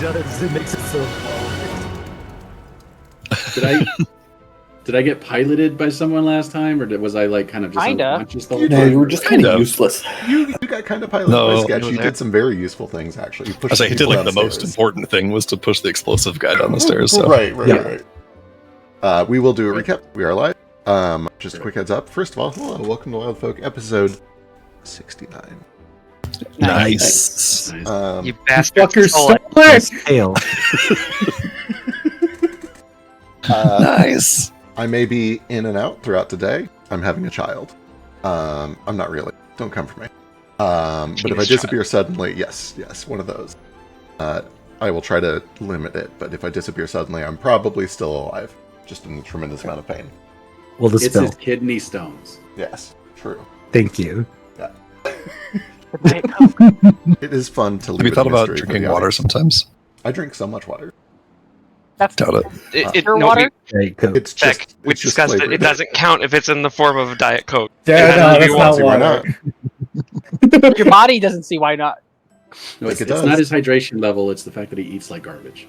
does. It makes it so Did I get piloted by someone last time, or was I like kind of just Kinda. unconscious the whole No, time? you were just kind of useless. You got kind of piloted No, by Sketch. you You were did some very useful things, actually. You pushed I say he did people like the most downstairs. important thing was to push the explosive guy down the stairs. So. Right. Yeah. We will do a recap. We are live. Just a quick heads up. First of all, hello, welcome to Wildfolk episode 69. Nice. Nice. You bastard. Fucker stole stole it. it! tail. Nice. I may be in and out throughout today. I'm having a child. I'm not really. Don't come for me. But if I Teenage disappear suddenly, yes, one of those. I will try to limit it, but if I disappear suddenly, I'm probably still alive. Just in a tremendous amount of pain. Well, the It's spell. his kidney stones. Yes, true. Thank you. It is fun to leave. Have you it thought a about mystery for drinking the water audience. sometimes? I drink so much water. That's Doubt it. no, water? Right, cool. It's just, Beck, we it's just discussed it. flavored. It doesn't count if it's in the form of a Diet Coke. Yeah, It no, has to be that's not See, why not? water. Your body doesn't see why not. No, Like it's it does. not his hydration level. It's the fact that he eats like garbage.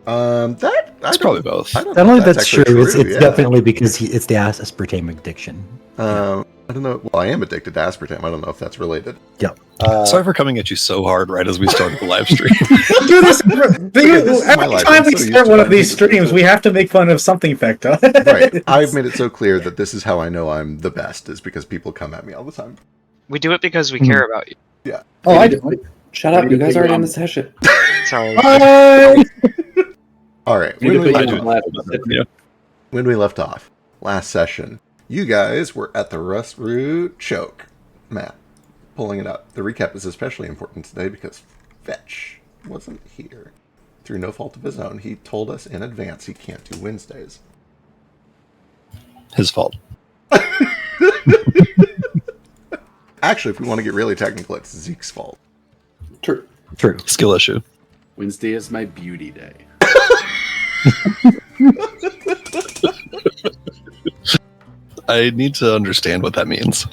It's probably both. I don't Not know only if that's actually true, it's yeah. definitely because it's the aspartame addiction. I don't know. Well, I am addicted to aspartame. I don't know if that's related. Yep. Sorry for coming at you so hard right as we started the live stream. Do this, this is my every life. time I'm we so used start to one it. of these streams, we have to make fun of something Fecta. Right. I've made it so clear that this is how I know I'm the best, is because people come at me all the time. We do it because we care about you. Yeah. Oh, I do. Shut up, you guys aren't in the session. Sorry. Bye! All right. Need to put you I on do. blast. Yeah. When we left off last session, you guys were at the Rust Root Choke. Matt, pulling it up. The recap is especially important today because Fetch wasn't here. Through no fault of his own, he told us in advance he can't do Wednesdays. His fault. Actually, if we want to get really technical, it's Zeke's fault. True. True. Skill issue. Wednesday is my beauty day. I need to understand what that means.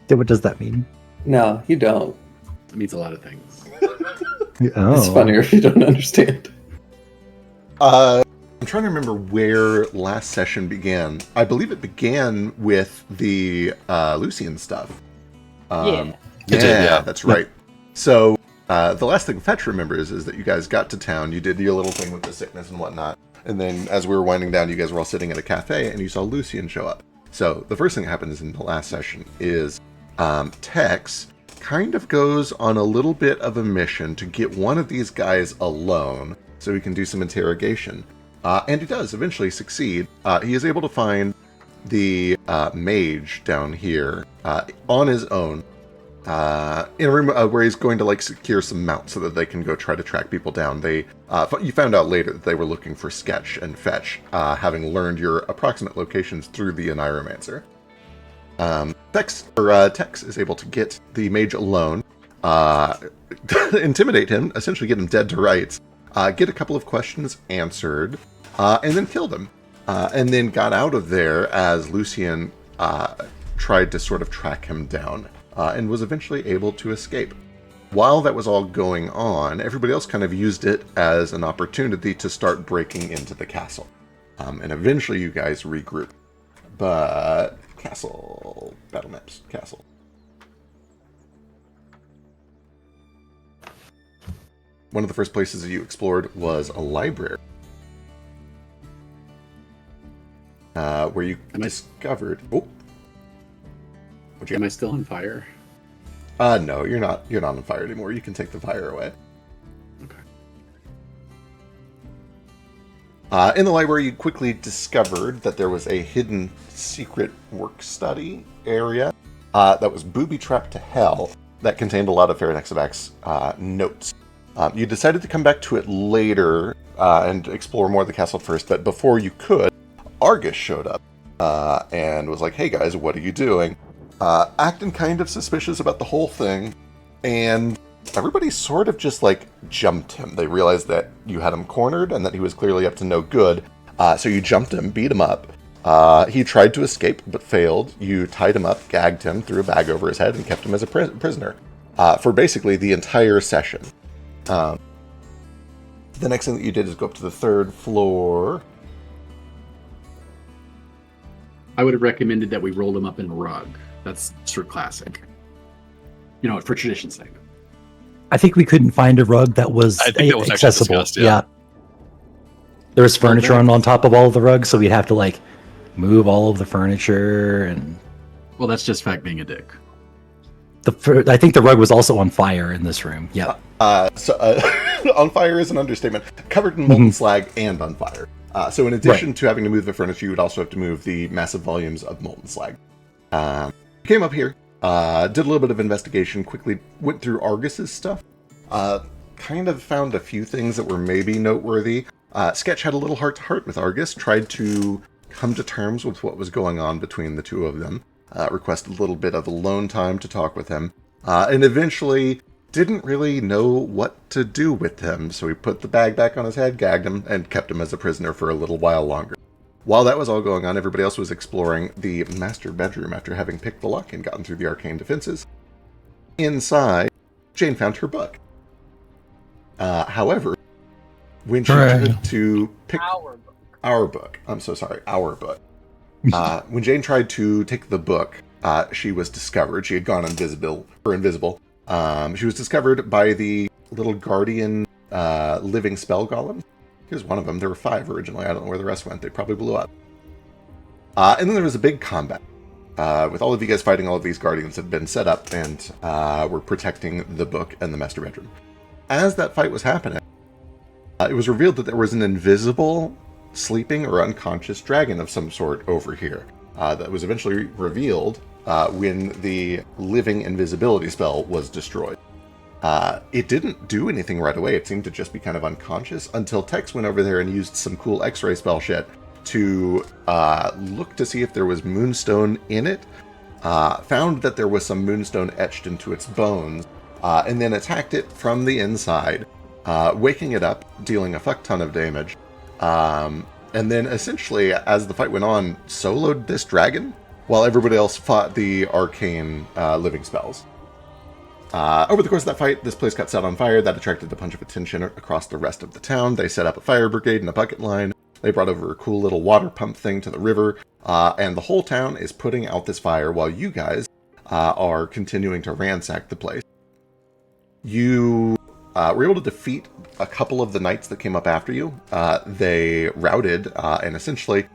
What does that mean? No, you don't. It means a lot of things. Oh. It's funnier if you don't understand. I'm trying to remember where last session began. I believe it began with the Lucian stuff. Yeah. Yeah, did, yeah. That's right. So the last thing Fetch remembers is that you guys got to town, you did your little thing with the sickness and whatnot, and then as we were winding down, you guys were all sitting at a cafe, and you saw Lucian show up. So the first thing that happens in the last session is Tex kind of goes on a little bit of a mission to get one of these guys alone so he can do some interrogation. And he does eventually succeed. He is able to find the mage down here on his own in a room where he's going to like secure some mounts so that they can go try to track people down. They you found out later that they were looking for Sketch and Fetch, having learned your approximate locations through the Oniromancer. Tex is able to get the mage alone, intimidate him, essentially get him dead to rights, get a couple of questions answered, and then killed him. And then got out of there as Lucian tried to sort of track him down, and was eventually able to escape. While that was all going on, everybody else kind of used it as an opportunity to start breaking into the castle. And eventually you guys regroup. But castle, battle maps, castle. One of the first places that you explored was a library. Where you discovered... Oh. What'd you Am get? I still on fire? No, you're not on fire anymore. You can take the fire away. Okay. In the library, you quickly discovered that there was a hidden secret work-study area that was booby-trapped to hell that contained a lot of Pharonexavax notes. You decided to come back to it later and explore more of the castle first, but before you could, Argus showed up and was like, hey guys, what are you doing? Acting kind of suspicious about the whole thing, and everybody sort of just like jumped him. They realized that you had him cornered and that he was clearly up to no good, so you jumped him, beat him up. He tried to escape but failed. You tied him up, gagged him, threw a bag over his head, and kept him as a prisoner for basically the entire session. The next thing that you did is go up to the 3rd floor. I would have recommended that we rolled him up in a rug. That's sort of classic. You know, for tradition's sake. I think we couldn't find a rug that was, I think that was actually accessible. discussed, yeah. There was furniture that's- on top of all of the rugs, so we'd have to like move all of the furniture and Well, that's just fact being a dick. I think the rug was also on fire in this room. Yeah. On fire is an understatement. Covered in molten slag and on fire. So in addition to having to move the furniture, you would also have to move the massive volumes of molten slag. Came up here, did a little bit of investigation, quickly went through Argus's stuff, kind of found a few things that were maybe noteworthy. Sketch had a little heart-to-heart with Argus, tried to come to terms with what was going on between the two of them, requested a little bit of alone time to talk with him, and eventually didn't really know what to do with him, so he put the bag back on his head, gagged him, and kept him as a prisoner for a little while longer. While that was all going on, everybody else was exploring the master bedroom after having picked the lock and gotten through the arcane defenses. Inside, Jane found her book. However, when she tried to pick our book, I'm so sorry, our book. When Jane tried to take the book, she was discovered. She had gone invisible. She was discovered by the little guardian living spell golem. Here's one of them. There were 5 originally. I don't know where the rest went. They probably blew up. And then there was a big combat. With all of you guys fighting all of these guardians that had been set up and were protecting the book and the master bedroom. As that fight was happening, it was revealed that there was an invisible, sleeping, or unconscious dragon of some sort over here. That was eventually revealed when the living invisibility spell was destroyed. It didn't do anything right away. It seemed to just be kind of unconscious until Tex went over there and used some cool X-ray spell shit to look to see if there was moonstone in it. Found that there was some moonstone etched into its bones, and then attacked it from the inside, waking it up, dealing a fuck ton of damage. And then essentially, as the fight went on, soloed this dragon while everybody else fought the arcane living spells. Over the course of that fight, this place got set on fire. That attracted a bunch of attention across the rest of the town. They set up a fire brigade and a bucket line. They brought over a cool little water pump thing to the river. And the whole town is putting out this fire while you guys are continuing to ransack the place. You were able to defeat a couple of the knights that came up after you. They routed, and essentially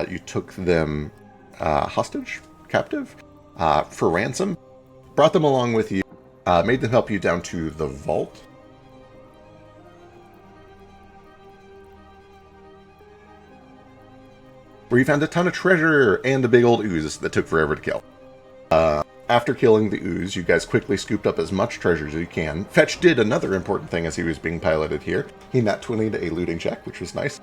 you took them hostage, captive, for ransom, brought them along with you, made them help you down to the vault. Where you found a ton of treasure and a big old ooze that took forever to kill. After killing the ooze, you guys quickly scooped up as much treasure as you can. Fetch did another important thing as he was being piloted here. He nat 20'd a looting check, which was nice.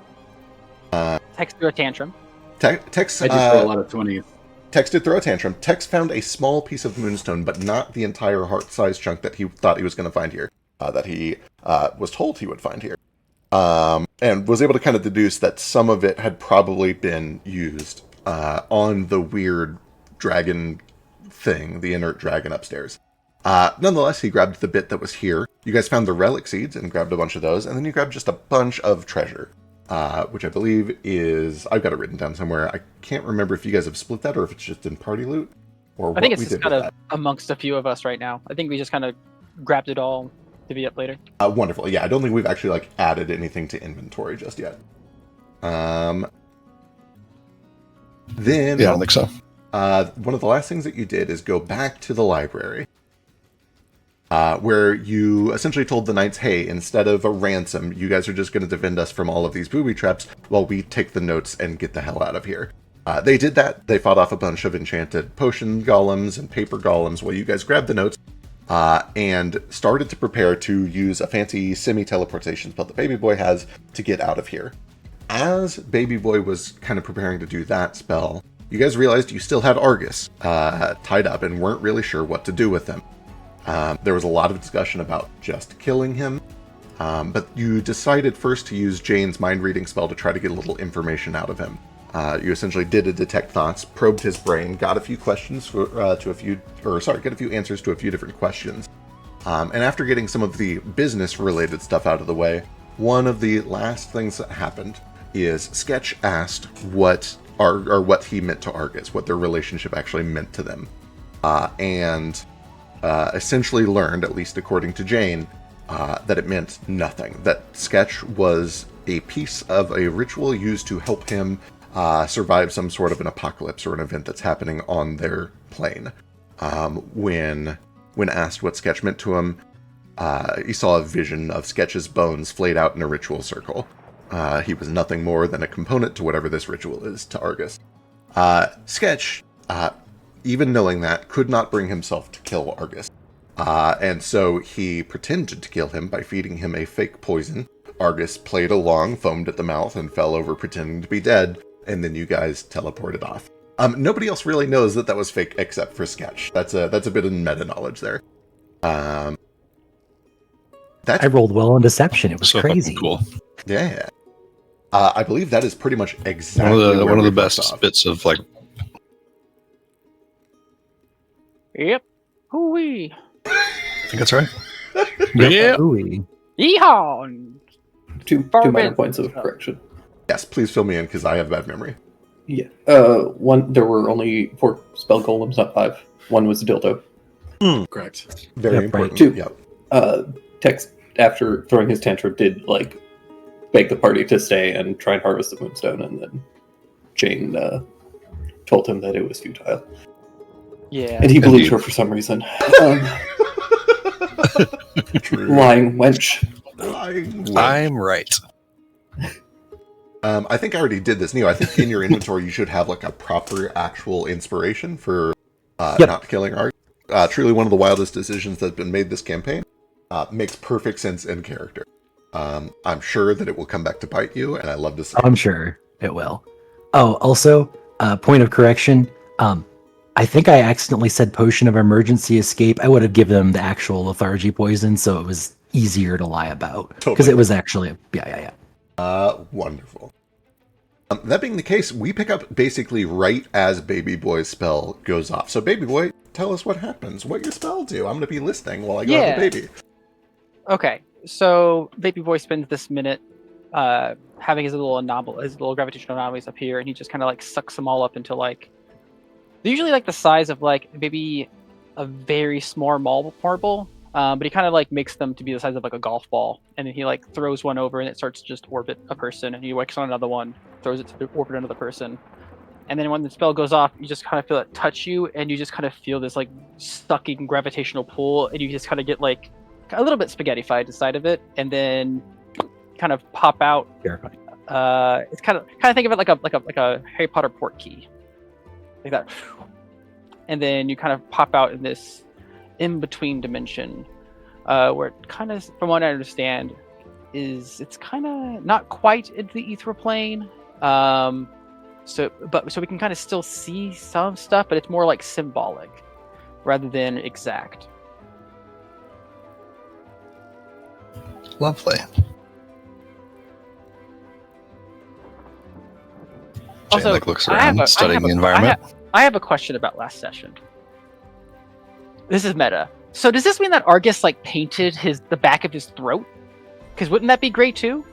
Text through a tantrum. Tex I did throw a lot of 20s. Tex did throw a tantrum. Tex found a small piece of moonstone, but not the entire heart-sized chunk that he thought he was going to find here. That he was told he would find here. And was able to kind of deduce that some of it had probably been used on the weird dragon thing, the inert dragon upstairs. Nonetheless, he grabbed the bit that was here. You guys found the relic seeds and grabbed a bunch of those, and then you grabbed just a bunch of treasure, which I believe is... I've got it written down somewhere. I can't remember if you guys have split that or if it's just in party loot, or I think what it's we just did kind with of amongst a few of us right now. I think we just kind of grabbed it all to be up later. that. Wonderful. Yeah, I don't think we've actually like added anything to inventory just yet. Then... Yeah, I don't think so. One of the last things that you did is go back to the library, where you essentially told the knights, hey, instead of a ransom, you guys are just going to defend us from all of these booby traps while we take the notes and get the hell out of here. They did that. They fought off a bunch of enchanted potion golems and paper golems while you guys grabbed the notes and started to prepare to use a fancy semi-teleportation spell that Baby Boy has to get out of here. As Baby Boy was kind of preparing to do that spell, you guys realized you still had Argus tied up and weren't really sure what to do with him. There was a lot of discussion about just killing him, but you decided first to use Jane's mind-reading spell to try to get a little information out of him. You essentially did a detect thoughts, probed his brain, got a few questions got a few answers to a few different questions. And after getting some of the business-related stuff out of the way, one of the last things that happened is Sketch asked what he meant to Argus, what their relationship actually meant to them, and essentially learned, at least according to Jane, that it meant nothing. That Sketch was a piece of a ritual used to help him survive some sort of an apocalypse or an event that's happening on their plane. When asked what Sketch meant to him, he saw a vision of Sketch's bones flayed out in a ritual circle. He was nothing more than a component to whatever this ritual is to Argus. Sketch, even knowing that, could not bring himself to kill Argus. And so he pretended to kill him by feeding him a fake poison. Argus played along, foamed at the mouth, and fell over pretending to be dead, and then you guys teleported off. Nobody else really knows that was fake except for Sketch. That's a bit of meta knowledge there. I rolled well on deception. It was So crazy. fucking cool. Yeah. I believe that is pretty much exactly One of we the left best off. bits of like. Yep. Hoo-wee. I think that's right. Yeah. Ooh-wee. Yeehaw! Two Barbara- minor points of correction. Yes, please fill me in because I have bad memory. Yeah. One. There were only 4 spell golems, not 5. One was a dildo. Correct. Very Yep, important. right. Yep. Tex, after throwing his tantrum, did beg the party to stay and try and harvest the moonstone, and then Jane told him that it was futile, Yeah. and he believed Indeed. her for some reason. True. Lying wench. I'm right. I think I already did this, Neo. I think in your inventory you should have a proper actual inspiration for Yep. not killing Argus. Truly one of the wildest decisions that's been made this campaign. Makes perfect sense in character. I'm sure that it will come back to bite you, and I love to see it. I'm sure it will. Oh, also, point of correction. I think I accidentally said potion of emergency escape. I would have given them the actual lethargy poison, so it was easier to lie about. Because Totally. it was actually, yeah. Wonderful. That being the case, we pick up basically right as Baby Boy's spell goes off. So, Baby Boy, tell us what happens, what your spell do. I'm going to be listening while I go have a baby. Okay, so Baby Boy spends this minute having his little gravitational anomalies up here, and he just kind of sucks them all up into they're usually the size of maybe a very small marble, but he kind of makes them to be the size of a golf ball, and then he throws one over, and it starts to just orbit a person, and he works on another one, throws it to orbit another person, and then when the spell goes off, you just kind of feel it touch you, and you just kind of feel this sucking gravitational pull, and you just kind of get a little bit spaghettified inside of it, and then kind of pop out. Terrifying. It's kind of think of it like a Harry Potter port key, like that, and then you kind of pop out in this in between dimension, where it kind of, from what I understand, it's kind of not quite into the ethereal plane. So we can kind of still see some stuff, but it's more symbolic rather than exact. Lovely. Jane Also, looks I have around, studying the environment. I have a question about last session. This is meta. So does this mean that Argus painted the back of his throat? Because wouldn't that be great too?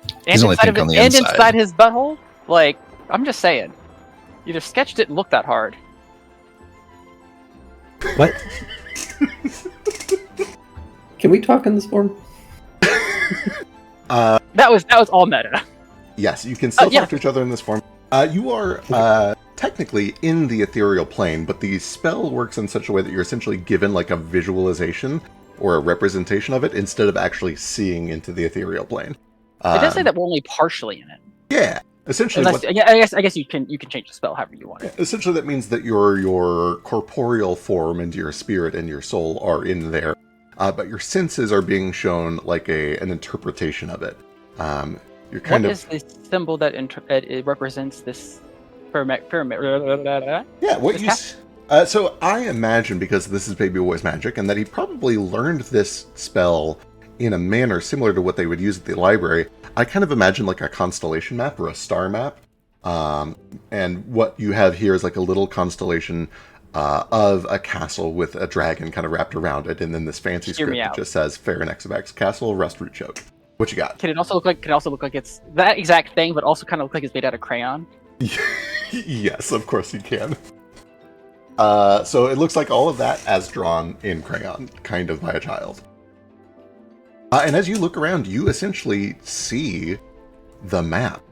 And He's only inside pink of on the and inside. inside his butthole? I'm just saying. Either Sketch didn't look that hard. What? Can we talk in this form? That was all meta. Yes, you can still Yeah. talk to each other in this form. You are technically in the ethereal plane, but the spell works in such a way that you're essentially given a visualization or a representation of it instead of actually seeing into the ethereal plane. It does say that we're only partially in it. Yeah, essentially. Unless, I guess you can change the spell however you want. Essentially, that means that your corporeal form and your spirit and your soul are in there, but your senses are being shown an interpretation of it. You're kind What of is the symbol that it represents this pyramid? yeah. What this you so I imagine, because this is Baby Boy's magic, and that he probably learned this spell in a manner similar to what they would use at the library. I kind of imagine a constellation map or a star map. And what you have here is a little constellation of a castle with a dragon kind of wrapped around it, and then this fancy Hear me script that out. just says Fairnexabax Castle, Rustroot Choke. What you got? Can it also look like it's that exact thing, but also kind of look like it's made out of crayon? Yes, of course you can. So it looks like all of that as drawn in crayon, kind of by a child. And as you look around, you essentially see the map.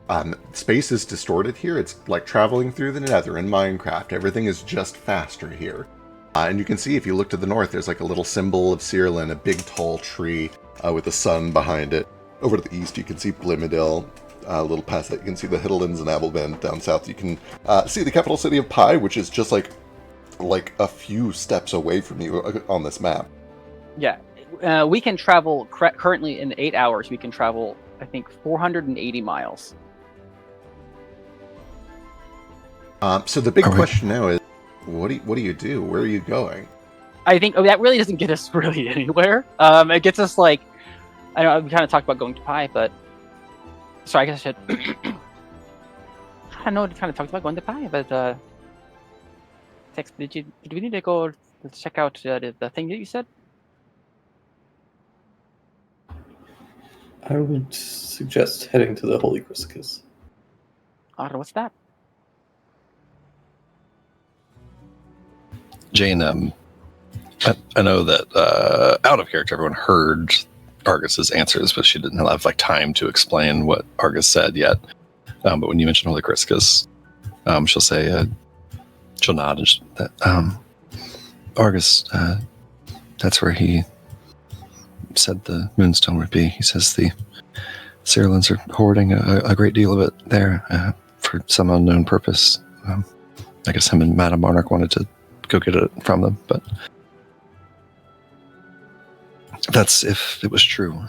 Space is distorted here. It's like traveling through the nether in Minecraft. Everything is just faster here. And you can see if you look to the north, there's like a little symbol of Cyrlin, a big tall tree with the sun behind it. Over to the east, you can see Blimidel. A little past that, you can see the Hiddlins and Abelbend. Down south, you can see the capital city of Pi, which is just like a few steps away from you on this map. Yeah, we can travel currently in 8 hours. We can travel, I think, 480 miles. So the big All right. question now is, what do you do? Where are you going? I think that really doesn't get us really anywhere. It gets us like, I know we kind of talked about going to Pi, but sorry, I guess I should. I know we kind of talked about going to Pi, but did we need to go check out the thing that you said? I would suggest heading to the Holy Chrysitus. I don't know what's that. Jane, I know that out of character, everyone heard Argus's answers, but she didn't have like time to explain what Argus said yet. But when you mention Holy Chrysitus, she'll say, she'll nod and Argus, that's where he said the Moonstone would be. He says the Cyrlins are hoarding a great deal of it there for some unknown purpose. I guess him and Madame Monarch wanted to go get it from them, but that's if it was true.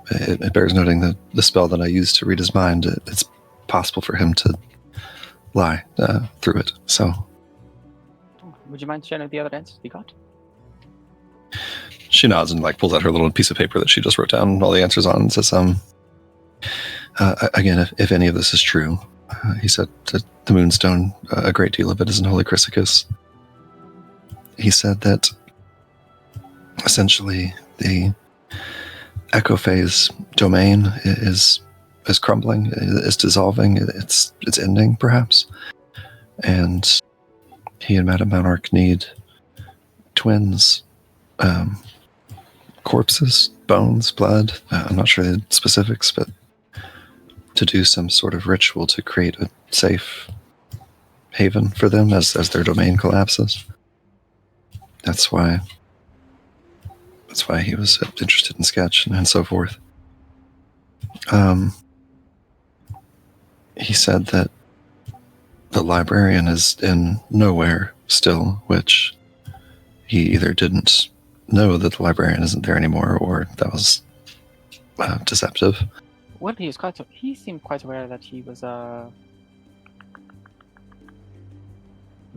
It bears noting that the spell that I used to read his mind, it's possible for him to lie through it. So, Would you mind sharing the other answers you got? she nods and like pulls out her little piece of paper that she just wrote down all the answers on and says, again, if any of this is true, he said that the Moonstone, a great deal of it is in Holy Chrysitus. He said that essentially the Echo Phase domain is crumbling, is dissolving, it's ending perhaps, and he and Madame Monarch need twins, corpses, bones, blood. I'm not sure the specifics, but to do some sort of ritual to create a safe haven for them as their domain collapses. That's why he was interested in Sketch and so forth. He said that the librarian is in nowhere still, which he either didn't know that the librarian isn't there anymore, or that was deceptive. Well, he seemed quite aware that he was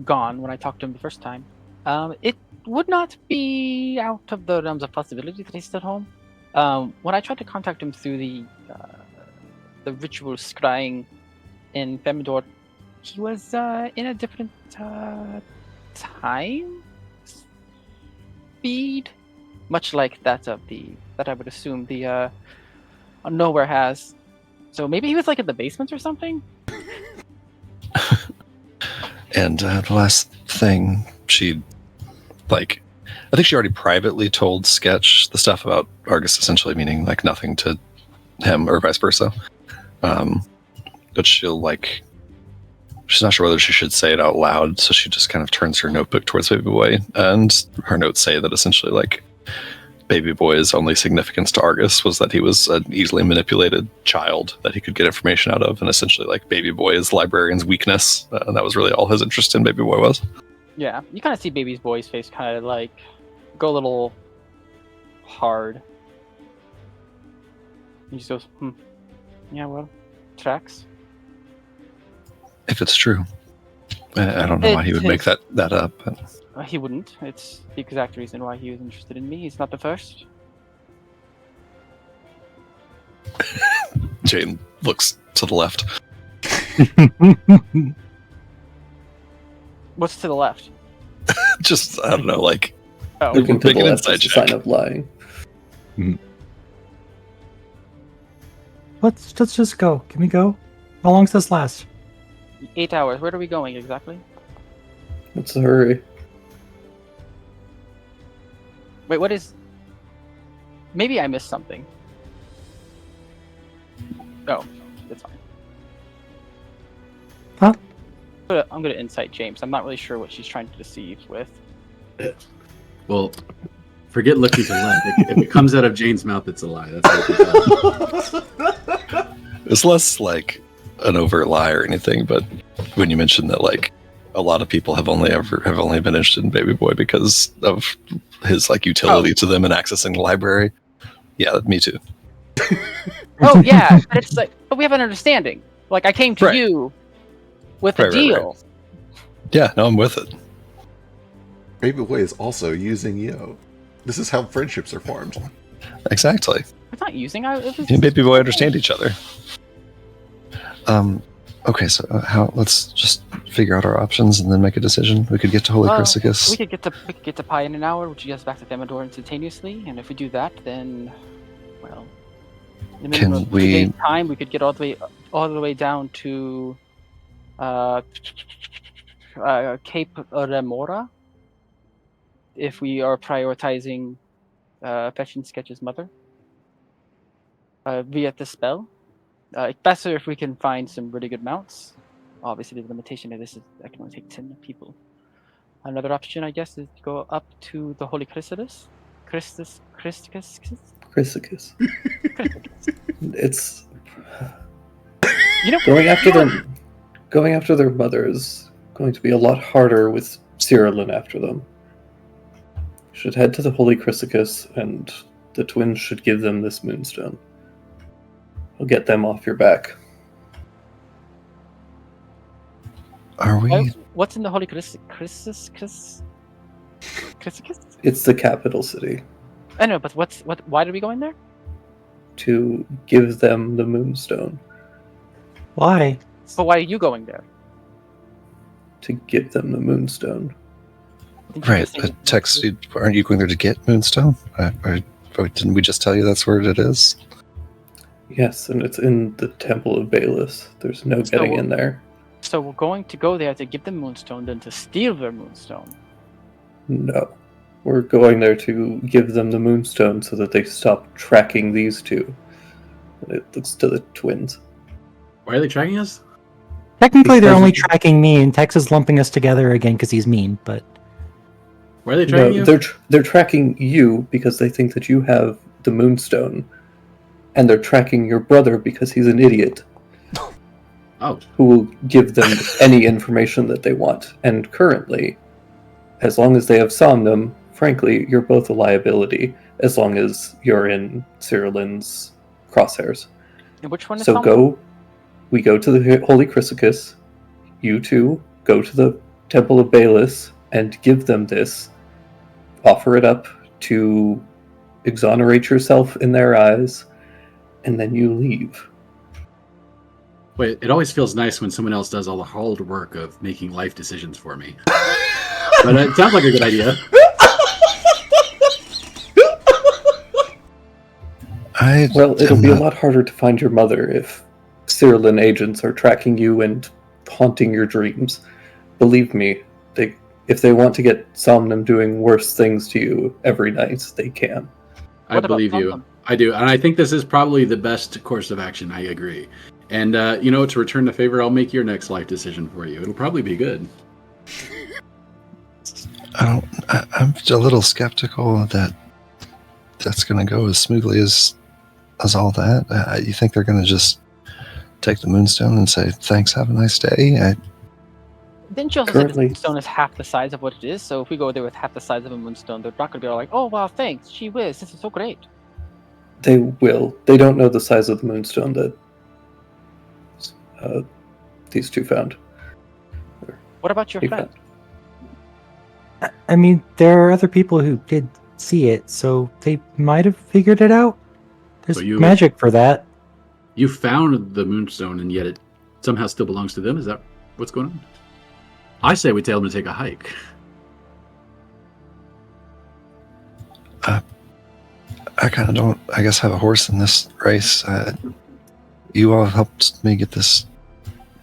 gone when I talked to him the first time. It would not be out of the realms of possibility that he's still home. When I tried to contact him through the ritual scrying in Femidor, he was in a different time speed, much like that I would assume the Nowhere has. So maybe he was like in the basement or something. And the last thing she, I think she already privately told Sketch the stuff about Argus, essentially meaning like nothing to him or vice versa. But she's not sure whether she should say it out loud, so she just kind of turns her notebook towards Baby Boy, and her notes say that essentially Baby Boy's only significance to Argus was that he was an easily manipulated child that he could get information out of, and essentially Baby Boy is librarian's weakness, and that was really all his interest in Baby Boy was. Yeah, you kind of see Baby Boy's face kind of go a little hard. He just goes, yeah, well, tracks. If it's true. I don't know why he would make that up. But He wouldn't. It's the exact reason why he was interested in me. He's not the first. Jane looks to the left. What's to the left? Just, I don't know, like, Oh, Looking to Make the an left insight is a check. sign of lying. Let's just go. Can we go? How long does this last? 8 hours. Where are we going exactly? What's the hurry? Wait, what is? Maybe I missed something. Oh, that's fine. Huh? I'm gonna insight James. I'm not really sure what she's trying to deceive with. Well, forget looking to the left. If it comes out of Jane's mouth, it's a lie. That's what you tell. it's less like an overt lie or anything, but when you mentioned that, like, a lot of people have only been interested in Baby Boy because of his like utility to them and accessing the library. Yeah, me too. Oh yeah, but it's like, but we have an understanding. Like I came to Right. you with a Right, deal. Yeah, no, I'm with it. Baby Boy is also using Yo. This is how friendships are formed. Exactly. It's not using. It was Me and Baby Boy understand each other. Okay, so let's just figure out our options and then make a decision. We could get to Holy Chrysichus. We could get to Pi in an hour, which gets us back to Themador instantaneously. And if we do that, then, well, in the Can minimum of 2 we- days' time, we could get all the way down to Cape Remora. If we are prioritizing fetching Sketch's mother via the spell, it's better if we can find some really good mounts. Obviously, the limitation of this is I can only take 10 people. Another option, I guess, is to go up to the Holy Chrysichus. Christus. Chrysichus. It's You know, going after their mother is going to be a lot harder with Cyrillin after them. You should head to the Holy Chrysichus, and the twins should give them this moonstone. I'll get them off your back. Are we? what's in the Holy Chrysichus? It's the capital city. I know, but why are we going there? To give them the moonstone. Why? But why are you going there? To give them the moonstone. Didn't you Right, just say- Tex, aren't you going there to get Moonstone? Or didn't we just tell you that's where it is? Yes, and it's in the Temple of Baelus. There's no So- getting in there. So we're going to go there to give them Moonstone, then to steal their Moonstone. No. We're going there to give them the moonstone so that they stop tracking these two. And it looks to the twins. Why are they tracking us? Technically, they're Because- only tracking me, and Tex is lumping us together again because he's mean. But Why are they tracking No, you? they're tracking you because they think that you have the moonstone. And they're tracking your brother because he's an idiot Oh, who will give them any information that they want. And currently, as long as they have Somnum, frankly, you're both a liability as long as you're in Cyrillin's crosshairs. And which one is So Somnum? we go to the Holy Chrysichus, you two go to the Temple of Baelus and give them this, offer it up to exonerate yourself in their eyes, and then you leave. wait, it always feels nice when someone else does all the hard work of making life decisions for me. But it sounds like a good idea. Well, it'll be a lot harder to find your mother if Cyrillin agents are tracking you and haunting your dreams. Believe me, if they want to get Somnum doing worse things to you every night, they can. I What about believe you. Somnum? I do. And I think this is probably the best course of action. I agree. And, to return the favor, I'll make your next life decision for you. It'll probably be good. I'm a little skeptical that that's going to go as smoothly as all that. You think they're going to just take the Moonstone and say, thanks, have a nice day? Didn't you also say Currently- the Moonstone is half the size of what it is? So if we go there with half the size of a Moonstone, they're not going to be all like, oh, wow, thanks, gee whiz, this is so great. They will. They don't know the size of the moonstone that these two found. What about your He friend? I mean, there are other people who did see it, so they might have figured it out. There's So you- magic for that. You found the Moonstone, and yet it somehow still belongs to them? Is that what's going on? I say we tell them to take a hike. I kind of don't, I guess, have a horse in this race. You all helped me get this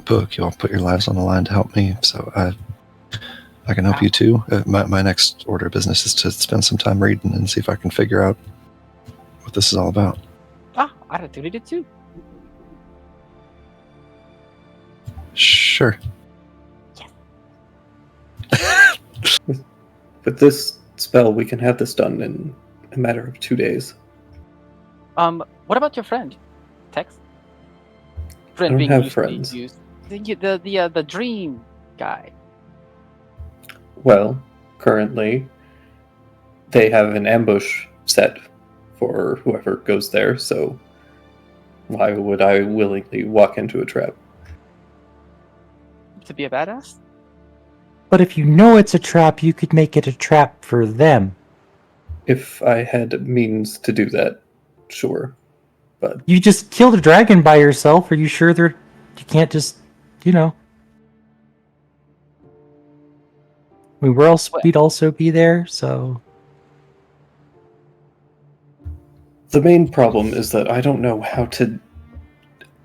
book. You all put your lives on the line to help me, so I can help you too. My next order of business is to spend some time reading and see if I can figure out what this is all about. I'd have to read it too. Sure. With this spell, we can have this done in a matter of 2 days. What about your friend, Tex? Friend I don't being have loosely friends. used. The dream guy. Well, currently, they have an ambush set for whoever goes there, so why would I willingly walk into a trap? To be a badass? But if you know it's a trap, you could make it a trap for them. If I had means to do that, sure. But You just killed a dragon by yourself. Are you sure you can't just, you know? I mean, we'd also be there, so. the main problem is that I don't know how to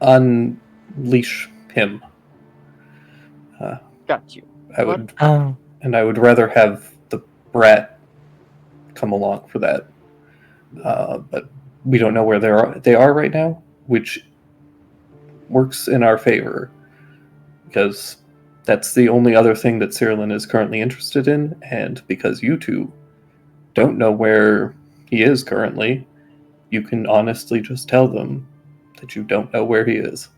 unleash him. Got you. I would, Oh. and I would rather have the brat come along for that. But we don't know where they are right now, which works in our favor because that's the only other thing that Cyrillin is currently interested in, and because you two don't know where he is currently, you can honestly just tell them that you don't know where he is.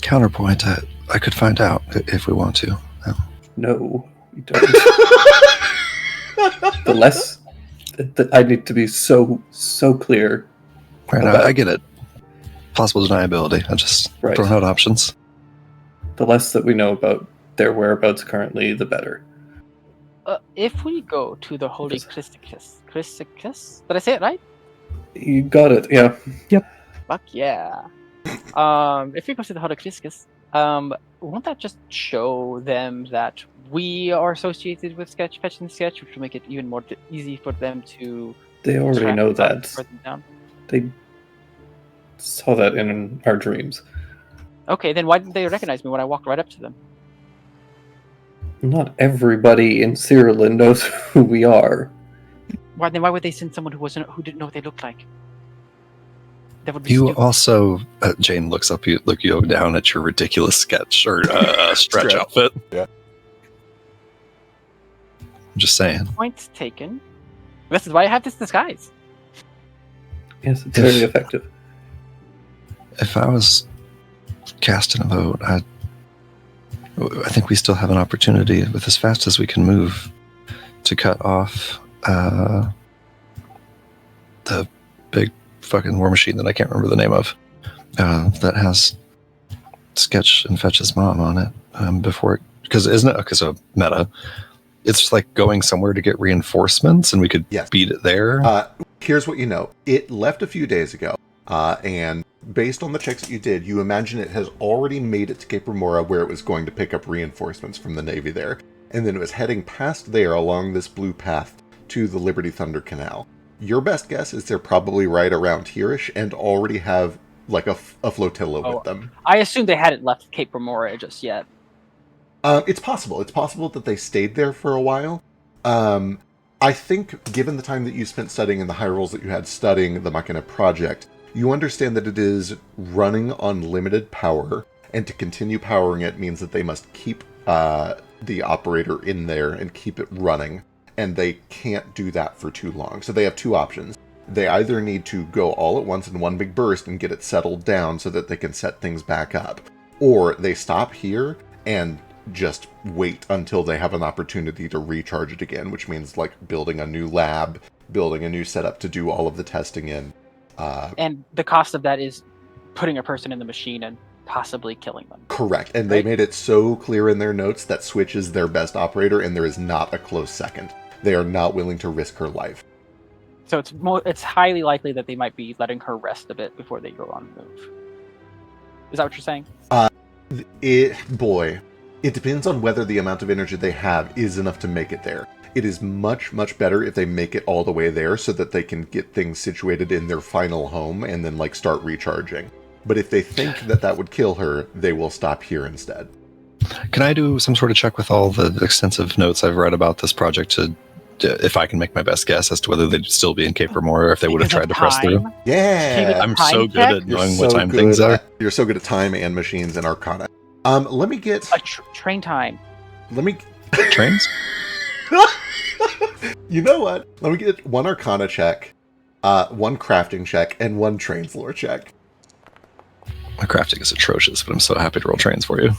Counterpoint, I could find out if we want to. No, we don't. The less I need to be so clear. Right, about- I get it. Possible deniability. I just Right. throwing out options. The less that we know about their whereabouts currently, the better. If we go to the Holy Christicus, did I say it right? You got it, yeah. Fuck yeah. If we go to the Holy Christicus, won't that just show them that we are associated with Fetch and Sketch, which will make it even more easy for them to They already track know us that. further down? They saw that in our dreams. Okay, then why didn't they recognize me when I walked right up to them? Not everybody in Cyrillin knows who we are. Why would they send someone who didn't know what they looked like? That would be You stupid. also, Jane looks you down at your ridiculous sketch or stretch outfit. Yeah. I'm just saying. Point taken. This is why I have this disguise. Yes, it's very effective. If I was casting a vote, I think we still have an opportunity with as fast as we can move to cut off the big fucking war machine that I can't remember the name of that has Sketch and Fetch's mom on it before it, because isn't it, okay, so meta, it's like going somewhere to get reinforcements and we could Yes. beat it there. Here's what you know. It left a few days ago, and based on the checks that you did, you imagine it has already made it to Cape Remora, where it was going to pick up reinforcements from the Navy there, and then it was heading past there along this blue path to the Liberty Thunder Canal. Your best guess is they're probably right around here-ish and already have like a flotilla with them. I assume they hadn't left Cape Remora just yet. It's possible. It's possible that they stayed there for a while. I think, given the time that you spent studying and the high rolls that you had studying the Machina project, you understand that it is running on limited power, and to continue powering it means that they must keep the operator in there and keep it running, and they can't do that for too long. So they have two options. They either need to go all at once in one big burst and get it settled down so that they can set things back up, or they stop here and just wait until they have an opportunity to recharge it again, which means like building a new lab, building a new setup to do all of the testing in. And the cost of that is putting a person in the machine and possibly killing them. Correct. And they made it so clear in their notes that Switch is their best operator and there is not a close second. They are not willing to risk her life. So it's highly likely that they might be letting her rest a bit before they go on the move. Is that what you're saying? It depends on whether the amount of energy they have is enough to make it there. it is much, much better if they make it all the way there so that they can get things situated in their final home and then like start recharging. But if they think that that would kill her, they will stop here instead. Can I do some sort of check with all the extensive notes I've read about this project to if I can make my best guess as to whether they'd still be in Cape or more, or if they would have Because tried of to press through? time? Yeah, I'm Time so good check? at knowing what time things are. You're so good at time and machines and Arcana. Let me get. A train time. Let me. Trains? You know what? Let me get one Arcana check, one crafting check, and one trains lore check. My crafting is atrocious, but I'm so happy to roll trains for you.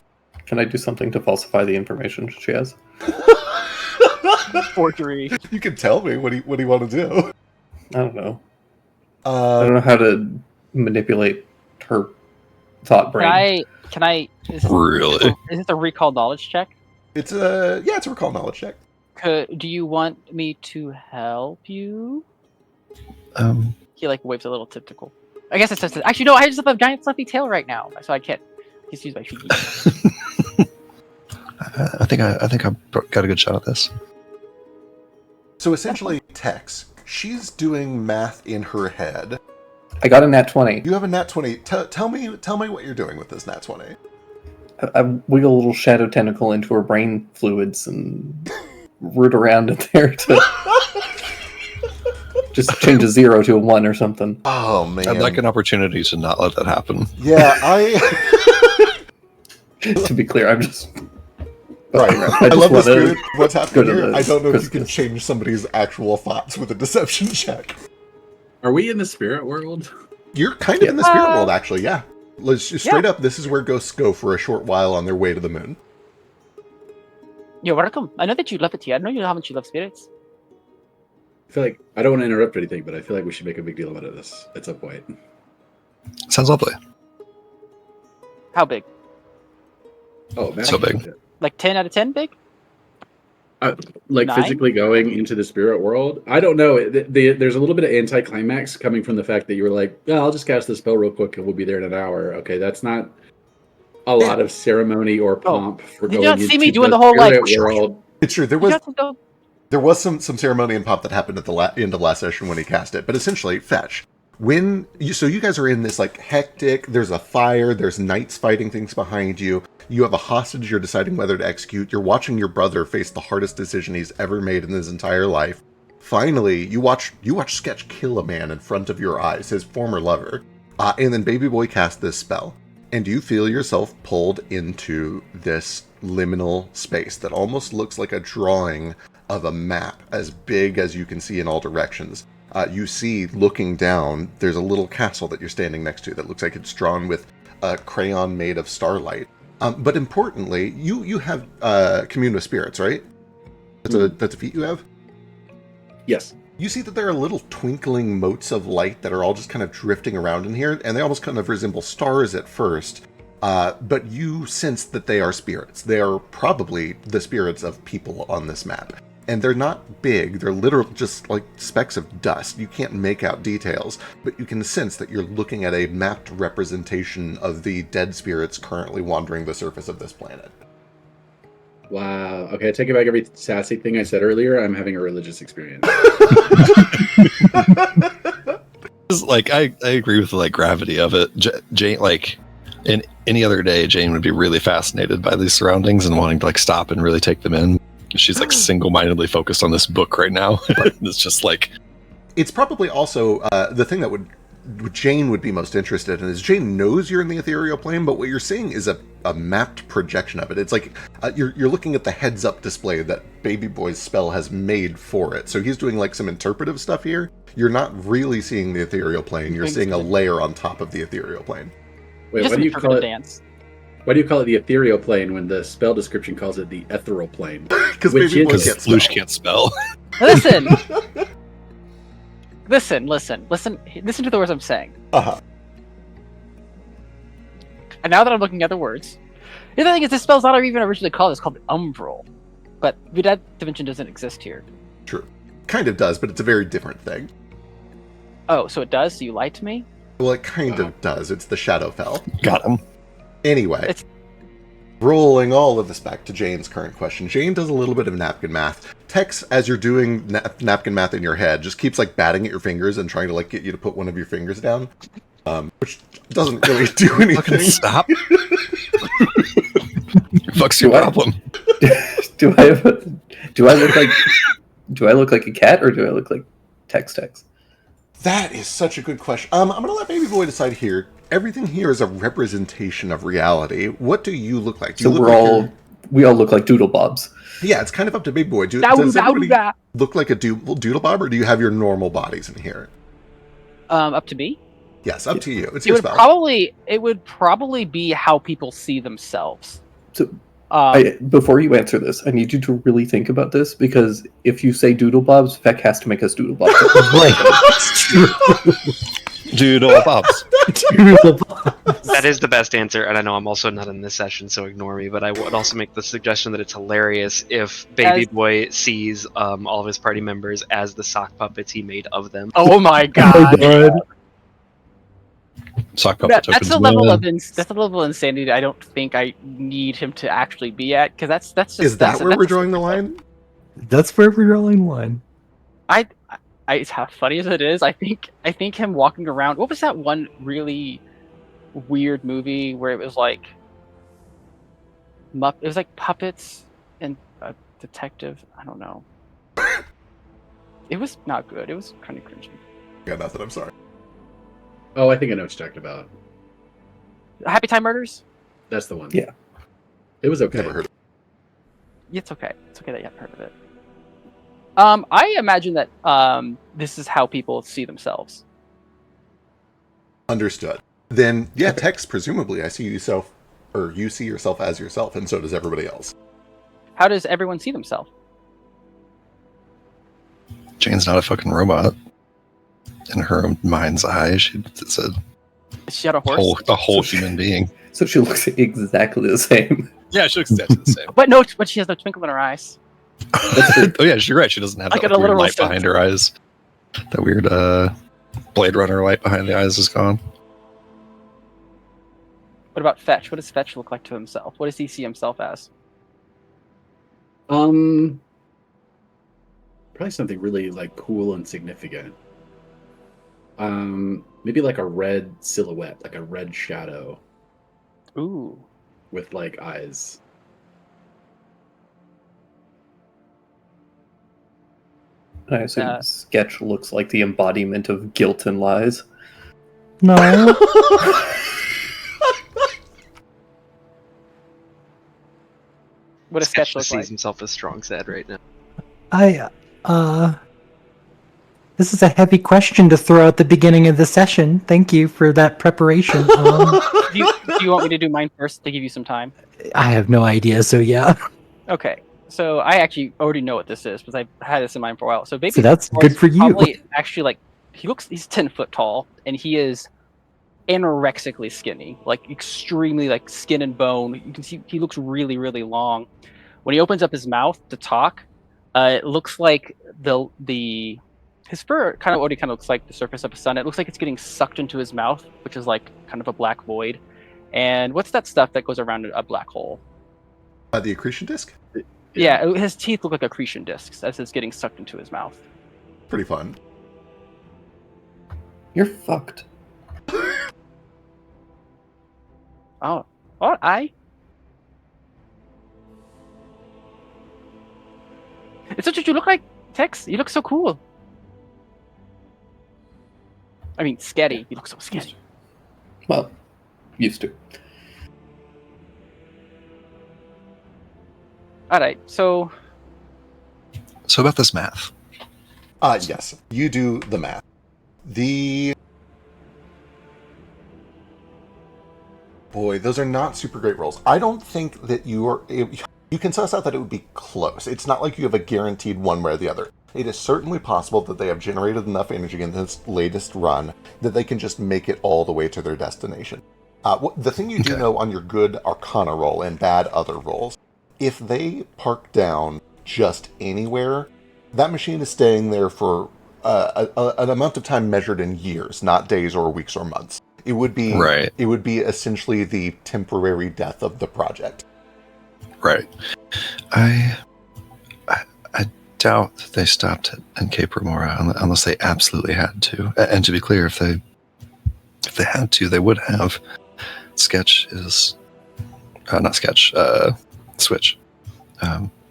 Can I do something to falsify the information she has? Forgery. You can tell me what do you want to do. I don't know. I don't know how to manipulate her thought brain. Can I? Is Really? Is this a recall knowledge check? It's a recall knowledge check. Do you want me to help you? He like waves a little tentacle. I guess it's just actually no. I just have a giant fluffy tail right now, so I can't. Just use my feet. I think I've got a good shot at this. So essentially, Tex, she's doing math in her head. I got a nat 20. You have a nat 20. Tell me what you're doing with this nat 20. I wiggle a little shadow tentacle into her brain fluids and root around in there to just change a 0 to a 1 or something. Oh man! I'd like an opportunity to not let that happen. Yeah, To be clear, I'm just... Right. I just love this wanna spirit. What's happening go to here? the I don't know if you can Christmas. change somebody's actual thoughts with a deception check. Are we in the spirit world? You're kind of in the spirit Uh, world, actually. Yeah. Let's just straight up. This is where ghosts go for a short while on their way to the moon. You're welcome. I know that you love it here. I know how much you love spirits. I feel like I don't want to interrupt anything, but I feel like we should make a big deal out of this at some point. Sounds lovely. How big? Oh, So big. Like 10 out of 10 big? Like 9? physically going into the spirit world. I don't know. There's a little bit of anticlimax coming from the fact that you were like, "Yeah, I'll just cast this spell real quick and we'll be there in an hour." Okay, that's not a lot of ceremony or pomp for Did you going not see into me doing the whole, like, spirit world. It's true. There You was got to go. There was some ceremony and pop that happened at the end of last session when he cast it, but essentially, Fetch. So you guys are in this like hectic, there's a fire, there's knights fighting things behind you, you have a hostage you're deciding whether to execute, you're watching your brother face the hardest decision he's ever made in his entire life. Finally, you watch Sketch kill a man in front of your eyes, his former lover, and then Baby Boy cast this spell, and you feel yourself pulled into this liminal space that almost looks like a drawing of a map as big as you can see in all directions. You see, looking down, there's a little castle that you're standing next to that looks like it's drawn with a crayon made of starlight. But importantly, you have commune with spirits, right? That's a feat you have? Yes. You see that there are little twinkling motes of light that are all just kind of drifting around in here, and they almost kind of resemble stars at first. But you sense that they are spirits. They are probably the spirits of people on this map. And they're not big, they're literally just like specks of dust. You can't make out details, but you can sense that you're looking at a mapped representation of the dead spirits currently wandering the surface of this planet. Wow. Okay, I take it back every sassy thing I said earlier. I'm having a religious experience. Like I agree with the like gravity of it. Jane, like in any other day, Jane would be really fascinated by these surroundings and wanting to like stop and really take them in. She's like single-mindedly focused on this book right now. It's just like it's probably also the thing that would Jane would be most interested in is Jane knows you're in the ethereal plane, but what you're seeing is a mapped projection of it. It's like you're looking at the heads-up display that Baby Boy's spell has made for it. So he's doing like some interpretive stuff here. You're not really seeing the ethereal plane. You're seeing a layer on top of the ethereal plane. Wait, Just what do you call it? dance. Why do you call it the ethereal plane when the spell description calls it the ethereal plane? Because Which Baby Boy is- can't Floosh spell. can't spell. Listen. Listen to the words I'm saying. Uh-huh. And now that I'm looking at the words, the other thing is this spell's not even originally called. It's called Umbral, but that dimension doesn't exist here. True. Kind of does, but it's a very different thing. Oh, so it does? So you lied to me? Well, it kind of does. It's the Shadowfell. Got him. Anyway, rolling all of this back to Jane's current question. Jane does a little bit of napkin math. Tex, as you're doing napkin math in your head, just keeps like batting at your fingers and trying to like get you to put one of your fingers down, which doesn't really do Fucking anything. stop. Fuck's your problem. Do I look like a cat, or do I look like Tex? That is such a good question. I'm going to let Baby Boy decide here. Everything here is a representation of reality. What do you look like? Do you So look we all look like doodle bobs. Yeah, it's kind of up to Baby Boy. Does Doodle everybody bob. look like a doodle bob, or do you have your normal bodies in here? Up to me. Yes, up to you. It's It your would spell. probably be how people see themselves. So before you answer this, I need you to really think about this, because if you say doodle bobs, Feck has to make us doodle bobs. Right. It's true. Doodle Bobs. That is the best answer, and I know I'm also not in this session, so ignore me. But I would also make the suggestion that it's hilarious if Baby Boy sees all of his party members as the sock puppets he made of them. Oh my god. Sock puppet That's tokens a level win. that's a level of insanity I don't think I need him to actually be at, because that's just Is that where we're drawing the line? That's where we're drawing one. It's how funny as it is. I think him walking around. What was that one really weird movie where it was like it was like puppets and a detective? I don't know. It was not good. It was kind of cringy. Got nothing. I'm sorry. Oh, I think I know what you're talking about. Happy Time Murders. That's the one. Yeah. It was okay. Never heard. It's okay. It's okay that you haven't heard of it. I imagine that this is how people see themselves. Understood. Then, yeah, Tex, presumably, I see yourself, or you see yourself as yourself, and so does everybody else. How does everyone see themselves? Jane's not a fucking robot. In her mind's eye, she's Is she on a horse? a whole human being. So she looks exactly the same. Yeah, she looks exactly the same. But she has no twinkle in her eyes. Oh yeah, you're right. She doesn't have Like that in a weird literal light sense. behind her eyes. That weird Blade Runner light behind the eyes is gone. What about Fetch? What does Fetch look like to himself? What does he see himself as? Probably something really like cool and significant. Maybe like a red silhouette, like a red shadow Ooh. with like eyes. I assume Sketch looks like the embodiment of guilt and lies. No. What does Sketch look sees like? himself as strong sad right now. This is a heavy question to throw at the beginning of the session. Thank you for that preparation. Do you want me to do mine first to give you some time? I have no idea, so yeah. Okay. So I actually already know what this is because I've had this in mind for a while. So Baby So that's Boy's good for you. Probably actually like he's 10 foot tall and he is anorexically skinny, like extremely like skin and bone. You can see he looks really, really long. When he opens up his mouth to talk, it looks like his fur kind of looks like the surface of a sun. It looks like it's getting sucked into his mouth, which is like kind of a black void. And what's that stuff that goes around a black hole? The accretion disc? Yeah, his teeth look like accretion discs as it's getting sucked into his mouth. Pretty fun. You're fucked. Oh, what? It's what you look like, Tex. You look so cool. I mean, sketty. You look so sketty. Well, used to. All right, so So about this math. Yes, you do the math. Boy, those are not super great rolls. I don't think that you can suss out that it would be close. It's not like you have a guaranteed one way or the other. It is certainly possible that they have generated enough energy in this latest run that they can just make it all the way to their destination. The thing you do know on your good Arcana roll and bad other rolls, if they park down just anywhere, that machine is staying there for an amount of time measured in years, not days or weeks or months. It would be Right. It would be essentially the temporary death of the project. Right. I doubt that they stopped in Cape Remora unless they absolutely had to. And to be clear, if they had to, they would have. Sketch is not Sketch. Switch.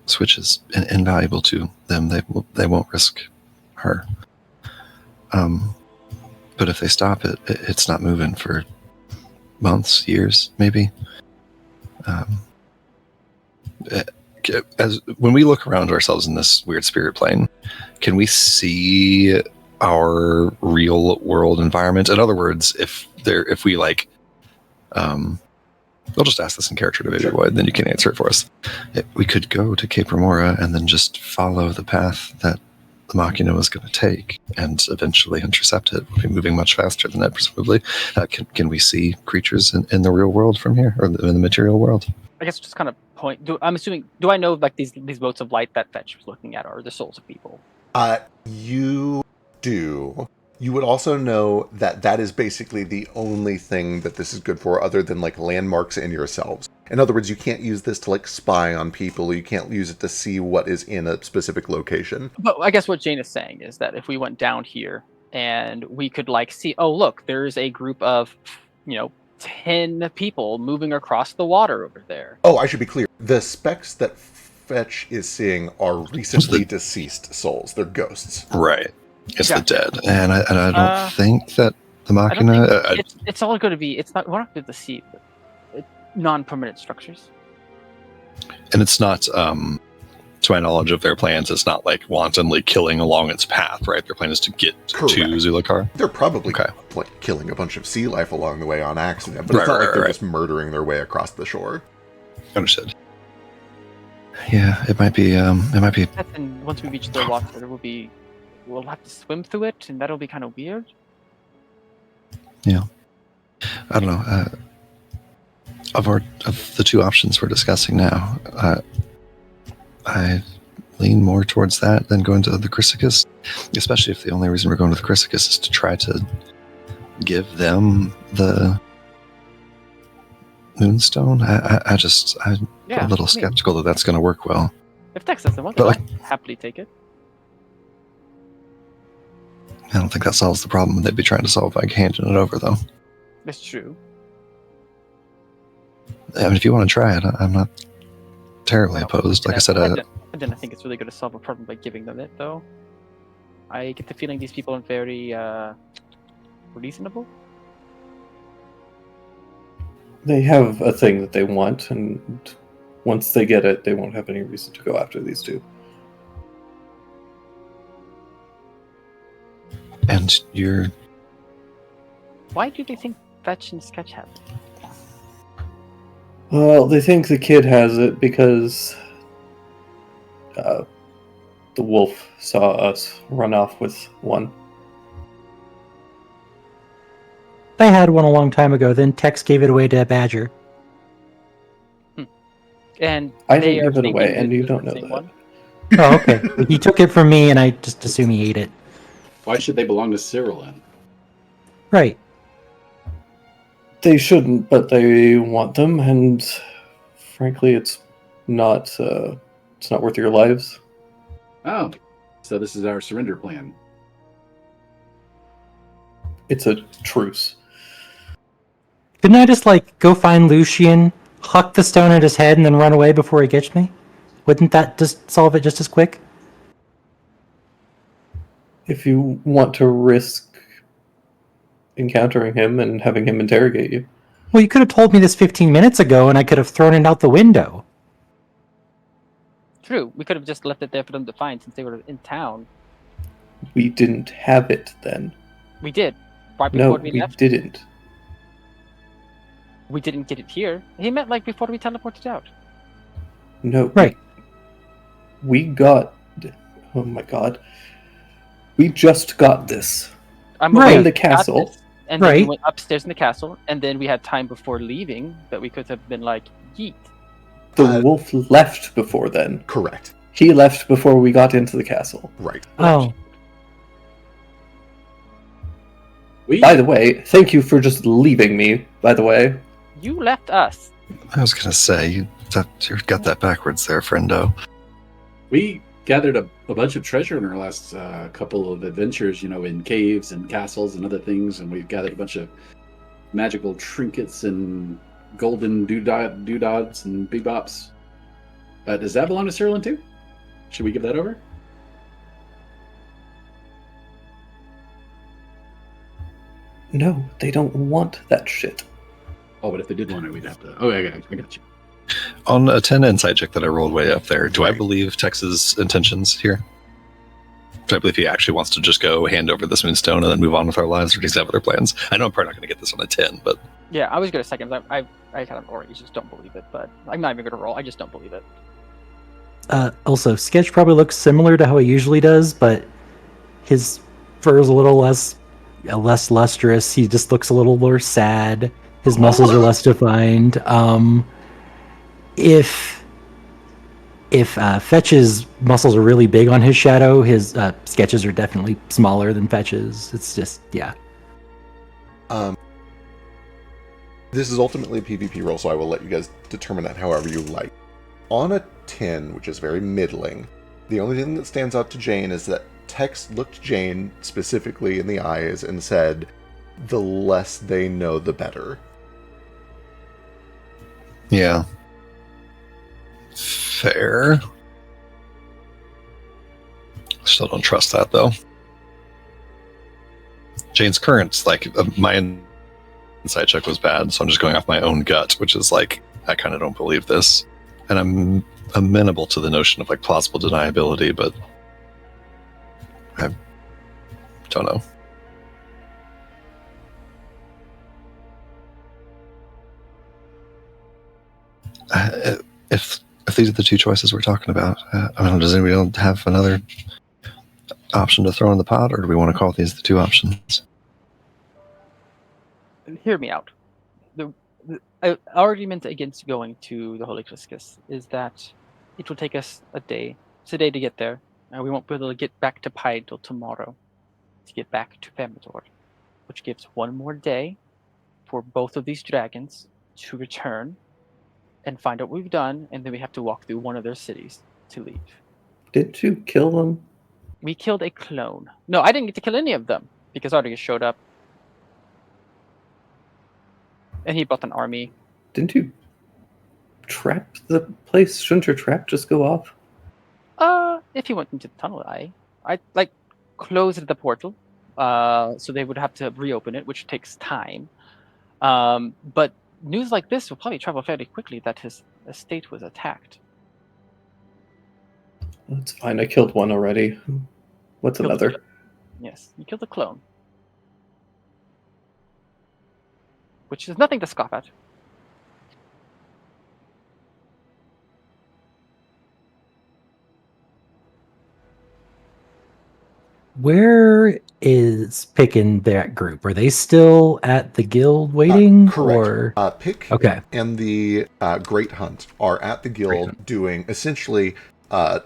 Switch is invaluable to them. They won't risk her. But if they stop it, it's not moving for months, years, maybe. As when we look around ourselves in this weird spirit plane, can we see our real world environment? In other words, if we like, I'll just ask this in character to Baby Boy, then you can answer it for us. We could go to Cape Remora and then just follow the path that the Machina was going to take and eventually intercept it. We'll be moving much faster than that, presumably. Can we see creatures in the real world from here, or in the material world? I guess just kind of point. I'm assuming. Do I know like these boats of light that Fetch was looking at are the souls of people? You do. You would also know that that is basically the only thing that this is good for, other than like landmarks in yourselves. In other words, you can't use this to like spy on people. You can't use it to see what is in a specific location. But I guess what Jane is saying is that if we went down here and we could like see, oh look, there's a group of 10 people moving across the water over there. Oh, I should be clear. The specks that Fetch is seeing are recently deceased souls. They're ghosts. Right. It's the dead. And I don't think that the Machina... It's all going to be... We're not going to see non-permanent structures. And it's not... to my knowledge of their plans, it's not like wantonly killing along its path, right? Their plan is to get to Zulakar. They're probably like killing a bunch of sea life along the way on accident, but it's not like they're just murdering their way across the shore. Understood. Yeah, it might be. And once we reach the water, we'll have to swim through it, and that'll be kind of weird. Yeah, I don't know. Of the two options we're discussing now, I lean more towards that than going to the Chryssicus, especially if the only reason we're going to the Chryssicus is to try to give them the Moonstone. I'm a little skeptical that that's going to work well. If Texas doesn't want it, I'll happily take it. I don't think that solves the problem they'd be trying to solve by handing it over, though. That's true. I mean, if you want to try it, I'm not terribly opposed. Like I said, I think it's really going to solve a problem by giving them it, though. I get the feeling these people are very reasonable. They have a thing that they want, and once they get it, they won't have any reason to go after these two. And you're... Why do they think Fetch and Sketch have it? Well, they think the kid has it because the wolf saw us run off with one. They had one a long time ago, then Tex gave it away to Badger. And I didn't give it away, and you don't know that. One? Oh, okay. He took it from me, and I just assume he ate it. Why should they belong to Cyril then? Right. They shouldn't, but they want them, and frankly, it's not worth your lives. Oh, so this is our surrender plan. It's a truce. Couldn't I just, go find Lucian, huck the stone at his head, and then run away before he gets me? Wouldn't that just solve it just as quick? If you want to risk encountering him and having him interrogate you. Well, you could have told me this 15 minutes ago, and I could have thrown it out the window. True. We could have just left it there for them to find since they were in town. We didn't have it then. We did. Right before No, we left. didn't. We didn't get it here. He meant before we teleported out. No. Right. We got... Oh my god. We just got this. I'm Right. aware In the we got castle. this, and then we Right. went upstairs in the castle, and then we had time before leaving that we could have been yeet. The wolf left before then. Correct. He left before we got into the castle. Right. Oh. By the way, thank you for just leaving me, by the way. You left us. I was going to say, You've got that backwards there, friendo. We gathered a bunch of treasure in our last couple of adventures, in caves and castles and other things, and we've gathered a bunch of magical trinkets and golden doodads and bebops. Does that belong to Cerulean too? Should we give that over? No, they don't want that shit. Oh, but if they did want it, we'd have to. Oh, I got you. On a 10 insight check that I rolled way up there, do I believe Tex's intentions here? Do I believe he actually wants to just go hand over this moonstone and then move on with our lives, or does he have other plans? I know I'm probably not going to get this on a 10, but... Yeah, I was going to second. I kind of already just don't believe it, but I'm not even going to roll. I just don't believe it. Also, Sketch probably looks similar to how he usually does, but his fur is a little less lustrous. He just looks a little more sad. His muscles are less defined. If Fetch's muscles are really big on his shadow, his Sketches are definitely smaller than Fetch's. It's just, yeah. This is ultimately a PvP roll, so I will let you guys determine that however you like. On a 10, which is very middling, the only thing that stands out to Jane is that Tex looked Jane specifically in the eyes and said, "The less they know, the better." Yeah. Fair. Still don't trust that, though. Jane's current, my insight check was bad, so I'm just going off my own gut, which is I kind of don't believe this. And I'm amenable to the notion of plausible deniability, but I don't know. If these are the two choices we're talking about, does anybody have another option to throw in the pot, or do we want to call these the two options? Hear me out. The argument against going to the Holy Criscus is that it will take us a day. It's a day to get there, and we won't be able to get back to Pi till tomorrow to get back to Femador, which gives one more day for both of these dragons to return and find out what we've done, and then we have to walk through one of their cities to leave. Didn't you kill them? We killed a clone. No, I didn't get to kill any of them because Artemis showed up. And he brought an army. Didn't you trap the place? Shouldn't your trap just go off? If he went into the tunnel, I closed the portal. So they would have to reopen it, which takes time. But news like this will probably travel fairly quickly that his estate was attacked. That's fine. I killed one already. What's Killed another? Yes, you killed a clone. Which is nothing to scoff at. Where is Pick and that group? Are they still at the guild waiting? Correct. Or... Pick Okay. and the Great Hunt are at the guild doing essentially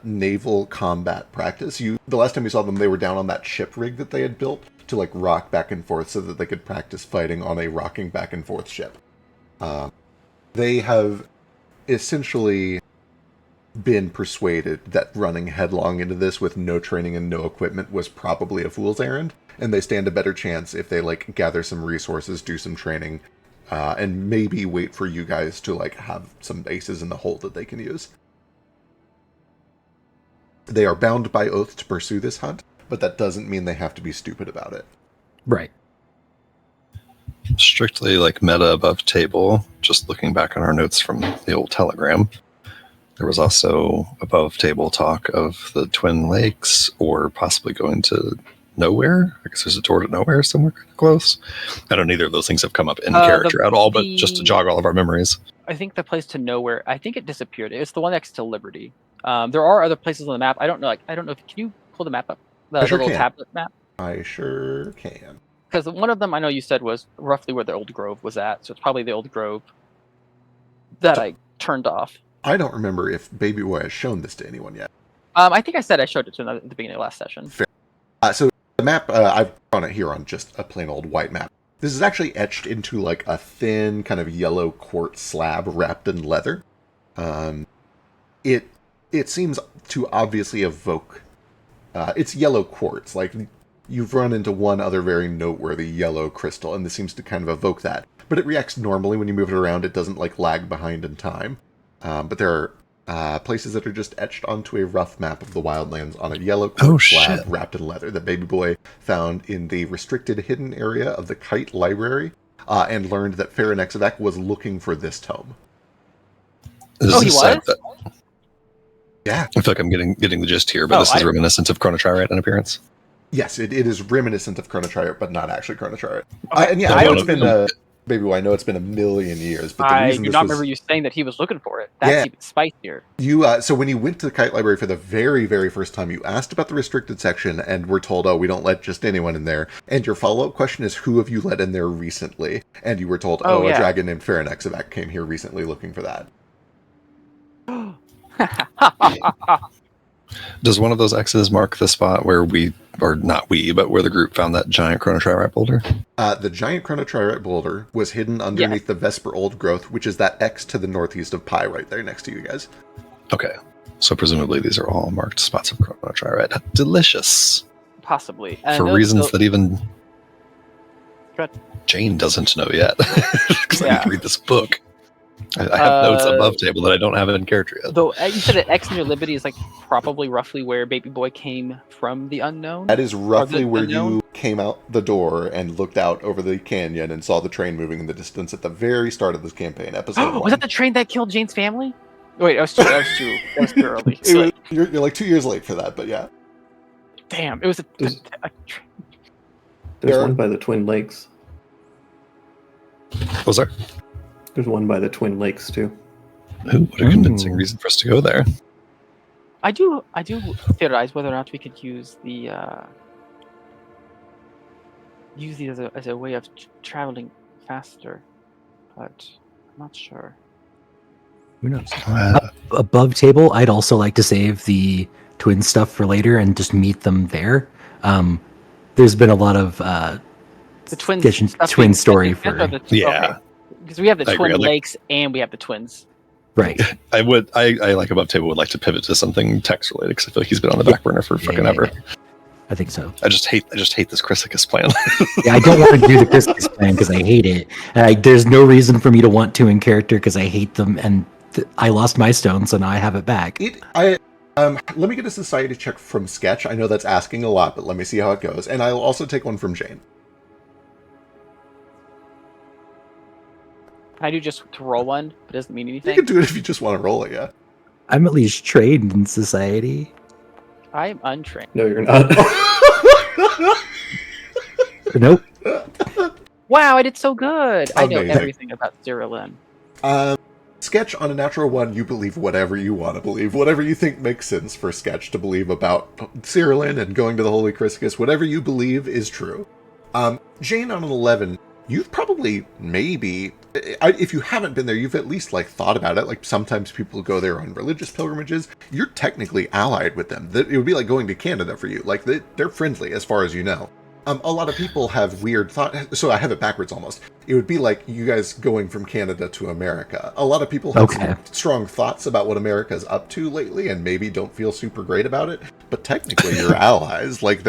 naval combat practice. The last time we saw them, they were down on that ship rig that they had built to rock back and forth so that they could practice fighting on a rocking back and forth ship. They have essentially been persuaded that running headlong into this with no training and no equipment was probably a fool's errand, and they stand a better chance if they gather some resources, do some training, and maybe wait for you guys to have some aces in the hole that they can use. They are bound by oath to pursue this hunt, but that doesn't mean they have to be stupid about it. Right. Strictly meta above table, just looking back on our notes from the old telegram, there was also above table talk of the Twin Lakes or possibly going to Nowhere. I guess there's a tour to Nowhere somewhere close. I don't know, neither of those things have come up in character at all, but just to jog all of our memories. I think the place to Nowhere, I think it disappeared. It's the one next to Liberty. There are other places on the map. I don't know. Can you pull the map up? The little tablet map? I sure can. Because one of them I know you said was roughly where the Old Grove was at, so it's probably the Old Grove that I turned off. I don't remember if Baby Boy has shown this to anyone yet. I think I said I showed it to him at the beginning of last session. Fair. So the map, I've drawn it here on just a plain old white map. This is actually etched into a thin kind of yellow quartz slab wrapped in leather. It seems to obviously evoke. It's yellow quartz. Like, you've run into one other very noteworthy yellow crystal, and this seems to kind of evoke that. But it reacts normally when you move it around. It doesn't, like, lag behind in time. But there are places that are just etched onto a rough map of the wildlands on a yellow quartz slab wrapped in leather that Baby Boy found in the restricted hidden area of the Kite Library, and learned that Farron Exavak was looking for this tome. He was? Yeah. I feel like I'm getting the gist here, but this is reminiscent of Chrono Trigger in appearance. Yes, it is reminiscent of Chrono Trigger, but not actually Chrono Trigger. Okay. And yeah, I know it's been Baby Boy, I know it's been a million years, but the I reason do not remember you saying that he was looking for it. That's even spicier. So when you went to the Kite Library for the very, very first time, you asked about the restricted section and were told, oh, we don't let just anyone in there. And your follow-up question is, who have you let in there recently? And you were told, a dragon named Farron Exavak came here recently looking for that. Does one of those X's mark the spot where where the group found that giant Chrono Trigger boulder? The giant Chrono Trigger boulder was hidden underneath the Vesper Old Growth, which is that X to the northeast of Pi right there next to you guys. Okay. So presumably these are all marked spots of Chrono Trigger. Delicious. Possibly. For reasons that even Jane doesn't know yet. Because I need to read this book. I have notes above table that I don't have it in character yet. Though you said that X near Liberty is like probably roughly where Baby Boy came from the unknown. That is roughly where you came out the door and lookoked out over the canyon and saw the train moving in the distance at the very start of this campaign, episode 1. Was that the train that killed Jane's family? Wait, that was too early. You're like 2 years late for that, but yeah. Damn, it was a train. There's one by the Twin Lakes. Was there? There's one by the Twin Lakes too. Ooh, what a convincing reason for us to go there. I do theorize whether or not we could use these as a way of traveling faster, but I'm not sure. Who knows? Above table, I'd also like to save the twin stuff for later and just meet them there. There's been a lot of the twin story for because we have the Twin Lakes and we have the twins. Right. I like above table would like to pivot to something text related because I feel like he's been on the back burner for fucking ever. I think so. I just hate this Chryssicus plan. I don't want to do the Chryssicus plan because I hate it. There's no reason for me to want to in character because I hate them, and I lost my stone, so now I have it back. Let me get a society check from Sketch. I know that's asking a lot, but let me see how it goes, and I'll also take one from Jane. I do just to roll one, but it doesn't mean anything. You can do it if you just want to roll it, yeah. I'm at least trained in society. I'm untrained. No, you're not. Nope. Wow, I did so good. Amazing. I know everything about Cyril Lynn. Sketch, on a natural one, you believe whatever you want to believe. Whatever you think makes sense for Sketch to believe about Cyrillin and going to the Holy Chryssicus. Whatever you believe is true. Jane, on an 11, you've probably, maybe, if you haven't been there, you've at least thought about it. Like, sometimes people go there on religious pilgrimages. You're technically allied with them. It would be like going to Canada for you. Like, they're friendly as far as you know. A lot of people have weird thoughts, so I have it backwards almost. It would be like you guys going from Canada to America. A lot of people have some strong thoughts about what America's up to lately and maybe don't feel super great about it, but technically you're allies. Like,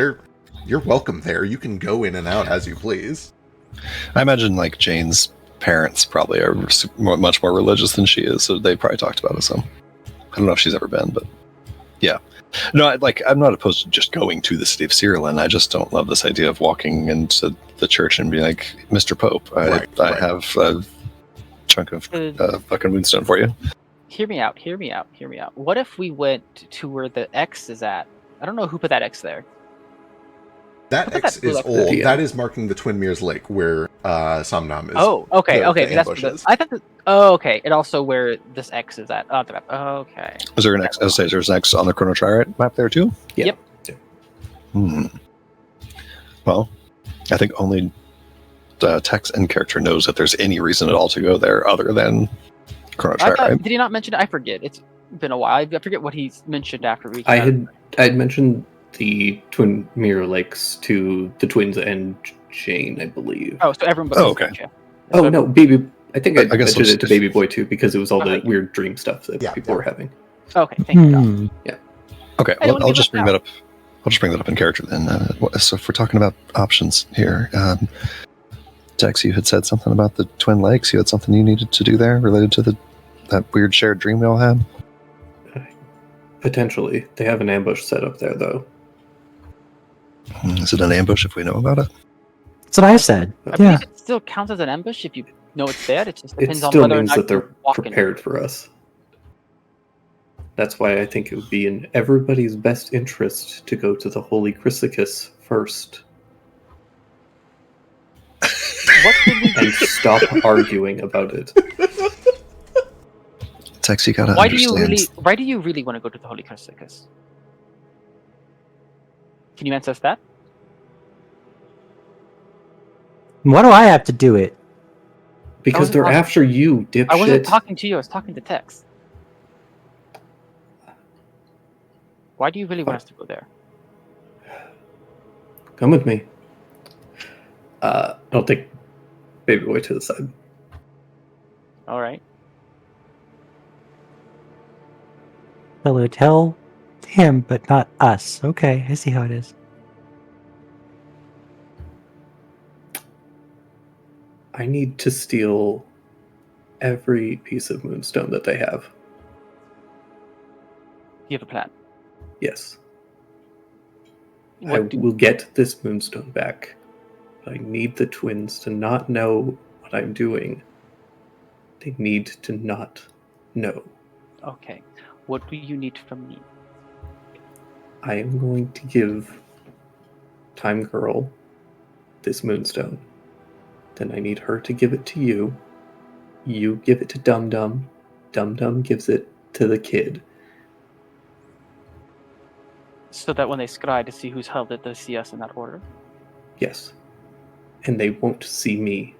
you're welcome there. You can go in and out as you please. I imagine, Jane's parents probably are much more religious than she is, so they probably talked about it some. I don't know if she's ever been, but yeah. No, I'm not opposed to just going to the city of Cyrillin. I just don't love this idea of walking into the church and being like, Mr. Pope, I have a chunk of fucking moonstone for you. Hear me out. What if we went to where the X is at? I don't know who put that X there. That X is old. That is marking the Twin Mirrors Lake where Somnam is. Oh, okay. Ambushes. I thought that. Oh, okay. And also where this X is at. Okay. Is there an X? There's an X on the Chrono Trigger map there too? Yep. Well, I think only the text and character knows that there's any reason at all to go there other than Chrono Trigger. Right? Did he not mention it? I forget. It's been a while. I forget what he mentioned after we. I had mentioned the Twin Mirror Lakes to the twins and Jane, I believe. Oh, so everyone but okay. Sketch. Oh, no, Baby. I think I I guess mentioned we'll it to just- Baby Boy too because it was all the Alright. weird dream stuff that Yeah, people yeah. were having. Okay, thank you. Doc. Hmm. Okay, I don't well, wanna I'll get just left bring out. that up. I'll just bring that up in character then. So if we're talking about options here, Dex, you had said something about the Twin Lakes. You had something you needed to do there related to that weird shared dream we all had. Potentially, they have an ambush set up there though. Is it an ambush if we know about it? That's what I said. I Yeah. believe it still counts as an ambush if you know it's there. It just It depends on still whether or means not that they're you walk in it. prepared for us. That's why I think it would be in everybody's best interest to go to the Holy Chrysicus first What did we and stop arguing about it. Dex, you gotta Why do you understand. really want to go to the Holy Chrysicus? Can you answer us that? Why do I have to do it? Because wasn't they're talking- after you, dipshit. I wasn't talking to you. I was talking to Tex. Why do you really want us to go there? Come with me. I'll take Baby Boy to the side. All right. Hello, tell him, but not us. Okay, I see how it is. I need to steal every piece of Moonstone that they have. You have a plan. Yes. What I do will get this Moonstone back. But I need the twins to not know what I'm doing. They need to not know. Okay. What do you need from me? I am going to give Time Girl this Moonstone. Then I need her to give it to you. You give it to Dum Dum. Dum Dum gives it to the kid. So that when they scry to see who's held it, they see us in that order. Yes. And they won't see me.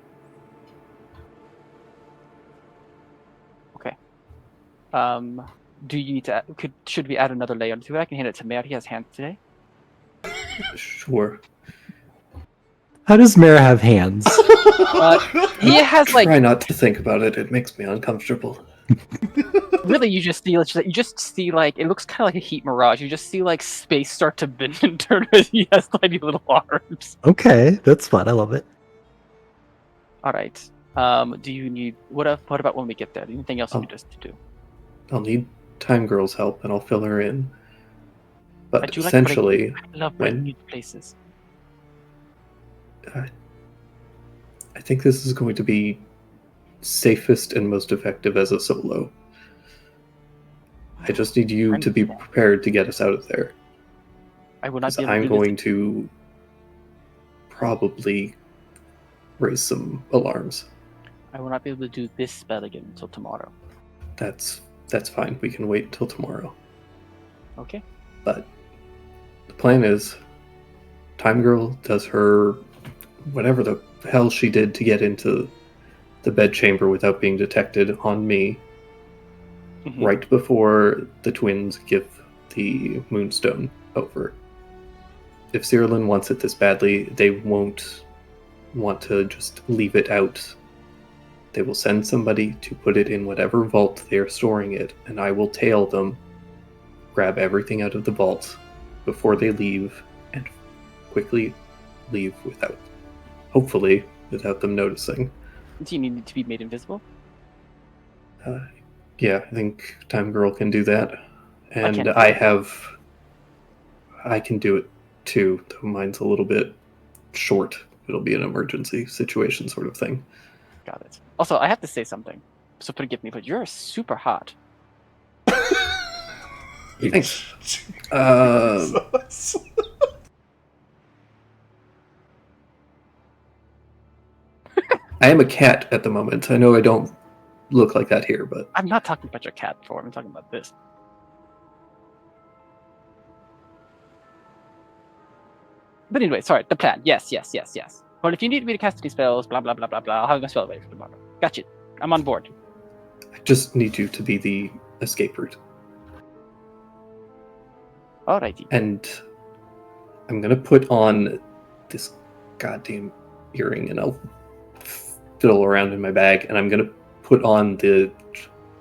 Okay. Do you need to? Should we add another layer to it? I can hand it to Mayor. He has hands today. Sure. How does Mara have hands? He has like Try not to think about it. It makes me uncomfortable. really. You just see like it looks kind of like a heat mirage. You just see like space start to bend and turn as he has tiny little arms. Okay, that's fun. I love it. All right. Do you need what about when we get there? Anything else you need us to do? I'll need Time Girl's help and I'll fill her in. I But do like essentially, I love breaking into places. I think this is going to be safest and most effective as a solo. I just need you to be understand. prepared to get us out of there. I will not 'Cause be able to I'm do going this. to probably raise some alarms. I will not be able to do this spell again until tomorrow. That's fine. We can wait until tomorrow. Okay. But the plan is Time Girl does her whatever the hell she did to get into the bedchamber without being detected on me Mhm. right before the twins give the Moonstone over. If Cyrillin wants it this badly, they won't want to just leave it out. They will send somebody to put it in whatever vault they are storing it, and I will tail them, grab everything out of the vault before they leave, and quickly leave hopefully, without them noticing. Do you need to be made invisible? Yeah, I think Time Girl can do that. And can't do I can do it too, though mine's a little bit short. It'll be an emergency situation sort of thing. Got it. Also, I have to say something. So forgive me, but you're super hot. Thanks. I am a cat at the moment. I know I don't look like that here, but I'm not talking about your cat form. I'm talking about this. But anyway, sorry. The plan. Yes. Well, if you need me to cast any spells, blah blah blah blah blah, I'll have my spell ready for tomorrow. Got you. I'm on board. I just need you to be the escape route. Alrighty. And I'm gonna put on this goddamn earring and I'll fiddle around in my bag, and I'm gonna put on the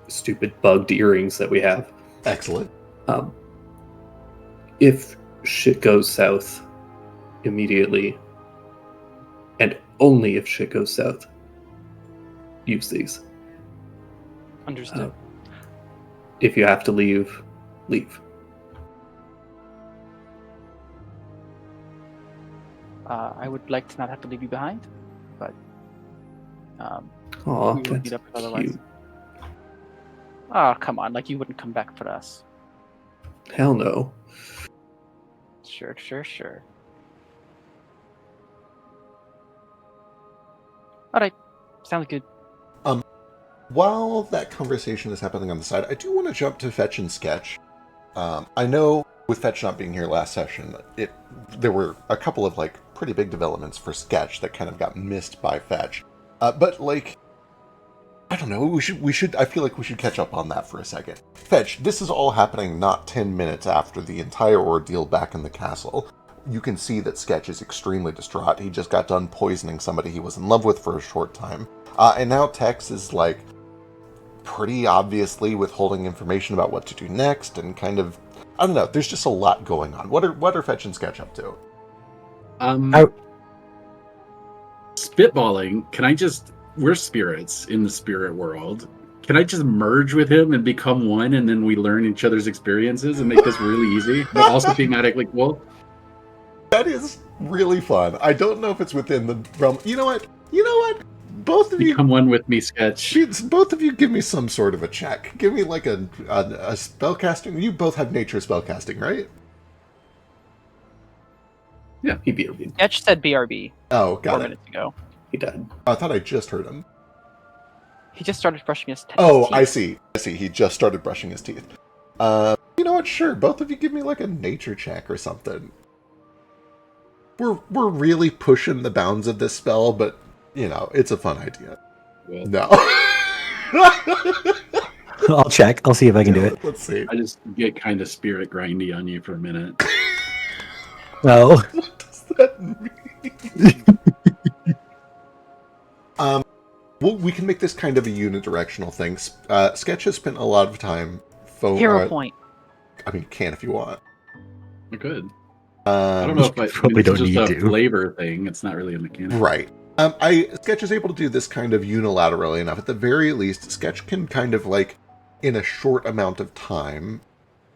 stupid bugged earrings that we have. Excellent. If shit goes south immediately, and only if shit goes south, use these. Understood. If you have to leave, leave. I would like to not have to leave you behind, but Aw, we would meet that's up otherwise. cute. Oh, come on! Like you wouldn't come back for us. Hell no. Sure. All right, sounds good. While that conversation is happening on the side, I do want to jump to Fetch and Sketch. I know with Fetch not being here last session, there were a couple of like pretty big developments for Sketch that kind of got missed by Fetch. But like, I don't know. We should. I feel like we should catch up on that for a second. Fetch, this is all happening not 10 minutes after the entire ordeal back in the castle. You can see that Sketch is extremely distraught. He just got done poisoning somebody he was in love with for a short time. And now Tex is like pretty obviously withholding information about what to do next, and kind of, I don't know. There's just a lot going on. What are Fetch and Sketch up to? Spitballing. Can I just? We're spirits in the spirit world. Can I just merge with him and become one, and then we learn each other's experiences and make this really easy, but also thematically well? That is really fun. I don't know if it's within the realm. You know what? Both of you Become one with me, Sketch. Both of you give me some sort of a check. Give me like a spellcasting. You both have nature spellcasting, right? Yeah, He BRB. Sketch said BRB Oh, 4 got it. minutes ago. He died. I thought I just heard him. He just started brushing his teeth. Oh, I see. He just started brushing his teeth. You know what? Sure, both of you give me like a nature check or something. We're really pushing the bounds of this spell, but you know, it's a fun idea. Well, No. I'll check. I'll see if I can do it. Let's see. I just get kind of spirit grindy on you for a minute. Oh, What does that mean? Well, we can make this kind of a unidirectional thing. Sketch has spent a lot of time. Hero point. I mean, you can if you want. You're good. I don't know if probably it's don't just need a to. flavor thing. It's not really a mechanic. Right. Sketch is able to do this kind of unilaterally enough. At the very least, Sketch can kind of like, in a short amount of time,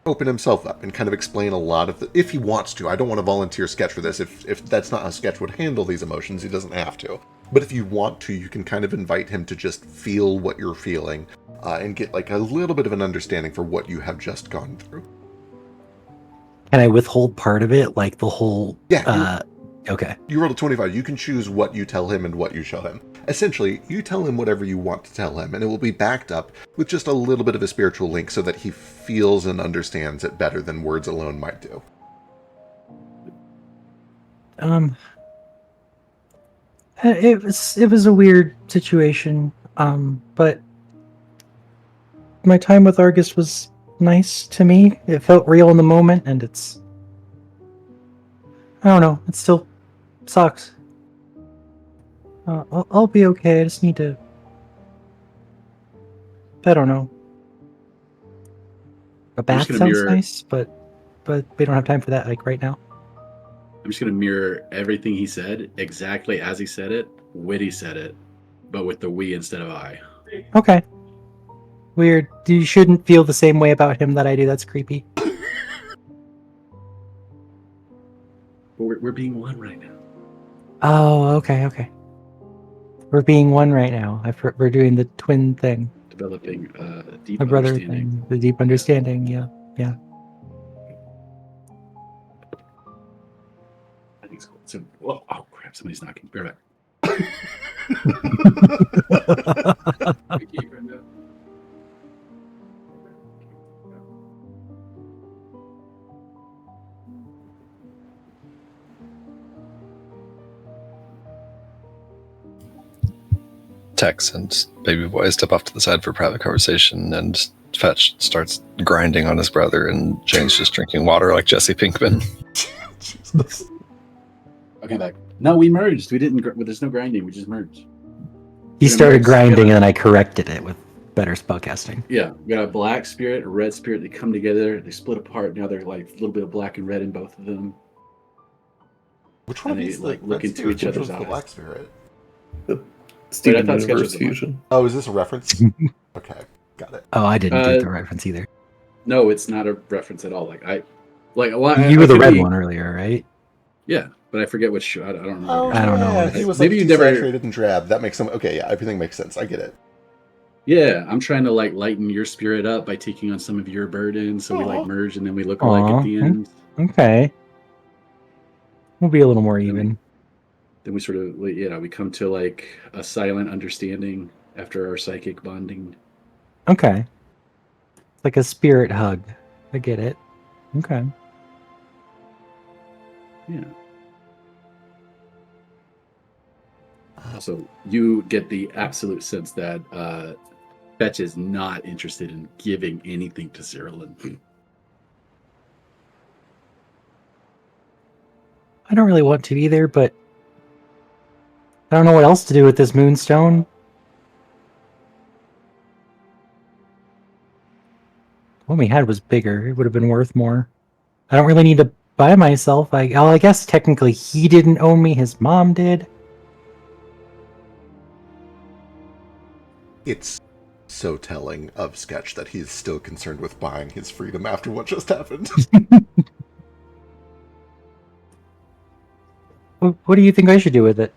open himself up and kind of explain a lot of the, if he wants to. I don't want to volunteer Sketch for this. If that's not how Sketch would handle these emotions, he doesn't have to. But if you want to, you can kind of invite him to just feel what you're feeling and get like a little bit of an understanding for what you have just gone through. can I withhold part of it? Like the whole? Yeah. Okay. You rolled a 25. You can choose what you tell him and what you show him. Essentially, you tell him whatever you want to tell him, and it will be backed up with just a little bit of a spiritual link so that he feels and understands it better than words alone might do. It was a weird situation. But my time with Argus was nice to me. It felt real in the moment, and it's, I don't know. It still sucks. I'll be okay. I just need to. I don't know. A bath gonna sounds mirror- nice, but we don't have time for that. Like right now. I'm just going to mirror everything he said exactly as he said it, Witty said it, but with the we instead of I. Okay. Weird. You shouldn't feel the same way about him that I do. That's creepy. But we're being one right now. Oh, okay. We're being one right now. We're doing the twin thing, Developing deep the brother understanding. thing, the deep understanding. Yeah. I think it's cool. So, whoa, oh crap! Somebody's knocking. Bear back. Thank you, Brenda. Tex and Baby Boy step off to the side for private conversation, and Fetch starts grinding on his brother, and Jane's just drinking water like Jesse Pinkman. Okay, back. No, we merged. We didn't. There's no grinding. We just merged. He And then started we got- grinding, and then I corrected it with better spellcasting. Yeah, we got a black spirit, a red spirit. They come together. They split apart. Now they're like a little bit of black and red in both of them. Which one And of they, these like, the look red into spirit, each which other's one's the eyes. black spirit? Steven thought Sketch was Universe the black. Fusion. Oh, is this a reference? Okay, got it. Oh, I didn't get the reference either. No, it's not a reference at all. Well, You were the could red be- one earlier, right? Yeah, but I forget which show. I don't know. Oh, I don't know yeah, what he it was Maybe like you never- desaturated and drab. That makes some. Okay, yeah, everything makes sense. I get it. Yeah, I'm trying to like lighten your spirit up by taking on some of your burden, so we like Aw. merge and then we look alike at the Aw, end. Okay. We'll be a little more Then we- even. Then we sort of, we come to like a silent understanding after our psychic bonding. Okay. It's like a spirit hug. I get it. Okay. Yeah. Also, you get the absolute sense that Fetch is not interested in giving anything to Cyrillin. I don't really want to either, but I don't know what else to do with this moonstone. The one we had was bigger. It would have been worth more. I don't really need to buy myself. I guess technically he didn't own me. His mom did. It's so telling of Sketch that he's still concerned with buying his freedom after what just happened. What do you think I should do with it?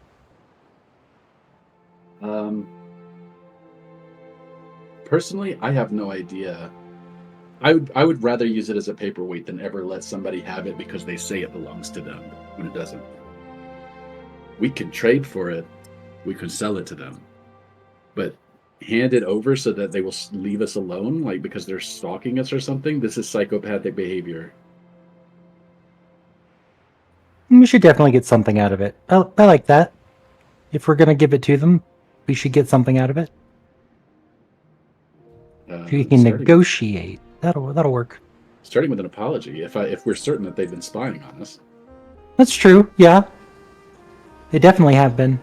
Personally, I have no idea. I would rather use it as a paperweight than ever let somebody have it because they say it belongs to them when it doesn't. We can trade for it. We can sell it to them. But hand it over so that they will leave us alone, like because they're stalking us or something, this is psychopathic behavior. We should definitely get something out of it. I like that. If we're gonna give it to them, we should get something out of it. We can negotiate. That'll work. Starting with an apology, if we're certain that they've been spying on us. That's true. Yeah, they definitely have been.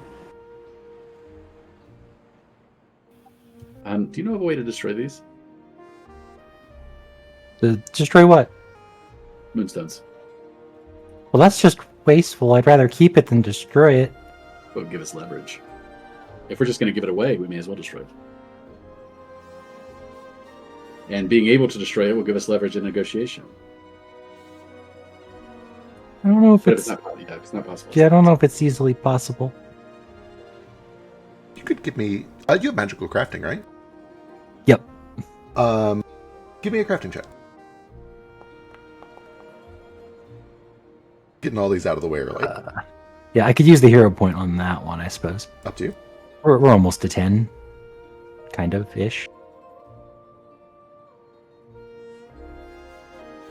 Do you know of a way to destroy these To destroy what? moonstones? Well, that's just wasteful. I'd rather keep it than destroy it. Will give us leverage. If we're just going to give it away, we may as well destroy it. And being able to destroy it will give us leverage in negotiation. I don't know if But if it's. it's not possible. Yeah, I don't know if it's easily possible. You could give me. You have magical crafting, right? Yep. Give me a crafting check. Getting all these out of the way early. Yeah, I could use the hero point on that one, I suppose. Up to you. We're almost to 10. Kind of ish.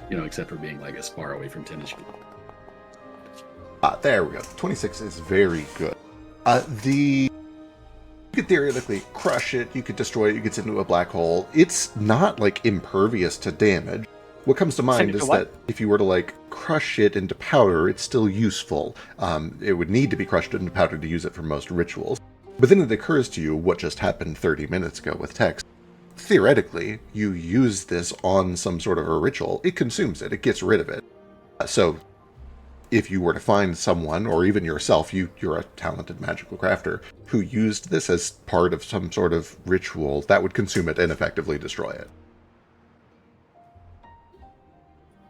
Except for being like as far away from 10 as you can. There we go. 26 is very good. You could theoretically crush it, you could destroy it, you get into a black hole. It's not like impervious to damage. What comes to mind is that if you were to like crush it into powder, it's still useful. It would need to be crushed into powder to use it for most rituals. But then it occurs to you what just happened 30 minutes ago with text. Theoretically, you use this on some sort of a ritual, it consumes it, it gets rid of it. So if you were to find someone, or even yourself, you're a talented magical crafter, who used this as part of some sort of ritual, that would consume it and effectively destroy it.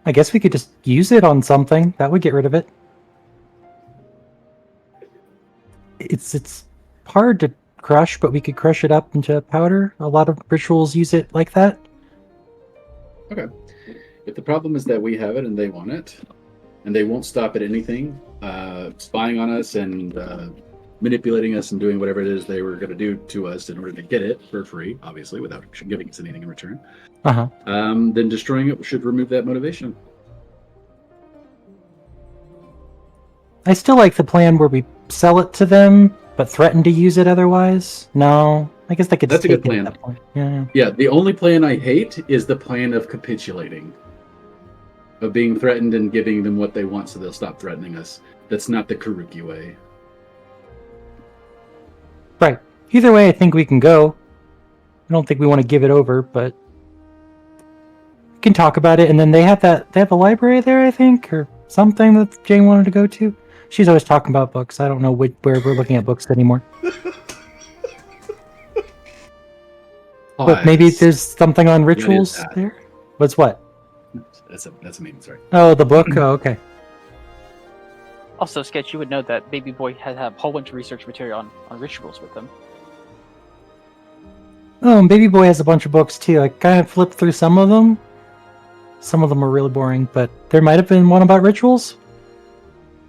I guess we could just use it on something. That would get rid of it. It's hard to crush, but we could crush it up into powder. A lot of rituals use it like that. Okay. If the problem is that we have it and they want it, and they won't stop at anything, spying on us and manipulating us and doing whatever it is they were going to do to us in order to get it for free, obviously, without giving us anything in return, then destroying it should remove that motivation. I still like the plan where we sell it to them, but threaten to use it otherwise. No, I guess that could That's a just good take it plan. at that point. Yeah. Yeah, the only plan I hate is the plan of capitulating, of being threatened and giving them what they want so they'll stop threatening us. That's not the Karuki way. Right. Either way, I think we can go. I don't think we want to give it over, but we can talk about it. And then they have a library there, I think, or something that Jane wanted to go to. She's always talking about books. I don't know where we're looking at books anymore. But maybe there's something on rituals that? there. What's what? That's a meme. Sorry. Oh, the book. Oh, okay. Also, Sketch, you would know that Baby Boy has a whole bunch of research material on rituals with them. Oh, and Baby Boy has a bunch of books too. I kind of flipped through some of them. Some of them are really boring, but there might have been one about rituals.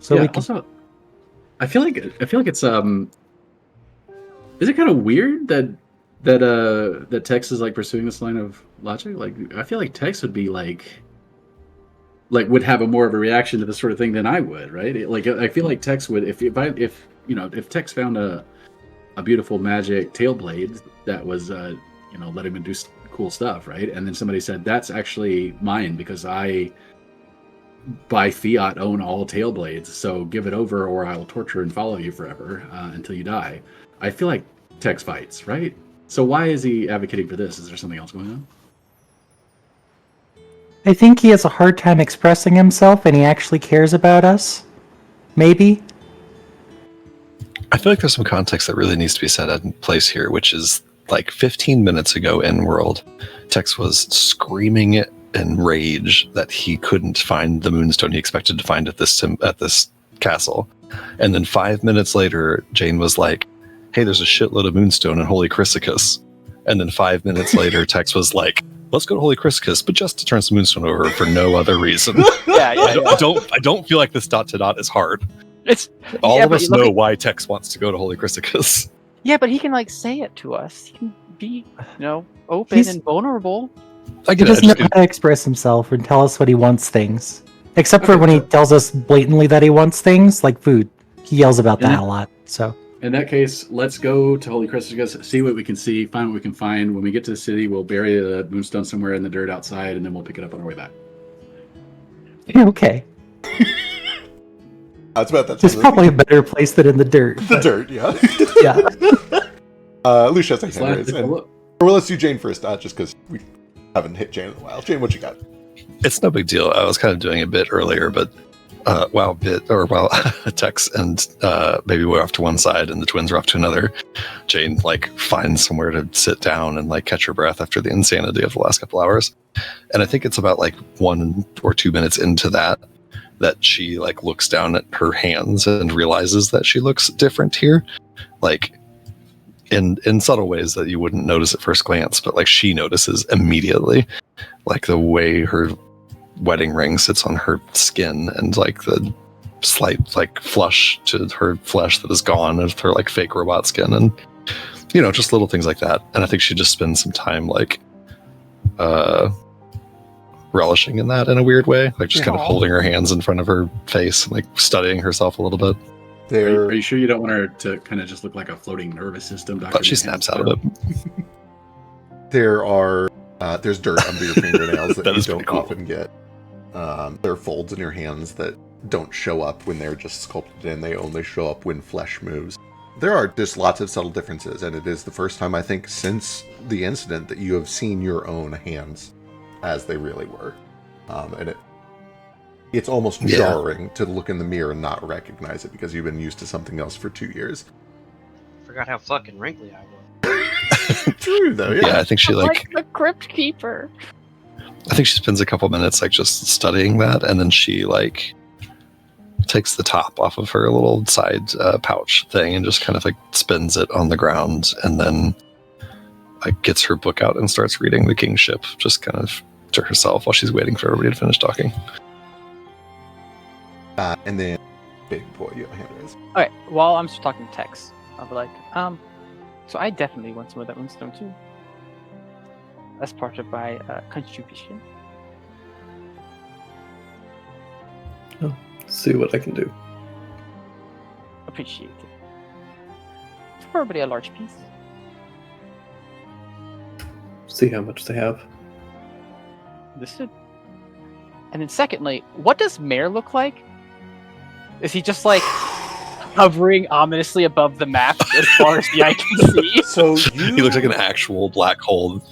So yeah. we can. Also, I feel like it's Is it kind of weird that Tex is like pursuing this line of logic? Like, I feel like Tex would be like would have a more of a reaction to this sort of thing than I would, right? I feel like Tex would if Tex found a beautiful magic tail blade that was let him do cool stuff, right? And then somebody said that's actually mine because I by fiat own all tail blades, so give it over or I will torture and follow you forever until you die. I feel like Tex fights, right? So why is he advocating for this? Is there something else going on? I think he has a hard time expressing himself, and he actually cares about us. Maybe. I feel like there's some context that really needs to be set in place here, which is like 15 minutes ago in World, Tex was screaming in rage that he couldn't find the moonstone he expected to find at this castle. And then 5 minutes later, Jane was like, hey, there's a shitload of moonstone in Holy Chrysicus. And then 5 minutes later, Tex was like, let's go to Holy Chrysicus, but just to turn some moonstone over for no other reason. I don't feel like this dot to dot is hard. All of us know why Tex wants to go to Holy Chrysicus. Yeah, but he can like say it to us. He can be, open and vulnerable. He doesn't know how to express himself and tell us what he wants things. Except for when he tells us blatantly that he wants things, like food. He yells about that a lot. So in that case, let's go to Holy Chrysicus, see what we can see, find what we can find. When we get to the city, we'll bury the moonstone somewhere in the dirt outside, and then we'll pick it up on our way back. Okay. That's about that. There's probably a better place than in the dirt. The dirt, yeah. Yeah. Lucia has a hand raised. Well, let's do Jane first, just because we haven't hit Jane in a while. Jane, what you got? It's no big deal. I was kind of doing a bit earlier, but while Tex and Baby Boy off to one side and the twins are off to another, Jane finds somewhere to sit down and catch her breath after the insanity of the last couple hours. And I think it's about 1 or 2 minutes into that she looks down at her hands and realizes that she looks different here, in subtle ways that you wouldn't notice at first glance, but she notices immediately, the way her wedding ring sits on her skin and the slight flush to her flesh that is gone of her fake robot skin, and just little things like that. And I think she just spends some time relishing in that in a weird way, kind of holding her hands in front of her face and studying herself a little bit. Are you sure you don't want her to kind of just look like a floating nervous system? But she snaps out of it. There's dirt under your fingernails that you don't cool. often get. There are folds in your hands that don't show up when they're just sculpted in. They only show up when flesh moves. There are just lots of subtle differences, and it is the first time, I think, since the incident that you have seen your own hands as they really were. And it's almost jarring to look in the mirror and not recognize it because you've been used to something else for 2 years. Forgot how fucking wrinkly I was. True, though, yeah. Yeah, I think she like the crypt keeper. I think she spends a couple minutes just studying that, and then she takes the top off of her little side pouch thing and just kind of spins it on the ground, and then gets her book out and starts reading The Kingship, just kind of to herself while she's waiting for everybody to finish talking. And then, Big Boy, you have a hand raised. Okay, while I'm still talking to Tex, I'll be like, so I definitely want some of that moonstone too. That's part of my contribution. Oh, see what I can do. Appreciate it. For everybody, a large piece. See how much they have. Understood. And then secondly, what does Mare look like? Is he just like hovering ominously above the map as far as the eye can see. So He looks like an actual black hole.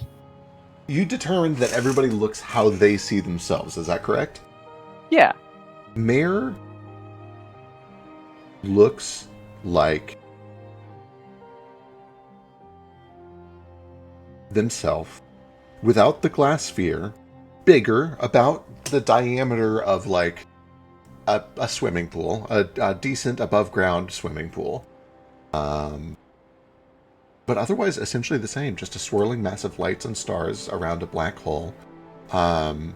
You determined that everybody looks how they see themselves. Is that correct? Yeah. Mare looks like themselves without the glass sphere, bigger, about the diameter of like a swimming pool, a decent above ground swimming pool. But otherwise essentially the same, just a swirling mass of lights and stars around a black hole. I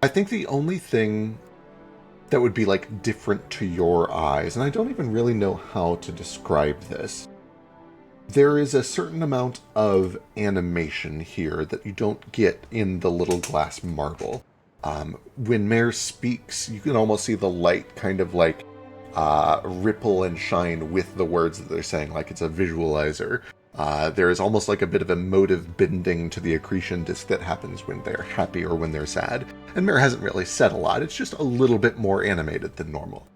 think the only thing that would be like different to your eyes, and I don't even really know how to describe this, there is a certain amount of animation here that you don't get in the little glass marble. When Mare speaks, you can almost see the light kind of like ripple and shine with the words that they're saying, like it's a visualizer. There is almost like a bit of emotive bending to the accretion disk that happens when they're happy or when they're sad. And Mare hasn't really said a lot, it's just a little bit more animated than normal.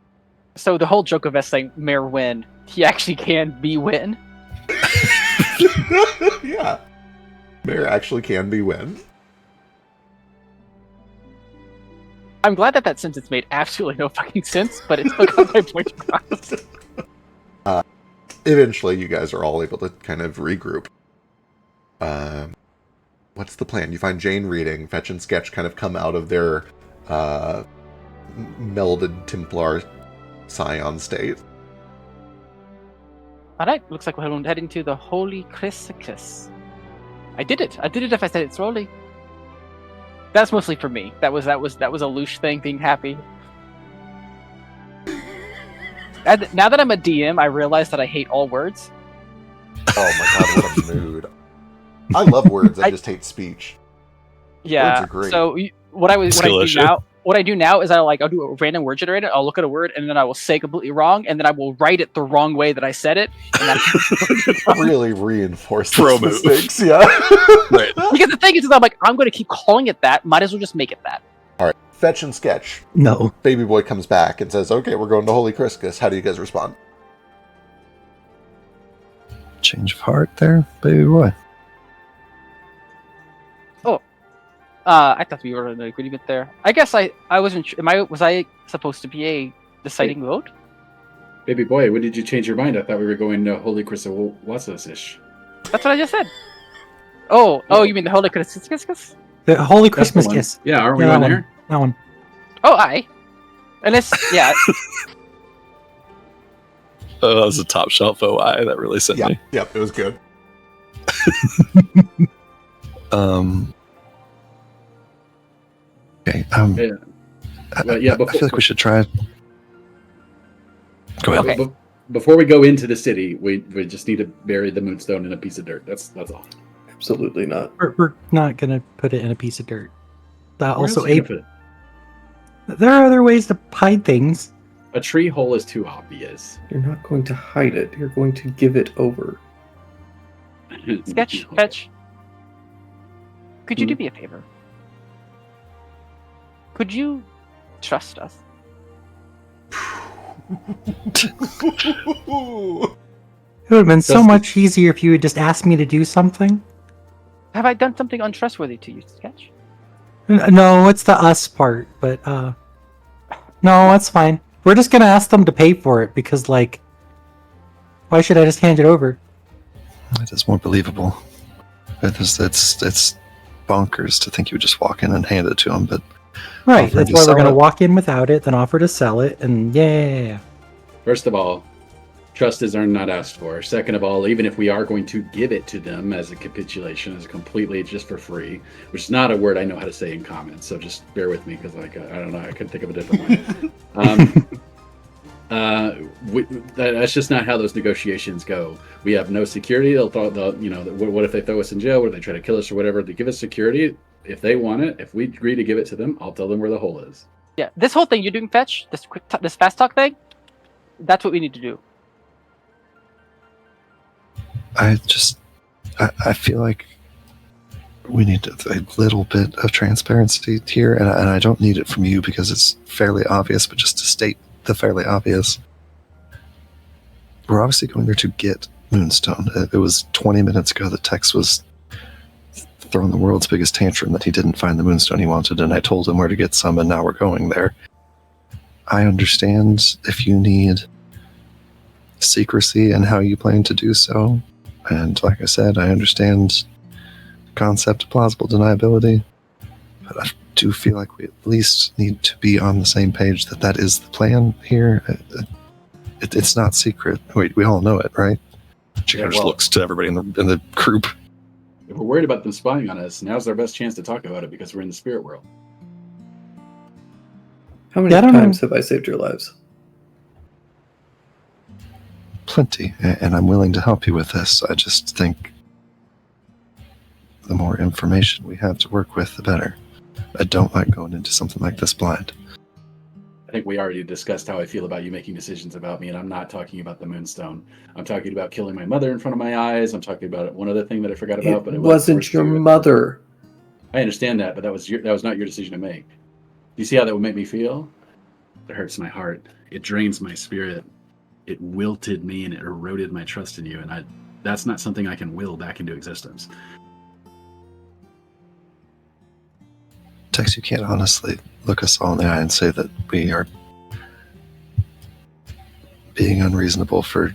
So the whole joke of us saying Mayor Win, he actually can be Win. Yeah. Mare actually can be Win. I'm glad that sentence made absolutely no fucking sense, but it still got my point across. Eventually, you guys are all able to kind of regroup. What's the plan? You find Jane reading. Fetch and Sketch kind of come out of their melded Templar Scion state. Alright, looks like we're heading to the Holy Chrysalis. I did it if I said it slowly. That's mostly for me. That was a Loosh thing, being happy. And now that I'm a DM, I realize that I hate all words. Oh my god, what a mood. I love words, I just hate speech. Yeah. Words are great. So what I Skill do issue. now, what I do now is I'll do a random word generator. I'll look at a word and then I will say completely wrong, and then I will write it the wrong way that I said it. And that's Really reinforce Pro those move. mistakes, yeah. Right. because the thing is I'm like, I'm going to keep calling it that. Might as well just make it that. Alright, Fetch and Sketch. No. Baby Boy comes back and says, okay, we're going to Holy Chrysalis. How do you guys respond? Change of heart there, baby boy. I thought we were in agreement there. I guess I wasn't. Was I supposed to be a deciding vote? Baby boy, when did you change your mind? I thought we were going to Holy Chrysalis-ish. That's what I just said. Oh, you mean the Holy Chrysalis? The Holy That's the Christmas one. Kiss. Yeah, aren't we Yeah, on that there? That one. Oh, aye. Unless, yeah. Oh, that was a top shelf OI. That really sent me. Yep, it was good. Okay. Yeah. Well, yeah, I feel like we should try. Go ahead. Okay. Before we go into the city, we just need to bury the moonstone in a piece of dirt. That's all. Absolutely not. We're not gonna put it in a piece of dirt. Where Also, else are you gonna put there are other ways to hide things. it? A tree hole is too obvious. You're not going to hide it. You're going to give it over. Sketch, Fetch. Could you do me a favor? Could you trust us? It would have been so Just- much easier if you had just asked me to do something. Have I done something untrustworthy to you, Sketch? No, it's the us part, but no, that's fine. We're just gonna ask them to pay for it because, like, why should I just hand it over? It is more believable. It's bonkers to think you would just walk in and hand it to him, but Right, Offer that's to why we're sell gonna it. walk in without it, then offer to sell it, and yeah. First of all, trust is earned, not asked for. Second of all, even if we are going to give it to them as a capitulation, as completely just for free, which is not a word I know how to say in comments, so just bear with me because, like, I don't know, I couldn't think of a different one. That's just not how those negotiations go. We have no security. They'll what if they throw us in jail? What if they try to kill us or whatever? They give us security. If they want it, if we agree to give it to them, I'll tell them where the hole is. Yeah, this whole thing you're doing, Fetch, this fast talk thing, that's what we need to do. I feel like we need a little bit of transparency here, and I don't need it from you because it's fairly obvious, but just to state the fairly obvious. we're obviously going there to get Moonstone. It was 20 minutes ago that Tex was throwing the world's biggest tantrum that he didn't find the Moonstone he wanted, and I told him where to get some, and now we're going there. I understand if you need secrecy and how you plan to do so, and like I said, I understand the concept of plausible deniability, but I do feel like we at least need to be on the same page that that is the plan here. It's not secret. We all know it, right? She kind of just looks to everybody in the group. If we're worried about them spying on us, now's our best chance to talk about it because we're in the spirit world. How many times have I saved your lives? Plenty, and I'm willing to help you with this. I just think the more information we have to work with, the better. I don't like going into something like this blind. I think we already discussed how I feel about you making decisions about me, and I'm not talking about the Moonstone. I'm talking about killing my mother in front of my eyes. I'm talking about one other thing that I forgot about. But It wasn't your mother. I understand that, but that was not your decision to make. Do you see how that would make me feel? It hurts my heart. It drains my spirit. It wilted me and it eroded my trust in you, and that's not something I can will back into existence. Tex, you can't honestly look us all in the eye and say that we are being unreasonable for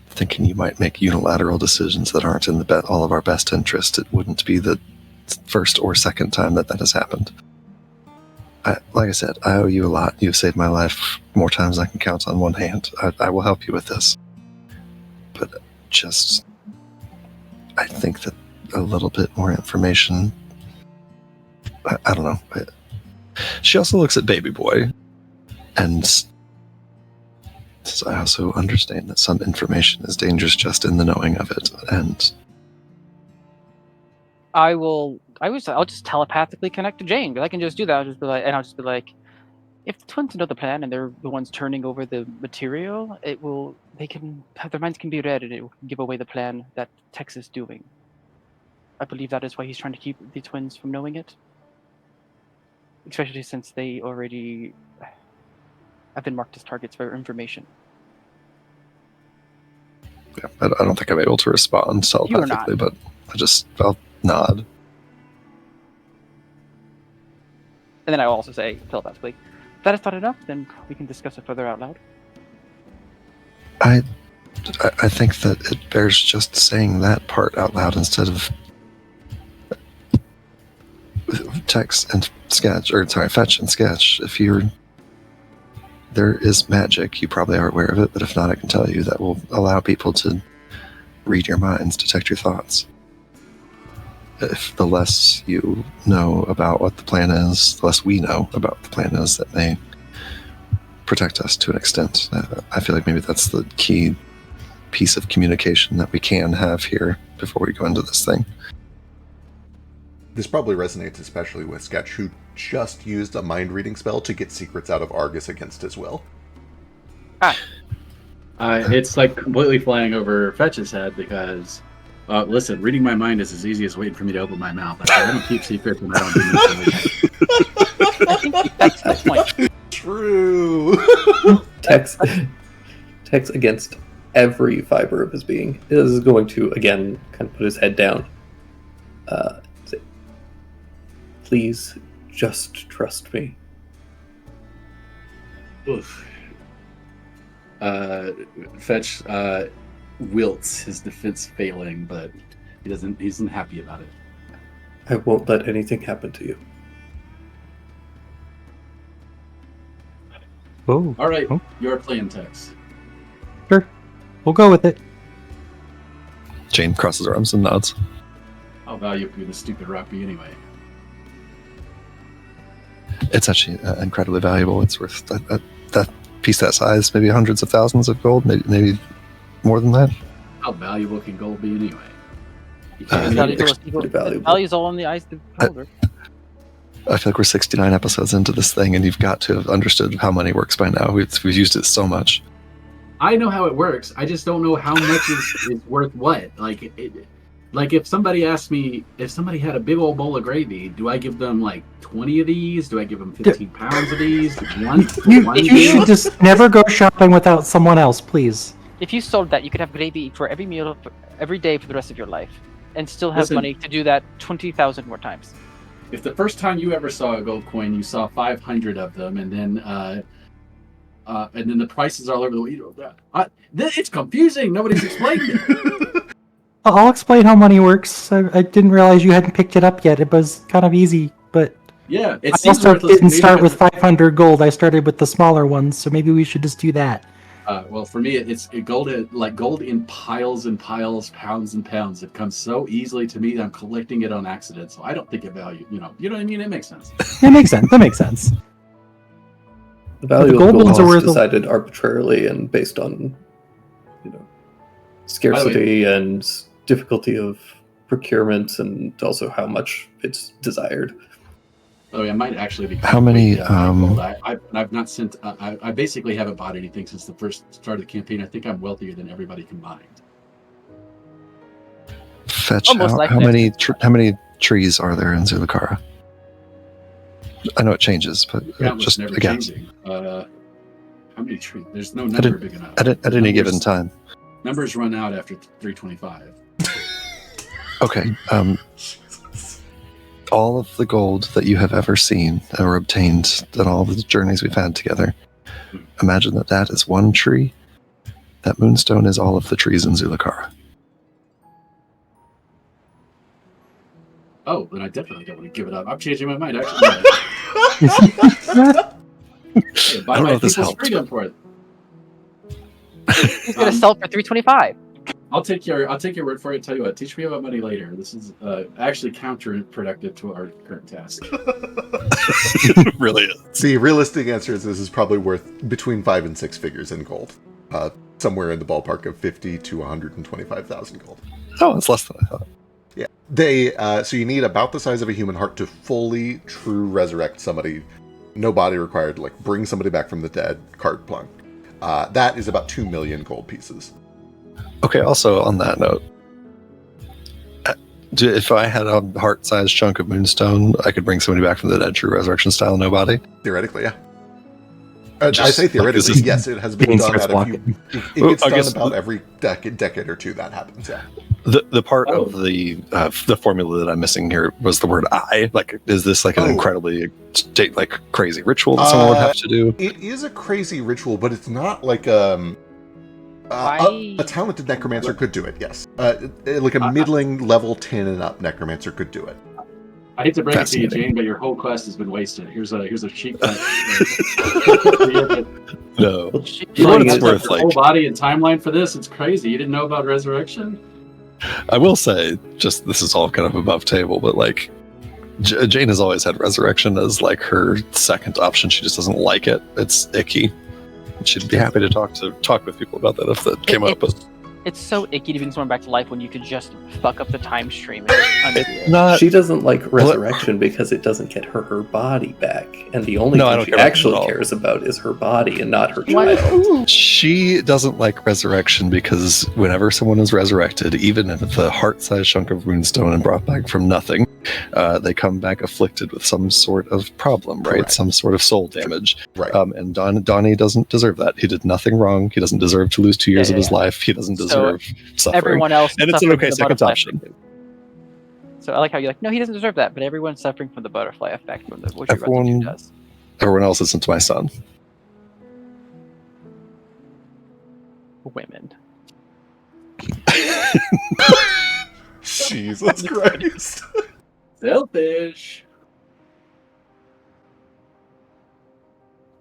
thinking you might make unilateral decisions that aren't in all of our best interest. It wouldn't be the first or second time that has happened. Like I said, I owe you a lot. You've saved my life more times than I can count on one hand. I will help you with this. But I think that a little bit more information, I don't know. She also looks at Baby Boy, and says, I also understand that some information is dangerous just in the knowing of it, and I'll just telepathically connect to Jane, but I can just do that. I'll just be like, if the twins know the plan and they're the ones turning over the material, their minds can be read and it will give away the plan that Tex is doing. I believe that is why he's trying to keep the twins from knowing it. Especially since they already have been marked as targets for information. yeah, I don't think I'm able to respond telepathically, but I'll nod. And then I will also say telepathically, if that is not enough, then we can discuss it further out loud. I think that it bears just saying that part out loud instead of text and sketch, fetch and sketch. There is magic, you probably are aware of it, but if not, I can tell you that will allow people to read your minds, detect your thoughts. If the less you know about what the plan is, the less we know about what the plan is, that may protect us to an extent. I feel like maybe that's the key piece of communication that we can have here before we go into this thing. This probably resonates especially with Sketch, who just used a mind-reading spell to get secrets out of Argus against his will. It's like completely flying over Fetch's head because, listen, reading my mind is as easy as waiting for me to open my mouth. I don't keep secrets and I don't do anything. I think that's the point. True. Tex against every fiber of his being is going to, again, kind of put his head down. Say, please, just trust me. Oof. Fetch wilts, his defense failing, but he isn't happy about it. I won't let anything happen to you. Oh, All right, Oh. your plan, Tex. sure. We'll go with it. Jane crosses her arms and nods. How valuable this stupid rock be anyway? It's actually incredibly valuable. It's worth that piece that size, maybe hundreds of thousands of gold, maybe more than that. How valuable can gold be anyway? You Uh, can't it's pretty valuable. Value's all in the eyes of the beholder. I feel like we're 69 episodes into this thing, and you've got to have understood how money works by now. We've used it so much. I know how it works. I just don't know how much is worth what. Like if somebody asked me, if somebody had a big old bowl of gravy, do I give them like 20 of these? Do I give them 15 pounds of these? One You should just never go shopping without someone else, please. If you sold that, you could have gravy for every meal every day for the rest of your life, and still have Listen. money to do that 20,000 more times. If the first time you ever saw a gold coin, you saw 500 of them, and then the prices are all over the. It's confusing. Nobody's explained it. I'll explain how money works. I didn't realize you hadn't picked it up yet. It was kind of easy, but Yeah, it I seems also worthless to didn't me start with because- 500 gold. I started with the smaller ones, so maybe we should just do that. Well, for me, it's gold in piles and piles, pounds and pounds. It comes so easily to me that I'm collecting it on accident. So I don't think it value. You know what I mean? It makes sense. That makes sense. That makes sense. The value gold of gold ones are is worth a- decided arbitrarily and based on, scarcity and difficulty of procurement, and also how much it's desired. Oh, yeah, it might actually be. How many, gold. I've not sent. I basically haven't bought anything since the first start of the campaign. I think I'm wealthier than everybody combined. Fetch. Almost How likely. how many trees are there in Zulukara? I know it changes, but That was just never a guess. changing. How many trees? There's no number big enough. At any given time. Numbers run out after 325. Okay. All of the gold that you have ever seen or obtained in all of the journeys we've had together, imagine that is one tree. That moonstone is all of the trees in Zulukara. Oh, then I definitely don't want to give it up. I'm changing my mind. Actually, yeah, buy I don't my know if this people's helps, freedom for it. He's gonna sell it for 325. I'll take your word for it. Tell you what, teach me about money later. This is actually counterproductive to our current task. Really is. The realistic answer is this is probably worth between 5 and 6 figures in gold. Somewhere in the ballpark of 50 to 125,000 gold. Oh, it's less than I thought. Yeah. They so you need about the size of a human heart to fully true resurrect somebody. No body required, like bring somebody back from the dead, carte blanche. That is about 2 million gold pieces. Okay, also on that note, if I had a heart-sized chunk of moonstone, I could bring somebody back from the dead, true resurrection style, no body. Theoretically, yeah. I Just, say like, theoretically, this is- yes, it has been Being done starts at a few. walking. It gets I done guess about every decade or two. That happens. Yeah. The part of the formula that I'm missing here was the word "I." Like, is this like an incredibly crazy ritual that someone would have to do? It is a crazy ritual, but it's not like Why- a talented necromancer could do it. Yes, like a middling level 10 and up necromancer could do it. I hate to break it to you, Fascinating. Jane, but your whole quest has been wasted. Here's a cheap cut. No. Well, She- For what it's Your worth, whole body and timeline for this. It's crazy. You didn't know about resurrection? I will say, just this is all kind of above table, but like Jane has always had resurrection as like her second option. She just doesn't like it. It's icky. She'd be happy to talk with people about that if that came up. But It's so icky to bring someone back to life when you could just fuck up the time stream. And undo it. not. She doesn't like resurrection because it doesn't get her body back, and the only No, I thing don't she care about actually that at all. cares about is her body and not her What? child. She doesn't like resurrection because whenever someone is resurrected, even if the heart-sized chunk of moonstone and brought back from nothing, they come back afflicted with some sort of problem, right? Correct. Some sort of soul damage. Right. And Donnie doesn't deserve that. He did nothing wrong. He doesn't deserve to lose 2 years Yeah, of his yeah. life. He doesn't So, deserve suffering. Everyone else, And it's an suffering okay from the second butterfly option. effect. So I like how you're like, no, he doesn't deserve that, but everyone's suffering from the butterfly effect from what you're about to Everyone- do does. Everyone else isn't my son. Women. Jesus Christ. Selfish.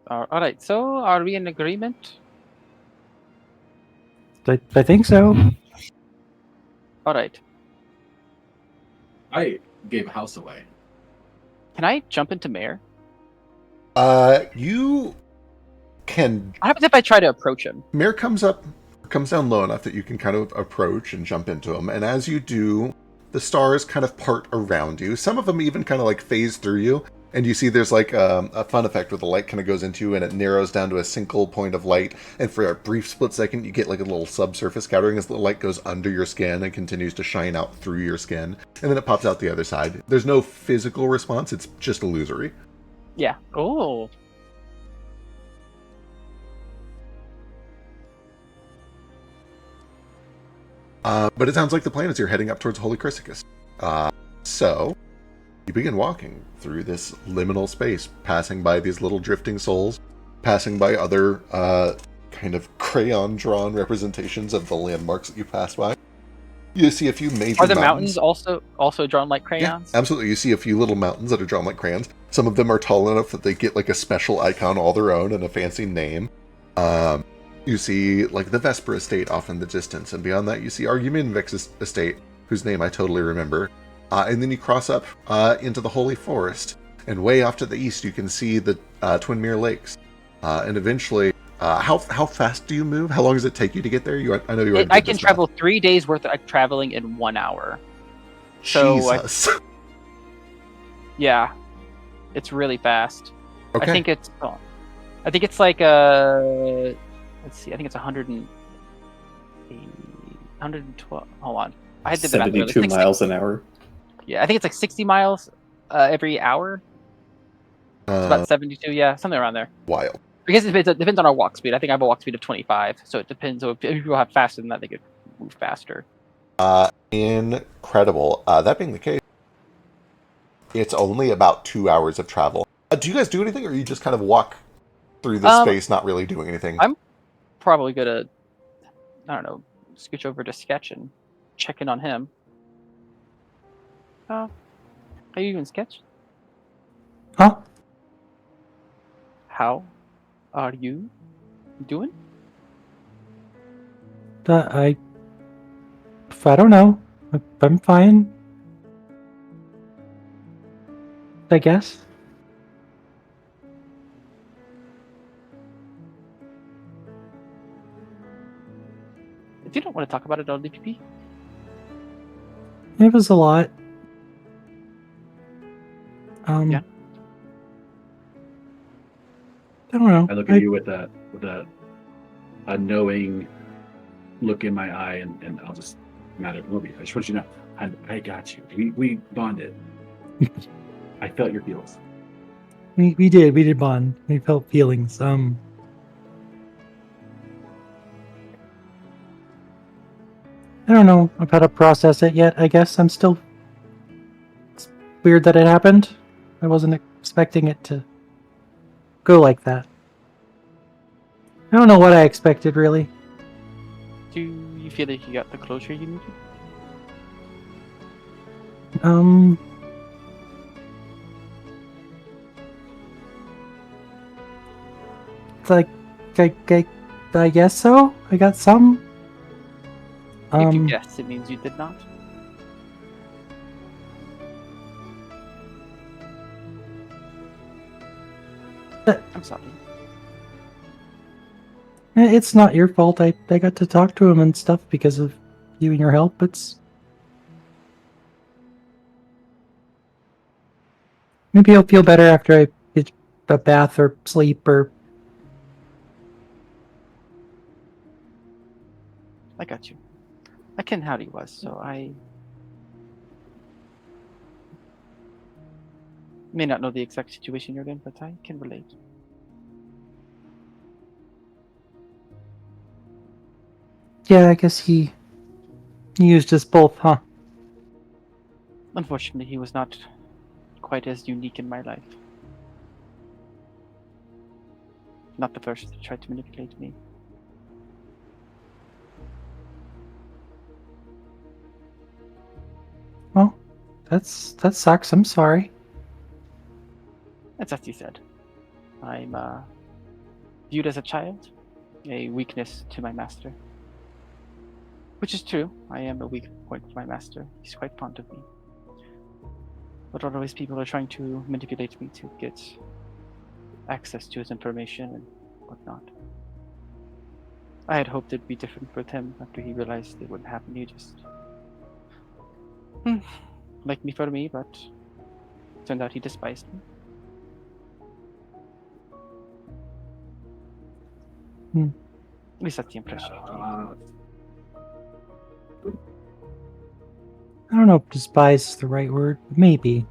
All right, so are we in agreement? I think so. All right. I gave a house away. Can I jump into Mayor? You can. What happens if I try to approach him? Mare comes down low enough that you can kind of approach and jump into him. And as you do, the stars kind of part around you. Some of them even kind of like phase through you. And you see there's like a fun effect where the light kind of goes into you and it narrows down to a single point of light. And for a brief split second, you get like a little subsurface scattering as the light goes under your skin and continues to shine out through your skin. And then it pops out the other side. There's no physical response. It's just illusory. Yeah. Oh. But it sounds like the plan is you're heading up towards Holy Chryssicus. So you begin walking through this liminal space, passing by these little drifting souls, passing by other kind of crayon-drawn representations of the landmarks that you pass by. You see a few major Are the mountains also drawn like Yeah, crayons? absolutely. You see a few little mountains that are drawn like crayons. Some of them are tall enough that they get like a special icon all their own and a fancy name. You see like the Vesper Estate off in the distance, and beyond that you see Argumenvix Estate, whose name I totally remember. And then you cross up into the Holy Forest, and way off to the east you can see the Twin Mere Lakes. And eventually, how fast do you move? How long does it take you to get there? I know you already I did can this travel 3 days worth of traveling in 1 hour. math. So Jesus. Yeah, it's really fast. Okay. I think it's like let's see. I think it's 112. Hold on. I did the math earlier. 72 miles an hour. Yeah, I think it's like 60 miles every hour. It's about 72. Yeah, something around there. Wild. Because it depends on our walk speed. I think I have a walk speed of 25, so it depends. So if people have faster than that, they could move faster. Incredible. That being the case, it's only about 2 hours of travel. Do you guys do anything, or you just kind of walk through the space, not really doing anything? I'm probably gonna, I don't know, scooch over to Sketch and check in on him. Are you even Sketch? Huh? How are you doing? I don't know. I'm fine. I guess. If you don't want to talk about it on DPP, It was a lot. Yeah. I don't know. I look at you with that knowing look in my eye, and I'll just matter movie. I just want you to know, I got you. We bonded. I felt your feels. We did bond. We felt feelings. I don't know how to process it yet. I guess I'm still. It's weird that it happened. I wasn't expecting it to go like that. I don't know what I expected, really. do you feel like you got the closure you needed? Like, I guess so. I got some. If you guessed, it means you did not. I'm sorry. It's not your fault. I got to talk to him and stuff because of you and your help. Maybe I'll feel better after I get a bath or sleep or. I got you. I ken how he was, so I may not know the exact situation you're in, but I can relate. Yeah, I guess he used us both, huh? Unfortunately, he was not quite as unique in my life. Not the first to try to manipulate me. Well, that sucks. I'm sorry. That's as he said. I'm viewed as a child, a weakness to my master. Which is true. I am a weak point for my master. He's quite fond of me. But always people are trying to manipulate me to get access to his information and whatnot. I had hoped it'd be different with him after he realized it wouldn't happen. He just liked me for me, but turned out he despised me. At least that's the impression. I don't know if despise is the right word. Maybe.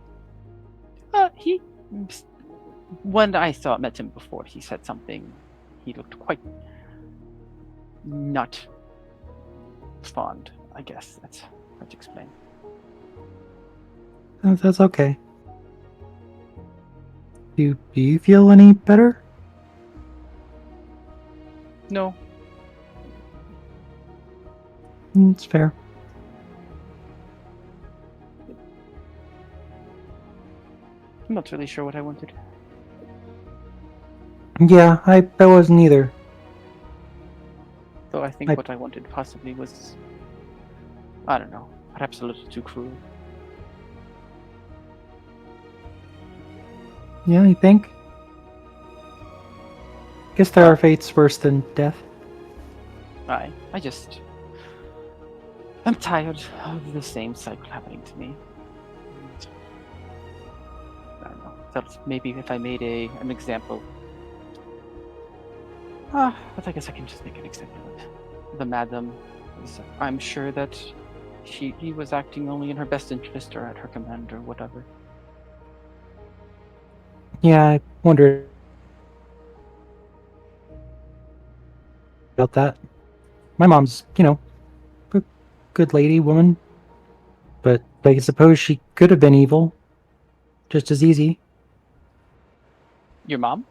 When I met him before, he said something. He looked quite not fond. I guess that's hard to explain. That's okay. Do you feel any better? No, It's fair. I'm not really sure what I wanted. Yeah, I wasn't either. Though I think I- what I wanted possibly was, I don't know, perhaps a little too cruel. Yeah, you think? Guess there are fates worse than death. I just, I'm tired of the same cycle happening to me. And I don't know. Thought maybe if I made an example. But I guess I can just make an example of the madam. I'm sure that he was acting only in her best interest or at her command or whatever. Yeah, I wondered about that. My mom's, a good lady, woman. But I suppose she could have been evil. Just as easy. Your mom?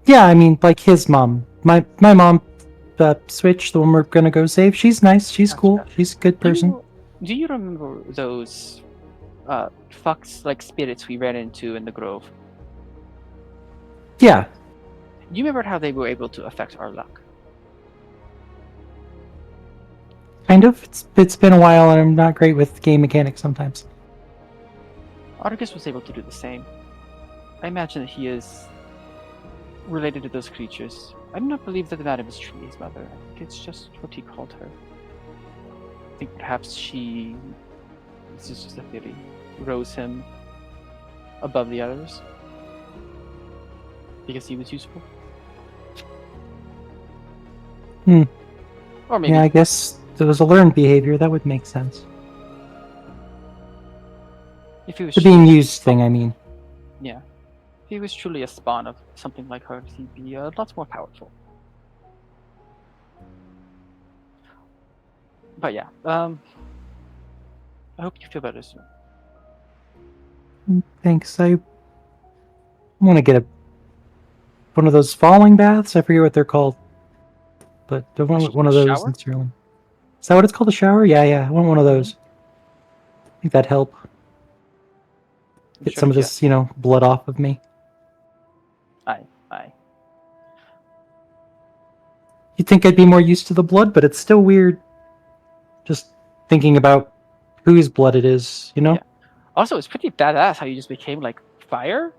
Yeah, I mean, like his mom. My mom, Switch, the one we're gonna go save, she's nice, she's cool, Gotcha. she's a good person. Do you remember those fox like spirits we ran into in the grove? Yeah, Do you remember how they were able to affect our luck? kind of. It's been a while and I'm not great with game mechanics sometimes. Argus was able to do the same. I imagine that he is related to those creatures. I do not believe that the madam is truly his mother. I think it's just what he called her. I think perhaps this is just a theory, rose him above the others because he was useful. Hmm. Or maybe Yeah, I guess there was a learned behavior, that would make sense. if he was The being truly- used thing, I mean. Yeah. If he was truly a spawn of something like her, he'd be a lot more powerful. But yeah, I hope you feel better soon. Thanks. I want to get one of those falling baths. I forget what they're called, but I want one of those shower? in Sterling. Is that what it's called? A shower? Yeah. I want one of those. I think that'd help I'm get sure some of that this, blood off of me. Aye. You'd think I'd be more used to the blood, but it's still weird. Just thinking about whose blood it is, Yeah. Also, it's pretty badass how you just became like fire.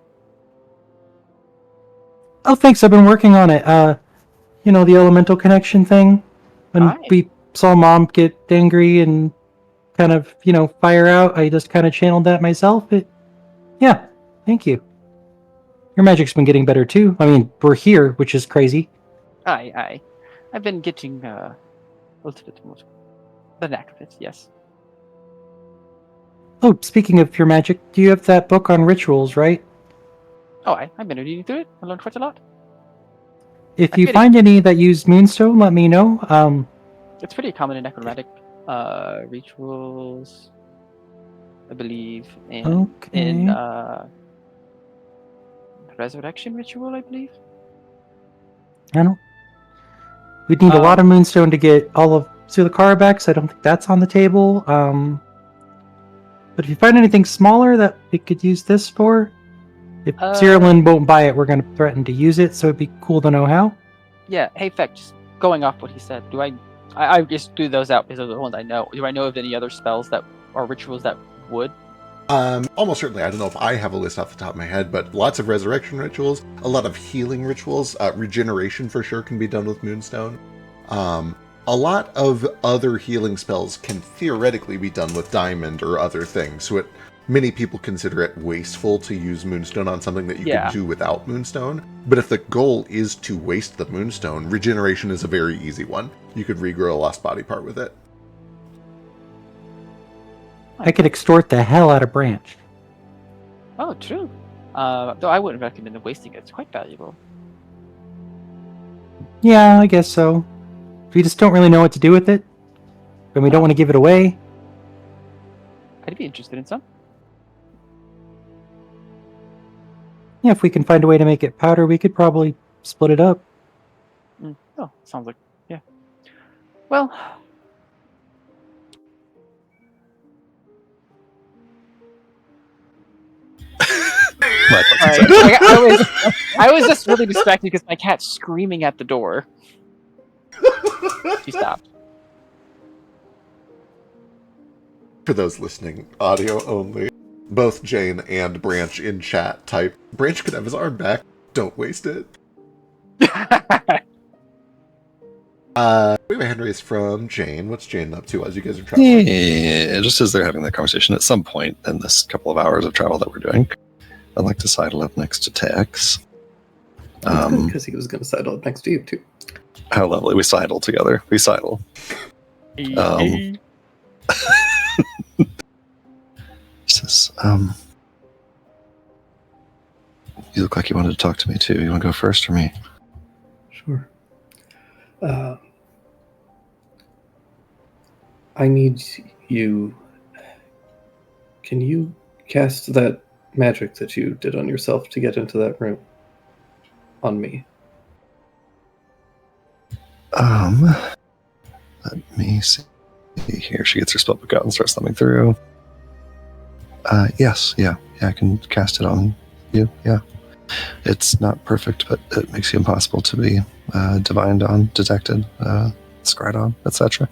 Oh, thanks. I've been working on it. The elemental connection thing. When Aye. we saw Mom get angry and kind of, fire out, I just kind of channeled that myself. Yeah, thank you. Your magic's been getting better too. I mean, we're here, which is crazy. Aye. I've been getting a little bit more the knack of it. Yes. Oh, speaking of your magic, do you have that book on rituals, right? Oh, I've been reading through it. I learned quite a lot. If I you feel find any that use Moonstone, let me know. It's pretty common in necromantic rituals, I believe, and in Okay. resurrection ritual, I believe. I don't. We'd need a lot of Moonstone to get all of Sulakarabex. I don't think that's on the table. But if you find anything smaller that we could use this for, if Cyrillin won't buy it, we're going to threaten to use it, so it'd be cool to know how. Yeah. Hey, Feck, just going off what he said, do I just threw those out because those are the ones I know. Do I know of any other spells that or rituals that would? Almost certainly. I don't know if I have a list off the top of my head, but lots of resurrection rituals, a lot of healing rituals, regeneration for sure can be done with Moonstone. A lot of other healing spells can theoretically be done with Diamond or other things, so many people consider it wasteful to use Moonstone on something that you could do without Moonstone. But if the goal is to waste the Moonstone, regeneration is a very easy one. You could regrow a lost body part with it. I could extort the hell out of Branch. Oh, true. Though I wouldn't recommend wasting it. It's quite valuable. Yeah, I guess so. We just don't really know what to do with it. and we don't want to give it away. I'd be interested in some. Yeah, if we can find a way to make it powder, we could probably split it up. Oh, sounds like, yeah. Well, My thoughts all right. exactly. I was just really distracted because my cat's screaming at the door. She stopped. For those listening, audio only. Both Jane and Branch in chat type, Branch could have his arm back. Don't waste it. We have a hand raise from Jane. What's Jane up to as you guys are traveling? Yeah, just as they're having that conversation, at some point in this couple of hours of travel that we're doing, I'd like to sidle up next to Tex. Because he was going to sidle up next to you, too. How lovely. We sidle together. We sidle. Says, you look like you wanted to talk to me too. You want to go first or me? Sure. I need you. Can you cast that magic that you did on yourself to get into that room on me? Let me see here. She gets her spellbook out and starts thumbing through. Yes, yeah, I can cast it on you, yeah. It's not perfect, but it makes you impossible to be divined on, detected, scryed on, etc.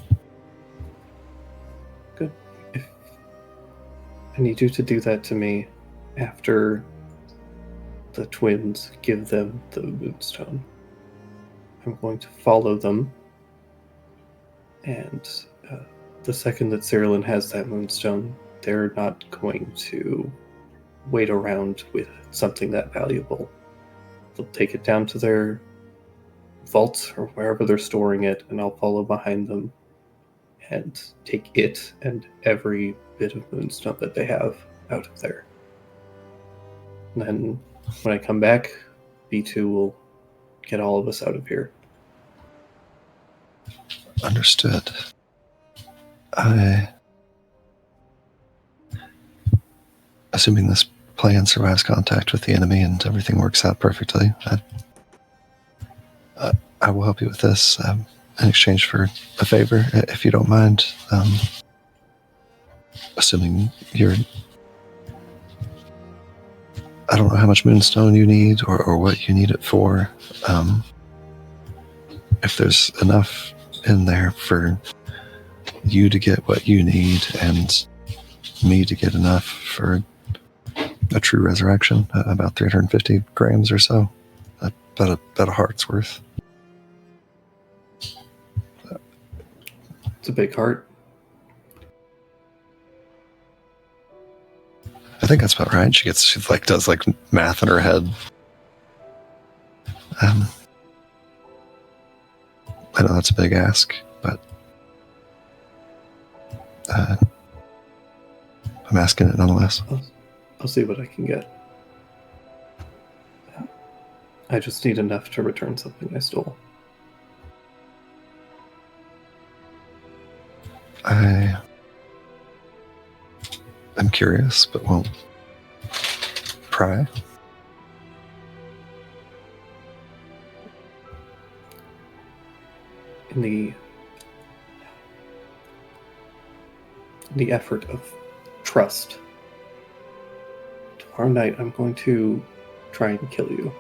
Good. I need you to do that to me after the twins give them the moonstone. I'm going to follow them, and the second that Cyrillin has that moonstone, they're not going to wait around with something that valuable. They'll take it down to their vault or wherever they're storing it, and I'll follow behind them and take it and every bit of moonstone that they have out of there. And then when I come back, B2 will get all of us out of here. Understood. Assuming this plan survives contact with the enemy and everything works out perfectly, I will help you with this in exchange for a favor, if you don't mind. Assuming you're... I don't know how much moonstone you need or what you need it for. If there's enough in there for you to get what you need and me to get enough for a true resurrection, about 350 grams or so, about a heart's worth. It's a big heart. I think that's about right. She does math in her head. I know that's a big ask, but I'm asking it nonetheless. I'll see what I can get. I just need enough to return something I stole. I am curious, but won't pry. In the effort of trust, tomorrow night I'm going to try and kill you.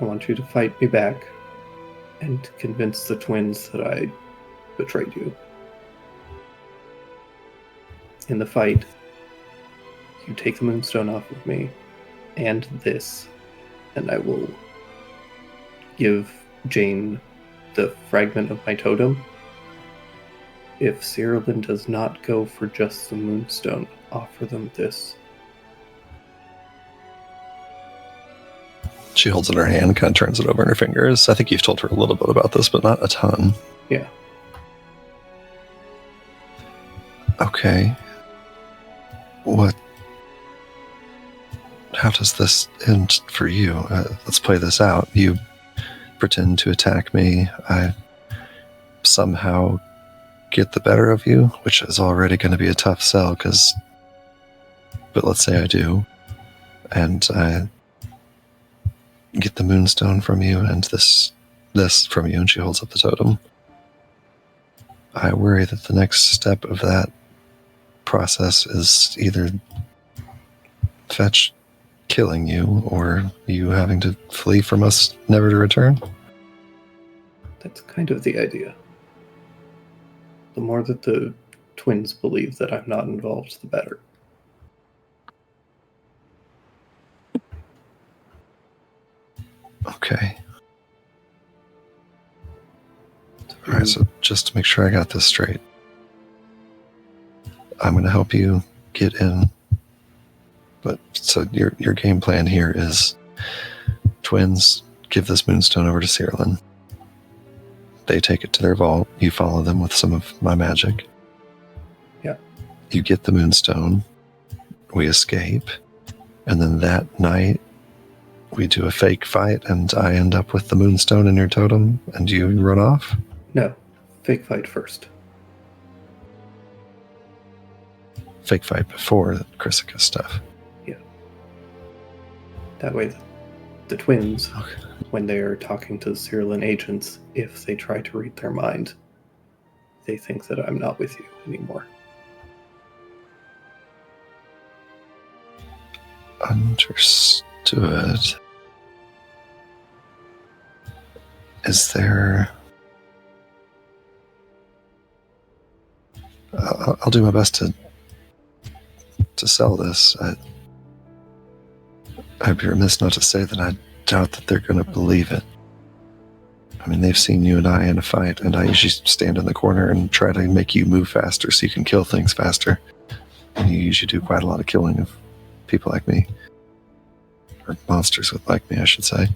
I want you to fight me back and convince the twins that I betrayed you. In the fight, you take the moonstone off of me and this, and I will give Jane the fragment of my totem. If Cyrillin does not go for just the moonstone, offer them this. She holds it in her hand, kind of turns it over in her fingers. I think you've told her a little bit about this, but not a ton. Yeah. Okay. How does this end for you? Let's play this out. You pretend to attack me. I somehow get the better of you, which is already going to be a tough sell, but let's say I do, and I get the moonstone from you and this from you, and she holds up the totem. I worry that the next step of that process is either Fetch killing you or you having to flee from us, never to return. That's kind of the idea. The more that the twins believe that I'm not involved, the better. Okay. All right, so just to make sure I got this straight, I'm going to help you get in. But so your game plan here is twins give this moonstone over to Cyrillin. They take it to their vault. You follow them with some of my magic. Yeah. You get the moonstone. We escape. And then that night, we do a fake fight, and I end up with the moonstone in your totem, and you run off? No. Fake fight first. Fake fight before the Chrysica stuff. Yeah. That way, the twins, Okay. when they are talking to the Cyrillin agents, if they try to read their mind, they think that I'm not with you anymore. Understood. Is there... I'll do my best to sell this. I'd be remiss not to say that I doubt that they're going to believe it. I mean, they've seen you and I in a fight, and I usually stand in the corner and try to make you move faster so you can kill things faster. And you usually do quite a lot of killing of people like me. Or monsters like me, I should say.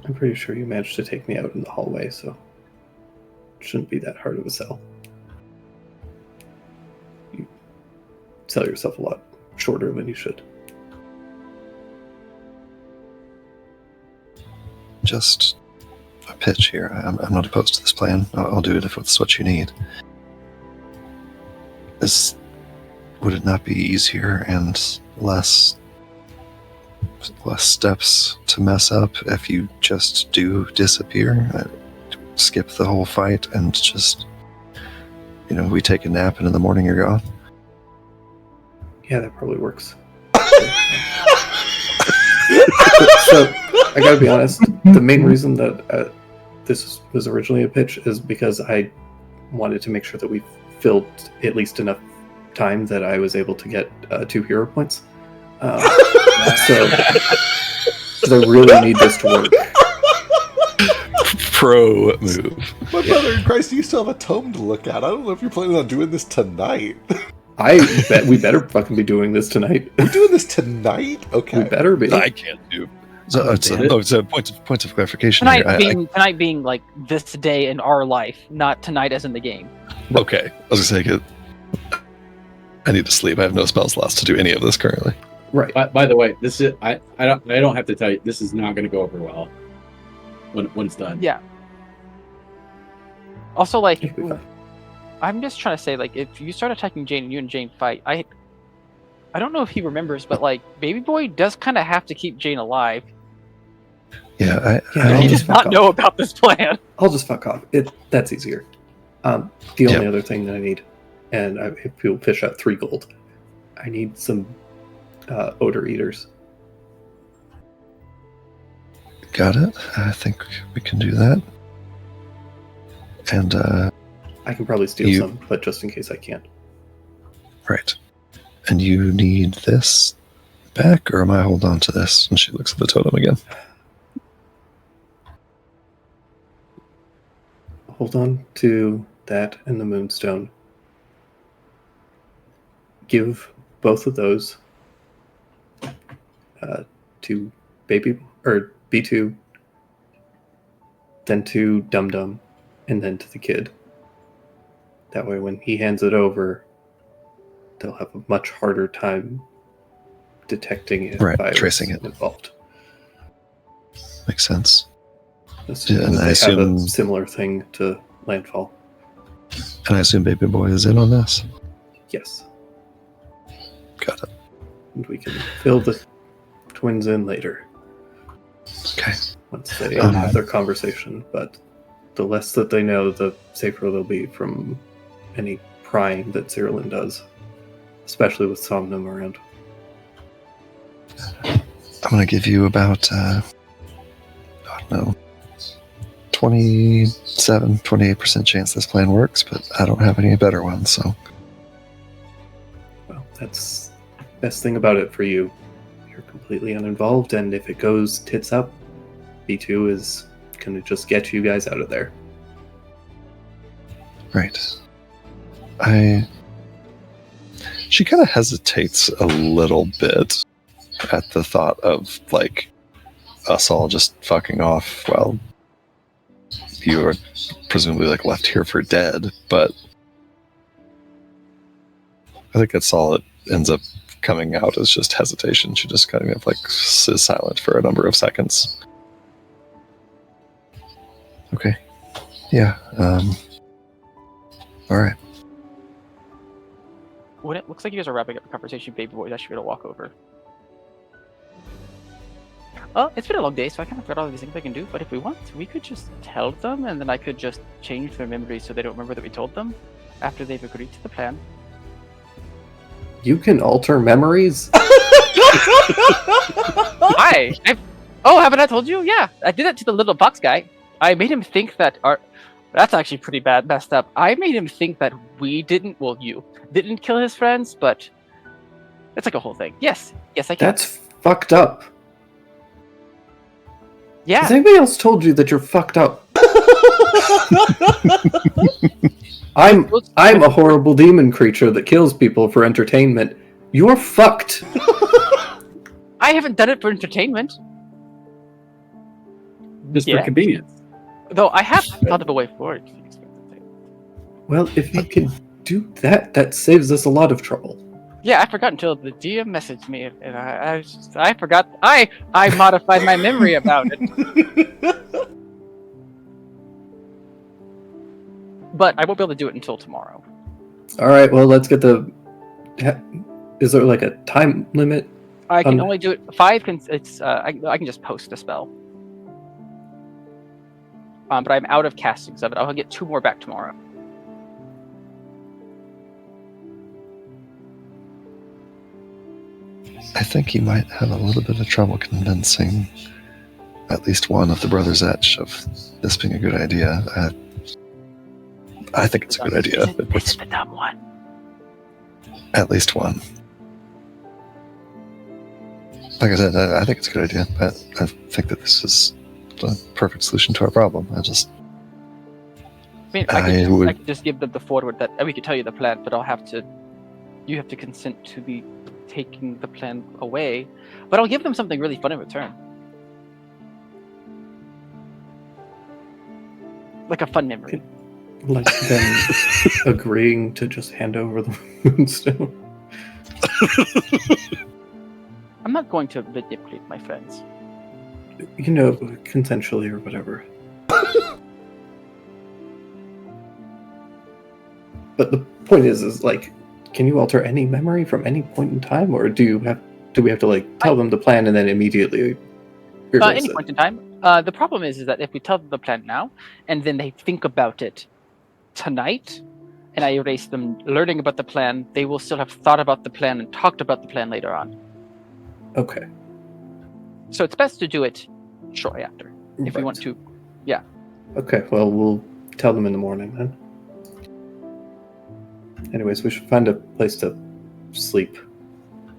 I'm pretty sure you managed to take me out in the hallway, so it shouldn't be that hard of a sell. You sell yourself a lot shorter than you should. Just a pitch here. I'm not opposed to this plan. I'll do it if it's what you need. Would it not be easier and less steps to mess up if you just do disappear? Skip the whole fight and just, we take a nap and in the morning you're gone? Yeah, that probably works. So, I gotta be honest, the main reason that this was originally a pitch is because I wanted to make sure that we filled at least enough time that I was able to get 2 hero points. So, because I really need this to work. Pro move. My brother in Christ, you still have a tome to look at. I don't know if you're planning on doing this tonight. I bet we better fucking be doing this tonight. We're doing this tonight? Okay. We better be. I can't do. So it's a point of clarification Tonight here. tonight being like this day in our life, not tonight as in the game. Okay, I was gonna say, I need to sleep. I have no spell slots to do any of this currently. Right. By the way, this is I don't have to tell you, this is not going to go over well when it's done. Yeah. Also, like, It'll be fine. I'm just trying to say, like, if you start attacking Jane and you and Jane fight, I don't know if he remembers, but like, Baby Boy does kind of have to keep Jane alive. Yeah, Yeah, He I'll does just not fuck know off. about this plan. I'll just fuck off. That's easier. The only other thing that I need, and if you'll fish out 3 gold, I need some odor eaters. got it. I think we can do that. And I can probably steal some, but just in case I can't. right. And you need this back, or am I hold on to this? And she looks at the totem again. Hold on to that and the moonstone. Give both of those to Baby or B2, then to Dum Dum, and then to the kid. That way, when he hands it over, they'll have a much harder time detecting if Right, I was tracing it. involved. Makes sense. Assuming and that I they have a assume- similar thing to landfall. And I assume Baby Boy is in on this. Yes. Got it. And we can fill the twins in later Okay. once they Um, have their conversation. But the less that they know, the safer they'll be from any prying that Cyrillin does, especially with Somnum around. I'm going to give you about, I don't know, 28% chance this plan works, but I don't have any better ones, so. Well, that's the best thing about it for you. You're completely uninvolved, and if it goes tits up, B2 is going to just get you guys out of there. Right. She kind of hesitates a little bit at the thought of, like, us all just fucking off while you are presumably, like, left here for dead, but I think that's all it ends up coming out as just hesitation. She just kind of, like, is silent for a number of seconds. Okay. Yeah, alright. When it looks like you guys are wrapping up the conversation, Baby Boy is actually going to walk over. It's been a long day, so I kind of forgot all these things I can do. But if we want, we could just tell them, and then I could just change their memories so they don't remember that we told them after they've agreed to the plan. You can alter memories? Hi! Haven't I told you? Yeah, I did that to the little box guy. I made him think that that's actually pretty bad, messed up. I made him think that you didn't kill his friends, but it's like a whole thing. Yes, I can. That's fucked up. Yeah. Has anybody else told you that you're fucked up? I'm a horrible demon creature that kills people for entertainment. You're fucked. I haven't done it for entertainment. Just for convenience. Though I have thought of a way forward. Well, if you can do that, that saves us a lot of trouble. Yeah, I forgot until the DM messaged me, and I forgot. I modified my memory about it. But I won't be able to do it until tomorrow. All right, well, let's get the... Is there like a time limit? I can only do it 5. I can just post a spell. But I'm out of castings of it. I'll get 2 more back tomorrow. I think you might have a little bit of trouble convincing at least one of the Brothers Etch of this being a good idea. I think it's a good idea. It's the dumb one. At least one. Like I said, I think it's a good idea. I think that this is the perfect solution to our problem. I could just give them the forward that we could tell you the plan, but you have to consent to the taking the plan away. But I'll give them something really fun in return. Like a fun memory. Like them agreeing to just hand over the moonstone. I'm not going to manipulate my friends. You know, consensually or whatever. But the point is like, can you alter any memory from any point in time, or do we have to like tell them the plan and then immediately erase any it? point in time. The problem is that if we tell them the plan now, and then they think about it tonight, and I erase them learning about the plan, they will still have thought about the plan and talked about the plan later on. Okay. So it's best to do it shortly after, if you want to. Yeah. Okay, well, we'll tell them in the morning then. Anyways, we should find a place to sleep.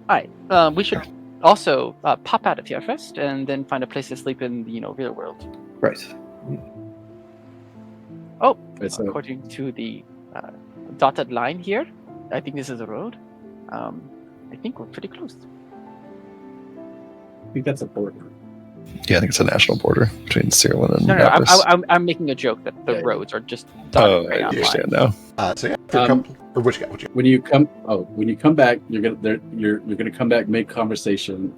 Alright, we should also pop out of here first, and then find a place to sleep in, real world. Right. Oh, according to the dotted line here, I think this is a road. I think we're pretty close. I think that's a border. Yeah, I think it's a national border between Cyrillin and No, Avarice. I'm making a joke that the roads are just dotted I right understand now. So yeah, what you got? When you come back, you're gonna come back, make conversation.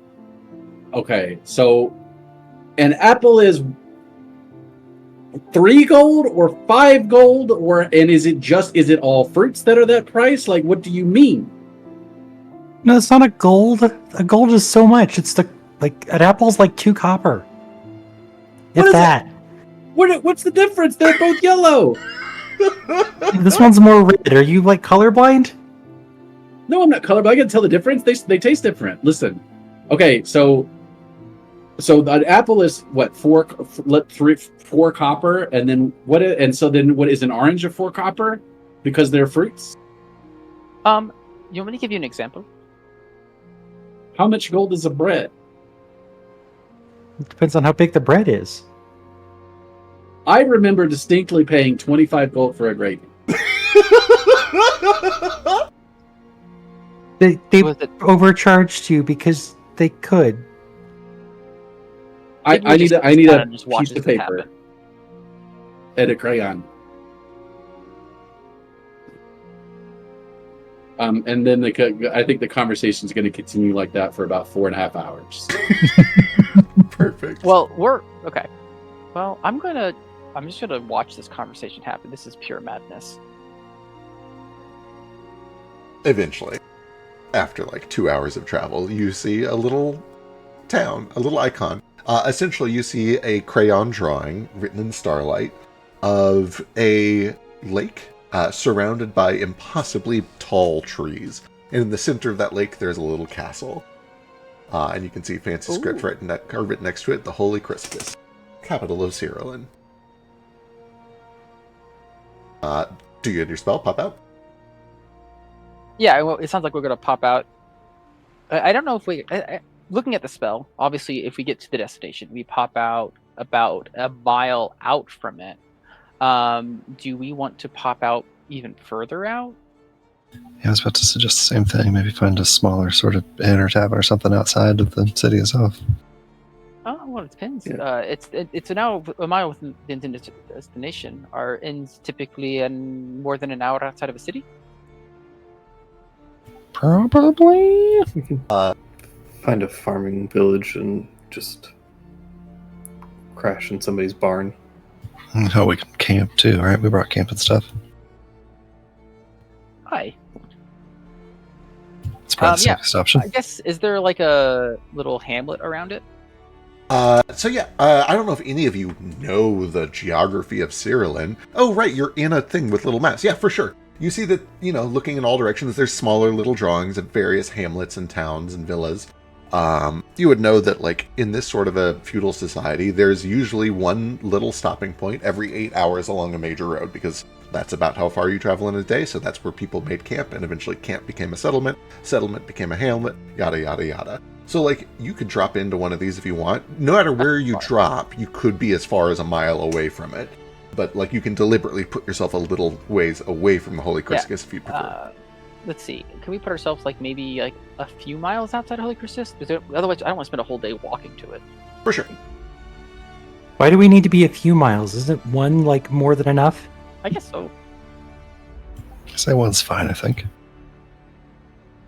Okay, so an apple is 3 gold or 5 gold, and is it all fruits that are that price? Like, what do you mean? No, it's not a gold. A gold is so much. It's an apple's like 2 copper. What If is that. What's the difference? They're both yellow. This one's more red. Are you like colorblind? No, I'm not colorblind. I can tell the difference. They taste different. Listen. Okay, so the apple is what 4 copper, and then what is an orange of 4 copper because they're fruits? You want me to give you an example? How much gold is a bread? It depends on how big the bread is. I remember distinctly paying 25 gold for a grape. They Was it- overcharged you because they could. I Maybe we need just a sit down and just watch piece of this paper happen. and a crayon. And then I think the conversation is going to continue like that for about 4.5 hours. Perfect. Well, we're okay. Well, I'm just gonna watch this conversation happen. This is pure madness. Eventually, after like 2 hours of travel, you see a little town, a little icon. Essentially, you see a crayon drawing written in starlight of a lake surrounded by impossibly tall trees. And in the center of that lake, there's a little castle. And you can see fancy script written next to it, the Holy Crispus, capital of Cyrillin. Do you get your spell pop out? Yeah, well, it sounds like we're gonna pop out. I don't know if looking at the spell. Obviously, if we get to the destination, we pop out about a mile out from it. Do we want to pop out even further out? Yeah, I was about to suggest the same thing. Maybe find a smaller sort of inn or tavern or something outside of the city itself. Oh, well, it depends. Yeah. It's now a mile within the intended destination. Are inns typically more than an hour outside of a city? Probably. We can find a farming village and just crash in somebody's barn. Oh, we can camp too, right? We brought camping stuff. Hi. It's probably the Yeah. safest option. I guess, is there like a little hamlet around it? I don't know if any of you know the geography of Cyrillin. Oh, right, you're in a thing with little maps. Yeah, for sure. You see that, looking in all directions, there's smaller little drawings of various hamlets and towns and villas. You would know that, like, in this sort of a feudal society, there's usually one little stopping point every 8 hours along a major road, because that's about how far you travel in a day, so that's where people made camp, and eventually camp became a settlement became a hamlet, yada, yada, yada. So, like, you could drop into one of these if you want. No matter where you drop, you could be as far as a mile away from it. But, like, you can deliberately put yourself a little ways away from the Holy Christus if you prefer. Let's see. Can we put ourselves maybe a few miles outside Holy Christus? Otherwise, I don't want to spend a whole day walking to it. For sure. Why do we need to be a few miles? Isn't one more than enough? I guess so. Say one's fine, I think.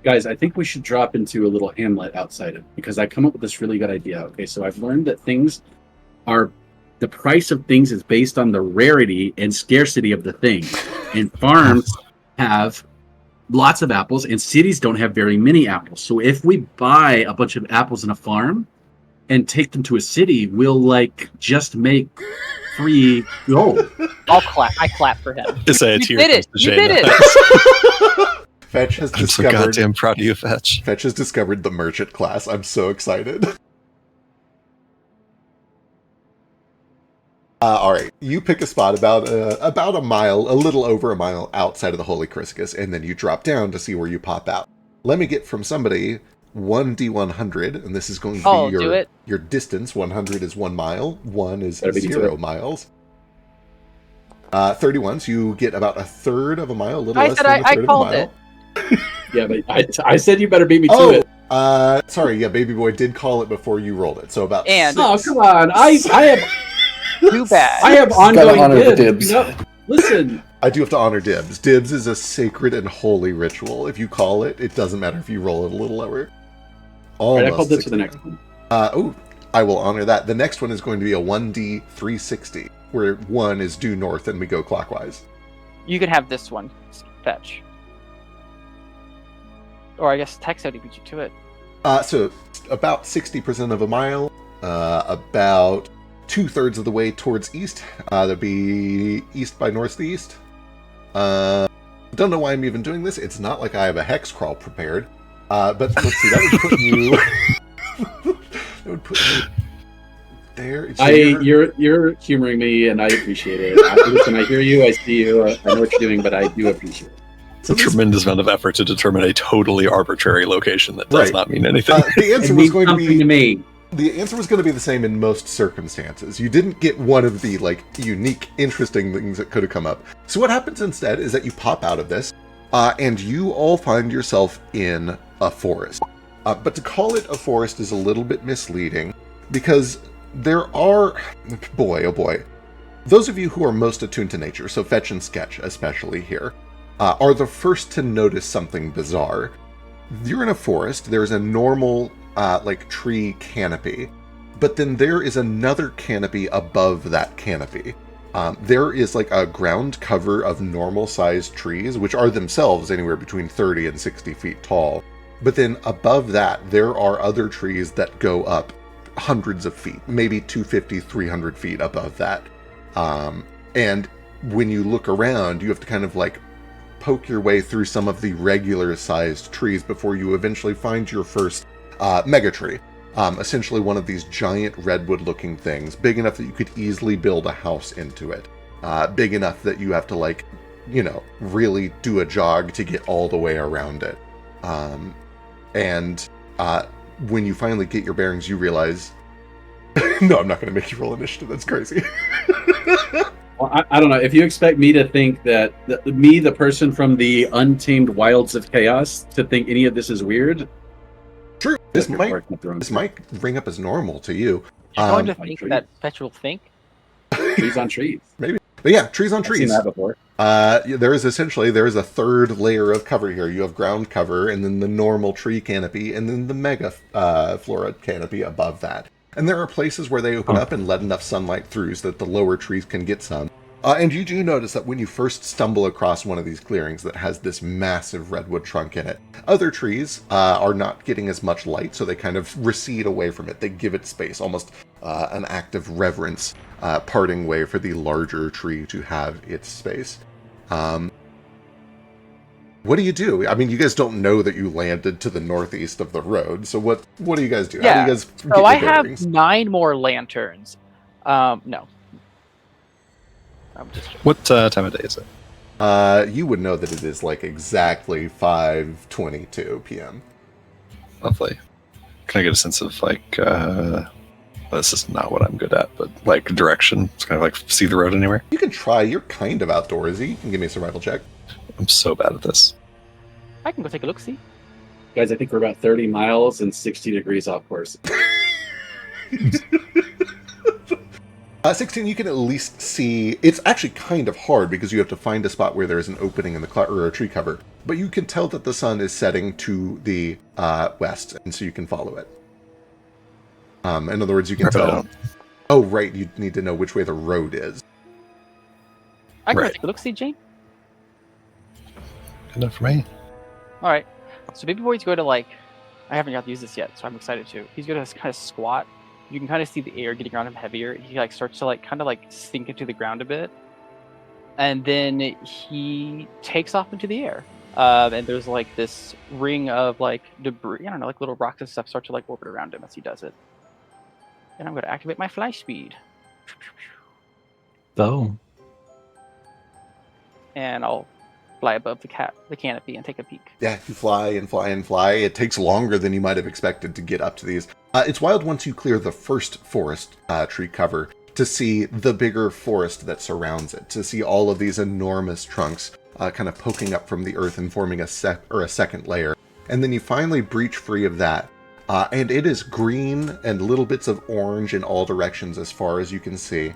Guys, I think we should drop into a little hamlet outside of, because I come up with this really good idea. Okay, so I've learned that the price of things is based on the rarity and scarcity of the thing. And farms have lots of apples, and cities don't have very many apples. So if we buy a bunch of apples in a farm and take them to a city, we'll just make free gold. I'll clap. I clap for him. Just say You did it. You did it. Fetch has I'm so discovered. goddamn proud of you, Fetch. Fetch has discovered the merchant class. I'm so excited. All right, you pick a spot about a mile, a little over a mile outside of the Holy Christus, and then you drop down to see where you pop out. Let me get from somebody 1d100, and this is going to be your distance. 100 is 1 mile. 1 is 0 miles. 31, so you get about a third of a mile, a little less than a third of a mile. Yeah, but I said you better beat me to it. Sorry, yeah, Baby Boy did call it before you rolled it, so about. Oh, come on! I have. Too bad. I have ongoing honor the dibs. dibs. Listen. I do have to honor dibs. Dibs is a sacred and holy ritual. If you call it, it doesn't matter if you roll it a little lower. All right, I Almost called this for the 69. next one. I will honor that. The next one is going to be a 1D 360, where 1 is due north and we go clockwise. You can have this one, fetch. Or I guess Tex already beat you to it. So about 60% of a mile, about 2/3 of the way towards east. That'd be east by northeast. Don't know why I'm even doing this. It's not like I have a hex crawl prepared. But let's see, that would put you. That would put you there. So You're humoring me, and I appreciate it. Listen, I hear you, I see you, I know what you're doing, but I do appreciate it. It's a tremendous amount of effort to determine a totally arbitrary location that does Right. not mean anything. The answer It was means going to something be to me. the answer was going to be the same in most circumstances. You didn't get one of the like unique, interesting things that could have come up. So what happens instead is that you pop out of this, and you all find yourself in a forest. But to call it a forest is a little bit misleading because there are, boy, oh boy, those of you who are most attuned to nature, so Fetch and Sketch especially here, are the first to notice something bizarre. You're in a forest, there's a normal like tree canopy, but then there is another canopy above that canopy. There is like a ground cover of normal sized trees, which are themselves anywhere between 30 and 60 feet tall. But then above that, there are other trees that go up hundreds of feet, maybe 250, 300 feet above that. And when you look around, you have to kind of like poke your way through some of the regular sized trees before you eventually find your first mega tree. Essentially one of these giant redwood looking things, big enough that you could easily build a house into it. Big enough that you have to like, you know, really do a jog to get all the way around it. And when you finally get your bearings, you realize, no, I'm not going to make you roll initiative. That's crazy. Well, I don't know. If you expect me to think that me, the person from the untamed wilds of chaos, to think any of this is weird, True. This you're might barking up the wrong ring up as normal to you. You're going to on think trees. that Fetch will think. trees on trees. Maybe. But yeah, trees on I've seen trees. that before. There is a third layer of cover here. You have ground cover, and then the normal tree canopy, and then the mega flora canopy above that. And there are places where they open up and let enough sunlight through so that the lower trees can get some. And you do notice that when you first stumble across one of these clearings that has this massive redwood trunk in it, other trees are not getting as much light, so they kind of recede away from it. They give it space, almost an act of reverence, parting way for the larger tree to have its space. What do you do? I mean, you guys don't know that you landed to the northeast of the road, so what do you guys do? How do Yeah, you guys get So your I have bearings? 9 more lanterns. No. I'm just What time of day is it? You would know that it is like exactly 5:22 p.m. Lovely. Can I get a sense of like, this is not what I'm good at, but like direction? It's kind of like see the road anywhere. You can try. You're kind of outdoorsy. You can give me a survival check. I'm so bad at this. I can go take a look. See. Guys, I think we're about 30 miles and 60 degrees off course. 16, you can at least see. It's actually kind of hard because you have to find a spot where there's an opening in the or a tree cover. But you can tell that the sun is setting to the west, and so you can follow it. In other words, you can Right, but I tell. don't- Oh, right. You need to know which way the road is. I can go Right. take a look. See, Jane. Good enough for me. All right. So Baby Boy's going to like. I haven't got to use this yet, so I'm excited to. He's going to kind of squat. You can kind of see the air getting around him heavier. He like starts to like kind of like sink into the ground a bit, and then he takes off into the air. And there's like this ring of like debris. I don't know, like little rocks and stuff start to like orbit around him as he does it. And I'm going to activate my fly speed, Oh, and I'll fly above the canopy and take a peek. Yeah, you fly and fly and fly. It takes longer than you might have expected to get up to these. It's wild once you clear the first forest tree cover to see the bigger forest that surrounds it, to see all of these enormous trunks kind of poking up from the earth and forming a second layer. And then you finally breach free of that. And it is green and little bits of orange in all directions as far as you can see.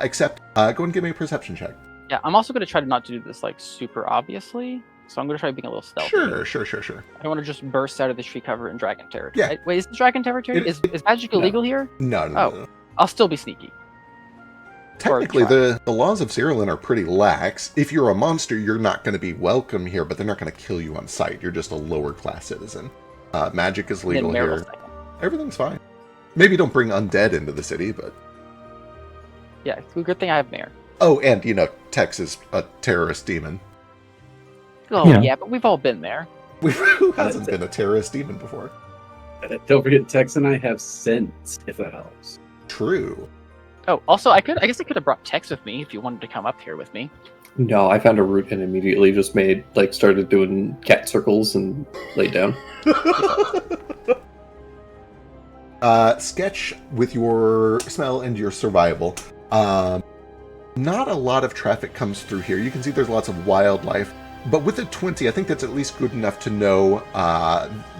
Except, go and give me a perception check. Yeah, I'm also going to try to not do this like super obviously. so I'm gonna try being a little stealthy. Sure. I don't want to just burst out of the tree cover in dragon territory. Yeah. Wait, is this dragon territory? Is magic illegal here? No. I'll still be sneaky. Technically, try. the laws of Cyrillin are pretty lax. If you're a monster, you're not going to be welcome here, but they're not going to kill you on sight. You're just a lower class citizen. Magic is legal here. Everything's fine. Maybe don't bring undead into the city, but... Yeah, it's a good thing I have Mayor. Oh, and, Tex is a terrorist demon. Oh, Yeah. yeah, but we've all been there. Who hasn't been a terrorist demon before? Don't forget, Tex and I have sense, if that helps. True. Oh, also, I guess I could have brought Tex with me if you wanted to come up here with me. No, I found a route and immediately just started doing cat circles and laid down. Sketch with your smell and your survival. Not a lot of traffic comes through here. You can see there's lots of wildlife. But with a 20, I think that's at least good enough to know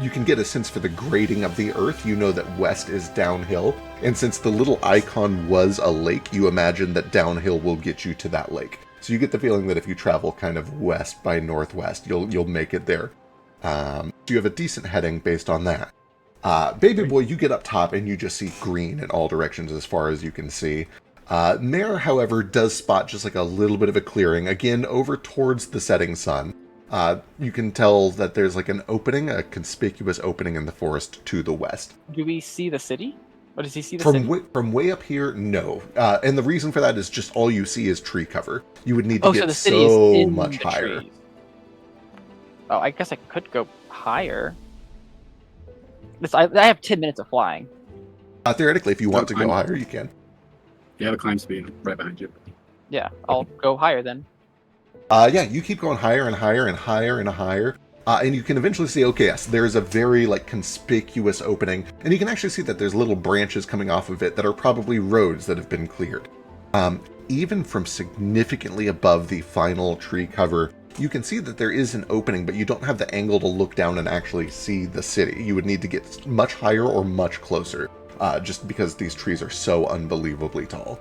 you can get a sense for the grading of the earth. You know that west is downhill. And since the little icon was a lake, you imagine that downhill will get you to that lake. So you get the feeling that if you travel kind of west by northwest, you'll make it there. So you have a decent heading based on that. Baby boy, you get up top and you just see green in all directions as far as you can see. Mare, however, does spot just like a little bit of a clearing, again, over towards the setting sun. You can tell that there's like an opening, a conspicuous opening in the forest to the west. Do we see the city? Or does he see the city? From way up here, no. And the reason for that is just all you see is tree cover. You would need to get so the city is in much the higher. trees. Oh, I guess I could go higher. I have 10 minutes of flying. Theoretically, if you want to go higher, you can. You have a climb speed right behind you. Yeah, I'll go higher then. Yeah, you keep going higher and higher and higher and higher. And you can eventually see, okay, yes, there's a very conspicuous opening. And you can actually see that there's little branches coming off of it that are probably roads that have been cleared. Even from significantly above the final tree cover, you can see that there is an opening, but you don't have the angle to look down and actually see the city. You would need to get much higher or much closer, just because these trees are so unbelievably tall.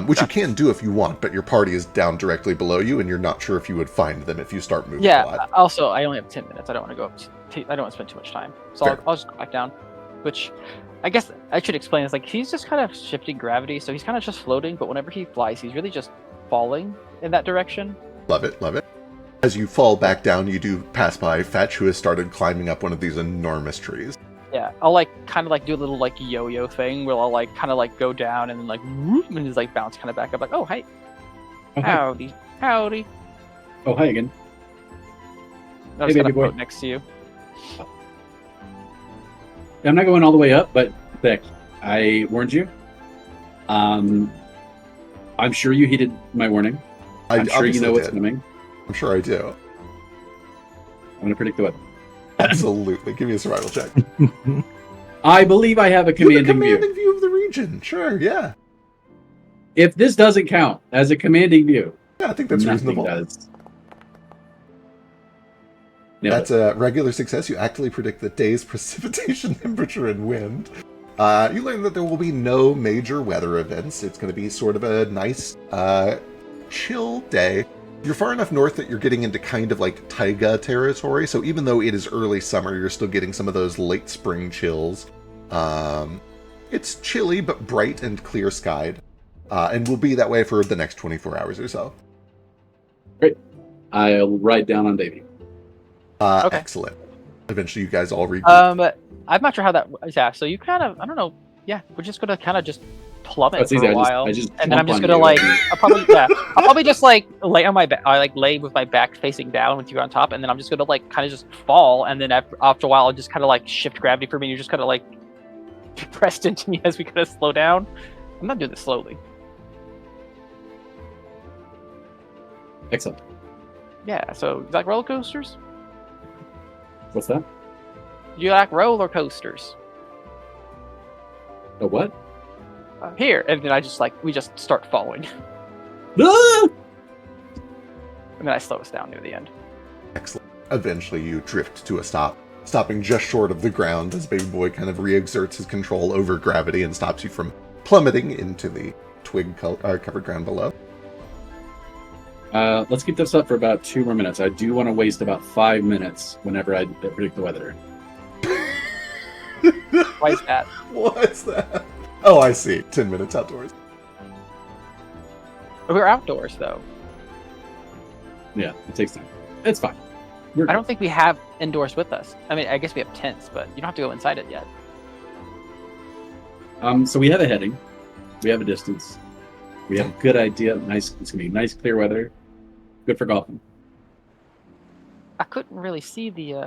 Which you can do if you want, but your party is down directly below you, and you're not sure if you would find them if you start moving a lot. Also, I only have 10 minutes. I don't want to go up. I don't want to spend too much time. So I'll just go back down. Which, I guess I should explain is he's just kind of shifting gravity, so he's kind of just floating, but whenever he flies, he's really just falling in that direction. Love it, love it. As you fall back down, you do pass by Fetch, who has started climbing up one of these enormous trees. Yeah, I'll kind of do a little yo-yo thing where I'll kind of go down and then whoop, and just bounce kind of back up oh hey, howdy. Oh hi again. I was Hey, gonna baby boy. float next to you. I'm not going all the way up, but Vic, I warned you. I'm sure you heeded my warning. I'm sure you know what's coming. I'm sure I do. I'm going to predict the weather. Absolutely. Give me a survival check. I believe I have a You have commanding a commanding view. view of the region. Sure, yeah. If this doesn't count as a commanding view, Yeah, I think that's nothing reasonable. does. Nailed That's a regular success. You accurately predict the day's precipitation, temperature, and wind. You learn that there will be no major weather events. It's going to be sort of a nice, chill day. You're far enough north that you're getting into kind of taiga territory, so even though it is early summer, you're still getting some of those late spring chills. It's chilly, but bright and clear skied, and will be that way for the next 24 hours or so. Great. I'll write down on Davey. Okay. Excellent. Eventually, you guys all regroup. I'm not sure how that. Yeah, so you kind of. I don't know. Yeah, we're just gonna kind of just plummet That's for easy. a while, I just and then I'm plump just on gonna you. I'll probably just lay on my back. I lay with my back facing down with you on top, and then I'm just gonna kind of just fall, and then after a while, I'll just kind of shift gravity for me. You're just kind of pressed into me as we kind of slow down. I'm not doing this slowly. Excellent. Yeah. So you like roller coasters? What's that? You like roller coasters? A what? Here, and then I just we just start falling, Ah! and then I slow us down near the end. Excellent. Eventually, you drift to a stop, stopping just short of the ground as Baby Boy kind of re-exerts his control over gravity and stops you from plummeting into the twig-covered ground below. Let's keep this up for about 2 more minutes. I do want to waste about 5 minutes whenever I predict the weather. Why is that? What's that? Oh, I see. 10 minutes outdoors. We're outdoors though. Yeah, it takes time. It's fine. I don't think we have indoors with us. I mean, I guess we have tents, but you don't have to go inside it yet. So we have a heading. We have a distance. We have a good idea. Nice. It's gonna be nice, clear weather. Good for golfing. I couldn't really see the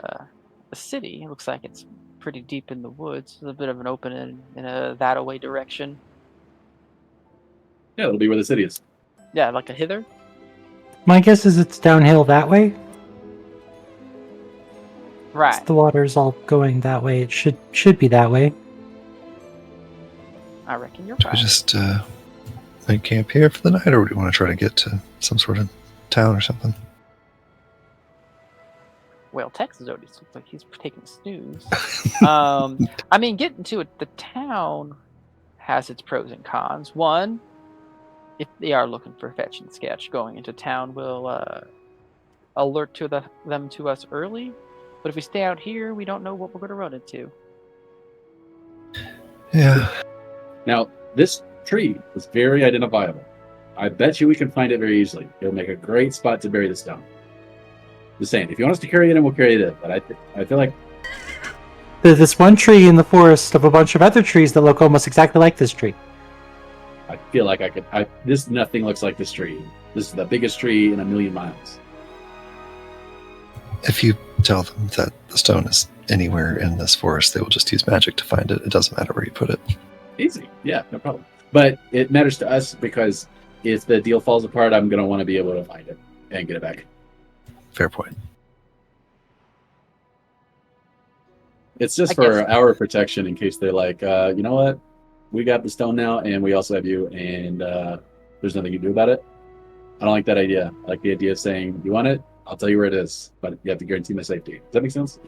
city. It looks like it's pretty deep in the woods. There's a bit of an opening in a that-away direction. Yeah, it'll be where the city is. Yeah, like a hither. My guess is it's downhill that way. Right. The water's all going that way. It should be that way. I reckon you're Do we right. just make camp here for the night, or do we want to try to get to some sort of town or something? Well, Texas Otis looks like he's taking a snooze. I mean, getting to it, the town has its pros and cons. One, if they are looking for fetch and sketch, going into town will alert them to us early. But if we stay out here, we don't know what we're going to run into. Yeah. Now, this tree is very identifiable. I bet you we can find it very easily. It'll make a great spot to bury the stone. Just saying, if you want us to carry it in, we'll carry it in. But I feel like There's this one tree in the forest of a bunch of other trees that look almost exactly like this tree. I feel like I could. This nothing looks like this tree. This is the biggest tree in a million miles. If you tell them that the stone is anywhere in this forest, they will just use magic to find it. It doesn't matter where you put it. Easy, yeah, no problem. But it matters to us because if the deal falls apart, I'm gonna want to be able to find it and get it back. Fair point. It's just I for guess- our protection in case they're like, you know what, we got the stone now, and we also have you, and there's nothing you can do about it. I don't like that idea. I like the idea of saying, you want it, I'll tell you where it is, but you have to guarantee my safety. Does that make sense?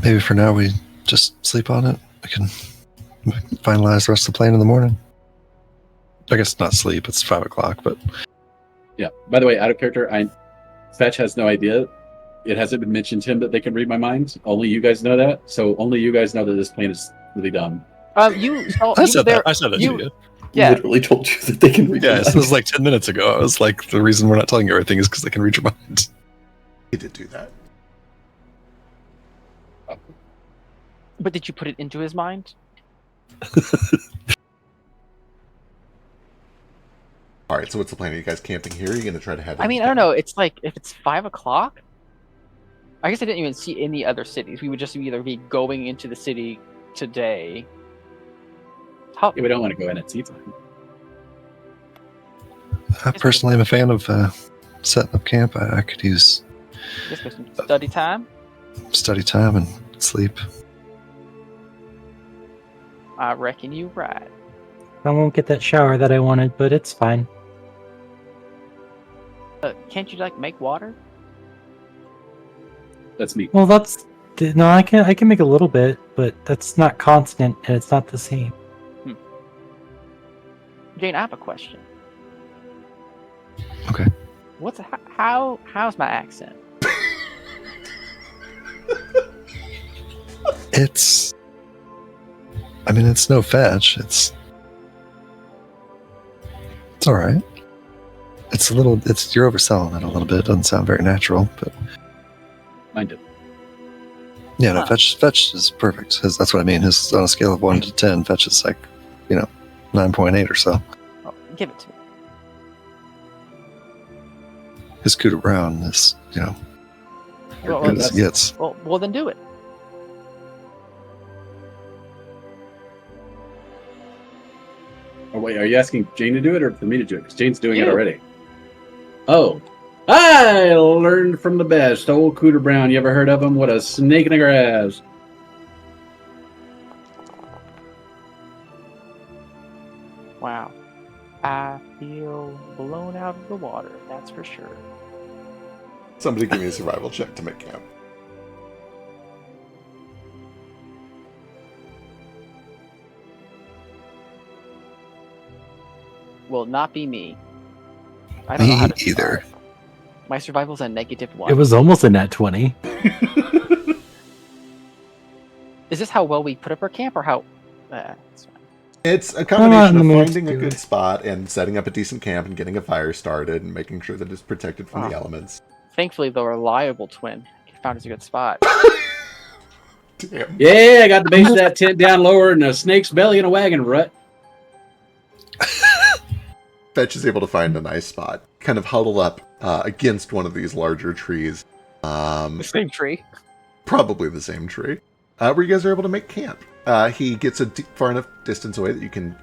Maybe for now we just sleep on it. We can finalize the rest of the plan in the morning. I guess not sleep. It's 5 o'clock, but Yeah. By the way, out of character, Fetch has no idea. It hasn't been mentioned to him that they can read my mind. Only you guys know that. So only you guys know that this plan is really dumb. You saw. I you said there, that. I said that you- to you. Yeah. Literally told you that they can read. Yeah, your this mind. was like 10 minutes ago. I was like, the reason we're not telling you everything is because they can read your mind. He did do that. But did you put it into his mind? All right, so what's the plan? Are you guys camping here? Or are you going to try to head I mean, I don't know. It's like if it's 5 o'clock. I guess I didn't even see any other cities. We would just either be going into the city today. How, Yeah, we don't want to go in at tea time. I personally am a fan of setting up camp. I could use just get some study time. study time and sleep. I reckon you're right. I won't get that shower that I wanted, but it's fine. Can't you like make water? That's me. Well, no, I can make a little bit, but that's not constant and it's not the same. Jane, I have a question. Okay. How's my accent? It's no fetch. It's all right. You're overselling it a little bit. It doesn't sound very natural, but Mine did. yeah, no, Huh. fetch is perfect. That's what I mean. His on a scale of 1 to 10, fetch is like, 9.8 or so. Oh, give it to me. His coup de brown is, Well, good as it gets. well, then do it. Oh, wait, are you asking Jane to do it or for me to do it? Because Jane's doing it You. already. Oh. I learned from the best. Old Cooter Brown. You ever heard of him? What a snake in the grass. Wow. I feel blown out of the water, that's for sure. Somebody give me a survival check to make camp. will not be me. I don't know how Me to either. survive. My survival's a -1. It was almost a nat 20. Is this how well we put up our camp, or how? It's fine. It's a I'm combination not in of the mood finding to a do good it. spot and setting up a decent camp and getting a fire started and making sure that it's protected from the Ah. elements. Thankfully, the reliable twin found us a good spot. Damn. Yeah, I got the base of that tent down lower in a snake's belly in a wagon rut. Fetch is able to find a nice spot, kind of huddle up against one of these larger trees. The same tree. Probably the same tree, where you guys are able to make camp. He gets far enough distance away that you can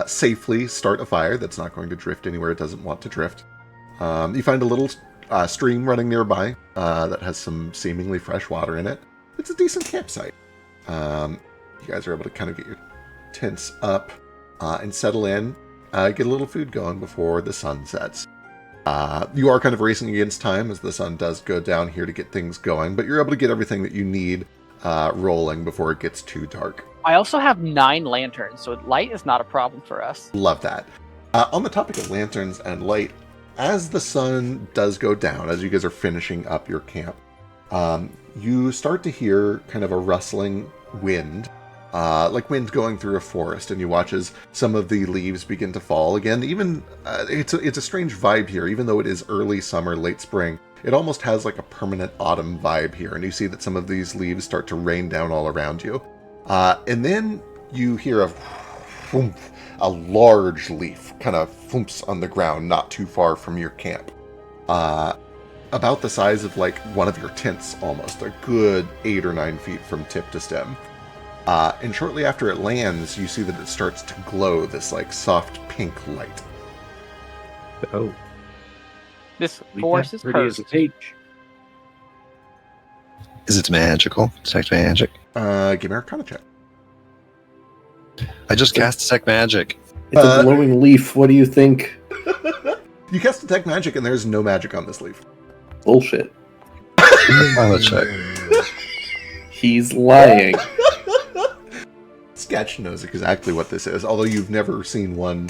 safely start a fire that's not going to drift anywhere it doesn't want to drift. You find a little stream running nearby that has some seemingly fresh water in it. It's a decent campsite. You guys are able to kind of get your tents up and settle in, get a little food going before the sun sets. You are kind of racing against time as the sun does go down here to get things going, but you're able to get everything that you need rolling before it gets too dark. I also have 9 lanterns, so light is not a problem for us. Love that. On the topic of lanterns and light, as the sun does go down, as you guys are finishing up your camp, you start to hear kind of a rustling wind, like wind going through a forest, and you watch as some of the leaves begin to fall again. Even it's a strange vibe here, even though it is early summer, late spring. It almost has like a permanent autumn vibe here, and you see that some of these leaves start to rain down all around you. And then you hear a large leaf kind of thumps on the ground not too far from your camp. About the size of like one of your tents almost, a good 8 or 9 feet from tip to stem. And shortly after it lands, you see that it starts to glow this like soft pink light. Oh. This forest is pretty as a cursed. peach. Is it magical? Detect magic. Give me a Arcana check. I just cast detect magic. It's a glowing leaf. What do you think? You cast detect magic, and there's no magic on this leaf. Bullshit. I'll check. He's lying. Sketch knows exactly what this is, although you've never seen one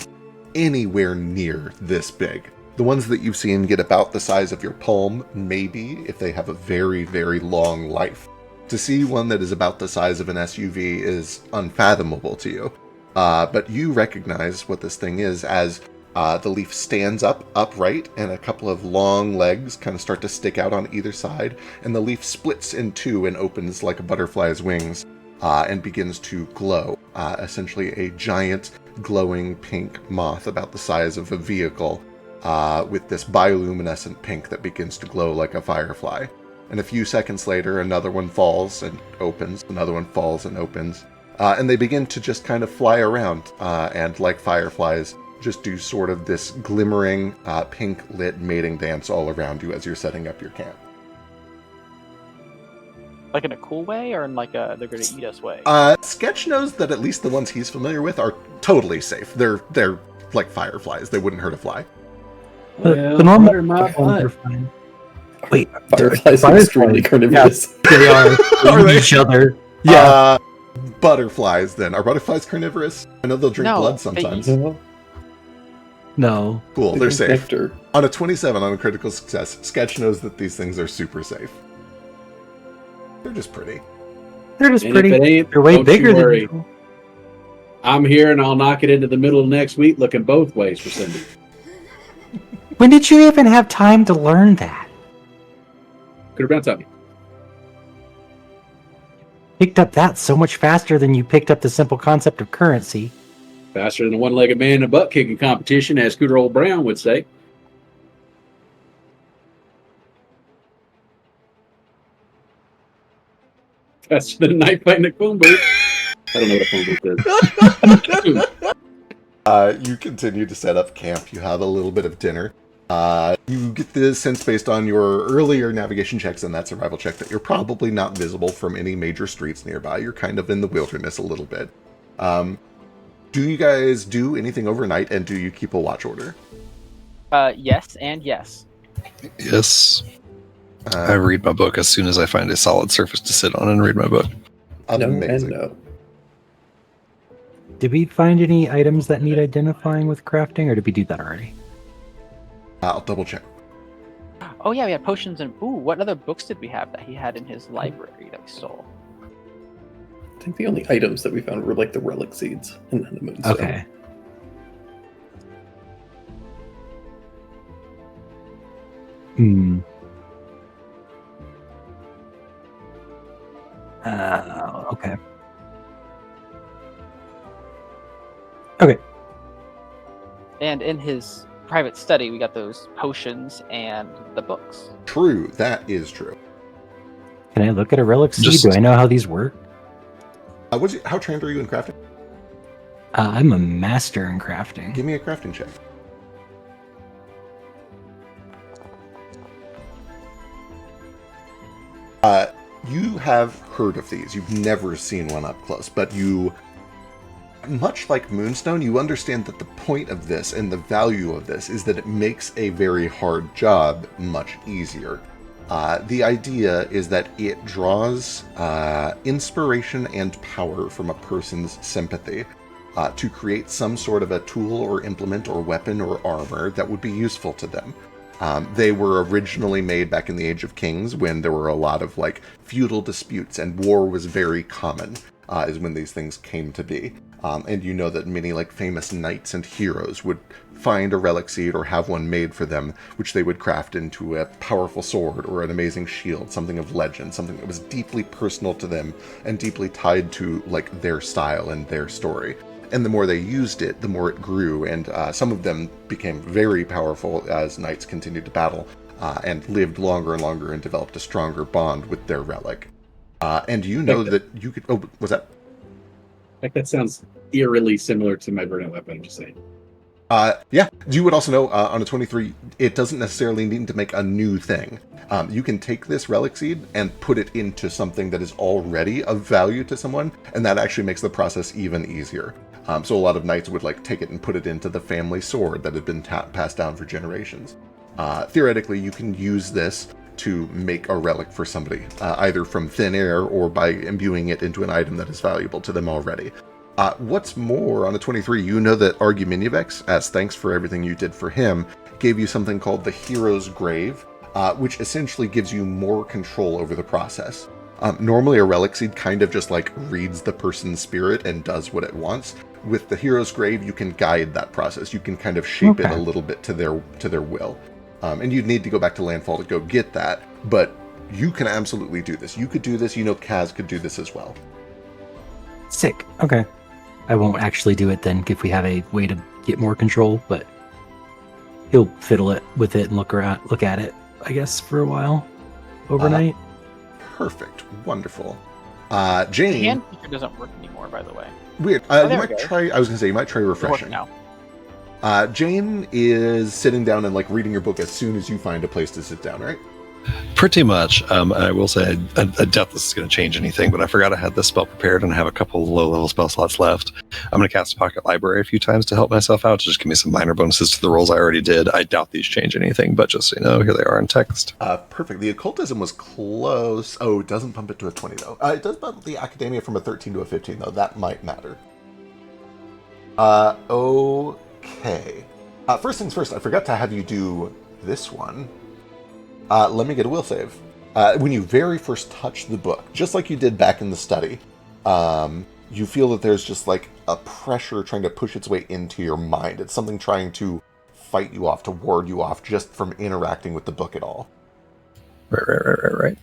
anywhere near this big. The ones that you've seen get about the size of your palm, maybe, if they have a very, very long life. To see one that is about the size of an SUV is unfathomable to you. But you recognize what this thing is as the leaf stands upright, and a couple of long legs kind of start to stick out on either side, and the leaf splits in two and opens like a butterfly's wings and begins to glow. Essentially a giant glowing pink moth about the size of a vehicle with this bioluminescent pink that begins to glow like a firefly. And a few seconds later, another one falls and opens, another one falls and opens, and they begin to just kind of fly around, and like fireflies, just do sort of this glimmering, pink-lit mating dance all around you as you're setting up your camp. Like in a cool way, or in like a they're going to eat us way? Sketch knows that at least the ones he's familiar with are totally safe. They're like fireflies. They wouldn't hurt a fly. The normal ones are fine. Wait, Fireflies are extremely carnivorous. they are. They Are eat they? each other. Yeah. Butterflies, then. Are butterflies carnivorous? I know they'll drink No, blood they sometimes. No. Cool, they're safe. Nectar. On a 27 on a critical success, Sketch knows that these things are super safe. They're just pretty. They're just And pretty. if it ain't, They're way don't you bigger than worry. usual. I'm here and I'll knock it into the middle of next week looking both ways for Cindy. When did you even have time to learn that? Could have been something. Picked up that so much faster than you picked up the simple concept of currency. Faster than a one-legged man in a butt-kicking competition, as Scooter Old Brown would say. Faster than a knife fighting a phone booth. I don't know what a phone booth is. You continue to set up camp. You have a little bit of dinner. You get the sense based on your earlier navigation checks and that survival check that you're probably not visible from any major streets nearby. You're kind of in the wilderness a little bit. Do you guys do anything overnight, and do you keep a watch order? Yes and yes. Yes. I read my book as soon as I find a solid surface to sit on and read my book. Amazing. No and no. Did we find any items that need identifying with crafting, or did we do that already? I'll double check. Oh yeah, we had potions and what other books did we have that he had in his library that we stole? I think the only items that we found were like the relic seeds and then the moonstone. Okay. Hmm. Okay. Okay. And in his private study, we got those potions and the books. True, that is true. Can I look at a relic seed? Just- Do I know how these work? How trained are you in crafting? I'm a master in crafting. Give me a crafting check. You have heard of these. You've never seen one up close, but you, much like Moonstone, you understand that the point of this and the value of this is that it makes a very hard job much easier. The idea is that it draws inspiration and power from a person's sympathy to create some sort of a tool or implement or weapon or armor that would be useful to them. They were originally made back in the Age of Kings when there were a lot of like feudal disputes and war was very common, is when these things came to be. And you know that many like famous knights and heroes would find a relic seed or have one made for them, which they would craft into a powerful sword or an amazing shield, something of legend, something that was deeply personal to them and deeply tied to like their style and their story. And the more they used it, the more it grew, and some of them became very powerful as knights continued to battle and lived longer and longer and developed a stronger bond with their relic. And you know that you could... Oh, was that? Like that sounds eerily similar to my burning weapon, I'm just saying. Yeah, you would also know on a 23, it doesn't necessarily need to make a new thing. You can take this relic seed and put it into something that is already of value to someone, and that actually makes the process even easier. So a lot of knights would like take it and put it into the family sword that had been passed down for generations. Theoretically, you can use this to make a relic for somebody, either from thin air or by imbuing it into an item that is valuable to them already. What's more, on a 23, you know that Arguminivex, as thanks for everything you did for him, gave you something called the Hero's Grave, which essentially gives you more control over the process. Normally, a relic seed kind of just like reads the person's spirit and does what it wants. With the Hero's Grave, you can guide that process. You can kind of shape it a little bit to their will. And you'd need to go back to Landfall to go get that, but you can absolutely do this. You could do this. You know Kaz could do this as well. Sick. Okay. I won't actually do it then if we have a way to get more control, but he'll fiddle it with it and look at it, I guess, for a while overnight. Perfect. Wonderful. The Jane. hand feature doesn't work anymore, by the way. Weird. Oh, You there might we go. try. I was gonna say you might try It's refreshing. working now. Jane is sitting down and like reading your book as soon as you find a place to sit down, right? Pretty much. I will say I doubt this is going to change anything, but I forgot I had this spell prepared and I have a couple low-level spell slots left. I'm going to cast Pocket Library a few times to help myself out, to just give me some minor bonuses to the rolls I already did. I doubt these change anything, but just so you know, here they are in text. Perfect. The occultism was close. Oh, it doesn't bump it to a 20 though. It does bump the academia from a 13 to a 15 though. That might matter. Okay. First things first, I forgot to have you do this one. Let me get a will save. When you very first touch the book, just like you did back in the study, you feel that there's just like a pressure trying to push its way into your mind. It's something trying to fight you off, to ward you off just from interacting with the book at all. Right.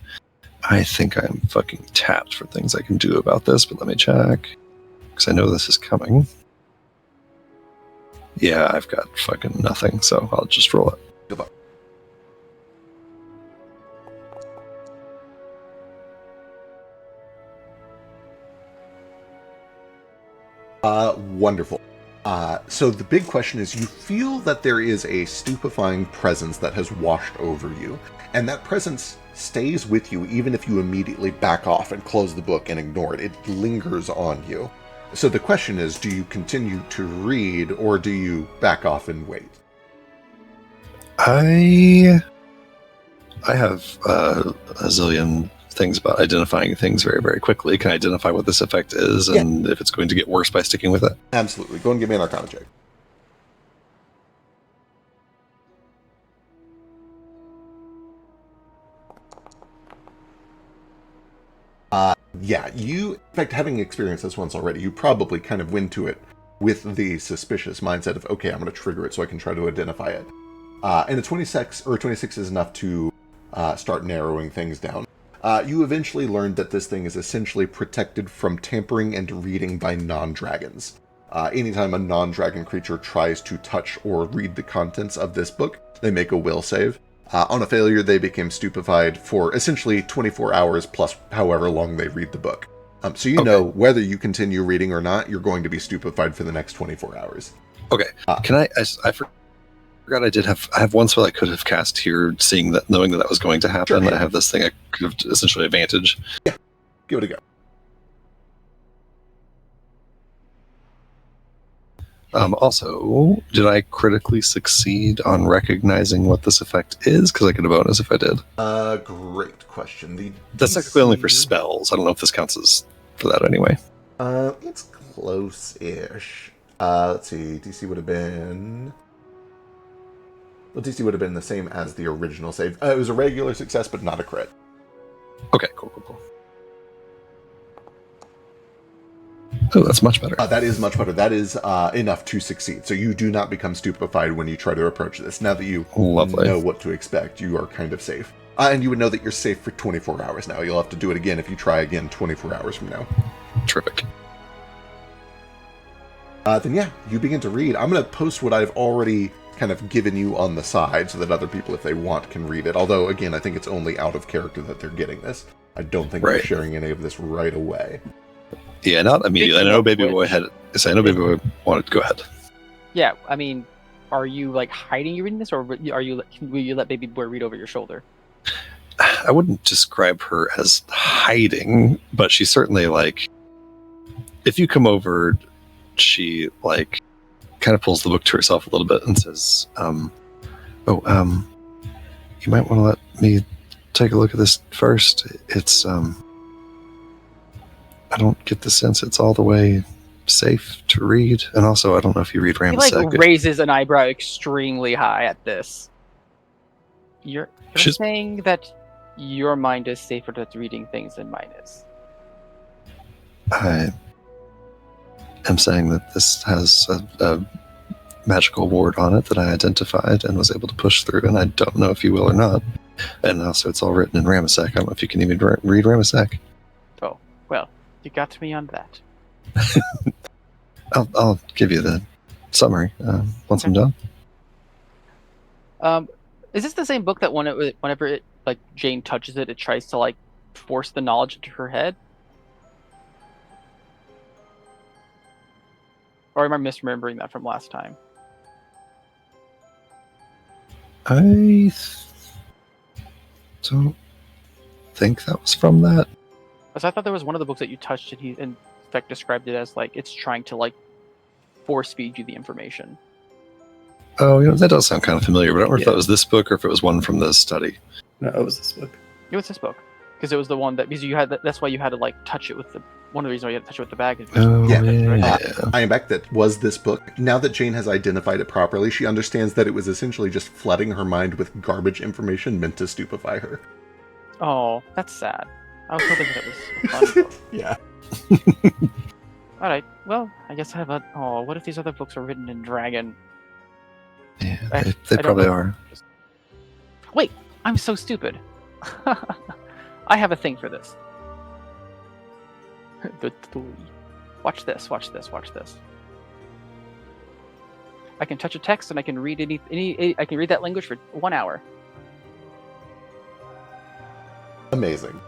I think I'm fucking tapped for things I can do about this, but let me check. Because I know this is coming. Yeah, I've got fucking nothing, so I'll just roll it. Good luck. Wonderful. So the big question is, you feel that there is a stupefying presence that has washed over you, and that presence stays with you even if you immediately back off and close the book and ignore it. It lingers on you. So the question is, do you continue to read, or do you back off and wait? I have a zillion things about identifying things very, very quickly. Can I identify what this effect is and if it's going to get worse by sticking with it? Absolutely. Go and give me an Arcana check. Yeah, you, in fact, having experienced this once already, you probably kind of went to it with the suspicious mindset of, okay, I'm going to trigger it so I can try to identify it. And a 26 is enough to start narrowing things down. You eventually learned that this thing is essentially protected from tampering and reading by non-dragons. Anytime a non-dragon creature tries to touch or read the contents of this book, they make a will save. On a failure, they become stupefied for essentially 24 hours plus however long they read the book. So you know whether you continue reading or not, you're going to be stupefied for the next 24 hours. Okay. Can I forgot I have one spell I could have cast here, knowing that was going to happen. Sure. I have this thing I could have essentially advantage. Yeah, give it a go. Also, did I critically succeed on recognizing what this effect is? Because I get a bonus if I did. Great question. That's technically only for spells. I don't know if this counts as for that anyway. It's close-ish. Let's see. DC would have been... Well, DC would have been the same as the original save. It was a regular success, but not a crit. Okay, cool. Oh, that's much better. That is much better. That is enough to succeed. So you do not become stupefied when you try to approach this. Now that you know what to expect, you are kind of safe. And you would know that you're safe for 24 hours now. You'll have to do it again if you try again 24 hours from now. Terrific. Then yeah, you begin to read. I'm going to post what I've already kind of given you on the side so that other people, if they want, can read it. Although, again, I think it's only out of character that they're getting this. I don't think they're sharing any of this right away. Yeah, not immediately. I know Baby Boy wanted to go ahead. Yeah, I mean, are you like hiding you reading this, or will you let Baby Boy read over your shoulder? I wouldn't describe her as hiding, but she's certainly like, if you come over, she like kind of pulls the book to herself a little bit and says, you might want to let me take a look at this first. It's, I don't get the sense it's all the way safe to read. And also, I don't know if you read Ramsek. He like raises an eyebrow extremely high at this. You're saying that your mind is safer to reading things than mine is. I am saying that this has a magical ward on it that I identified and was able to push through, and I don't know if you will or not. And also, it's all written in Ramsek. I don't know if you can even read Ramsek. Oh, well, you got me on that. I'll give you the summary once I'm done. Is this the same book that whenever it like Jane touches it, it tries to like force the knowledge into her head? Or am I misremembering that from last time? I don't think that was from that. Because I thought there was one of the books that you touched and he in fact described it as like it's trying to like force feed you the information. Oh, that does sound kind of familiar, but I don't know if that was this book or if it was one from the study. No, it was this book. It was this book. Because it was the one that, because you had, that's why you had to like touch it with the, one of the reasons why you had to touch it with the bag. I am back. That was this book. Now that Jane has identified it properly, she understands that it was essentially just flooding her mind with garbage information meant to stupefy her. Oh, that's sad. I was hoping that it was a fun book. Yeah. Alright, well, I guess I have a, what if these other books are written in Dragon? Yeah, they probably are. Wait, I'm so stupid. I have a thing for this. Watch this. I can touch a text and I can read I can read that language for 1 hour. Amazing.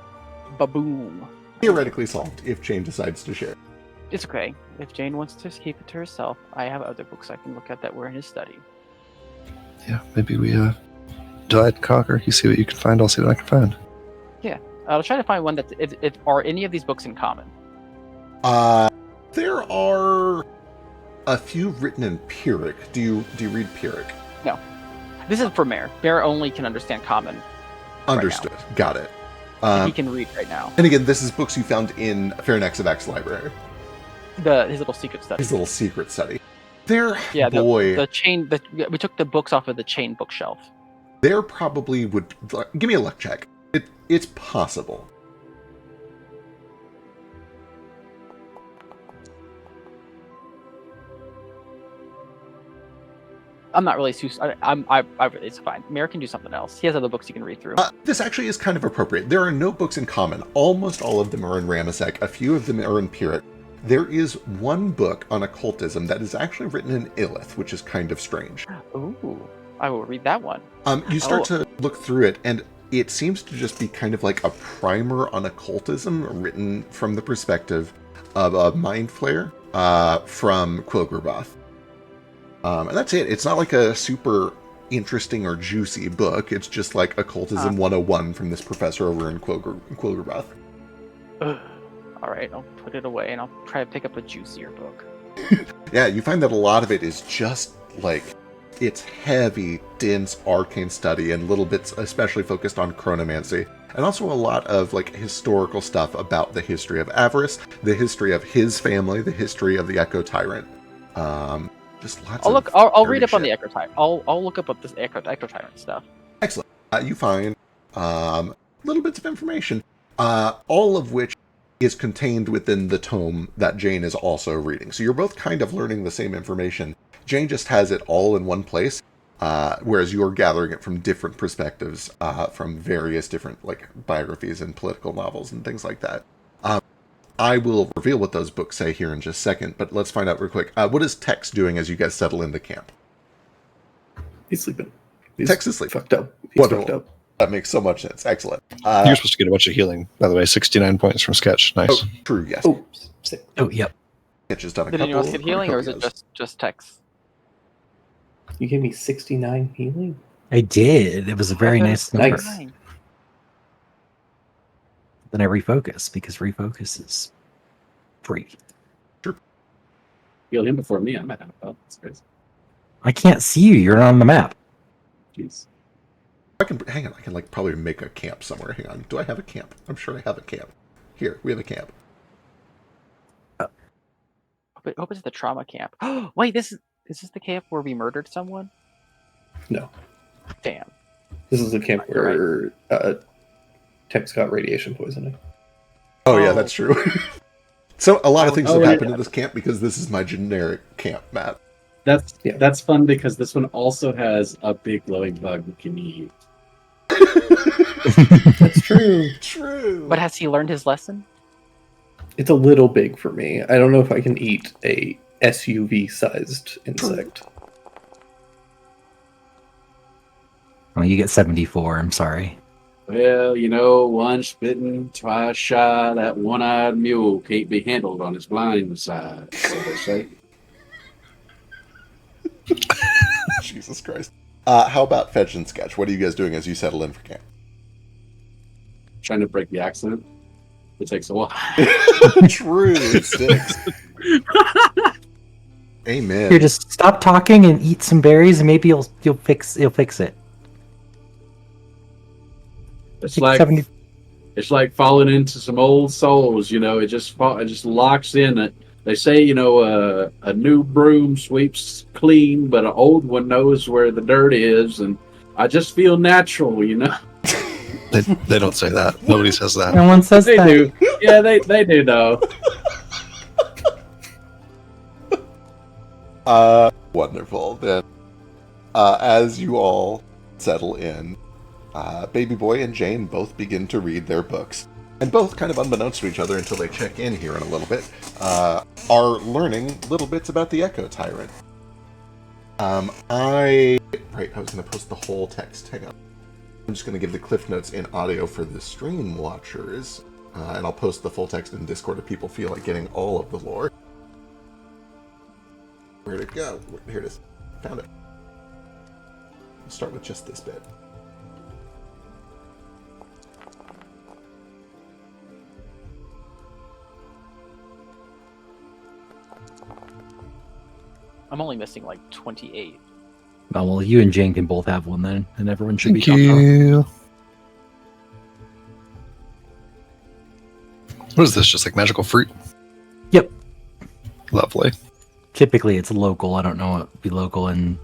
Ba-boom. Theoretically solved if Jane decides to share. It's okay. If Jane wants to keep it to herself, I have other books I can look at that were in his study. Yeah, maybe we divide and conquer. You see what you can find, I'll see what I can find. Yeah, I'll try to find one that are any of these books in common. There are a few written in Pyrrhic. Do you read Pyrrhic? No. This is for Mare. Mare only can understand common. Understood. Right. Got it. he can read right now. And again, this is books you found in Fairnexavac's library. His little secret study. His little secret study. They're, Yeah, boy, the chain. We took the books off of the chain bookshelf. there probably would... Give me a luck check. It's possible. I'm not really too. It's fine. Mayor can do something else. He has other books he can read through. This actually is kind of appropriate. There are no books in common. Almost all of them are in Ramesek. A few of them are in Pyrrhic. There is one book on occultism that is actually written in Illith, which is kind of strange. Ooh, I will read that one. You start to look through it, and it seems to just be kind of like a primer on occultism written from the perspective of a mind flayer from Quilgraboth. And that's it. It's not like a super interesting or juicy book. It's just like Occultism 101 from this professor over in Quilgraboth. All right, I'll put it away and I'll try to pick up a juicier book. Yeah, you find that a lot of it is just like, it's heavy, dense, arcane study and little bits especially focused on chronomancy. And also a lot of like historical stuff about the history of Avarice, the history of his family, the history of the Echo Tyrant. Just lots of I'll read up on shit. the Echo Tyrant. I'll look up this Echo Tyrant stuff. Excellent. You find little bits of information, all of which is contained within the tome that Jane is also reading. So you're both kind of learning the same information. Jane just has it all in one place, whereas you're gathering it from different perspectives, from various different like biographies and political novels and things like that. I will reveal what those books say here in just a second, but let's find out real quick. What is Tex doing as you guys settle into camp? He's sleeping. He's Tex is sleeping. fucked up. He's Wonderful. fucked up. That makes so much sense. Excellent. You're supposed to get a bunch of healing, by the way. 69 points from Sketch. Nice. Oh, true, yes. Oh, sick. Oh, yep. It's just done a Did couple. anyone else get healing, or is it just Tex? You gave me 69 healing? I did. It was a very nice number. Nice. Then I refocus because refocus is free. Heal him before me. I'm at NFL. That's crazy. I can't see you. You're not on the map. Jeez. I can hang on. I can like probably make a camp somewhere. Hang on. Do I have a camp? I'm sure I have a camp. Here, we have a camp. Hope it's the trauma camp. Wait, is this the camp where we murdered someone? No. Damn. This is a camp You're where Tex got radiation poisoning. Oh yeah, that's true. So a lot of things have right. happened at this camp because this is my generic camp map. That's fun because this one also has a big glowing bug you can eat. That's true. True. But has he learned his lesson? It's a little big for me. I don't know if I can eat a SUV-sized insect. Well, you get 74. I'm sorry. Well, you know, once bitten, twice shy, that one-eyed mule can't be handled on his blind side, so they say. Jesus Christ. How about Fetch and Sketch? What are you guys doing as you settle in for camp? Trying to break the accent. It takes a while. True. It sticks. Amen. Here, just stop talking and eat some berries, and maybe you'll fix it. It's Take like 70. it's like falling into some old souls, you know. It just locks in. It. They say, you know, a new broom sweeps clean, but an old one knows where the dirt is, and I just feel natural, you know. They don't say that. Nobody says that. No one says They that. do. Yeah, they do know. Wonderful. Then, as you all settle in, Baby Boy and Jane both begin to read their books. And both, kind of unbeknownst to each other until they check in here in a little bit, are learning little bits about the Echo Tyrant. I was going to post the whole text. Hang on. I'm just going to give the cliff notes in audio for the stream watchers, and I'll post the full text in Discord if people feel like getting all of the lore. Where'd it go? Here it is. Found it. We'll start with just this bit. I'm only missing like 28. Oh, well, you and Jane can both have one then, and everyone should Thank be comfortable. you. What is this? Just like magical fruit? Yep. Lovely. Typically, it's local. I don't know what would be local in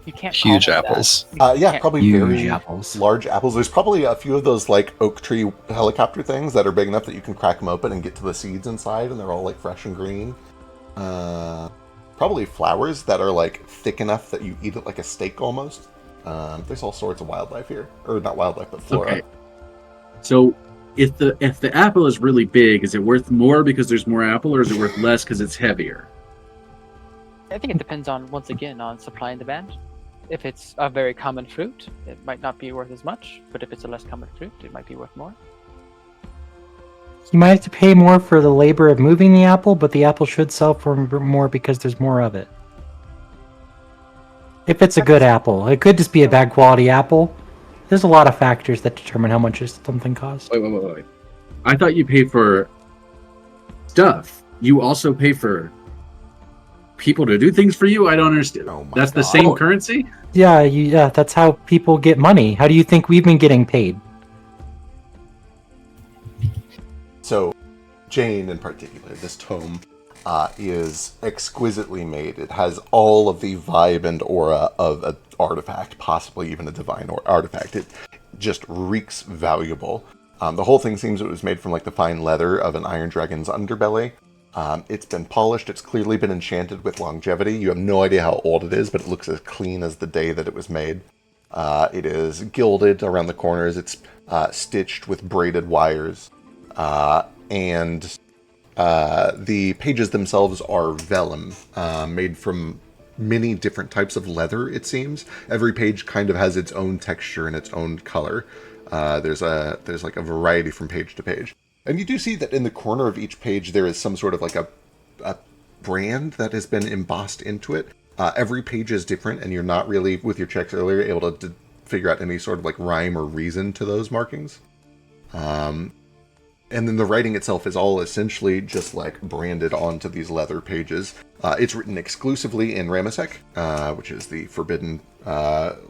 You can't Huge call them that. apples. Yeah, can't- probably huge very apples. large apples. There's probably a few of those like oak tree helicopter things that are big enough that you can crack them open and get to the seeds inside, and they're all like fresh and green. Probably flowers that are like thick enough that you eat it like a steak almost. There's all sorts of wildlife here, or not wildlife, but flora. Okay. So if the apple is really big, is it worth more because there's more apple, or is it worth less because it's heavier? I think it depends on, once again, on supply and demand. If it's a very common fruit, it might not be worth as much, but if it's a less common fruit, it might be worth more. You might have to pay more for the labor of moving the apple, but the apple should sell for more because there's more of it. If it's a good apple, it could just be a bad quality apple. There's a lot of factors that determine how much something costs. Wait. I thought you pay for stuff. You also pay for people to do things for you? I don't understand. Oh my That's the God. same currency? Yeah, that's how people get money. How do you think we've been getting paid? So, Jane in particular, this tome is exquisitely made. It has all of the vibe and aura of an artifact, possibly even a divine artifact. It just reeks valuable. The whole thing seems it was made from like the fine leather of an iron dragon's underbelly. It's been polished. It's clearly been enchanted with longevity. You have no idea how old it is, but it looks as clean as the day that it was made. It is gilded around the corners. It's stitched with braided wires. And the pages themselves are vellum, made from many different types of leather, it seems. Every page kind of has its own texture and its own color. There's like a variety from page to page. And you do see that in the corner of each page there is some sort of like a brand that has been embossed into it. Every page is different, and you're not really, with your checks earlier, able to figure out any sort of like rhyme or reason to those markings. And then the writing itself is all essentially just like branded onto these leather pages. It's written exclusively in Ramesek, which is the forbidden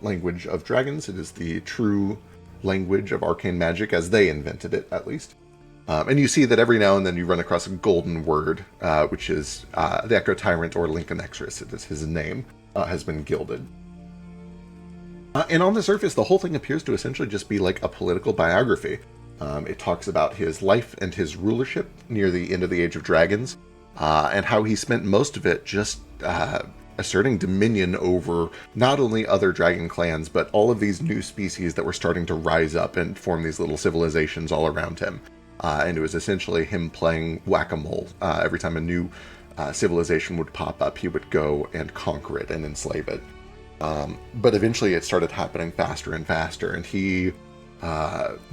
language of dragons. It is the true language of arcane magic as they invented it, at least. And you see that every now and then you run across a golden word, which is the Echo Tyrant or Lincolnexris. It is his name, has been gilded. And on the surface, the whole thing appears to essentially just be like a political biography. It talks about his life and his rulership near the end of the Age of Dragons, and how he spent most of it just asserting dominion over not only other dragon clans, but all of these new species that were starting to rise up and form these little civilizations all around him. And it was essentially him playing whack-a-mole. Every time a new civilization would pop up, he would go and conquer it and enslave it. But eventually it started happening faster and faster, and he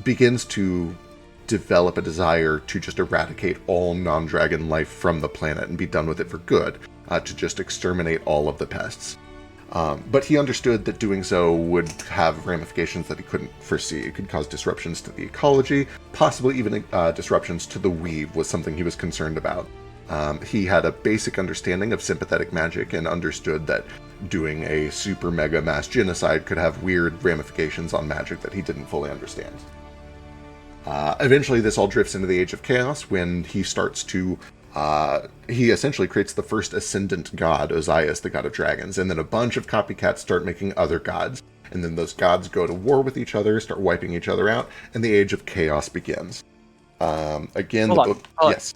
begins to develop a desire to just eradicate all non-dragon life from the planet and be done with it for good, to just exterminate all of the pests. But he understood that doing so would have ramifications that he couldn't foresee. It could cause disruptions to the ecology, possibly even disruptions to the weave was something he was concerned about. He had a basic understanding of sympathetic magic and understood that doing a super mega mass genocide could have weird ramifications on magic that he didn't fully understand. Eventually this all drifts into the Age of Chaos when he starts to he essentially creates the first ascendant god, Ozias, the god of dragons, and then a bunch of copycats start making other gods. And then those gods go to war with each other, start wiping each other out, and the Age of Chaos begins. Again, Hold the on, book... hold on. Yes,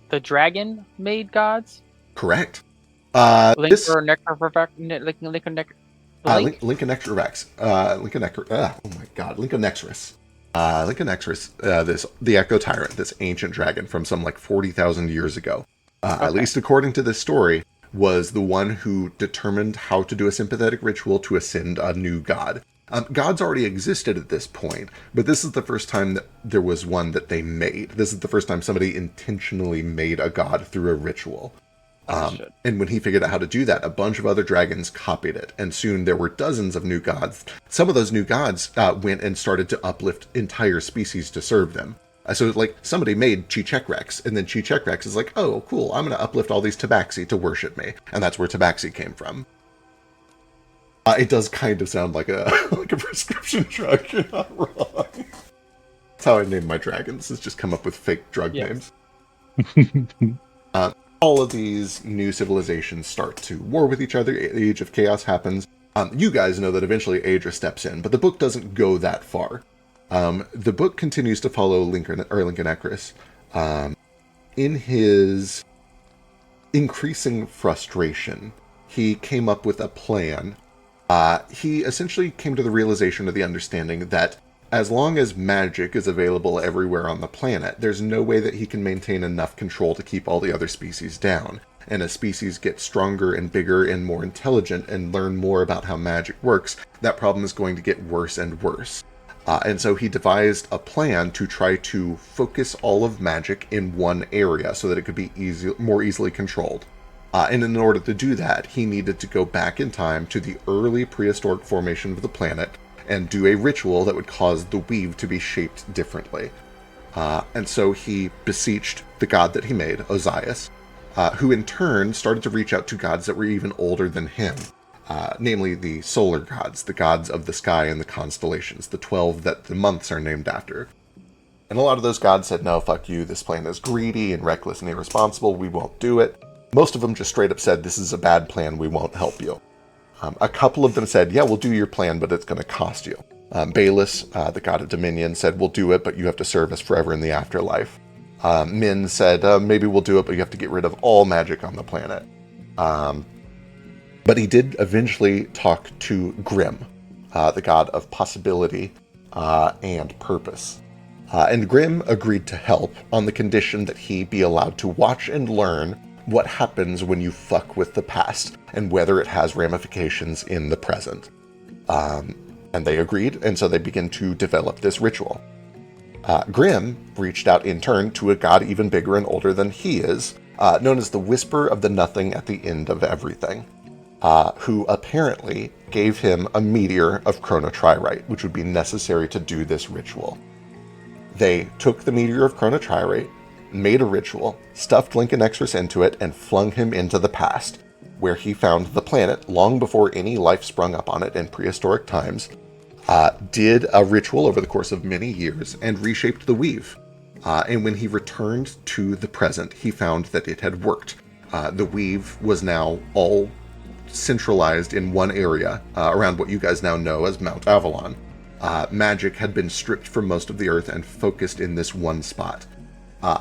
The dragon made gods? correct. Link This... or Nectar? Lincolnexris. Oh my god, Lincolnexris. Lincolnexris, the Echo Tyrant, this ancient dragon from some like 40,000 years ago, at least according to this story, was the one who determined how to do a sympathetic ritual to ascend a new god. Gods already existed at this point, but this is the first time that there was one that they made. This is the first time somebody intentionally made a god through a ritual. And when he figured out how to do that, a bunch of other dragons copied it, and soon there were dozens of new gods. Some of those new gods went and started to uplift entire species to serve them. So like somebody made Chi-Chek-Rex, and then Chi-Chek-Rex is like, oh cool, I'm going to uplift all these Tabaxi to worship me, and that's where Tabaxi came from. It does kind of sound like a like a prescription drug. You're not wrong. That's how I name my dragons, is just come up with fake drug Yes. names. All of these new civilizations start to war with each other. The Age of Chaos happens. You guys know that eventually Aedra steps in, but the book doesn't go that far. The book continues to follow Lincoln Ecris. In his increasing frustration, he came up with a plan. He essentially came to the realization of the understanding that as long as magic is available everywhere on the planet, there's no way that he can maintain enough control to keep all the other species down. And as species get stronger and bigger and more intelligent and learn more about how magic works, that problem is going to get worse and worse. And so he devised a plan to try to focus all of magic in one area so that it could be more easily controlled. And in order to do that, he needed to go back in time to the early prehistoric formation of the planet and do a ritual that would cause the weave to be shaped differently. And so he beseeched the god that he made, Ozias, who in turn started to reach out to gods that were even older than him, namely the solar gods, the gods of the sky and the constellations, the 12 that the months are named after. And a lot of those gods said, no, fuck you, this plan is greedy and reckless and irresponsible, we won't do it. Most of them just straight up said, this is a bad plan, we won't help you. A couple of them said, yeah, we'll do your plan, but it's going to cost you. Baelus, the god of dominion, said, we'll do it, but you have to serve us forever in the afterlife. Min said, maybe we'll do it, but you have to get rid of all magic on the planet. But he did eventually talk to Grim, the god of possibility and purpose. And Grim agreed to help on the condition that he be allowed to watch and learn what happens when you fuck with the past and whether it has ramifications in the present. And they agreed, and so they began to develop this ritual. Grim reached out in turn to a god even bigger and older than he is, known as the Whisper of the Nothing at the End of Everything, who apparently gave him a meteor of chronotririte, which would be necessary to do this ritual. They took the meteor of chronotririte, made a ritual, stuffed Lincoln Ecris into it, and flung him into the past, where he found the planet long before any life sprung up on it in prehistoric times, did a ritual over the course of many years, and reshaped the weave. And when he returned to the present, he found that it had worked. The weave was now all centralized in one area around what you guys now know as Mount Avalon. Magic had been stripped from most of the Earth and focused in this one spot.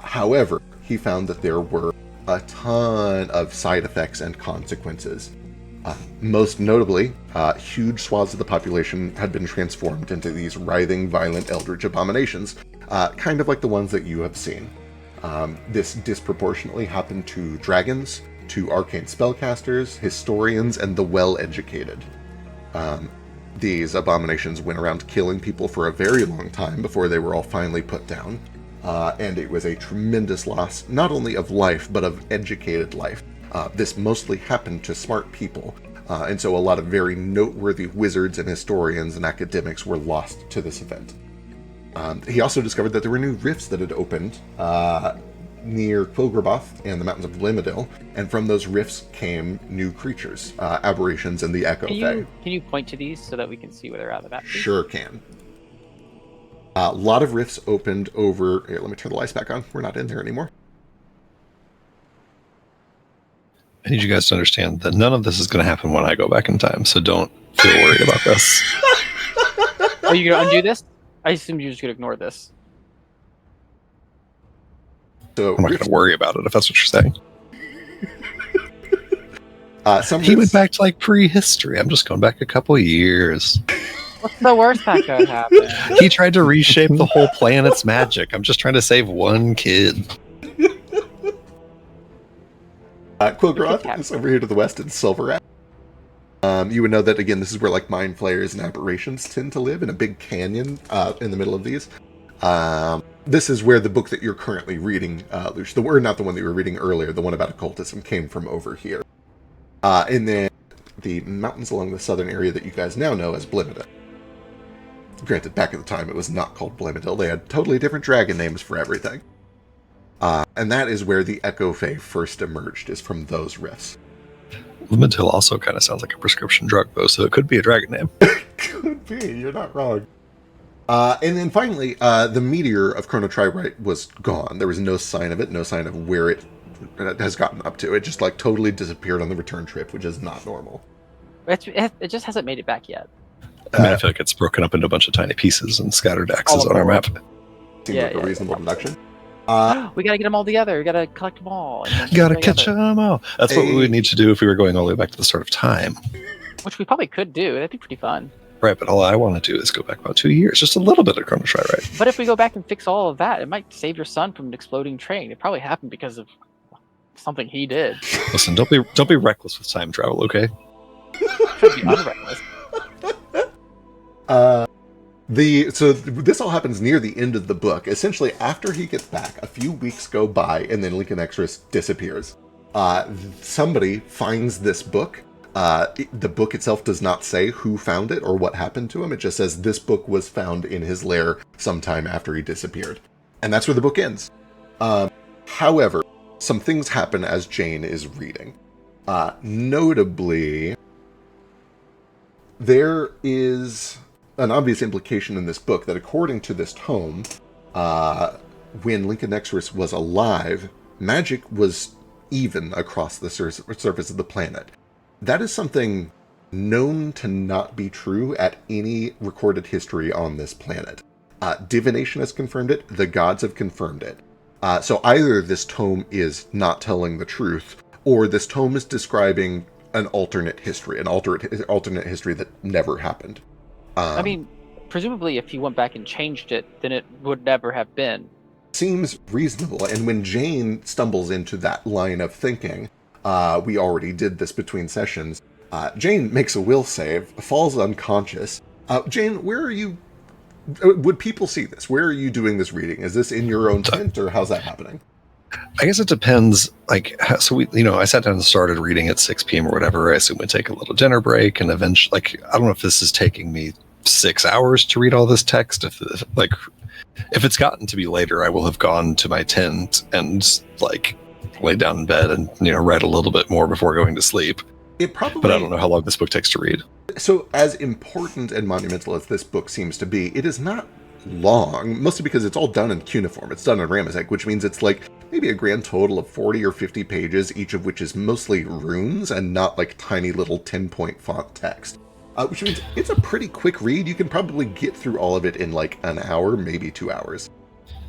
However, he found that there were a ton of side effects and consequences. Most notably, huge swaths of the population had been transformed into these writhing, violent eldritch abominations, kind of like the ones that you have seen. This disproportionately happened to dragons, to arcane spellcasters, historians, and the well-educated. These abominations went around killing people for a very long time before they were all finally put down. And it was a tremendous loss, not only of life, but of educated life. This mostly happened to smart people, and so a lot of very noteworthy wizards and historians and academics were lost to this event. He also discovered that there were new rifts that had opened near Quilgraboth and the mountains of Limidil, and from those rifts came new creatures, aberrations in the Echo Fae. Can you point to these so that we can see where they're out of the map? Please? Sure can. A lot of rifts opened over... Here, let me turn the lights back on. We're not in there anymore. I need you guys to understand that none of this is going to happen when I go back in time, so don't feel worried about this. Are you going to undo this? I assume you're just going to ignore this. So I'm not going to worry about it, if that's what you're saying. He went back to, like, prehistory. I'm just going back a couple years. What's the worst that could happen? He tried to reshape the whole planet's magic. I'm just trying to save one kid. Quilgraboth is over here to the west in Silverath. You would know that, again, this is where, like, mind flayers and aberrations tend to live, in a big canyon in the middle of these. This is where the book that you're currently reading, Lush, not the one that you were reading earlier, the one about occultism, came from over here. And then the mountains along the southern area that you guys now know as Blimidil. Granted, back at the time, it was not called Blimidil. They had totally different dragon names for everything. And that is where the Echo Fae first emerged, is from those rifts. Limidil also kind of sounds like a prescription drug, though, so it could be a dragon name. Could be, you're not wrong. And then finally, the meteor of Chronotribrite was gone. There was no sign of it, no sign of where it has gotten up to. It just like totally disappeared on the return trip, which is not normal. It just hasn't made it back yet. I mean, I feel like it's broken up into a bunch of tiny pieces and scattered axes All on our map. Seems like a reasonable deduction. We gotta get them all together. We gotta collect them all. And then put Gotta them catch together. them all. That's what we would need to do if we were going all the way back to the start of time. Which we probably could do. That'd be pretty fun. Right, but all I want to do is go back about 2 years. Just a little bit of Chrono Trigger. But if we go back and fix all of that, it might save your son from an exploding train. It probably happened because of something he did. Listen, don't be reckless with time travel, okay? Should be unreckless. So this all happens near the end of the book. Essentially, after he gets back, a few weeks go by, and then Lincoln Extras disappears. Somebody finds this book. The book itself does not say who found it or what happened to him. It just says this book was found in his lair sometime after he disappeared. And that's where the book ends. However, some things happen as Jane is reading. Notably, there is an obvious implication in this book that according to this tome, when Lincoln Extras was alive, magic was even across the surface of the planet. That is something known to not be true at any recorded history on this planet. Divination has confirmed it, the gods have confirmed it. So either this tome is not telling the truth, or this tome is describing an alternate history, an alternate history that never happened. I mean, presumably if you went back and changed it, then it would never have been. Seems reasonable, and when Jane stumbles into that line of thinking, we already did this between sessions, Jane makes a will save, falls unconscious. Jane, where are you? Would people see this? Where are you doing this reading? Is this in your own tent, or how's that happening? I guess it depends. I sat down and started reading at 6 p.m. or whatever. I assume we'd take a little dinner break, and eventually, I don't know if this is taking me 6 hours to read all this text. If it's gotten to be later, I will have gone to my tent and laid down in bed and read a little bit more before going to sleep. But I don't know how long this book takes to read. So, as important and monumental as this book seems to be, it is not long, mostly because it's all done in cuneiform. It's done in Ramazek, which means it's maybe a grand total of 40 or 50 pages, each of which is mostly runes and not tiny little 10-point font text. Which means it's a pretty quick read. You can probably get through all of it in an hour, maybe 2 hours.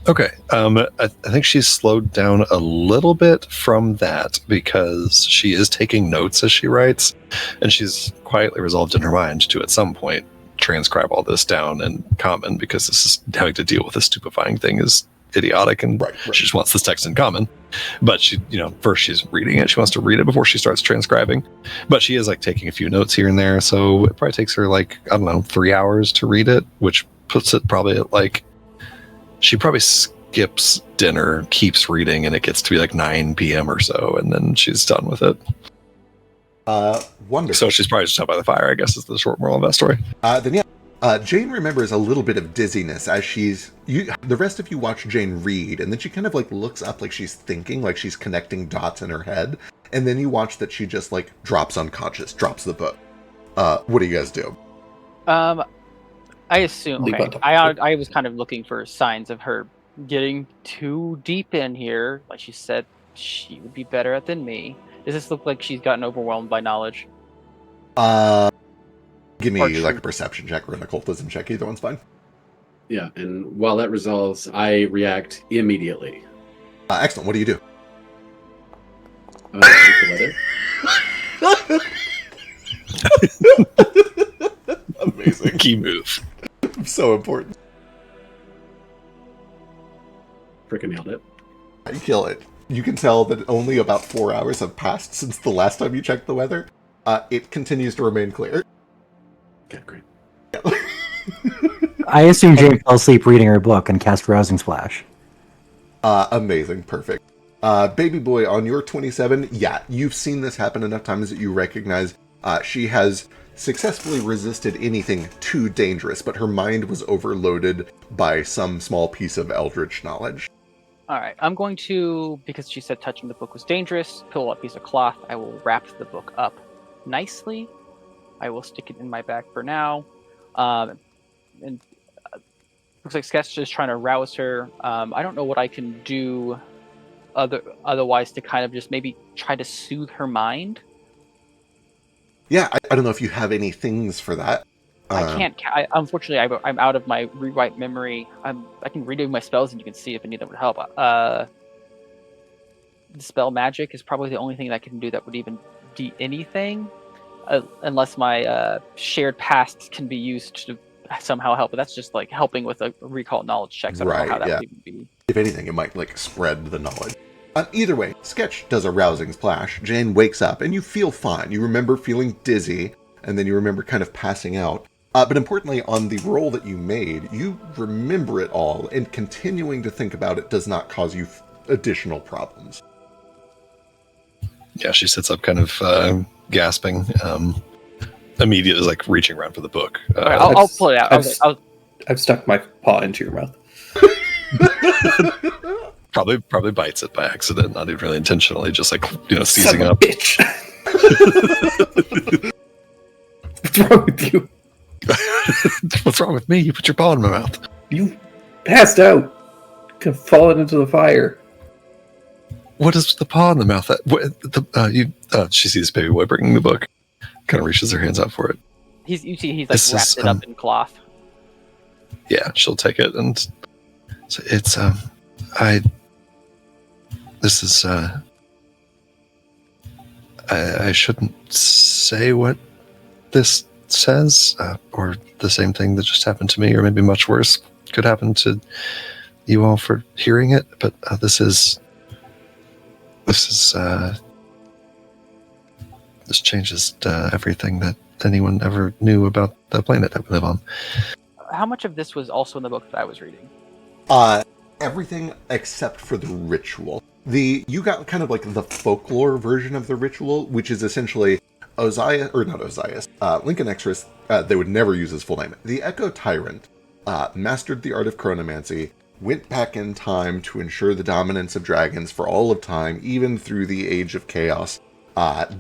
Okay. I think she's slowed down a little bit from that because she is taking notes as she writes, and she's quietly resolved in her mind to, at some point, transcribe all this down in common, because this is having to deal with a stupefying thing is idiotic, and right. She just wants this text in common. But she, first she's reading it. She wants to read it before she starts transcribing. But she is taking a few notes here and there, so it probably takes her 3 hours to read it, which puts it probably at she probably skips dinner, keeps reading, and it gets to be 9 p.m. or so, and then she's done with it. Wonderful. So she's probably just out by the fire, I guess, is the short moral of that story. Jane remembers a little bit of dizziness as the rest of you watch Jane read, and then she kind of looks up she's thinking, she's connecting dots in her head, and then you watch that she just drops unconscious, drops the book. What do you guys do? I assume. Okay. I was kind of looking for signs of her getting too deep in here. Like she said, she would be better at than me. Does this look like she's gotten overwhelmed by knowledge? Give me a perception check or an occultism check. Either one's fine. Yeah, and while that resolves, I react immediately. Excellent. What do you do? Amazing. Key move. So important. Freaking nailed it. You kill it. You can tell that only about 4 hours have passed since the last time you checked the weather. It continues to remain clear. Okay, great. Yeah. I assume Jane fell asleep reading her book and cast Rousing Splash. Amazing. Perfect. Baby boy, on your 27, yeah, you've seen this happen enough times that you recognize she has successfully resisted anything too dangerous, but her mind was overloaded by some small piece of eldritch knowledge. All right, I'm going to, because she said touching the book was dangerous, pull a piece of cloth. I will wrap the book up nicely. I will stick it in my bag for now. And Looks like Sketch is trying to rouse her. I don't know what I can do otherwise to kind of just maybe try to soothe her mind. Yeah, I don't know if you have any things for that. I can't. Unfortunately, I'm out of my rewrite memory. I can redo my spells, and you can see if any of them would help. Dispel magic is probably the only thing that I can do that would even do anything, unless my shared past can be used to somehow help. But that's just like helping with a recall knowledge check. So I don't know how that would even be. If anything, it might like spread the knowledge. Either way, Sketch does a rousing splash. Jane wakes up, and you feel fine. You remember feeling dizzy, and then you remember kind of passing out. But importantly, on the roll that you made, you remember it all, and continuing to think about it does not cause you additional problems. Yeah, she sits up kind of gasping. Immediately is like reaching around for the book. I'll pull it out. I've stuck my paw into your mouth. Probably bites it by accident, not even really intentionally, just like, seizing up. Bitch. What's wrong with you? What's wrong with me? You put your paw in my mouth. You passed out. Could have fallen into the fire. What is the paw in the mouth? She sees baby boy bringing the book. Kind of reaches her hands out for it. He's wrapped it up in cloth. Yeah, she'll take it and so it's I shouldn't say what this says, or the same thing that just happened to me, or maybe much worse could happen to you all for hearing it. But this changes everything that anyone ever knew about the planet that we live on. How much of this was also in the book that I was reading? Everything except for the ritual. You got kind of like the folklore version of the ritual, which is essentially Lincoln Extras, they would never use his full name. The Echo Tyrant mastered the art of chronomancy, went back in time to ensure the dominance of dragons for all of time, even through the Age of Chaos,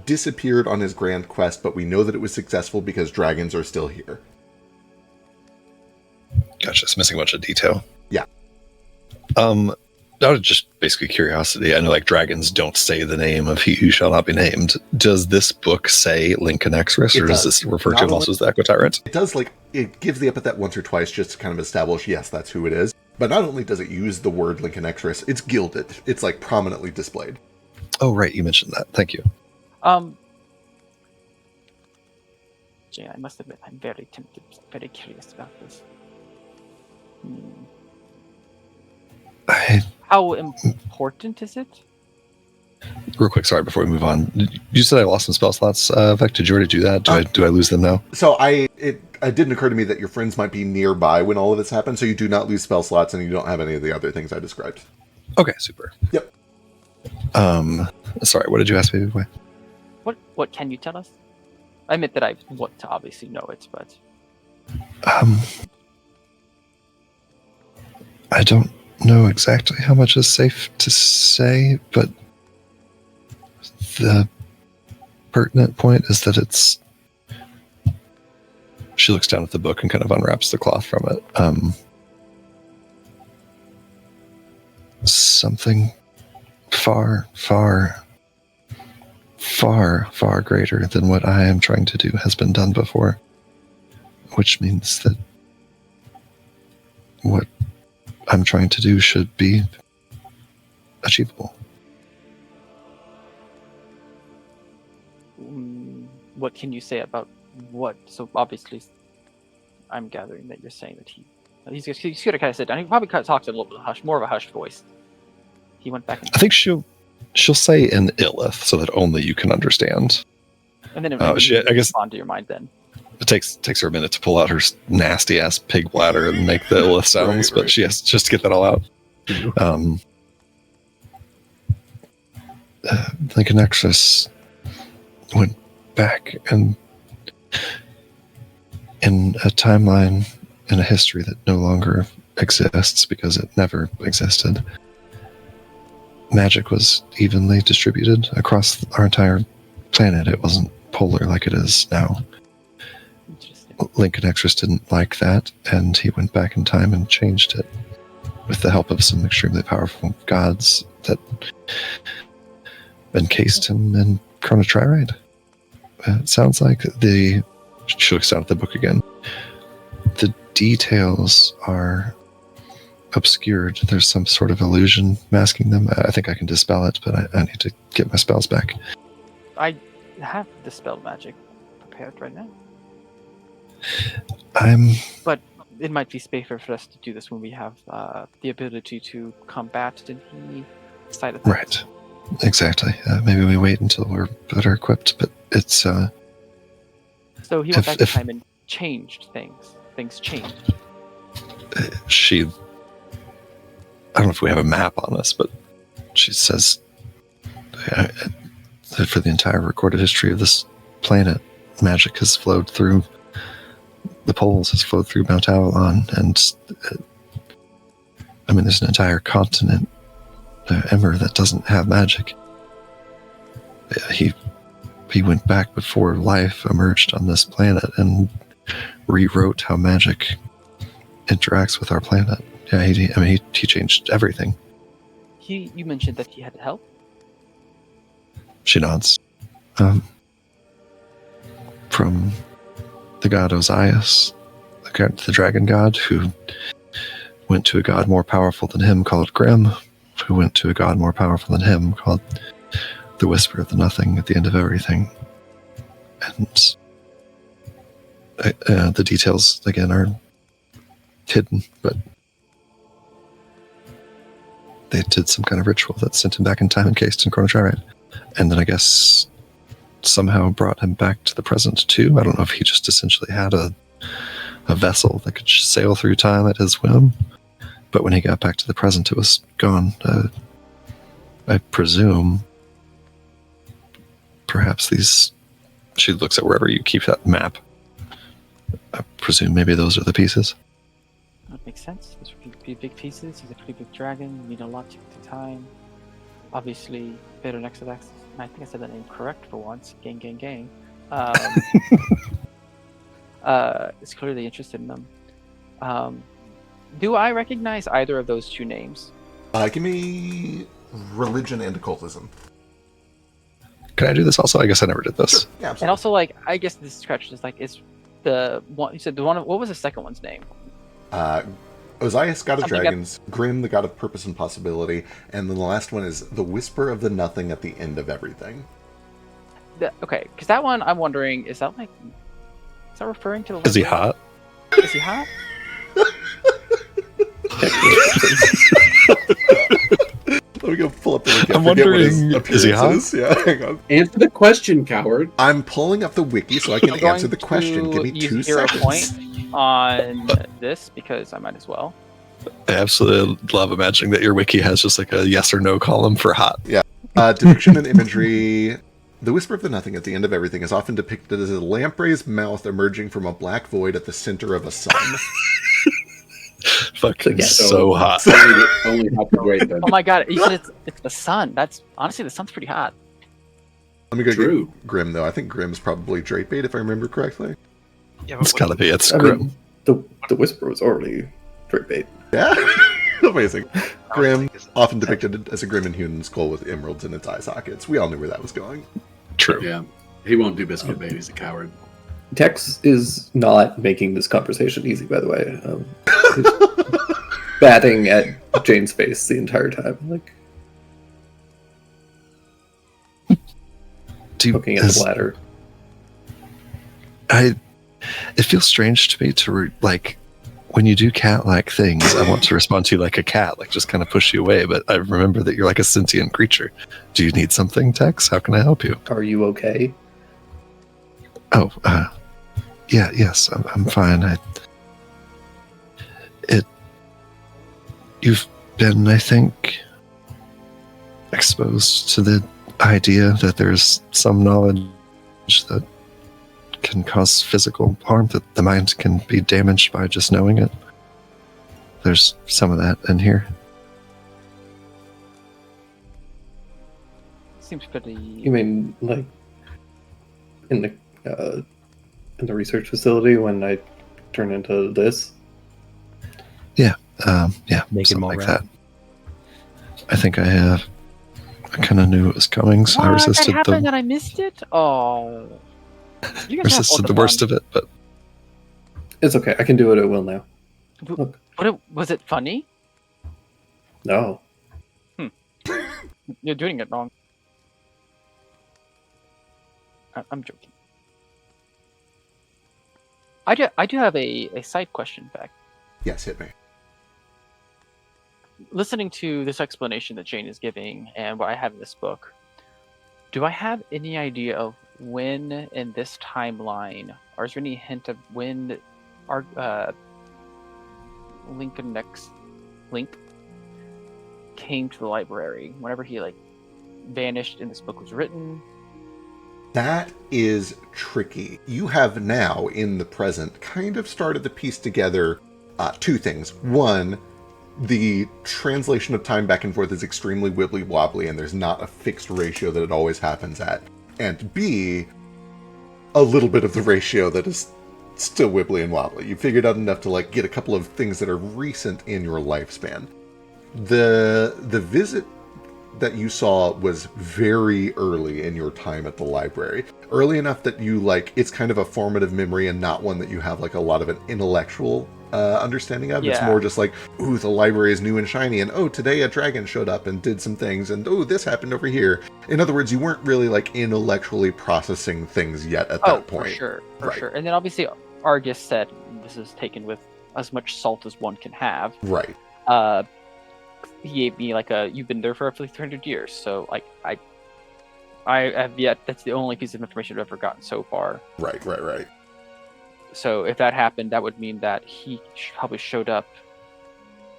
disappeared on his grand quest, but we know that it was successful because dragons are still here. Gotcha, it's missing a bunch of detail. Yeah. Out of just basically curiosity, I know like dragons don't say the name of he who shall not be named. Does this book say Lincoln Extras, or does this refer to him also as the Echo Tyrant? It does, it gives the epithet once or twice just to kind of establish, yes, that's who it is. But not only does it use the word Lincoln Extras, it's gilded. It's like prominently displayed. Oh, right, you mentioned that. Thank you. Jay, I must admit, I'm very tempted, very curious about this. How important is it? Real quick, sorry, before we move on. You said I lost some spell slots, Vec. Did you already do that? Do I lose them now? So it didn't occur to me that your friends might be nearby when all of this happened, so you do not lose spell slots and you don't have any of the other things I described. Okay, super. Yep. Sorry, what did you ask me, boy? What can you tell us? I admit that I want to obviously know it, but I don't know exactly how much is safe to say, but the pertinent point is that it's... She looks down at the book and kind of unwraps the cloth from it. Something far, far, far, far greater than what I am trying to do has been done before, which means that what I'm trying to do should be achievable. What can you say about what? So obviously, I'm gathering that you're saying that he's going to kind of sit down. He probably kind of talks in a little bit more of a hushed voice. He went back. I think she'll say in Illith so that only you can understand. And then I guess onto your mind. Then it takes her a minute to pull out her nasty ass pig bladder and make the Illith sounds, but she has just to get that all out. Lincoln Nexus went back and in a timeline in a history that no longer exists because it never existed. Magic was evenly distributed across our entire planet. It wasn't polar like it is now. Lincoln Extras didn't like that, and he went back in time and changed it with the help of some extremely powerful gods that encased him in Chrono Triride. It sounds like she looks down at the book again. The details are obscured. There's some sort of illusion masking them. I think I can dispel it, but I need to get my spells back. I have dispel magic prepared right now. But it might be safer for us to do this when we have the ability to combat any side effects. Right. Exactly. Maybe we wait until we're better equipped, but it's... So he went back in time and changed things. Things changed. I don't know if we have a map on us, but she says that for the entire recorded history of this planet, magic has flowed through the poles, has flowed through Mount Avalon, and there's an entire continent, Emmer, that doesn't have magic. He went back before life emerged on this planet and rewrote how magic interacts with our planet. Yeah, he changed everything. You mentioned that he had help? She nods. From the god Osias, the dragon god, who went to a god more powerful than him called Grim, who went to a god more powerful than him called the Whisper of the Nothing at the end of everything. And the details, again, are hidden, but they did some kind of ritual that sent him back in time encased in Chrono Triride. And then I guess somehow brought him back to the present too. I don't know if he just essentially had a vessel that could sail through time at his whim. But when he got back to the present, it was gone. I presume perhaps these... She looks at wherever you keep that map. I presume maybe those are the pieces. That makes sense. Those would be big pieces. He's a pretty big dragon. You need a lot to get through time. Obviously, better next to access. I think I said that name correct for once. Gang, gang, gang. Is clearly interested in them. Do I recognize either of those two names? Give me religion and occultism. Can I do this also? I guess I never did this. Sure. Yeah, absolutely. And also, I guess this scratch is is the one you said. The one. What was the second one's name? Osias, god of Something dragons, Grim, the god of purpose and possibility, and then the last one is the Whisper of the Nothing at the end of everything. Okay, because that one I'm wondering, is that referring to the... Is he hot? Is he hot? Let me go pull up the wiki. I'm wondering, is he hot? Yeah, hang on. Answer the question, coward. I'm pulling up the wiki so I can answer the question. Give me 2 use hero seconds. point on this because I might as well. I absolutely love imagining that your wiki has just like a yes or no column for hot. Yeah. Depiction and imagery. The Whisper of the Nothing at the end of everything is often depicted as a lamprey's mouth emerging from a black void at the center of a sun. Fucking Yes. so hot. Only hot to wait then. Oh my god, you said it's the sun. That's honestly, the sun's pretty hot. Let me go True. get Grim, though. I think Grim's probably Drake bait, if I remember correctly. Yeah, It's gotta be. It's I grim. mean, the Whisper was already drip bait. Yeah? Amazing. Grim, often depicted as a grim and human skull with emeralds in its eye sockets. We all knew where that was going. True. Yeah. He won't do biscuit bait. He's a coward. Tex is not making this conversation easy, by the way. He's batting at Jane's face the entire time, looking at the bladder. It feels strange to me to when you do cat-like things, I want to respond to you like a cat, just kind of push you away. But I remember that you're like a sentient creature. Do you need something, Tex? How can I help you? Are you okay? Oh, yeah, yes, I'm fine. You've been, I think, exposed to the idea that there's some knowledge that can cause physical harm, that the mind can be damaged by just knowing it. There's some of that in here. Seems pretty... You mean, in the in the research facility when I turn into this? Yeah, Make it something more like rad. that. I think I have. I kind of knew it was coming, so I What? resisted That happened the and I missed it? Oh. You guys have all resisted the the worst fun. of it, but It's okay. I can do it at will now. Look. Was it funny? No. You're doing it wrong. I'm joking. I do have a side question back. Yes, hit me. Listening to this explanation that Jane is giving and what I have in this book, do I have any idea of when in this timeline, or is there any hint of when our Link came to the library? Whenever he like vanished and this book was written? That is tricky. You have now, in the present, kind of started to piece together two things. One, the translation of time back and forth is extremely wibbly wobbly, and there's not a fixed ratio that it always happens at. And B, a little bit of the ratio that is still wibbly and wobbly. You figured out enough to like get a couple of things that are recent in your lifespan. The visit that you saw was very early in your time at the library. Early enough that you like it's kind of a formative memory and not one that you have like a lot of an intellectual understanding of. Yeah. It's more just like, ooh, the library is new and shiny, and oh, today a dragon showed up and did some things, and oh, this happened over here. In other words, you weren't really like intellectually processing things yet at that point. For sure. Right. Sure. And then obviously Argus said this is taken with as much salt as one can have. Right. He gave me like you've been there for roughly 300 years, so like I have yet, that's the only piece of information I've ever gotten so far. Right. So if that happened, that would mean that he probably showed up,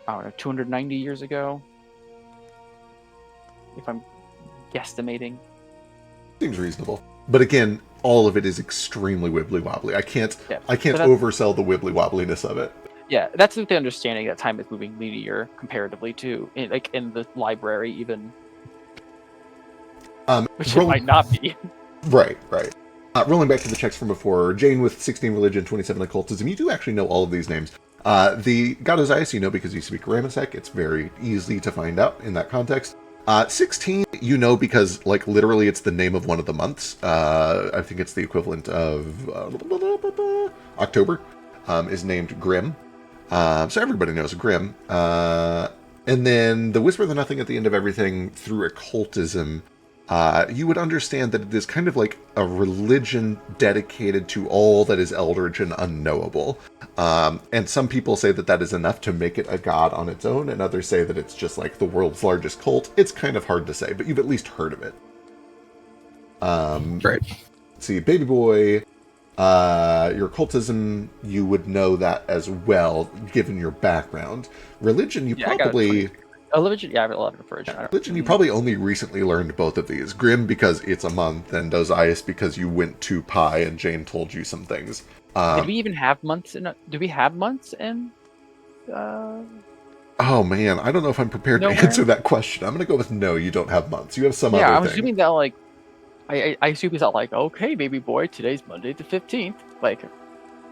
I don't know, 290 years ago, if I'm guesstimating. Seems reasonable. But again, all of it is extremely wibbly wobbly. I can't oversell the wibbly wobbliness of it. Yeah, that's the understanding that time is moving linear comparatively to in the library even. Which it might not be. Right. Rolling back to the checks from before, Jane with 16 religion, 27 occultism. You do actually know all of these names. The God Osiris you know because you speak Ramesek. It's very easy to find out in that context. 16 you know because like literally it's the name of one of the months. I think it's the equivalent of October is named Grim. So everybody knows Grim. And then the Whisper of the Nothing at the end of everything through occultism. You would understand that it is kind of like a religion dedicated to all that is eldritch and unknowable. And some people say that that is enough to make it a god on its own, and others say that it's just like the world's largest cult. It's kind of hard to say, but you've at least heard of it. Right. See, Baby Boy, your occultism, you would know that as well, given your background. Religion, you probably... Religion, I have 11 for religion. Religion, you probably only recently learned both of these. Grim because it's a month, and Osiris because you went to Pi and Jane told you some things. Did we even have months in? Do we have months in? Oh man, I don't know if I'm prepared Nowhere? to answer that question. I'm gonna go with no. You don't have months. You have some other Yeah, I'm thing. assuming that like, I assume he's not like, okay, baby boy, today's Monday the 15th. Like,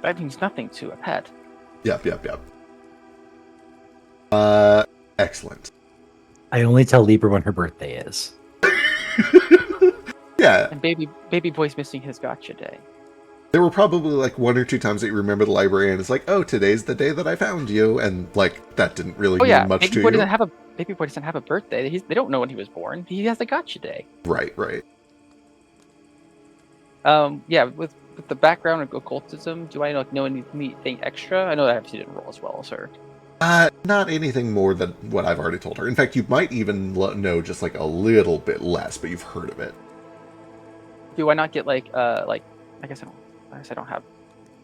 that means nothing to a pet. Yep. Excellent. I only tell Libra when her birthday is. Yeah. And baby boy's missing his gotcha day. There were probably like one or two times that you remember the library and it's like, oh, today's the day that I found you, and like that didn't really mean much baby to boy you. Baby boy doesn't have a birthday. They don't know when he was born. He has a gotcha day. Right. Yeah, with the background of occultism, do I know anything extra? I know that she didn't roll as well as her. Not anything more than what I've already told her. In fact, you might even know just like a little bit less, but you've heard of it. Do I not get like I guess I don't have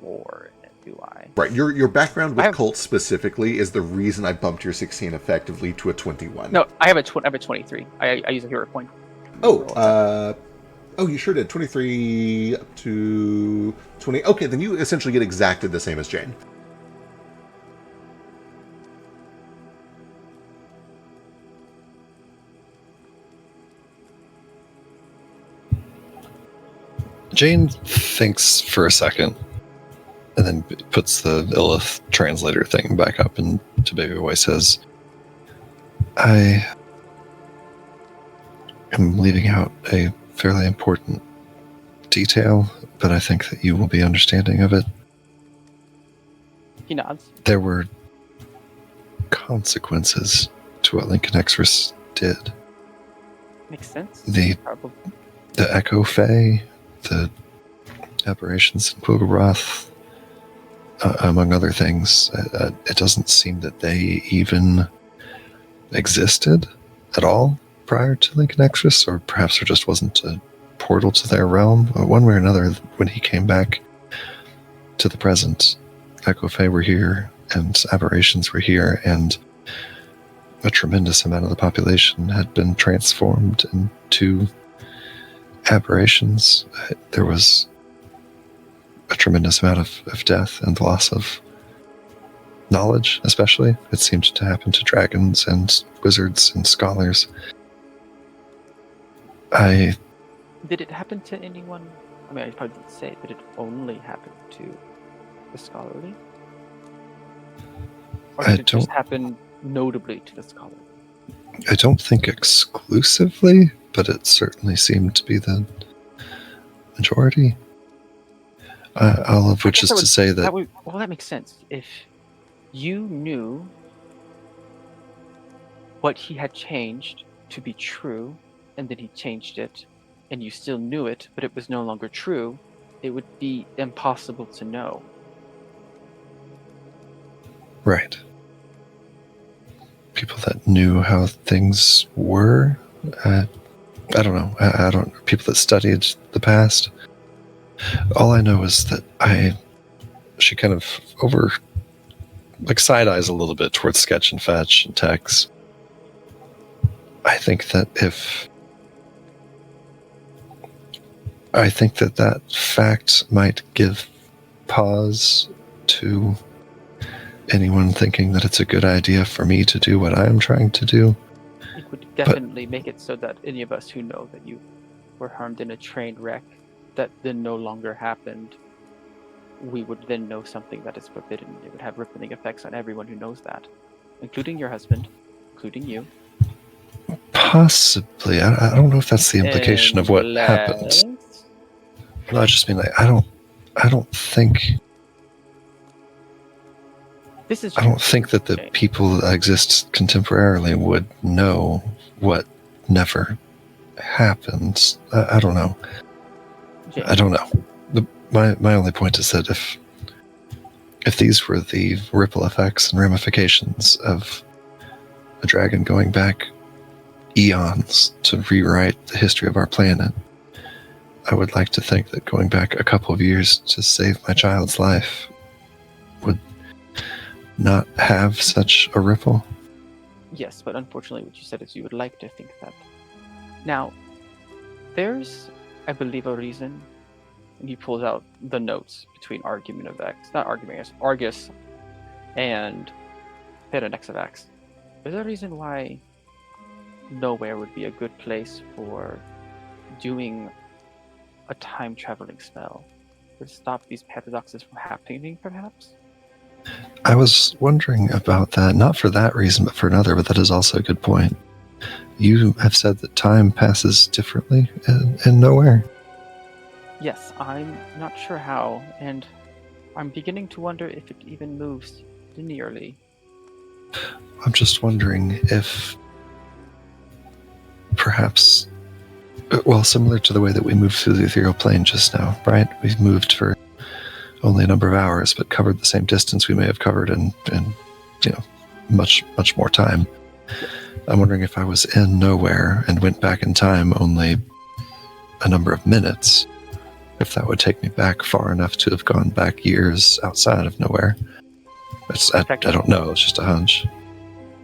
lore in it, do I? Right. Your background with cults specifically is the reason I bumped your 16 effectively to a 21. No, I have a 23. I use a hero point. Oh, you sure did. 23 up to 20. Okay, then you essentially get exactly the same as Jane. Jane thinks for a second and then puts the Illith translator thing back up, and to Baby Boy says, I am leaving out a fairly important detail, but I think that you will be understanding of it. He nods. There were consequences to what Lincoln Express did. Makes sense. The Probably. Echo Fae, the aberrations in Pugoroth, among other things. It doesn't seem that they even existed at all prior to Lincoln Express, or perhaps there just wasn't a portal to their realm. One way or another, when he came back to the present, Echo Fae were here, and aberrations were here, and a tremendous amount of the population had been transformed into aberrations. There was a tremendous amount of death and loss of knowledge, especially. It seemed to happen to dragons and wizards and scholars. Did it happen to anyone? I mean, I probably didn't say it. Did it only happen to the scholarly? Or did it just happen notably to the scholarly? I don't think exclusively, but it certainly seemed to be the majority. All of which is to say that... Well, that makes sense. If you knew what he had changed to be true, and then he changed it, and you still knew it, but it was no longer true, it would be impossible to know. Right. People that knew how things were. I don't know. I don't. People that studied the past. All I know is that she kind of side eyes a little bit towards Sketch and Fetch and Tex. I think that that fact might give pause to anyone thinking that it's a good idea for me to do what I am trying to do. It would definitely make it so that any of us who know that you were harmed in a train wreck that then no longer happened, we would then know something that is forbidden. It would have rippling effects on everyone who knows that, including your husband, including you. Possibly. I don't know if that's the implication of what happened. No, I just mean I don't think that the people that exist contemporarily would know what never happened. I don't know. I don't know. My only point is that if these were the ripple effects and ramifications of a dragon going back eons to rewrite the history of our planet, I would like to think that going back a couple of years to save my child's life would not have such a ripple. Yes, but unfortunately what you said is you would like to think that. Now, there's, I believe, a reason, and he pulls out the notes between Argus and Paradox of X. There's a reason why nowhere would be a good place for doing a time-traveling spell. To stop these paradoxes from happening, perhaps? I was wondering about that, not for that reason, but for another, but that is also a good point. You have said that time passes differently in nowhere. Yes, I'm not sure how, and I'm beginning to wonder if it even moves linearly. I'm just wondering if perhaps, well, similar to the way that we moved through the ethereal plane just now, right? We've moved for only a number of hours, but covered the same distance we may have covered in much more time. I'm wondering if I was in nowhere and went back in time only a number of minutes, if that would take me back far enough to have gone back years outside of nowhere. I don't know, it's just a hunch.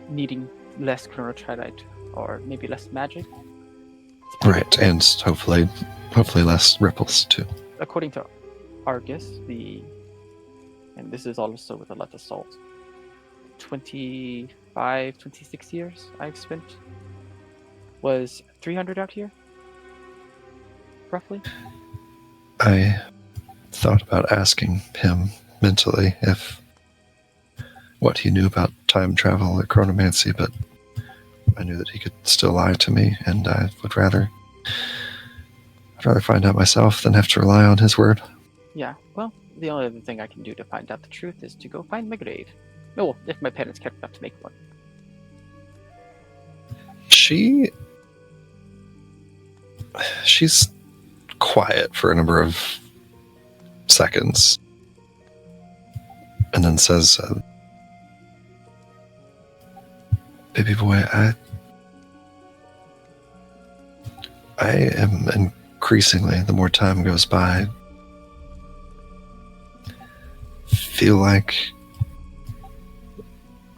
Needing less chronotridite, or maybe less magic? Right, and hopefully less ripples too. According to Argus, and this is also with a lot of salt, 26 years I've spent. Was 300 out here? Roughly? I thought about asking him mentally if what he knew about time travel or chronomancy, but I knew that he could still lie to me, and I'd rather find out myself than have to rely on his word. Yeah, well, the only other thing I can do to find out the truth is to go find my grave. No, if my parents cared enough to make one. She's quiet for a number of seconds, and then says, "Baby boy, I am increasingly, the more time goes by, feel like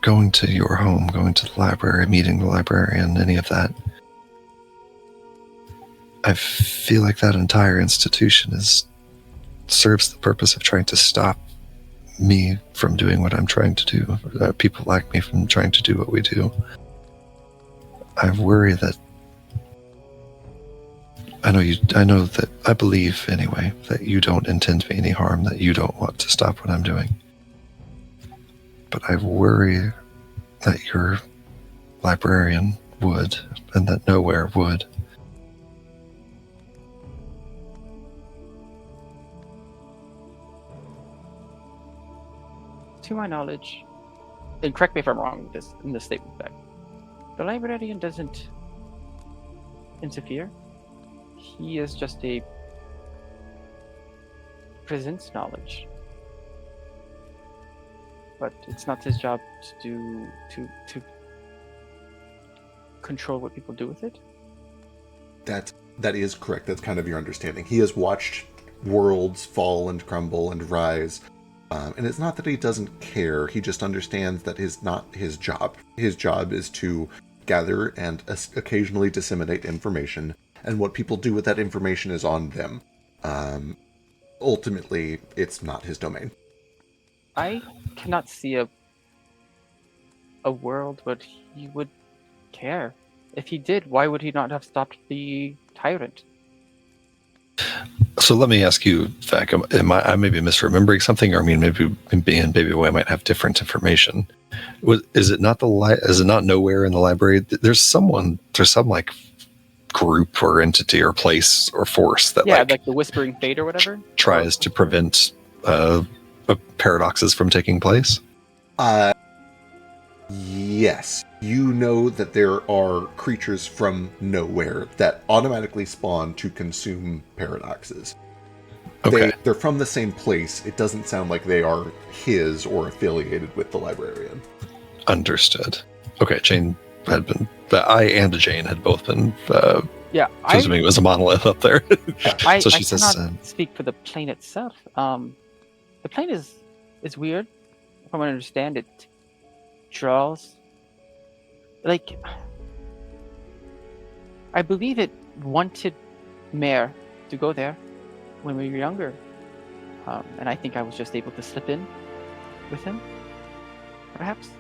going to your home, going to the library, meeting the librarian, any of that. I feel like that entire institution serves the purpose of trying to stop me from doing what I'm trying to do, people like me from trying to do what we do. I worry that I believe anyway that you don't intend me any harm, that you don't want to stop what I'm doing. But I worry that your librarian would, and that Nowhere would. To my knowledge, and correct me if I'm wrong in this statement, back, the librarian doesn't interfere. He is just presents knowledge, but it's not his job to control what people do with it. That is correct. That's kind of your understanding. He has watched worlds fall and crumble and rise. And it's not that he doesn't care. He just understands that it's not his job. His job is to gather and occasionally disseminate information. And what people do with that information is on them. Ultimately, it's not his domain. I cannot see a world where he would care. If he did, why would he not have stopped the tyrant? So let me ask you, Vec, I may be misremembering something, or I mean, maybe me and Baby Boy might have different information. Is it not Nowhere in the library? There's some like group or entity or place or force that like the Whispering Fate or whatever tries to prevent paradoxes from taking place. Yes. You know that there are creatures from Nowhere that automatically spawn to consume paradoxes. Okay. They're from the same place. It doesn't sound like they are his or affiliated with the librarian. Understood. Okay, Jane had been... I and Jane had both been... presuming it was a monolith up there. So she says... I cannot speak for the plane itself. The plane is weird. From what I understand, it draws... Like... I believe it wanted Mare to go there when we were younger. And I think I was just able to slip in with him, perhaps.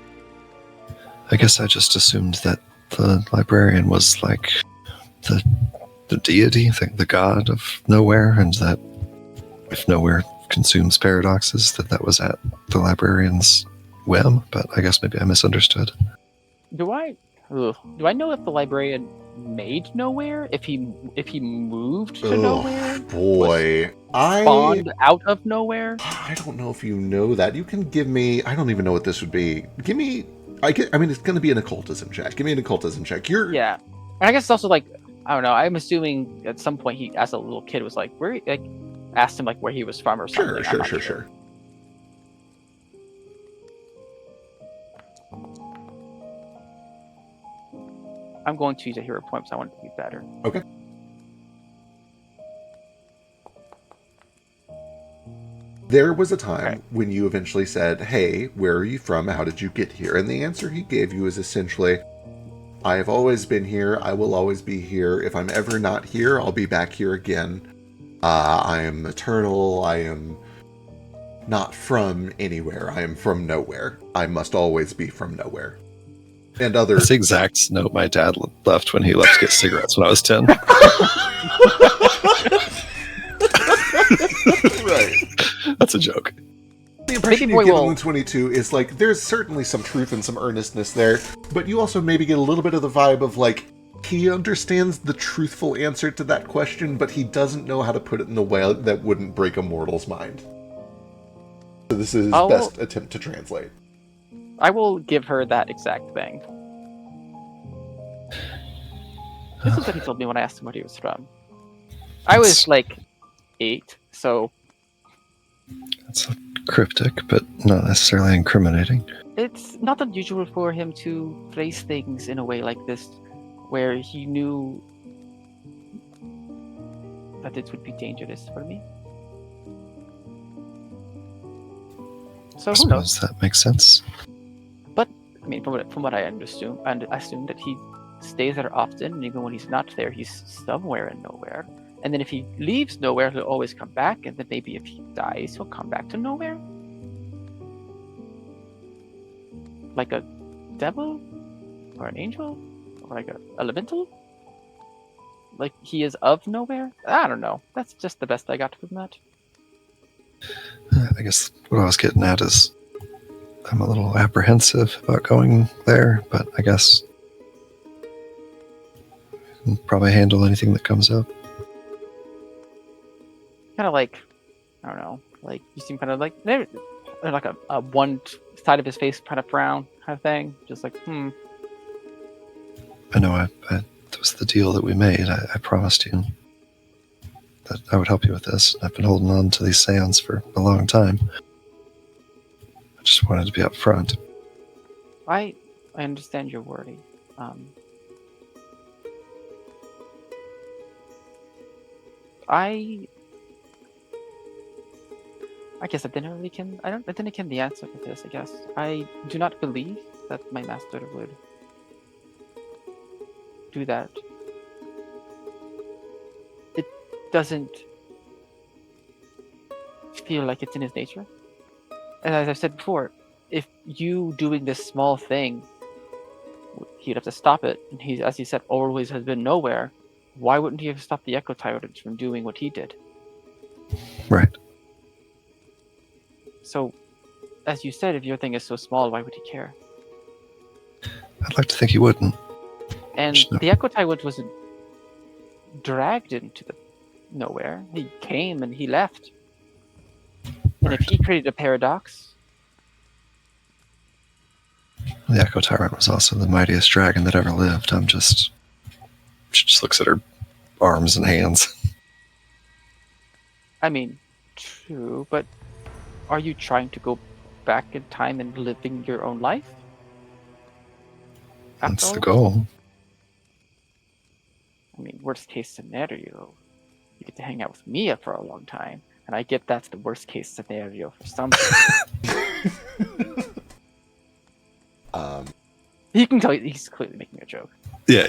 I guess I just assumed that the librarian was like the deity, the god of Nowhere, and that if Nowhere consumes paradoxes, that was at the librarian's whim, but I guess maybe I misunderstood. Do I know if the librarian made Nowhere? If he moved to Nowhere? Boy, spawned out of Nowhere? I don't know if you know that. You can give me... I don't even know what this would be. Give me... I mean, it's going to be an occultism check. Give me an occultism check. Yeah. And I guess it's also like, I don't know, I'm assuming at some point he, as a little kid, was like, asked him like where he was from or something. Sure. I'm going to use a hero point because I want it to be better. Okay. There was a time when you eventually said, hey, where are you from? How did you get here? And the answer he gave you is essentially, I have always been here. I will always be here. If I'm ever not here, I'll be back here again. I am eternal. I am not from anywhere. I am from nowhere. I must always be from nowhere. And other... That's the exact note my dad left when he left to get cigarettes when I was 10. Right. That's a joke. The the impression Baby you boy get will- in the 22 is like there's certainly some truth and some earnestness there, but you also maybe get a little bit of the vibe of like he understands the truthful answer to that question, but he doesn't know how to put it in a way that wouldn't break a mortal's mind. So this is his best attempt to translate. I will give her that exact thing. This is what he told me when I asked him what he was from. I was like 8, so It's cryptic, but not necessarily incriminating. it's not unusual for him to phrase things in a way like this, where he knew that it would be dangerous for me. So I who knows? suppose that makes sense. I mean, from what I understood, and I assume that he stays there often, and even when he's not there, he's somewhere in nowhere. And then if he leaves nowhere, he'll always come back, and then maybe if he dies, he'll come back to nowhere. Like a devil? Or an angel? Or like a elemental? Like he is of nowhere? I don't know. That's just the best I got from that. I guess what I was getting at is I'm a little apprehensive about going there, but I guess I can probably handle anything that comes up. Kind of like, I don't know, like you seem kind of like, like a one side of his face kind of frown kind of thing. Just like, I know that was the deal that we made. I promised you that I would help you with this. I've been holding on to these sands for a long time. I just wanted to be up front. I understand your worry. I guess I didn't the answer to this. I guess I do not believe that my master would do that. It doesn't feel like it's in his nature. And as I've said before, if you doing this small thing, he'd have to stop it. And he, as he said, always has been nowhere. Why wouldn't he have stopped the Echo Tyrants from doing what he did? Right. So, as you said, if your thing is so small, why would he care? I'd like to think he wouldn't. And Just no. the Echo Tyrant wasn't dragged into the nowhere. He came and he left. And if he created a paradox, The Echo Tyrant was also the mightiest dragon that ever lived. She just looks at her arms and hands. I mean, true, but are you trying to go back in time and living your own life? That's After the all? goal. I mean, worst case scenario, you get to hang out with Mia for a long time, and I get that's the worst case scenario for some people. He can tell you he's clearly making a joke. Yeah.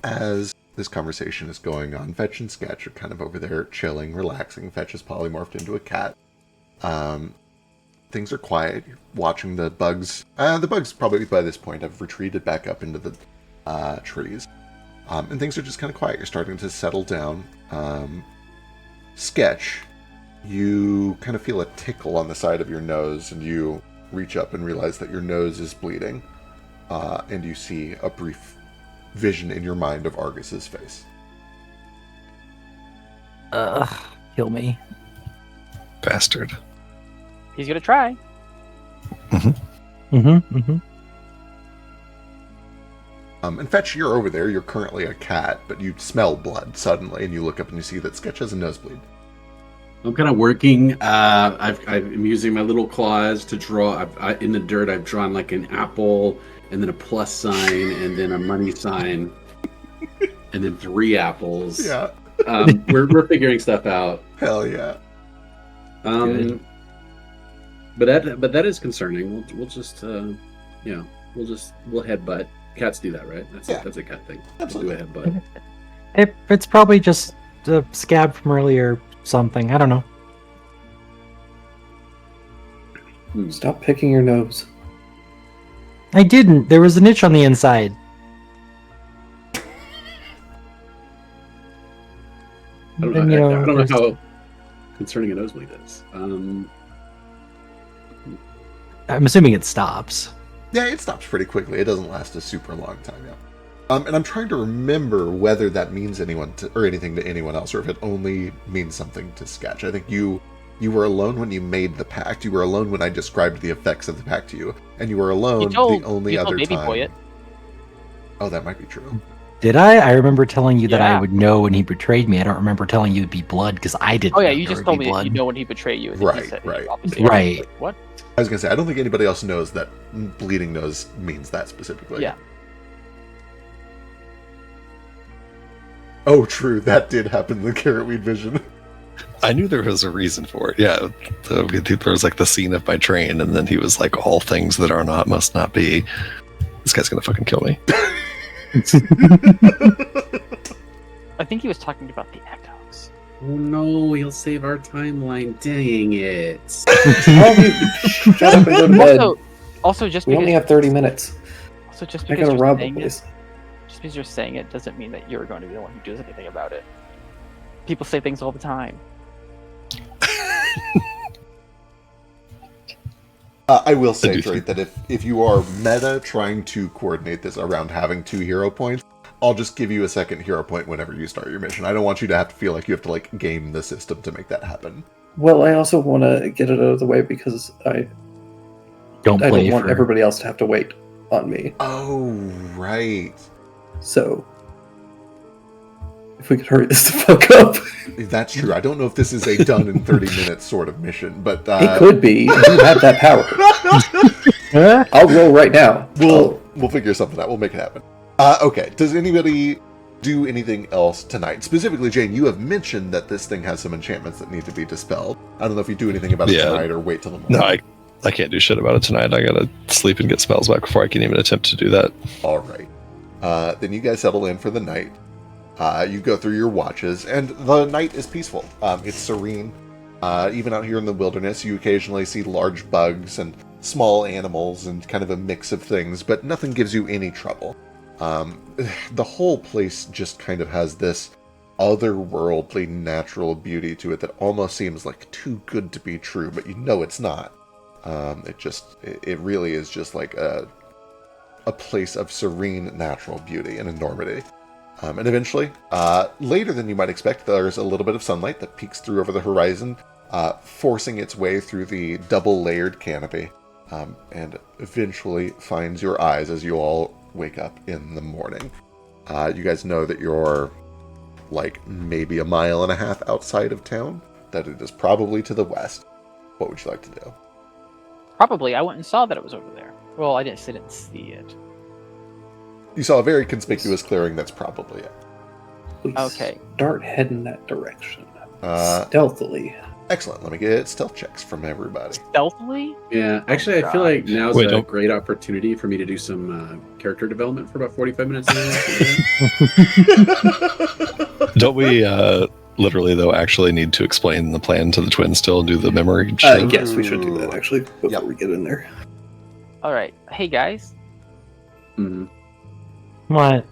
As this conversation is going on, Fetch and Sketch are kind of over there chilling, relaxing. Fetch is polymorphed into a cat. Things are quiet. You're watching the bugs. The bugs probably by this point have retreated back up into the trees. And things are just kind of quiet. You're starting to settle down. Sketch, you kind of feel a tickle on the side of your nose, and you reach up and realize that your nose is bleeding. And you see a brief vision in your mind of Argus's face. Kill me. Bastard. He's gonna try. And Fetch, you're over there. You're currently a cat, but you smell blood suddenly, and you look up and you see that Sketch has a nosebleed. I'm kind of working. I'm using my little claws to draw. In the dirt, I've drawn like an apple, and then a plus sign, and then a money sign, and then 3 apples. Yeah. We're figuring stuff out. Hell yeah. Good. But that is concerning. We'll just we'll headbutt. Cats do that, right? That's a cat thing. Absolutely. Do a headbutt. It's probably just a scab from earlier something. I don't know. Stop picking your nose. I didn't. There was an itch on the inside. I don't Then, know you know, how there's- concerning a nosebleed is. I'm assuming it stops. Yeah, it stops pretty quickly. It doesn't last a super long time, yeah. And I'm trying to remember whether that means anything to anyone else, or if it only means something to Sketch. I think you were alone when you made the pact. You were alone when I described the effects of the pact to you, and you were alone the only other Baby time. Boy it. Oh, that might be true. Did I? I remember telling you that I Yeah. would know when he betrayed me. I don't remember telling you it'd be blood because I didn't. Oh yeah, know you there just would told be me that blood. you know when he betrayed you. And Right, he said, right. obviously, Right. like, what? I was gonna say I don't think anybody else knows that bleeding nose means that specifically. Yeah. Oh, true. That did happen in the carrot weed vision. I knew there was a reason for it. Yeah, there was like the scene of my train, and then he was like, "All things that are not must not be." This guy's gonna fucking kill me. I think he was talking about the echoes. Oh no, he'll save our timeline. Dang it. Shut up and go to bed. Also, just We because only have 30 minutes. also just I because gotta you're rob the saying it, place. just because you're saying it doesn't mean that you're going to be the one who does anything about it. People say things all the time. I will I say, do Drake, think- that if you are meta trying to coordinate this around having 2 hero points, I'll just give you a second hero point whenever you start your mission. I don't want you to have to feel like you have to like game the system to make that happen. Well, I also want to get it out of the way because I Don't play don't want for everybody else to have to wait on me. Oh, right. So, if we could hurry this the fuck up. That's true. I don't know if this is a done in 30 minutes sort of mission, but It could be. You have that power. I'll roll right now. we'll figure something out. We'll make it happen. Okay. Does anybody do anything else tonight? Specifically, Jane, you have mentioned that this thing has some enchantments that need to be dispelled. I don't know if you do anything about it Yeah. tonight or wait till the morning. No, I can't do shit about it tonight. I gotta sleep and get spells back before I can even attempt to do that. All right. Then you guys settle in for the night. You go through your watches, and the night is peaceful. It's serene. Even out here in the wilderness, you occasionally see large bugs and small animals and kind of a mix of things, but nothing gives you any trouble. The whole place just kind of has this otherworldly natural beauty to it that almost seems like too good to be true, but you know it's not. It really is just like a place of serene natural beauty and enormity. And eventually, later than you might expect, there's a little bit of sunlight that peeks through over the horizon, forcing its way through the double-layered canopy, and eventually finds your eyes as you all wake up in the morning. You guys know that you're like maybe 1.5 miles outside of town, that it is probably to the west. What would you like to do? Probably, I went and saw that it was over there. Well, I didn't see it. You saw a very conspicuous clearing. That's probably it. Please Okay. start heading that direction. Uh, Stealthily. Excellent. Let me get stealth checks from everybody. Stealthily? Yeah, actually, I feel God. like now's Wait, a don't- great opportunity for me to do some character development for about 45 minutes. Don't we literally though actually need to explain the plan to the twins still and do the memory? Yes, we should do that actually before Yep. we get in there. All right. Hey guys. Mhm. what?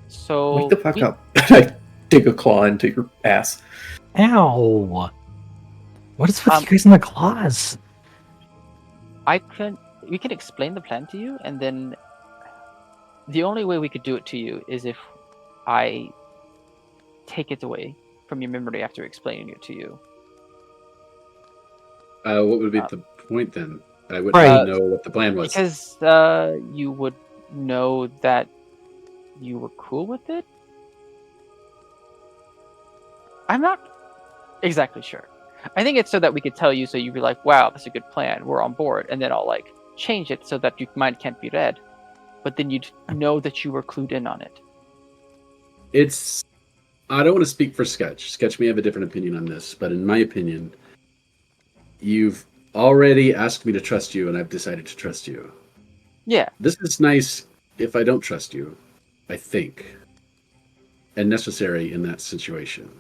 So Wake the fuck up. I dig a claw into your ass. Ow! What is with Um, you guys in the claws? we can explain the plan to you, and then the only way we could do it to you is if I take it away from your memory after explaining it to you. What would be the point then? I wouldn't Right. know what the plan was. Because you would know that you were cool with it. I'm not exactly sure. I think it's so that we could tell you, so you'd be like, "Wow, that's a good plan. We're on board," and then I'll like change it so that your mind can't be read, but then you'd know that you were clued in on it. I don't want to speak for Sketch. Sketch may have a different opinion on this, but in my opinion, you've already asked me to trust you, and I've decided to trust you. Yeah. This is nice if I don't trust you, I think, and necessary in that situation.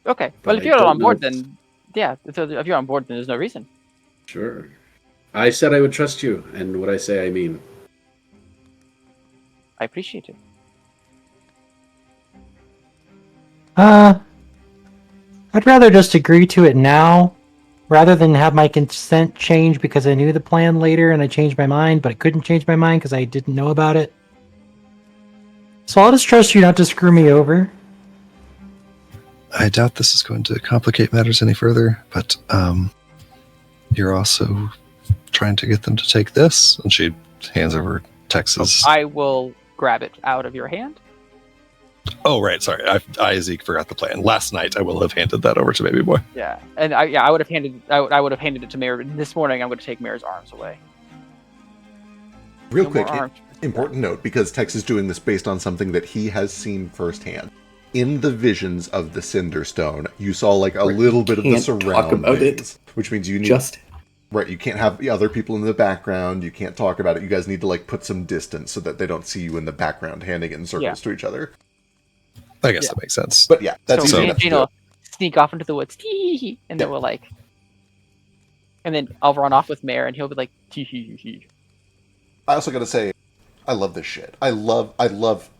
Okay. But Well, if I you're don't on board, know then yeah. If you're on board, then there's no reason. Sure. I said I would trust you, and what I say I mean. I appreciate it. I'd rather just agree to it now, rather than have my consent change because I knew the plan later and I changed my mind, but I couldn't change my mind because I didn't know about it. So I'll just trust you not to screw me over. I doubt this is going to complicate matters any further, but you're also trying to get them to take this, and she hands over Texas. I will grab it out of your hand. Oh, right. Sorry. I Zeke, forgot the plan. Last night, I will have handed that over to Baby Boy. Yeah, and I would have handed it to Mare. But this morning, I'm going to take Mare's arms away. Real No quick, more arms. important note, because Tex is doing this based on something that he has seen firsthand. In the visions of the Cinder Stone, you saw like a little bit of the Can't talk surroundings, about it. which means you need Just right. You can't have the other people in the background. You can't talk about it. You guys need to like put some distance so that they don't see you in the background handing it in circles to each other. I guess that makes sense. But yeah, that's so easy me enough and to Jane do. will sneak off into the woods, and then we'll like, and then I'll run off with Mare, and he'll be like, tee hee hee. I also got to say, I love this shit. I love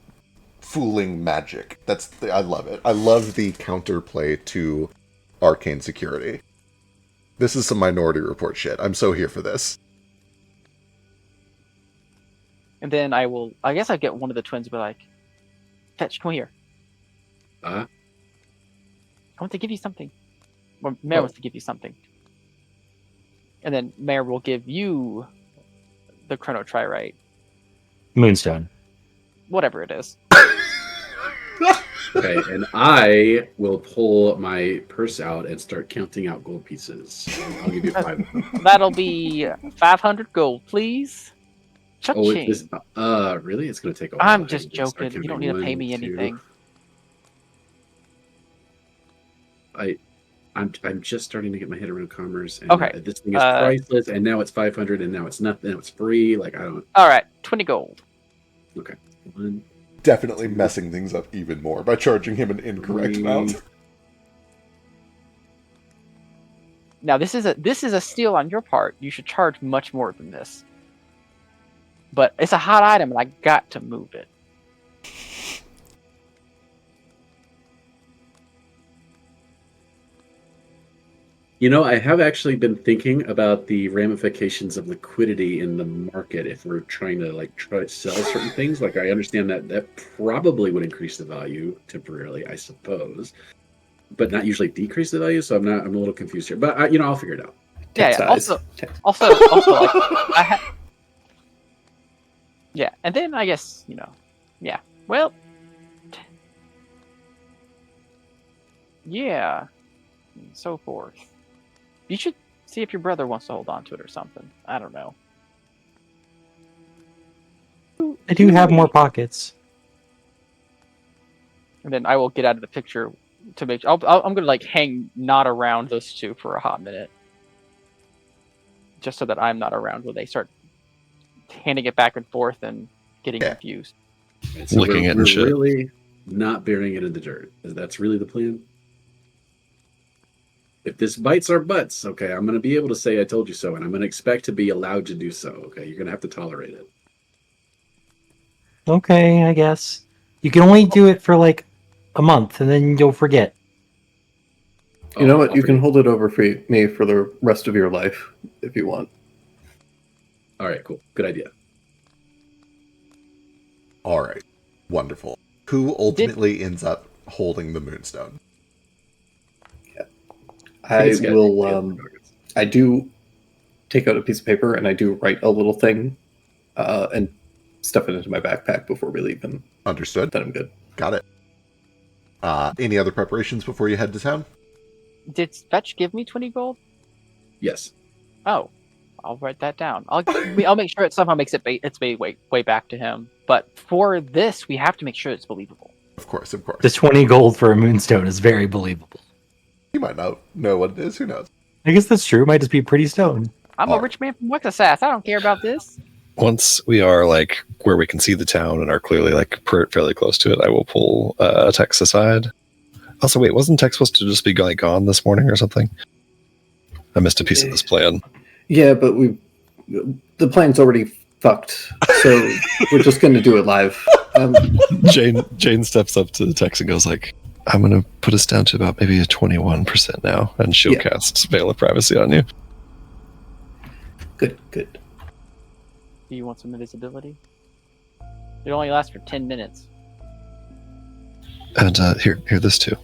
fooling magic. I love it. I love the counterplay to arcane security. This is some Minority Report shit. I'm so here for this. And then I guess I get one of the twins to be like, Fetch, come here. I want to give you something. Or Mare wants to give you something. And then Mare will give you the Chrono Tririte. Moonstone. Whatever it is. Okay, and I will pull my purse out and start counting out gold pieces. I'll give you 5. That'll be 500 gold, please. Oh, Cha-ching. this, really? It's going to take a while. I'm just I start joking. You don't counting. need to pay 1, me 2. anything. I'm just starting to get my head around commerce. And Okay, this thing is priceless, and now it's 500, and now it's nothing. Now it's free. Like I don't. All right, 20 gold. Okay. 1, Definitely messing things up even more by charging him an incorrect 3. amount. Now this is a steal on your part. You should charge much more than this. But it's a hot item, and I got to move it. You know, I have actually been thinking about the ramifications of liquidity in the market if we're trying to try to sell certain things. Like I understand that probably would increase the value temporarily, I suppose, but not usually decrease the value. So I'm a little confused here. But I'll figure it out. Yeah. size. Also, like yeah, and then I guess yeah. Well, yeah, and so forth. You should see if your brother wants to hold on to it or something. I don't know. I do have more pockets. And then I will get out of the picture to make. I'm gonna hang not around those two for a hot minute, just so that I'm not around when they start handing it back and forth and getting confused. And Licking it and we're shit. really not burying it in the dirt. That's really the plan. If this bites our butts, okay, I'm going to be able to say I told you so, and I'm going to expect to be allowed to do so, okay? You're going to have to tolerate it. Okay, I guess. You can only do it for a month, and then you'll forget. You know what? I'll You can forget. hold it over for me for the rest of your life if you want. All right, cool. Good idea. All right, wonderful. Who ultimately ends up holding the Moonstone? I It's gotta will. be Taylor Doggins. I do take out a piece of paper and I do write a little thing, and stuff it into my backpack before we leave, and Understood. then I'm good. Got it. Any other preparations before you head to town? Did Fetch give me 20 gold? Yes. Oh, I'll write that down. I'll make sure it somehow makes its way back to him. But for this, we have to make sure it's believable. Of course, of course. The 20 gold for a moonstone is very believable. You might not know what it is. Who knows? I guess that's true. It might just be a pretty stone. I'm a rich man from Wexasass. I don't care about this. Once we are where we can see the town and are clearly fairly close to it, I will pull Tex aside. Also, wait, wasn't Tex supposed to just be gone this morning or something? I missed a piece of this plan. Yeah, but the plan's already fucked, so we're just going to do it live. Jane steps up to Tex and goes I'm going to put us down to about maybe a 21% now, and she'll cast Veil of Privacy on you. Good. Do you want some invisibility? It only lasts for 10 minutes. And here this too.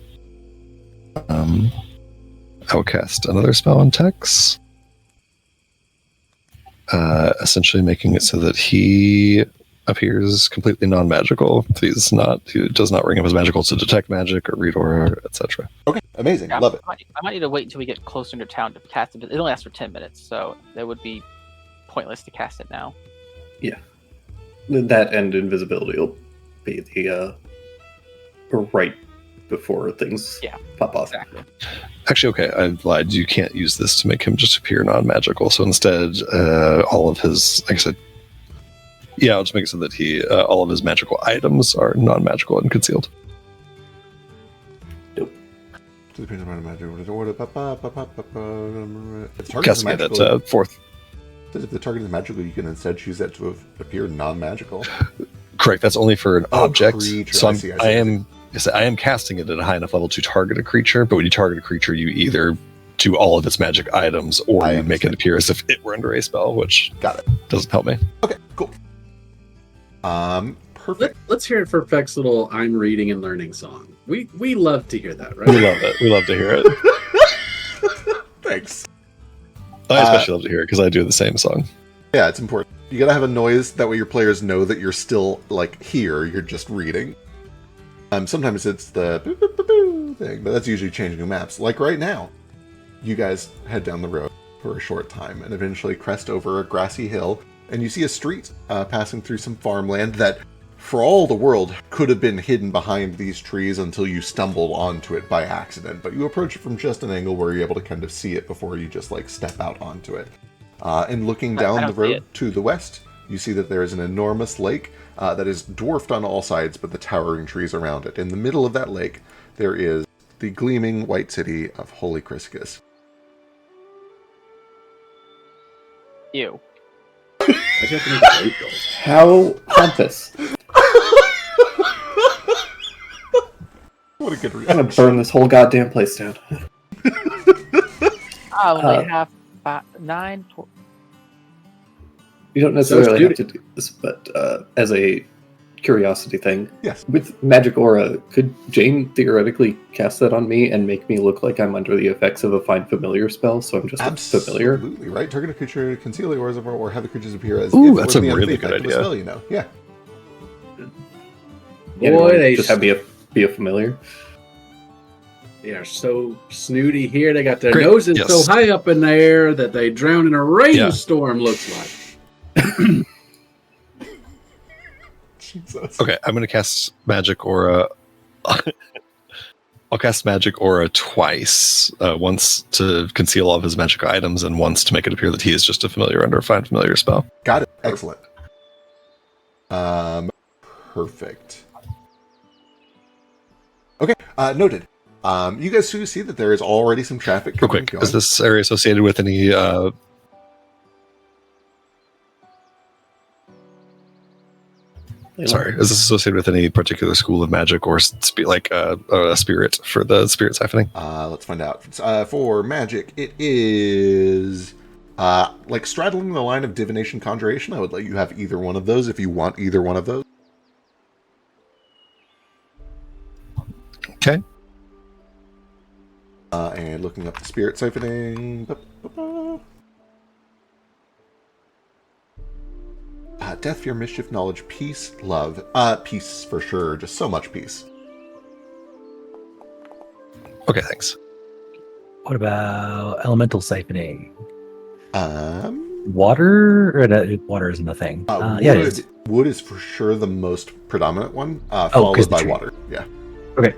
I will cast another spell on Tex. Essentially making it so that he appears completely non-magical. He does not ring up as magical to detect magic or read aura, etc. Okay, amazing. Yeah, Love it. I might need to wait until we get closer to town to cast it. It only lasts for 10 minutes, so that would be pointless to cast it now. Yeah. That and invisibility will be the right before things pop off. Exactly. Actually, okay, I lied. You can't use this to make him just appear non-magical. So instead, all of his, like I said, I'll just make it so that all of his magical items are non-magical and concealed. Casting it at fourth. If the target is magical, you can instead choose that to appear non-magical. Correct. That's only for an object. Creature. So I I am casting it at a high enough level to target a creature. But when you target a creature, you either do all of its magic items, or you make it appear as if it were under a spell, which doesn't help me. Okay, cool. Perfect. Let's hear it for Peck's little "I'm reading and learning" song. We love to hear that, right? We love it. We love to hear it. Thanks. I especially love to hear it because I do the same song. Yeah, it's important. You gotta have a noise that way your players know that you're still here. You're just reading. Sometimes it's the boo, boo, boo, boo thing, but that's usually changing maps. Like right now, you guys head down the road for a short time and eventually crest over a grassy hill, and you see a street passing through some farmland that, for all the world, could have been hidden behind these trees until you stumbled onto it by accident. But you approach it from just an angle where you're able to kind of see it before you just step out onto it. And looking down the road to the west, you see that there is an enormous lake that is dwarfed on all sides, but the towering trees around it. In the middle of that lake, there is the gleaming white city of Holy Chrysikis. Ew. How pompous. What a good reaction. I'm gonna burn this whole goddamn place down. I only have 9. You don't necessarily have to do this, but as a curiosity thing, yes. With Magic Aura, could Jane theoretically cast that on me and make me look like I'm under the effects of a Find Familiar spell, so I'm just familiar? Absolutely, right? Target a creature, conceal the auras of or have the creatures appear as that's a really good idea. Spell, Yeah. Boy, they just have me be a familiar. They are so snooty here. They got their noses so high up in the air that they drown in a rainstorm, looks like. Jesus. Okay, I'm going to cast Magic Aura. I'll cast Magic Aura twice. Once to conceal all of his magic items, and once to make it appear that he is just a familiar under a Find Familiar spell. Got it. Excellent. Perfect. Okay, noted. You guys do see that there is already some traffic. Real quick, is this area associated with any Sorry, is this associated with any particular school of magic or a spirit for the spirit siphoning? Let's find out. For magic, it is straddling the line of divination conjuration. I would let you have either one of those if you want either one of those. Okay. And looking up the spirit siphoning. Death, fear, mischief, knowledge, peace, love. Peace for sure. Just so much peace. Okay, thanks. What about elemental siphoning? Water? Water isn't a thing. Wood is for sure the most predominant one, followed by water. Yeah. Okay.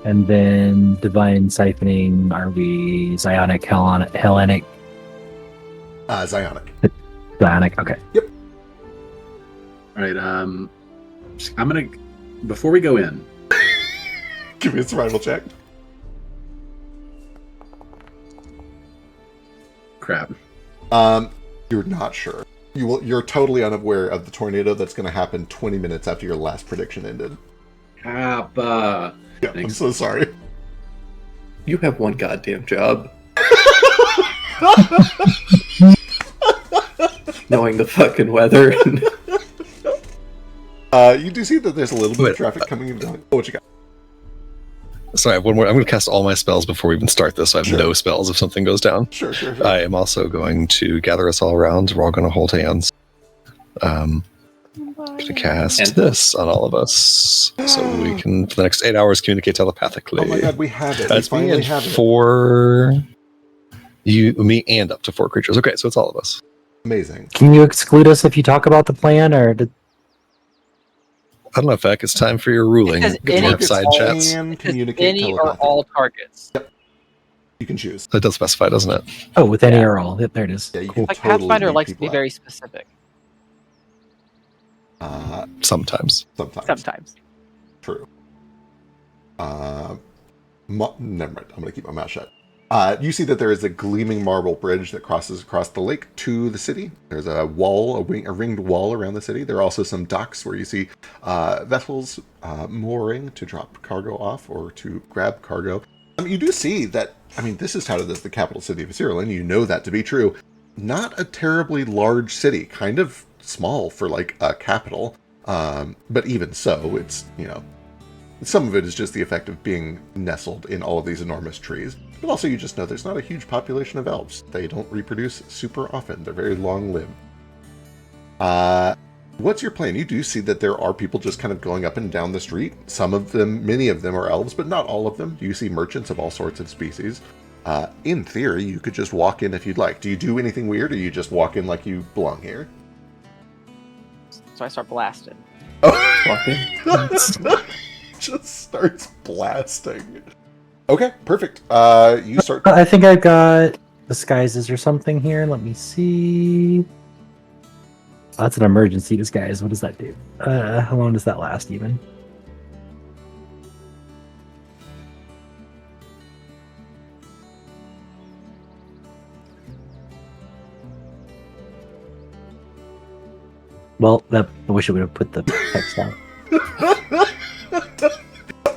And then divine siphoning, are we Zionic, Hellenic? Zionic. Zionic, okay. Yep. All right, I'm gonna, before we go in, give me a survival check. Crap. You're not sure. You're totally unaware of the tornado that's going to happen 20 minutes after your last prediction ended. Kappa. Yeah, I'm Thanks. so sorry. You have one goddamn job. Knowing the fucking weather. You do see that there's a little bit of traffic coming and going. Oh, what you got? Sorry, I have one more. I'm going to cast all my spells before we even start this. So I have Sure. no spells if something goes down. Sure. I am also going to gather us all around. We're all going to hold hands. Going to cast And- this on all of us, so we can for the next 8 hours communicate telepathically. Oh my god, we have it. We That's me finally and have it. 4. Me and up to 4 creatures. Okay, so it's all of us. Amazing. Can you exclude us if you talk about the plan, or did... I don't know, Feck. It's time for your ruling. It says Get any- more side chats. Can It says communicate any or telepathically. all targets. You can choose. That does specify, doesn't it? Oh, with any Yeah. or all. Yep, there it is. Yeah, you Cool. can Like totally Pathfinder leave likes to be people very specific out. Sometimes. sometimes. True. Never mind. I'm going to keep my mouth shut. You see that there is a gleaming marble bridge that crosses across the lake to the city. There's a wall, a ringed wall around the city. There are also some docks where you see vessels mooring to drop cargo off or to grab cargo. You do see that, this is touted as the capital city of Cyril, you know that to be true. Not a terribly large city, kind of small for like a capital. But even so, it's, some of it is just the effect of being nestled in all of these enormous trees. But also you just know there's not a huge population of elves. They don't reproduce super often. They're very long-lived. What's your plan? You do see that there are people just kind of going up and down the street. Some of them, many of them are elves, but not all of them. You see merchants of all sorts of species. In theory, you could just walk in if you'd like. Do you do anything weird, or you just walk in like you belong here? So I start blasting. Walk in. Just starts blasting. Okay, perfect. You start. I think I've got disguises or something here. Let me see. Oh, that's an emergency disguise. What does that do? How long does that last even? Well, I wish it would have put the text out.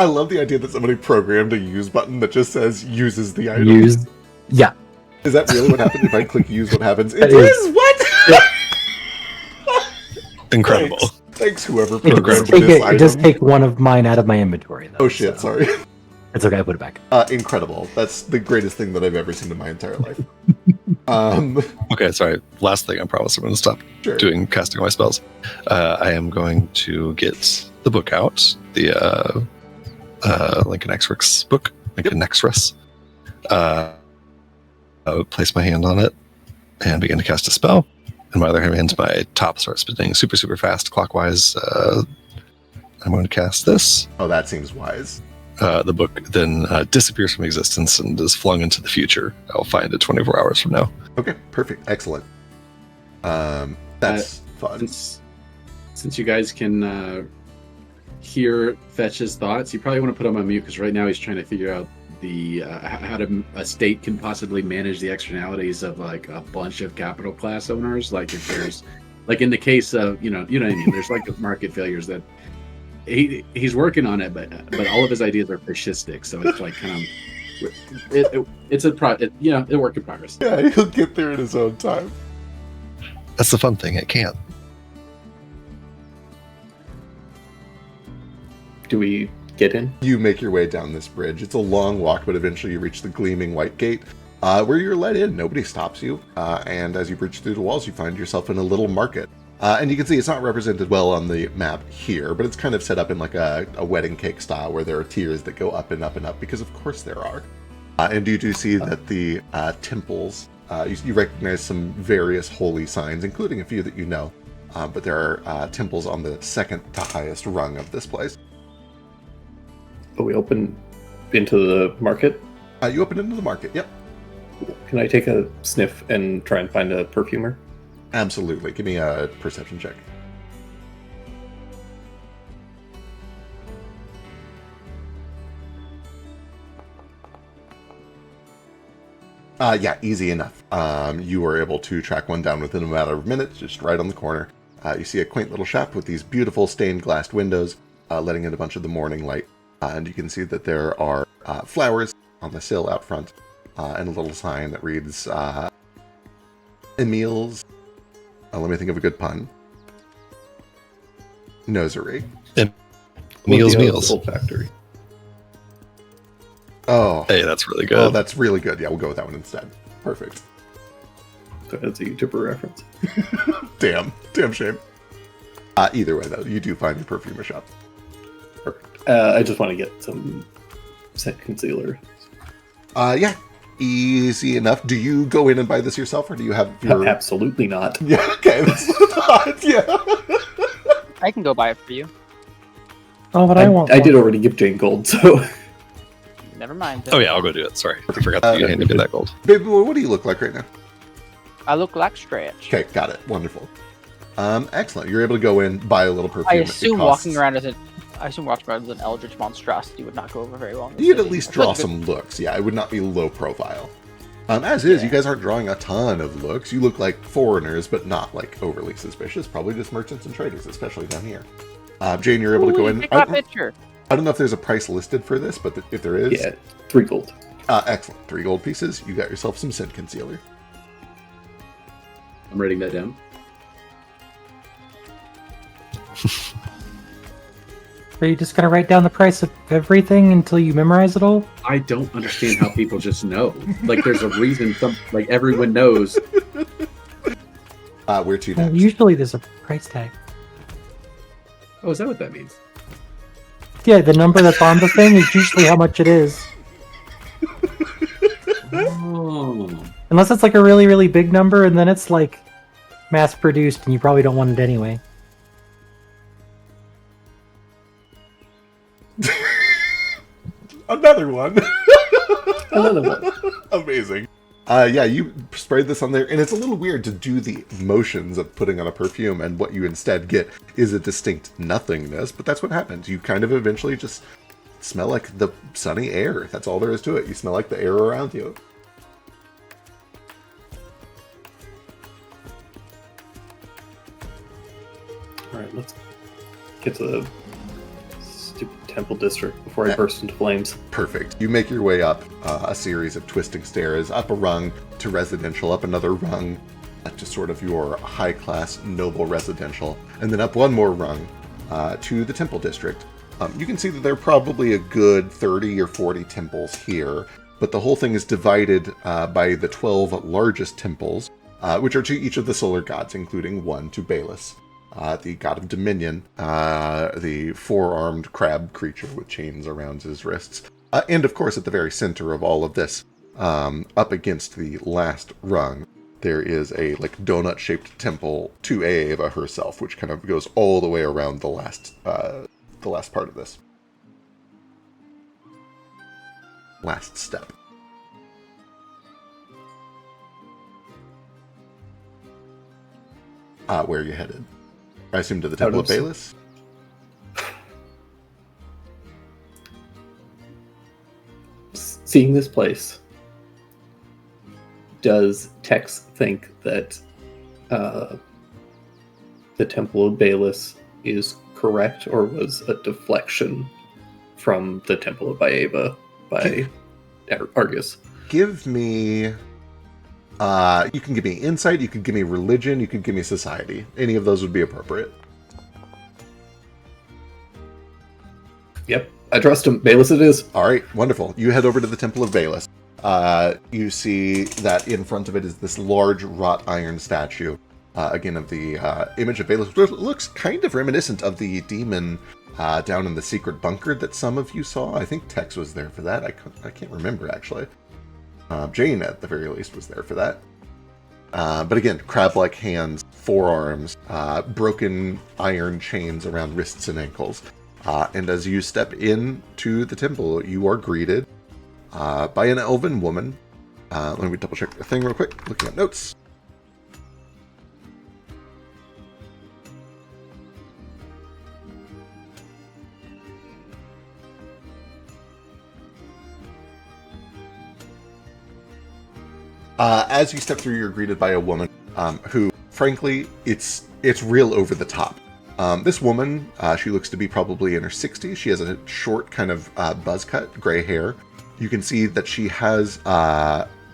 I love the idea that somebody programmed a use button that just says uses the item. Use. Yeah. Is that really what happens? If I click use, what happens? It It is is. what? Incredible. Thanks, whoever It programmed does, this it does item. take one of mine out of my inventory, though. Oh shit, so sorry. It's okay, I put it back. Incredible. That's the greatest thing that I've ever seen in my entire life. Okay, sorry. Last thing, I promise I'm going to stop Sure. doing casting my spells. I am going to get the book out, the Lincoln Exrix book, Lincoln Exrix. I would place my hand on it and begin to cast a spell. And my other hand, my top starts spinning super, super fast clockwise. I'm going to cast this. Oh, that seems wise. The book then disappears from existence and is flung into the future. I'll find it 24 hours from now. Okay, perfect. Excellent. That's fun. Since you guys can hear Fetch's thoughts, you probably want to put him on mute because right now he's trying to figure out the how a state can possibly manage the externalities of like a bunch of capital class owners. Like if there's, like in the case of you know what I mean. There's like market failures that he's working on it, but all of his ideas are fascistic. So it's like kind of it's a work in progress. Yeah, he'll get there in his own time. That's the fun thing. It can't. Do we get in? You make your way down this bridge. It's a long walk, but eventually you reach the gleaming white gate, where you're let in. Nobody stops you. And as you breach through the walls, you find yourself in a little market. And you can see it's not represented well on the map here, but it's kind of set up in like a wedding cake style where there are tiers that go up and up and up, because of course there are. And you do see that the temples, you recognize some various holy signs, including a few that you know, but there are temples on the second to highest rung of this place. Oh, we open into the market. You open into the market, yep. Can I take a sniff and try and find a perfumer? Absolutely. Give me a perception check. Yeah, easy enough. You were able to track one down within a matter of minutes, just right on the corner. You see a quaint little shop with these beautiful stained glass windows, letting in a bunch of the morning light. And you can see that there are flowers on the sill out front, and a little sign that reads Emil's, let me think of a good pun, Nosery. Meals. Factory. Oh. Hey, that's really good. Oh, that's really good. Yeah, we'll go with that one instead. Perfect. So that's a YouTuber reference. Damn shame. Either way, though, you do find your perfume shop. Perfect. I just want to get some scent concealer. Yeah, easy enough. Do you go in and buy this yourself, or do you have your... Absolutely not. Yeah, okay. That's not, yeah. I can go buy it for you. Oh, but I want. I did already give Jane gold, so Never mind. Oh yeah, I'll go do it. Sorry, I forgot that you handed me that gold. Baby boy, what do you look like right now? I look like Stretch. Okay, got it. Wonderful. Excellent. You're able to go in, buy a little perfume. I assume walking around as an eldritch monstrosity would not go over very well. You'd at least draw some looks. Yeah, it would not be low profile. As is, you guys aren't drawing a ton of looks. You look like foreigners, but not like overly suspicious. Probably just merchants and traders, especially down here. Jane, you're able to go in. Pick my picture. I don't know if there's a price listed for this, but if there is... yeah, 3 gold. Excellent. 3 gold pieces. You got yourself some scent concealer. I'm writing that down. Are you just gonna write down the price of everything until you memorize it all? I don't understand how people just know. Like, there's a reason. Like everyone knows. Where to Well, next? usually there's a price tag. Oh, is that what that means? Yeah, the number that's on the thing is usually how much it is. Oh. Unless it's like a really, really big number, and then it's like mass produced, and you probably don't want it anyway. Another one. Another one. Amazing. Yeah, you sprayed this on there, and it's a little weird to do the motions of putting on a perfume, and what you instead get is a distinct nothingness, but that's what happens. You kind of eventually just smell like the sunny air. That's all there is to it. You smell like the air around you. Alright, let's get to the stupid temple district before I burst into flames. Perfect. You make your way up a series of twisting stairs, up a rung to residential, up another rung to sort of your high-class noble residential, and then up one more rung to the temple district. You can see that there are probably a good 30 or 40 temples here, but the whole thing is divided by the 12 largest temples, which are to each of the solar gods, including one to Baelus, the god of dominion, the four-armed crab creature with chains around his wrists. And of course, at the very center of all of this, up against the last rung, there is a donut-shaped temple to Aeva herself, which kind of goes all the way around the last part of this. Last step. Where are you headed? I assume to the Temple of Baelus? Seeing this place, does Tex think that the Temple of Baelus is correct, or was a deflection from the Temple of Baeva by Argus? Give me... you can give me insight, you could give me religion, you could give me society. Any of those would be appropriate. Yep, I trust him. Baelus it is. All right, wonderful. You head over to the Temple of Baelus. You see that in front of it is this large wrought iron statue, again of the image of Baelus, which looks kind of reminiscent of the demon down in the secret bunker that some of you saw. I think Tex was there for that. I can't remember, actually. Jane, at the very least, was there for that. But again, crab-like hands, forearms, broken iron chains around wrists and ankles. And as you step into the temple, you are greeted by an elven woman. Let me double-check the thing real quick, looking at notes. As you step through, you're greeted by a woman who, frankly, it's real over the top. This woman, she looks to be probably in her 60s. She has a short kind of buzz cut, gray hair. You can see that she has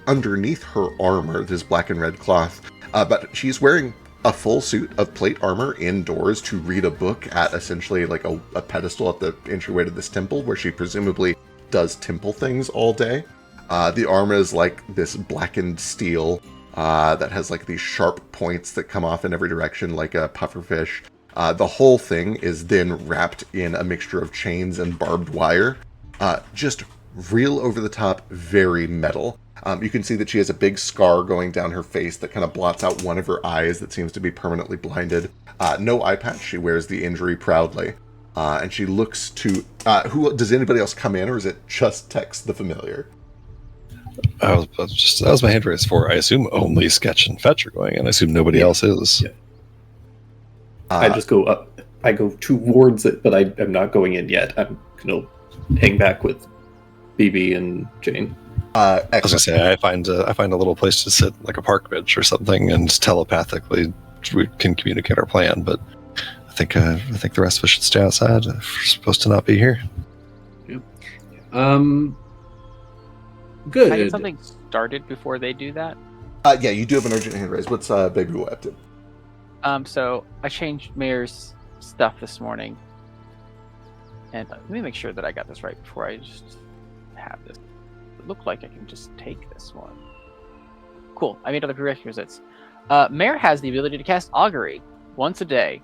underneath her armor this black and red cloth, but she's wearing a full suit of plate armor indoors to read a book at essentially like a pedestal at the entryway to this temple, where she presumably does temple things all day. The armor is like this blackened steel that has like these sharp points that come off in every direction like a pufferfish. The whole thing is then wrapped in a mixture of chains and barbed wire. Just real over the top, very metal. You can see that she has a big scar going down her face that kind of blots out one of her eyes that seems to be permanently blinded. No eye patch. She wears the injury proudly. And she looks to... does anybody else come in, or is it just Tex the familiar? That was my hand raised for. I assume only Sketch and Fetch are going in. I assume nobody else is. Yeah. I just go up. I go towards it, but I'm not going in yet. I'm going to hang back with BB and Jane. I was gonna say I find a little place to sit, like a park bench or something, and telepathically we can communicate our plan. But I think the rest of us should stay outside. We're supposed to not be here. Yeah. Can Good. I get something started before they do that? Yeah, you do have an urgent hand raise. What's Baby Boy up to? So I changed Mayor's stuff this morning, and let me make sure that I got this right before I just have this. It looked like I can just take this one. Cool. I made other prerequisites. Mayor has the ability to cast augury once a day.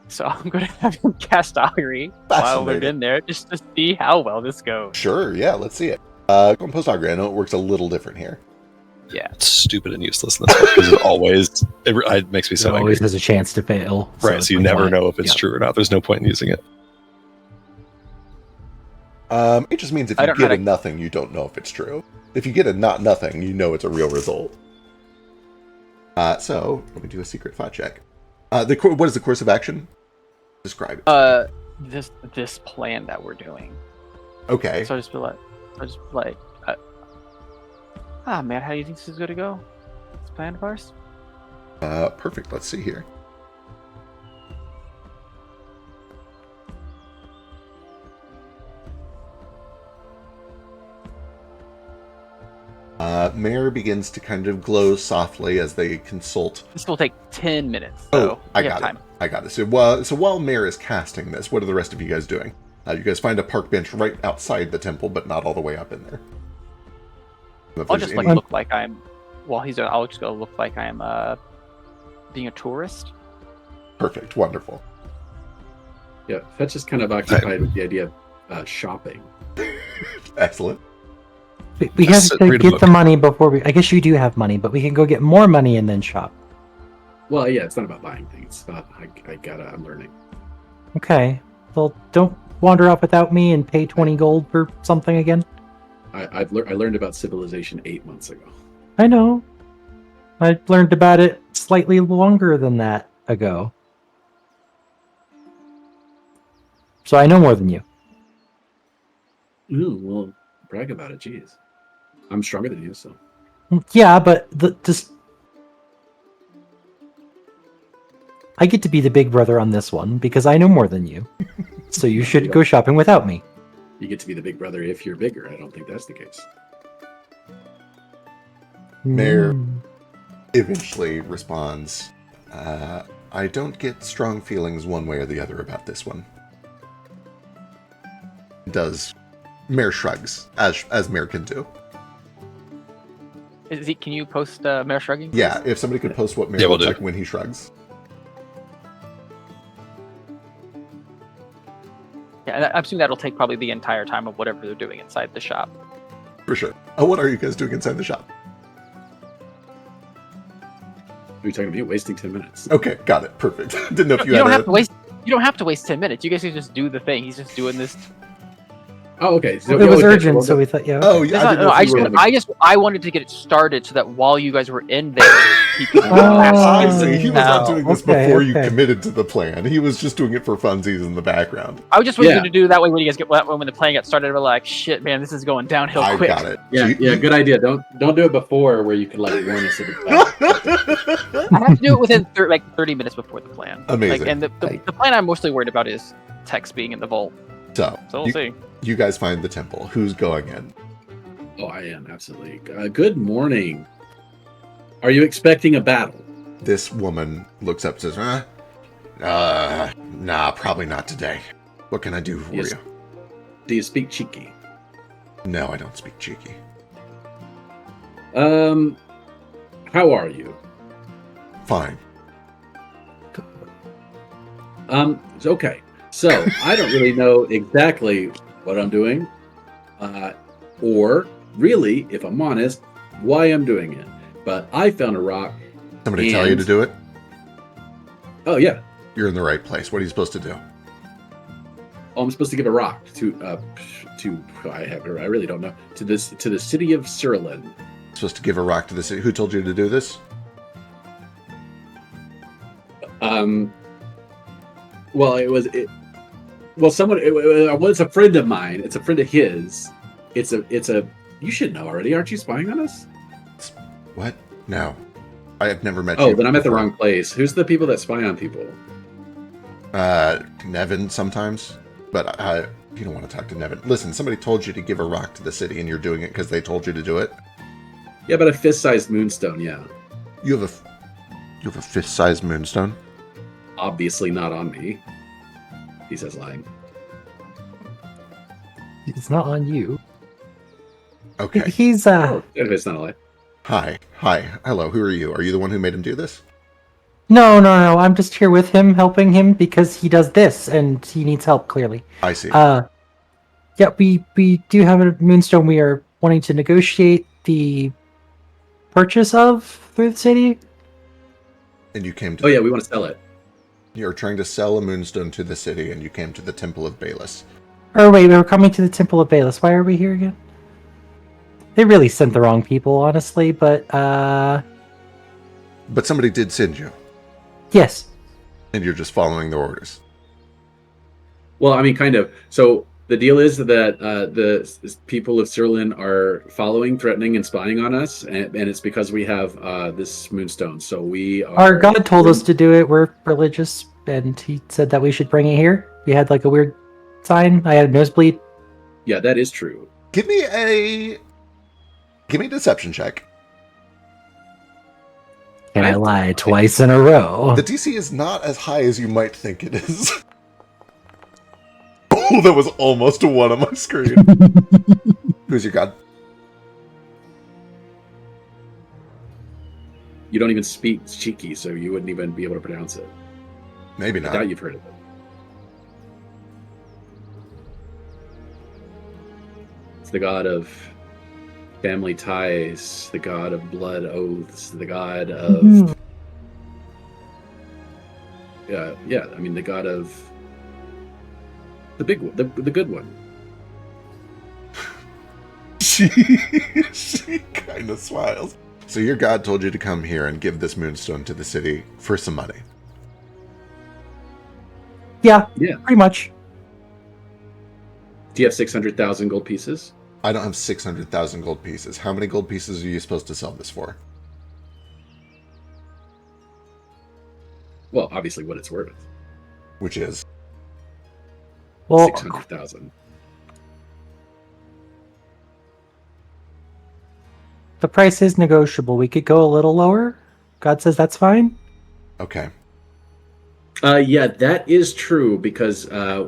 So I'm going to have him cast augury while we're in there, just to see how well this goes. Sure, yeah, let's see it. Go and post augury. I know it works a little different here. Yeah. It's stupid and useless in this one, because it makes me so It angry. always has a chance to fail. Right, so you never know if it's true or not. There's no point in using it. It just means if you get a nothing, you don't know if it's true. If you get a nothing, you know it's a real result. So, let me do a secret thought check. What is the course of action? Describe it. This plan that we're doing. Okay. So I just feel like, man, how do you think this is going to go? This plan of ours? Perfect. Let's see here. Mayor begins to kind of glow softly as they consult. This will take 10 minutes. So I got it. I got it. So while Mayor is casting this, what are the rest of you guys doing? You guys find a park bench right outside the temple, but not all the way up in there. I'll just look like I'm. While he's there, I'll just go look like I'm being a tourist. Perfect. Wonderful. Yeah, Fetch is kind of occupied with the idea of shopping. Excellent. We have to get the money before we... I guess you do have money, but we can go get more money and then shop. Well, yeah, it's not about buying things. It's about I'm learning. Okay. Well, don't wander off without me and pay 20 gold for something again. I learned about civilization 8 months ago. I know. I learned about it slightly longer than that ago. So I know more than you. Ooh, well, brag about it, jeez. I'm stronger than you, so. Yeah, but I get to be the big brother on this one because I know more than you. So you should go shopping without me. You get to be the big brother if you're bigger. I don't think that's the case. Mayor eventually responds, I don't get strong feelings one way or the other about this one. Mayor shrugs, as Mayor can do. Can you post Mayor shrugging? Please? Yeah, if somebody could post what Mayor looks like when he shrugs. Yeah, I'm assuming that'll take probably the entire time of whatever they're doing inside the shop. For sure. What are you guys doing inside the shop? Are you talking to me? Wasting 10 minutes. Okay, got it. Perfect. Didn't know if you don't have to waste. You don't have to waste 10 minutes. You guys can just do the thing. He's just doing this. Oh, okay. So it was urgent, so we thought, yeah. Okay. Oh, yeah. I wanted to get it started so that while you guys were in there, he could. I see. He was not doing this before you committed to the plan. He was just doing it for funsies in the background. I was just waiting to do it that way when you guys when the plan got started. We're like, shit, man, this is going downhill quick. I got it. Yeah, good idea. Don't do it before where you could like warn us of the I have to do it within 30 minutes before the plan. Amazing. And the plan I'm mostly worried about is Tex being in the vault. So we'll see. You guys find the temple. Who's going in? Oh, I am, absolutely. Good morning. Are you expecting a battle? This woman looks up and says, nah, probably not today. What can I do for you? Do you speak cheeky? No, I don't speak cheeky. How are you? Fine. Okay. So, I don't really know exactly what I'm doing, or really, if I'm honest, why I'm doing it. But I found a rock. Somebody tell you to do it? Oh, yeah. You're in the right place. What are you supposed to do? Oh, I'm supposed to give a rock to I really don't know, to the city of Cerulean. Supposed to give a rock to the city. Who told you to do this? Well, it was a friend of mine. It's a friend of his. It's a. You should know already. Aren't you spying on us? What? No, I have never met you. Oh, then I'm at the wrong place. Who's the people that spy on people? Nevin sometimes, but you don't want to talk to Nevin. Listen, somebody told you to give a rock to the city, and you're doing it because they told you to do it. Yeah, but a fist-sized moonstone. Yeah. You have a fist-sized moonstone. Obviously not on me. He says lying. It's not on you. Okay. He's It's not a lie. Hi. Hello. Who are you? Are you the one who made him do this? No. I'm just here with him, helping him because he does this and he needs help. Clearly. I see. Yeah, we do have a moonstone. We are wanting to negotiate the purchase of through the city. And you came to. Oh yeah, we want to sell it. You're trying to sell a moonstone to the city, and you came to the Temple of Baelus. Or wait, we were coming to the Temple of Baelus. Why are we here again? They really sent the wrong people, honestly, but But somebody did send you, yes. and you're just following their orders. Well, I mean, kind of. So the deal is that the people of Cerulean are following, threatening, and spying on us, and it's because we have this moonstone. So we are. Our God told us to do it. We're religious, and he said that we should bring it here. We had like a weird sign. I had a nosebleed. Yeah, that is true. Give me a deception check. Can I lie twice in a row? The DC is not as high as you might think it is. Oh, that was almost a 1 on my screen. Who's your god? You don't even speak cheeky, so you wouldn't even be able to pronounce it. Maybe I not. doubt you've heard of it. It's the god of family ties, the god of blood oaths, the god of yeah. I mean, the god of the big one, the good one. She kind of smiles. So your god told you to come here and give this moonstone to the city for some money. Yeah, Yeah. pretty much. Do you have 600,000 gold pieces? I don't have 600,000 gold pieces. How many gold pieces are you supposed to sell this for? Well, obviously, what it's worth. Which is? Well, 600,000. the price is negotiable. We could go a little lower. God says that's fine. Okay. Yeah, that is true because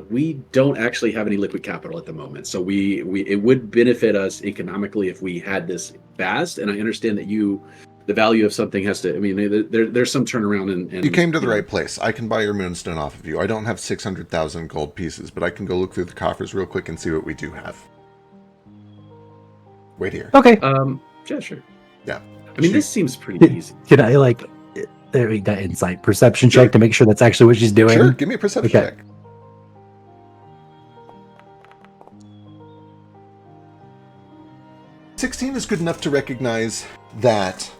we don't actually have any liquid capital at the moment. So it would benefit us economically if we had this fast. And I understand that the value of something has to. I mean, there's some turnaround. And you came to the right place. I can buy your moonstone off of you. I don't have 600,000 gold pieces, but I can go look through the coffers real quick and see what we do have. Wait here. Okay. Yeah, sure. Yeah. I mean, this seems pretty easy. Can I that insight perception check to make sure that's actually what she's doing? Sure. Give me a perception Okay. check. 16 is good enough to recognize that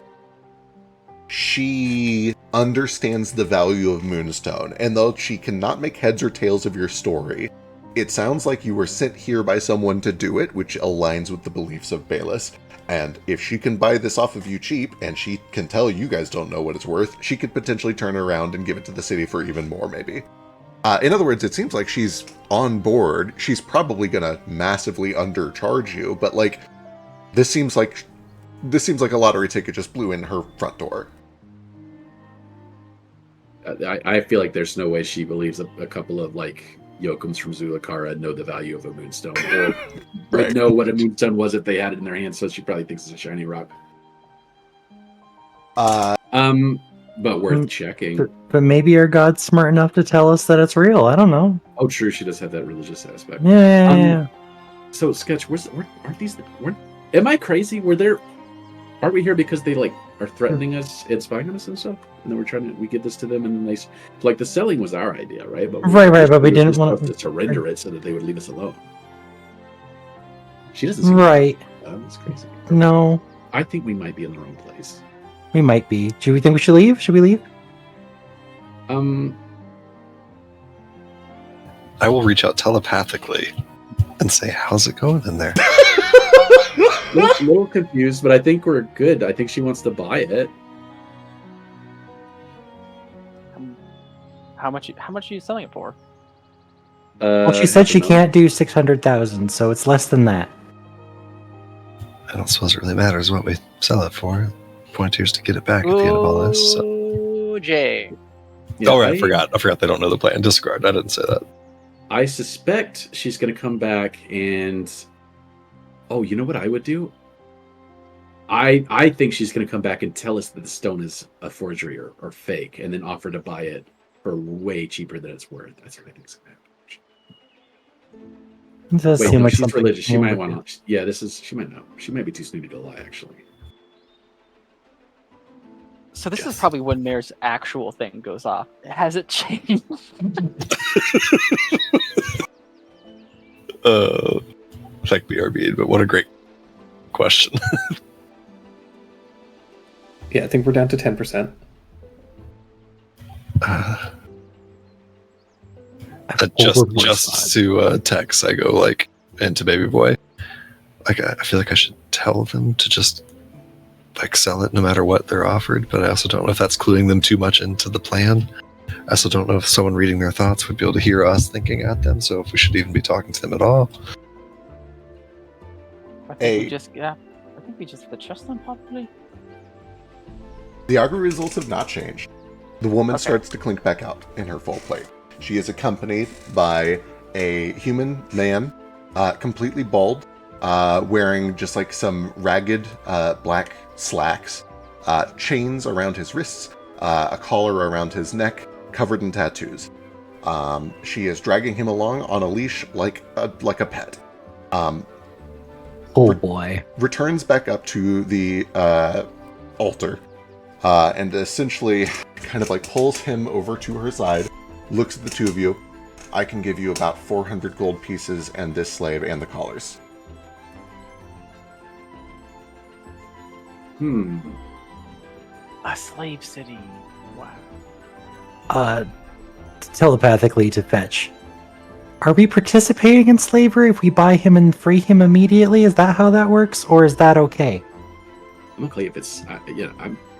she understands the value of Moonstone, and though she cannot make heads or tails of your story, It sounds like you were sent here by someone to do it, which aligns with the beliefs of Bayless. And if she can buy this off of you cheap, and she can tell you guys don't know what it's worth, she could potentially turn around and give it to the city for even more, maybe. In other words, it seems like she's on board. She's probably gonna massively undercharge you, but like, this seems like a lottery ticket just blew in her front door. I feel like there's no way she believes a couple of like Yokums from Zulakara know the value of a moonstone, or Right. know what a moonstone was if they had it in their hands. So she probably thinks it's a shiny rock. But worth checking. But maybe our God's smart enough to tell us that it's real. I don't know. Oh, true. She does have that religious aspect. Yeah. So, Sketch, aren't these? Am I crazy? Aren't we here because they like are threatening us and spying on us and stuff? And then we give this to them, and then like the selling was our idea, right? But Right, but we didn't want to surrender it so that they would leave us alone. She doesn't seem Right. That's crazy. No, I think we might be in the wrong place. we might be. Do we think we should leave? Should we leave? I will reach out telepathically and say, "How's it going in there?" A little confused, but I think we're good. I think she wants to buy it. How much are you selling it for? Well, she said she can't do 600,000, so it's less than that. I don't suppose it really matters what we sell it for. The point here is to get it back at the end of all this. So. Ooh, Jay. Yeah, Right, I forgot they don't know the plan. Disregard. I didn't say that. I suspect she's going to come back and... Oh, you know what I would do? I think she's going to come back and tell us that the stone is a forgery or fake, and then offer to buy it for way cheaper than it's worth. That's what I think is going to happen. It does Wait, seem no, like she's something. religious. She might want to... Yeah, she might know. She might be too snooty to lie, actually. So this is probably when Mare's actual thing goes off. Has it changed? Thank BRB, but what a great question. Yeah, I think we're down to 10%. Just to Tex, I go like into Baby Boy. Like I feel like I should tell them to just like sell it no matter what they're offered, but I also don't know if that's cluing them too much into the plan. I also don't know if someone reading their thoughts would be able to hear us thinking at them, so if we should even be talking to them at all. I think we just have to trust them probably. The augury results have not changed. The woman Okay. starts to clink back out in her full plate. She is accompanied by a human man, completely bald, wearing just like some ragged black slacks, chains around his wrists, a collar around his neck, covered in tattoos. She is dragging him along on a leash like a pet. Oh boy. Returns back up to the altar, and essentially kind of like pulls him over to her side, looks at the two of you. I can give you about 400 gold pieces and this slave and the collars. A slave city. Wow. Telepathically to Fetch. Are we participating in slavery if we buy him and free him immediately? Is that how that works, or is that okay? I'm okay if it's...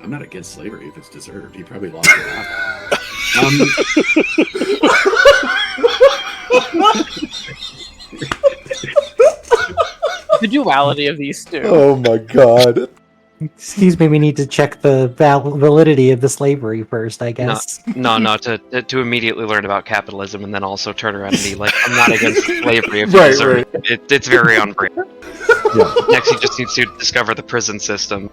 I'm not against slavery if it's deserved. He probably lost it out. The duality of these two. Oh my god. Excuse me, we need to check the validity of the slavery first, I guess. No, to immediately learn about capitalism and then also turn around and be like, I'm not against slavery if Right, you deserve it. It's very on brand. Next, he just needs to discover the prison system.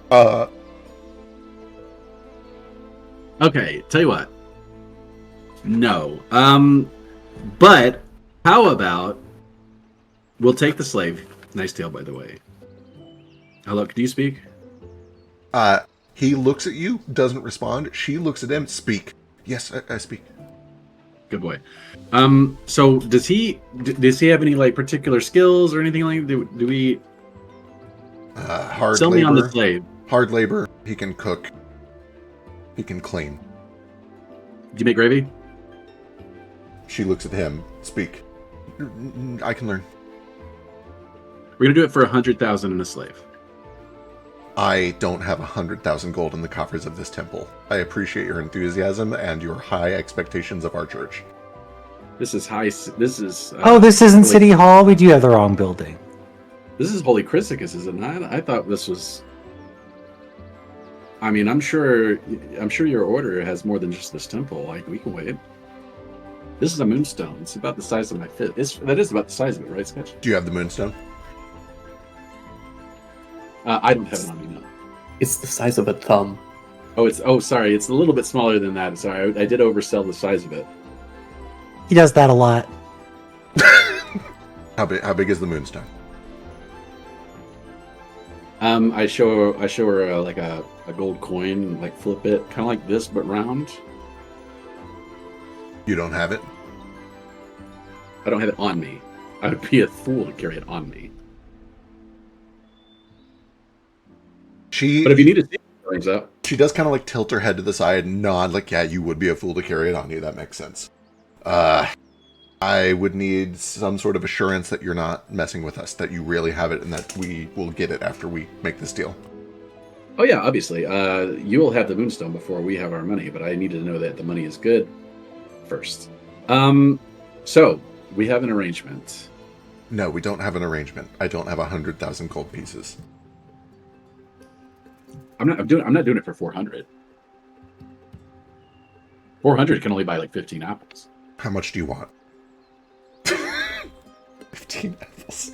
Okay, tell you what. No. But how about we'll take the slave. Nice tail, by the way. Hello, do you speak? He looks at you, doesn't respond. She looks at him, speak. Yes, I speak. Good boy. So does he have any like particular skills or anything like? Do we? Hard Sell labor. me on the slave. Hard labor. He can cook. He can clean. Do you make gravy? She looks at him, speak. I can learn. We're gonna do it for 100,000 and a slave. I don't have 100,000 gold in the coffers of this temple. I appreciate your enthusiasm and your high expectations of our church. This is high. This is. Oh, this isn't Holy- City Hall. We do have the wrong building. This is Holy Chryssicus, is it not? I thought this was. I mean, I'm sure your order has more than just this temple. Like, we can wait. This is a moonstone. It's about the size of my fist. That is about the size of it, right, Sketch? Do you have the moonstone? I don't have it on me now. It's the size of a thumb. Sorry. It's a little bit smaller than that. Sorry, I did oversell the size of it. He does that a lot. How big is the moonstone? I show her like a gold coin, and like flip it, kind of like this but round. You don't have it? I don't have it on me. I would be a fool to carry it on me. But if you need to see it, brings up. She does kind of like tilt her head to the side and nod, like, yeah, you would be a fool to carry it on you. That makes sense. I would need some sort of assurance that you're not messing with us, that you really have it, and that we will get it after we make this deal. Oh yeah, obviously. You will have the moonstone before we have our money, but I need to know that the money is good first. So we have an arrangement. No, we don't have an arrangement. I don't have 100,000 gold pieces. I'm not doing it for 400. 400 can only buy like 15 apples. How much do you want? 15 apples.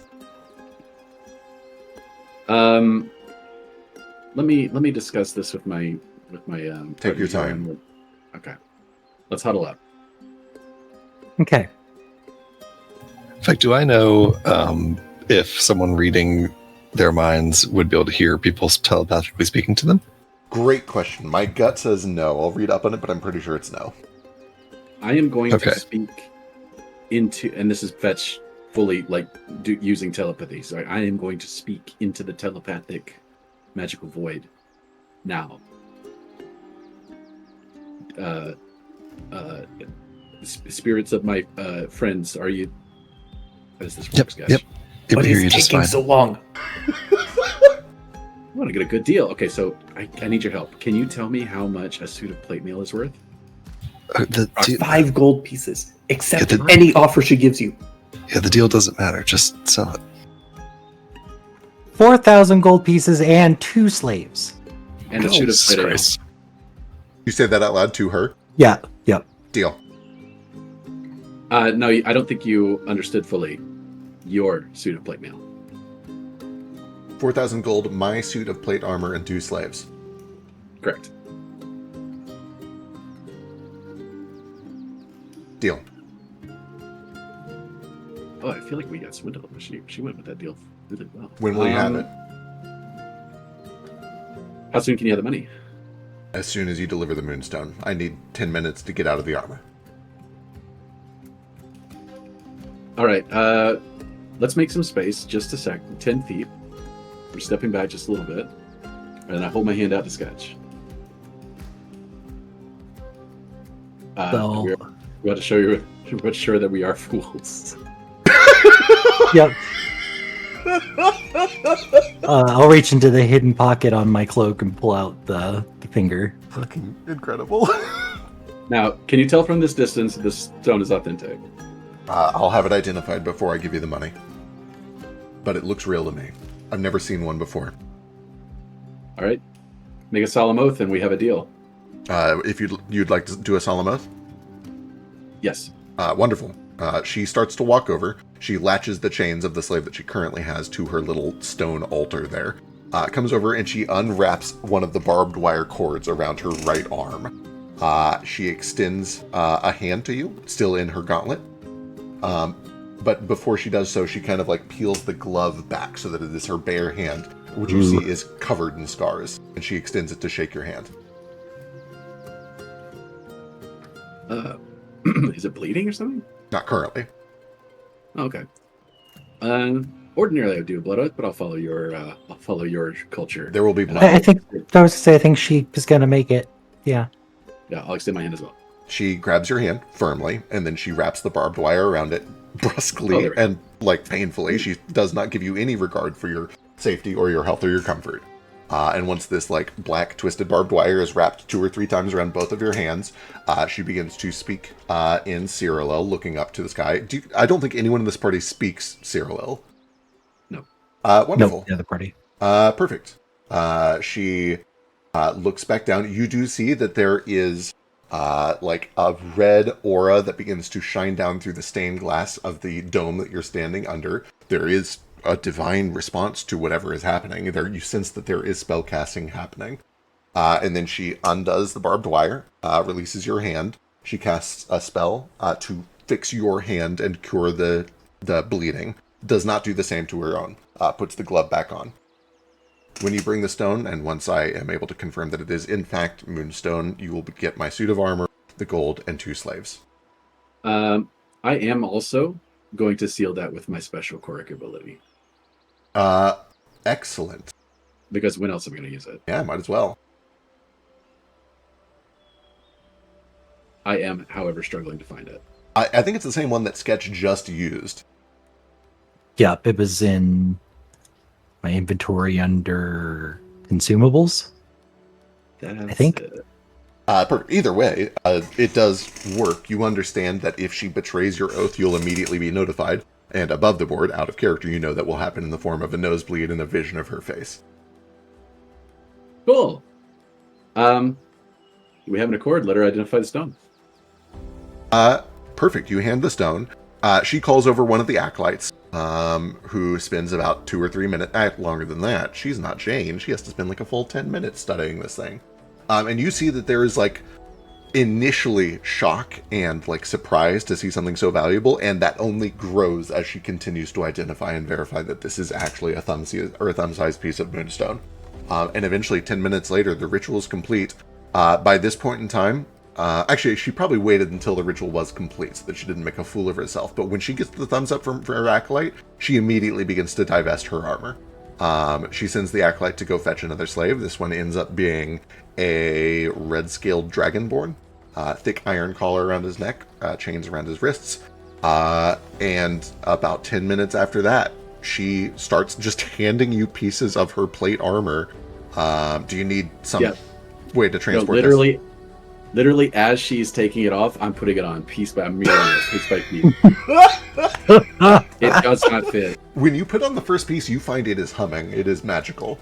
Let me discuss this with my Take your partner here, time. and okay. Let's huddle up. Okay. In fact, do I know if someone reading their minds would be able to hear people telepathically speaking to them? Great question. My gut says no. I'll read up on it, but I'm pretty sure it's no. I am going Okay. to speak into, and this is Fetch fully like using telepathy. So I am going to speak into the telepathic magical void now. Spirits of my friends, are you? How does this work, guys? Yep. Able What to hear is you just taking fine. so long? I want to get a good deal. Okay, so I need your help. Can you tell me how much a suit of plate mail is worth? The deal, 5 gold pieces. Accept Yeah, any offer she gives you. the deal doesn't matter. Just sell it. 4,000 gold pieces and 2 slaves. And a suit of Jesus plate mail. Christ. You say that out loud to her? Yeah, yep. Deal. No, I don't think you understood fully. Your suit of plate mail. 4,000 gold, my suit of plate armor, and 2 slaves. Correct. Deal. Oh, I feel like we got swindled. She went with that deal really well. When will you have it? How soon can you have the money? As soon as you deliver the moonstone. I need 10 minutes to get out of the armor. All right. Let's make some space. Just a sec. 10 feet. We're stepping back just a little bit. And I hold my hand out to Sketch. So- We want to show you. We want to show that we are fools. Yep. I'll reach into the hidden pocket on my cloak and pull out the finger. Fucking incredible. Now, can you tell from this distance this stone is authentic? I'll have it identified before I give you the money. But it looks real to me. I've never seen one before. All right. Make a solemn oath, and we have a deal. If you'd like to do a solemn oath? Yes. Wonderful. She starts to walk over. She latches the chains of the slave that she currently has to her little stone altar there. Comes over and she unwraps one of the barbed wire cords around her right arm. She extends a hand to you, still in her gauntlet. But before she does so, she kind of like peels the glove back so that it is her bare hand, which you see is covered in scars. And she extends it to shake your hand. Is it bleeding or something? Not currently. Oh, okay. Ordinarily, I would do a blood oath, but I'll follow your culture. There will be And blood. I think I was gonna say I think she was gonna make it. Yeah. Yeah, I'll extend my hand as well. She grabs your hand firmly, and then she wraps the barbed wire around it brusquely Oh. and like painfully. She does not give you any regard for your safety or your health or your comfort. And once this like black twisted barbed wire is wrapped 2 or 3 times around both of your hands, she begins to speak in Cyrillil, looking up to the sky. I don't think anyone in this party speaks Cyrillil. No. Wonderful. Nope, the other party. Perfect. She looks back down. You do see that there is like a red aura that begins to shine down through the stained glass of the dome that you're standing under. There is a divine response to whatever is happening. There, you sense that there is spell casting happening. And then she undoes the barbed wire, releases your hand. She casts a spell to fix your hand and cure the bleeding. Does not do the same to her own. Puts the glove back on. When you bring the stone, and once I am able to confirm that it is in fact moonstone, you will get my suit of armor, the gold, and 2 slaves. I am also going to seal that with my special choric ability. Excellent. Because when else am I going to use it? Yeah, might as well. I am, however, struggling to find it. I think it's the same one that Sketch just used. Yep, it was in my inventory under consumables. That's think. it. Either way, it does work. You understand that if she betrays your oath, you'll immediately be notified. And above the board, out of character, you know that will happen in the form of a nosebleed and a vision of her face. Cool. We have an accord. Let her identify the stone. Perfect. You hand the stone. She calls over one of the acolytes, who spends about 2 or 3 minutes, longer than that. She's not Jane. She has to spend like a full 10 minutes studying this thing. And you see that there is like initially shock and like surprise to see something so valuable, and that only grows as she continues to identify and verify that this is actually a thumb-sized piece of moonstone. And eventually, 10 minutes later, the ritual is complete. By this point in time, actually, she probably waited until the ritual was complete so that she didn't make a fool of herself. But when she gets the thumbs up from her acolyte, she immediately begins to divest her armor. She sends the acolyte to go fetch another slave. This one ends up being a red-scaled dragonborn. Thick iron collar around his neck, chains around his wrists. And about 10 minutes after that, she starts just handing you pieces of her plate armor. Do you need some way to transport this? Literally, as she's taking it off, I'm putting it on piece by piece by piece. It does not fit. When you put on the first piece, you find it is humming. It is magical.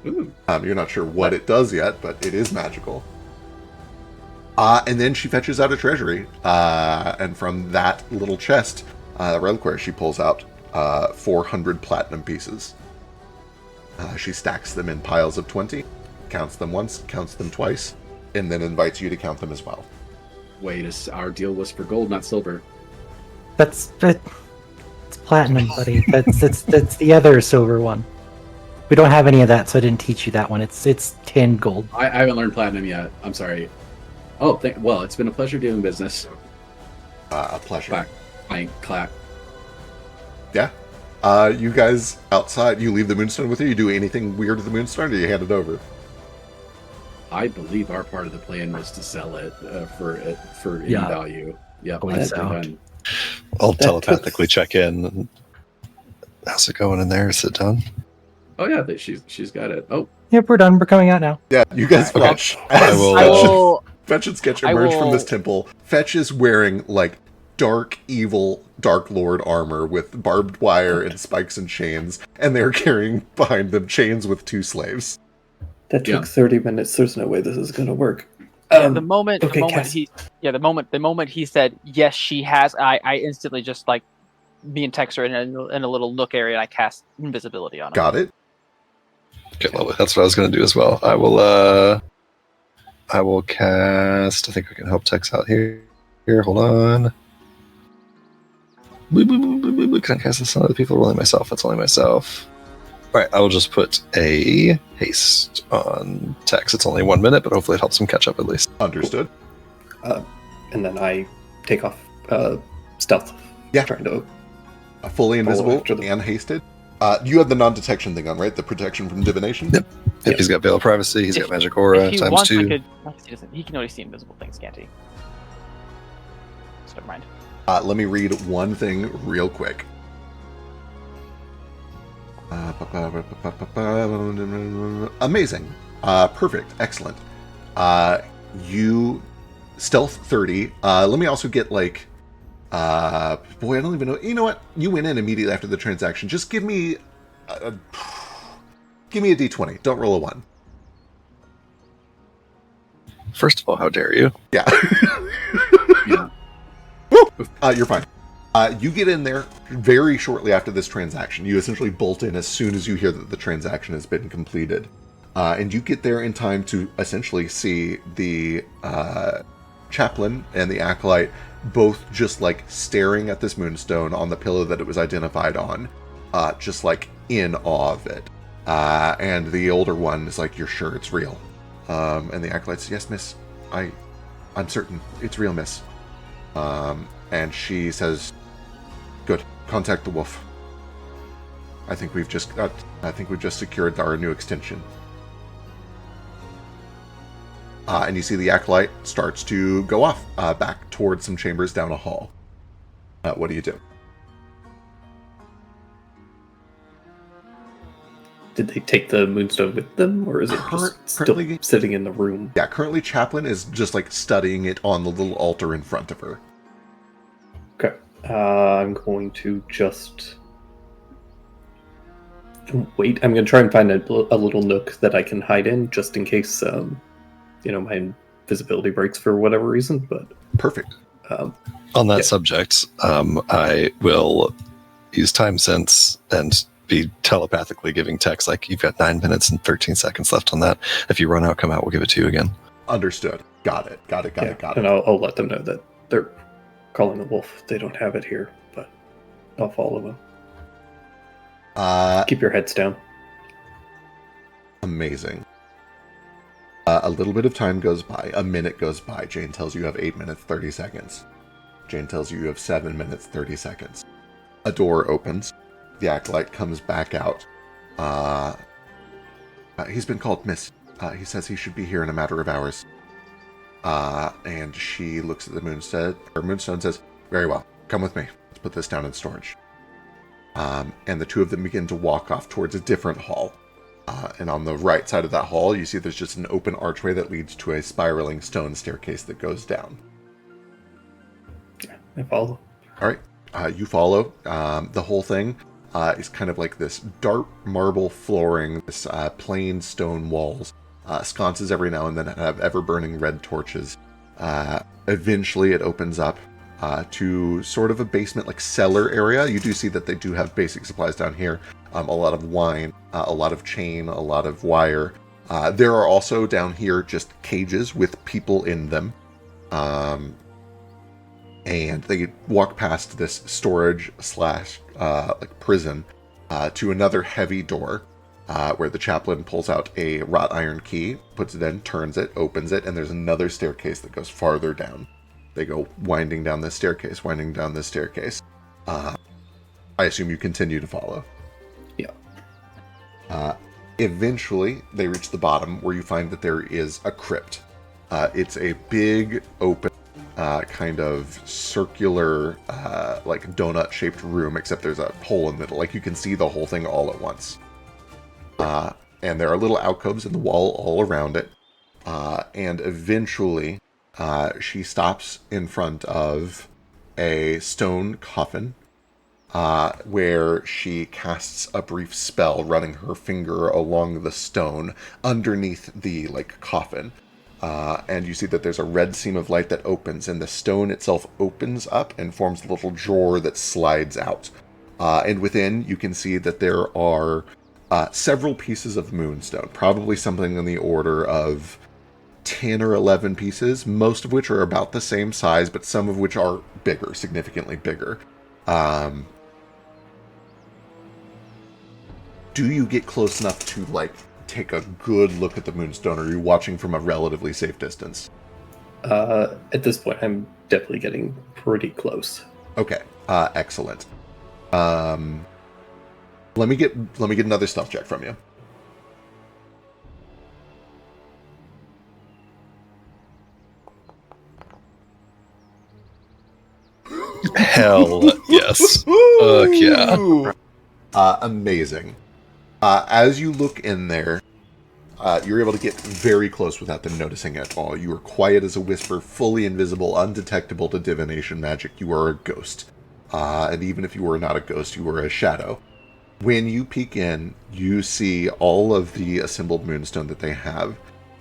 Ooh. You're not sure what it does yet, but it is magical. And then she fetches out a treasury. And from that little chest, reliquary, she pulls out 400 platinum pieces. She stacks them in piles of 20, counts them once, counts them twice, and then invites you to count them as well. Wait, our deal was for gold, not silver. It's platinum, buddy. That's the other silver one. We don't have any of that, so I didn't teach you that one. It's 10 gold. I haven't learned platinum yet. I'm sorry. Oh, well, it's been a pleasure doing business. A pleasure. Clack, clank, clack. Yeah. You guys outside, you leave the moonstone with her? You do anything weird to the moonstone, or you hand it over? I believe our part of the plan was to sell it for any Yeah. value. Yep. Going that's south. done. I'll That telepathically took- check in. How's it going in there? Is it done? Oh yeah, she's got it. Oh, Yep, we're done. We're coming out now. Yeah, you guys Well, fetch. I will- I will. Fetch and Sketch I emerge from this will- temple. Fetch is wearing, like, dark, evil, Dark Lord armor with barbed wire and spikes and chains, and they're carrying behind them chains with 2 slaves. That took Yeah. 30 minutes. There's no way this is going to work. The moment Cass. the moment he said yes, she has. I instantly just like me and Tex are in a little nook area, and I cast invisibility on him. Got it? Okay, lovely. That's what I was going to do as well. I will cast. I think I can help Tex out here. Here, hold on. Can I cast this on other people or only myself? That's only myself. All right, I will just put a haste on Tex. It's only 1 minute, but hopefully it helps him catch up at least. Understood. And then I take off stealth. Yeah. Trying to. Fully invisible after them. and hasted. You have the non-detection thing on, right? The protection from divination? Yep. If he's got Veil of Privacy, he's got Magic Aura If he times wants, 2. I guess he doesn't. He can only see invisible things, can't he? So never mind. Let me read one thing real quick. Amazing. Perfect. Excellent. You stealth 30. Let me also get like boy, I don't even know. You know what? You went in immediately after the transaction. Just give me a d20. Don't roll a 1. First of all, how dare you? Yeah. You're fine. You get in there very shortly after this transaction. You essentially bolt in as soon as you hear that the transaction has been completed. And you get there in time to essentially see the chaplain and the acolyte both just like staring at this moonstone on the pillow that it was identified on, just like in awe of it. And the older one is like, "You're sure it's real?" And the acolyte says, "Yes, miss. I'm certain it's real, miss." And she says, "Good. Contact the wolf. I think we've just secured our new extension." And you see the acolyte starts to go off back towards some chambers down a hall. What do you do? Did they take the moonstone with them, or is it just still sitting in the room? Yeah, currently Chaplain is just like studying it on the little altar in front of her. Okay. I'm going to just wait. I'm going to try and find a little nook that I can hide in, just in case, my visibility breaks for whatever reason. But perfect. On that subject, I will use time sense and be telepathically giving text like, "You've got 9 minutes and 13 seconds left on that. If you run out, come out. We'll give it to you again." Understood. Got it. And I'll let them know that they're calling the wolf. They don't have it here, but I'll follow them. Keep your heads down. Amazing. A little bit of time goes by. A minute goes by. Jane tells you have 8 minutes, 30 seconds. Jane tells you have 7 minutes, 30 seconds. A door opens. The acolyte comes back out. He's been called, miss. He says he should be here in a matter of hours. And she looks at the moonstone. Her moonstone says, "Very well. Come with me. Let's put this down in storage." And the two of them begin to walk off towards a different hall. And on the right side of that hall, you see there's just an open archway that leads to a spiraling stone staircase that goes down. Yeah, I follow. All right. You follow. The whole thing is kind of like this dark marble flooring, this plain stone walls, sconces every now and then have ever-burning red torches. Eventually it opens up to sort of a basement, like cellar area. You do see that they do have basic supplies down here. A lot of wine, a lot of chain, a lot of wire. There are also down here just cages with people in them. And they walk past this storage / like prison to another heavy door where the chaplain pulls out a wrought iron key, puts it in, turns it, opens it, and there's another staircase that goes farther down. They go winding down this staircase, winding down this staircase. I assume you continue to follow. Yeah. Eventually, they reach the bottom where you find that there is a crypt. It's a big, open, kind of circular, like donut-shaped room, except there's a hole in the middle. Like, you can see the whole thing all at once. And there are little alcoves in the wall all around it. And eventually, she stops in front of a stone coffin, where she casts a brief spell, running her finger along the stone underneath the coffin. And you see that there's a red seam of light that opens, and the stone itself opens up and forms a little drawer that slides out. And within, you can see that there are several pieces of moonstone, probably something in the order of 10 or 11 pieces, most of which are about the same size, but some of which are bigger, significantly bigger. Do you get close enough to, take a good look at the moonstone, or are you watching from a relatively safe distance? At this point, I'm definitely getting pretty close. Okay, excellent. Let me get another stealth check from you. Hell yes. Fuck yeah. Amazing. As you look in there, you're able to get very close without them noticing at all. You are quiet as a whisper, fully invisible, undetectable to divination magic. You are a ghost. And even if you were not a ghost, you were a shadow. When you peek in, you see all of the assembled moonstone that they have.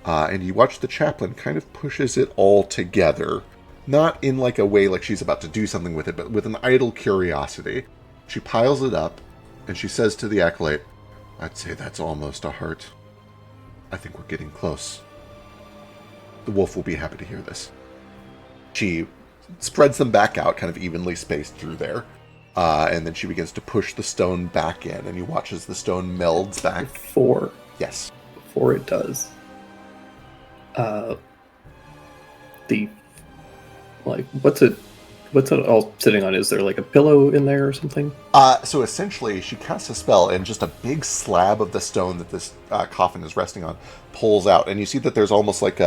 And you watch the chaplain kind of pushes it all together. Not in like a way like she's about to do something with it, but with an idle curiosity. She piles it up, and she says to the acolyte, "I'd say that's almost a heart. I think we're getting close. The wolf will be happy to hear this." She spreads them back out, kind of evenly spaced through there. And then she begins to push the stone back in, and you watch as the stone melds back. Before Yes. it does, what's it all sitting on? Is there like a pillow in there or something? So essentially, she casts a spell, and just a big slab of the stone that this coffin is resting on pulls out, and you see that there's almost like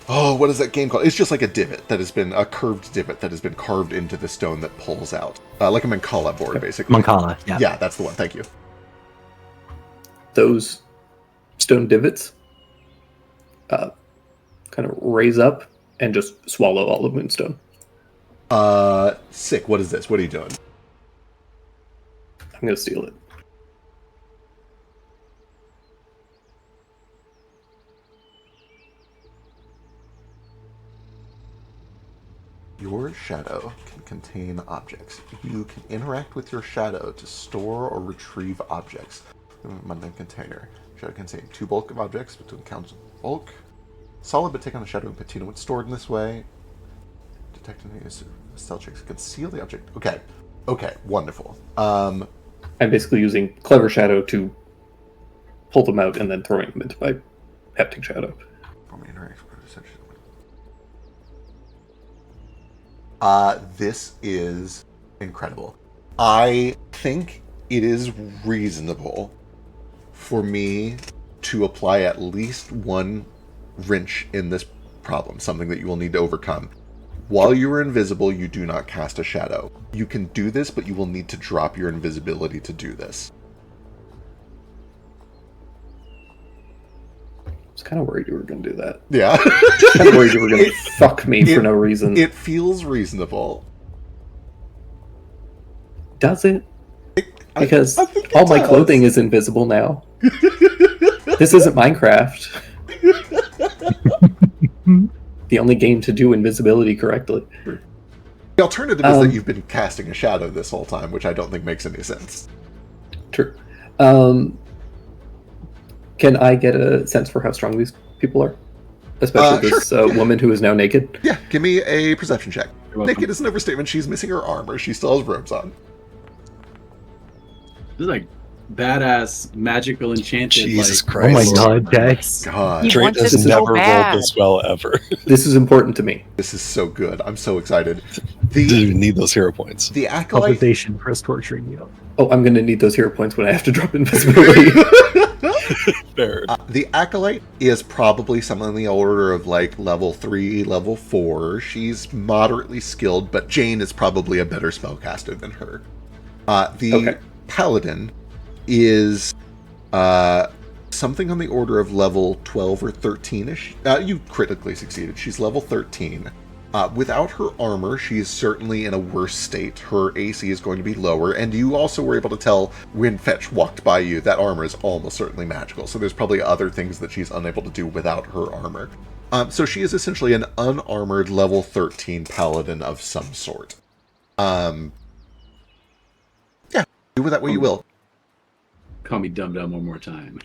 what is that game called? It's just like a curved divot that has been carved into the stone that pulls out, like a Mancala board, basically. Mancala, yeah. Yeah, that's the one. Thank you. Those stone divots kind of raise up and just swallow all of Moonstone. Sick. What is this? What are you doing? I'm going to steal it. Your shadow can contain objects. You can interact with your shadow to store or retrieve objects. Mundane container. Shadow can contain 2 bulk of objects between counts of bulk. Solid but take on a shadow and patina when stored in this way. Detect any stealth checks. Conceal the object. Okay, wonderful. I'm basically using Clever Shadow to pull them out and then throwing them into my Heptic Shadow. This is incredible. I think it is reasonable for me to apply at least one wrench in this problem, something that you will need to overcome. While you are invisible, you do not cast a shadow. You can do this, but you will need to drop your invisibility to do this. I was kind of worried you were going to do that. Yeah. Kind of worried you were going to fuck me for no reason. It feels reasonable. Does it? Because I think it all my does. clothing is invisible now. This isn't Minecraft. The only game to do invisibility correctly. The alternative is that you've been casting a shadow this whole time, which I don't think makes any sense. True. Can I get a sense for how strong these people are? Especially this woman who is now naked? Yeah, give me a perception check. Naked is an overstatement. She's missing her armor. She still has robes on. This is like badass, magical, enchanted. Jesus like, Oh my Christ. god, Dex. God, He Drake wants has it so never bad. rolled this well ever. This is important to me. this is so good. I'm so excited. Didn't even need those hero points. The acolyte. Compensation for us torturing you. Oh, I'm going to need those hero points when I have to drop invisibility. Fair. The acolyte is probably something in the order of like level 3, level 4. She's moderately skilled, but Jane is probably a better spellcaster than her. The paladin is something on the order of level 12 or 13-ish. You critically succeeded. She's level 13. Without her armor, she is certainly in a worse state. Her AC is going to be lower, and you also were able to tell when Fetch walked by you that armor is almost certainly magical, so there's probably other things that she's unable to do without her armor. So she is essentially an unarmored level 13 paladin of some sort. Yeah, do with that what you will. Call me Dum Dum one more time.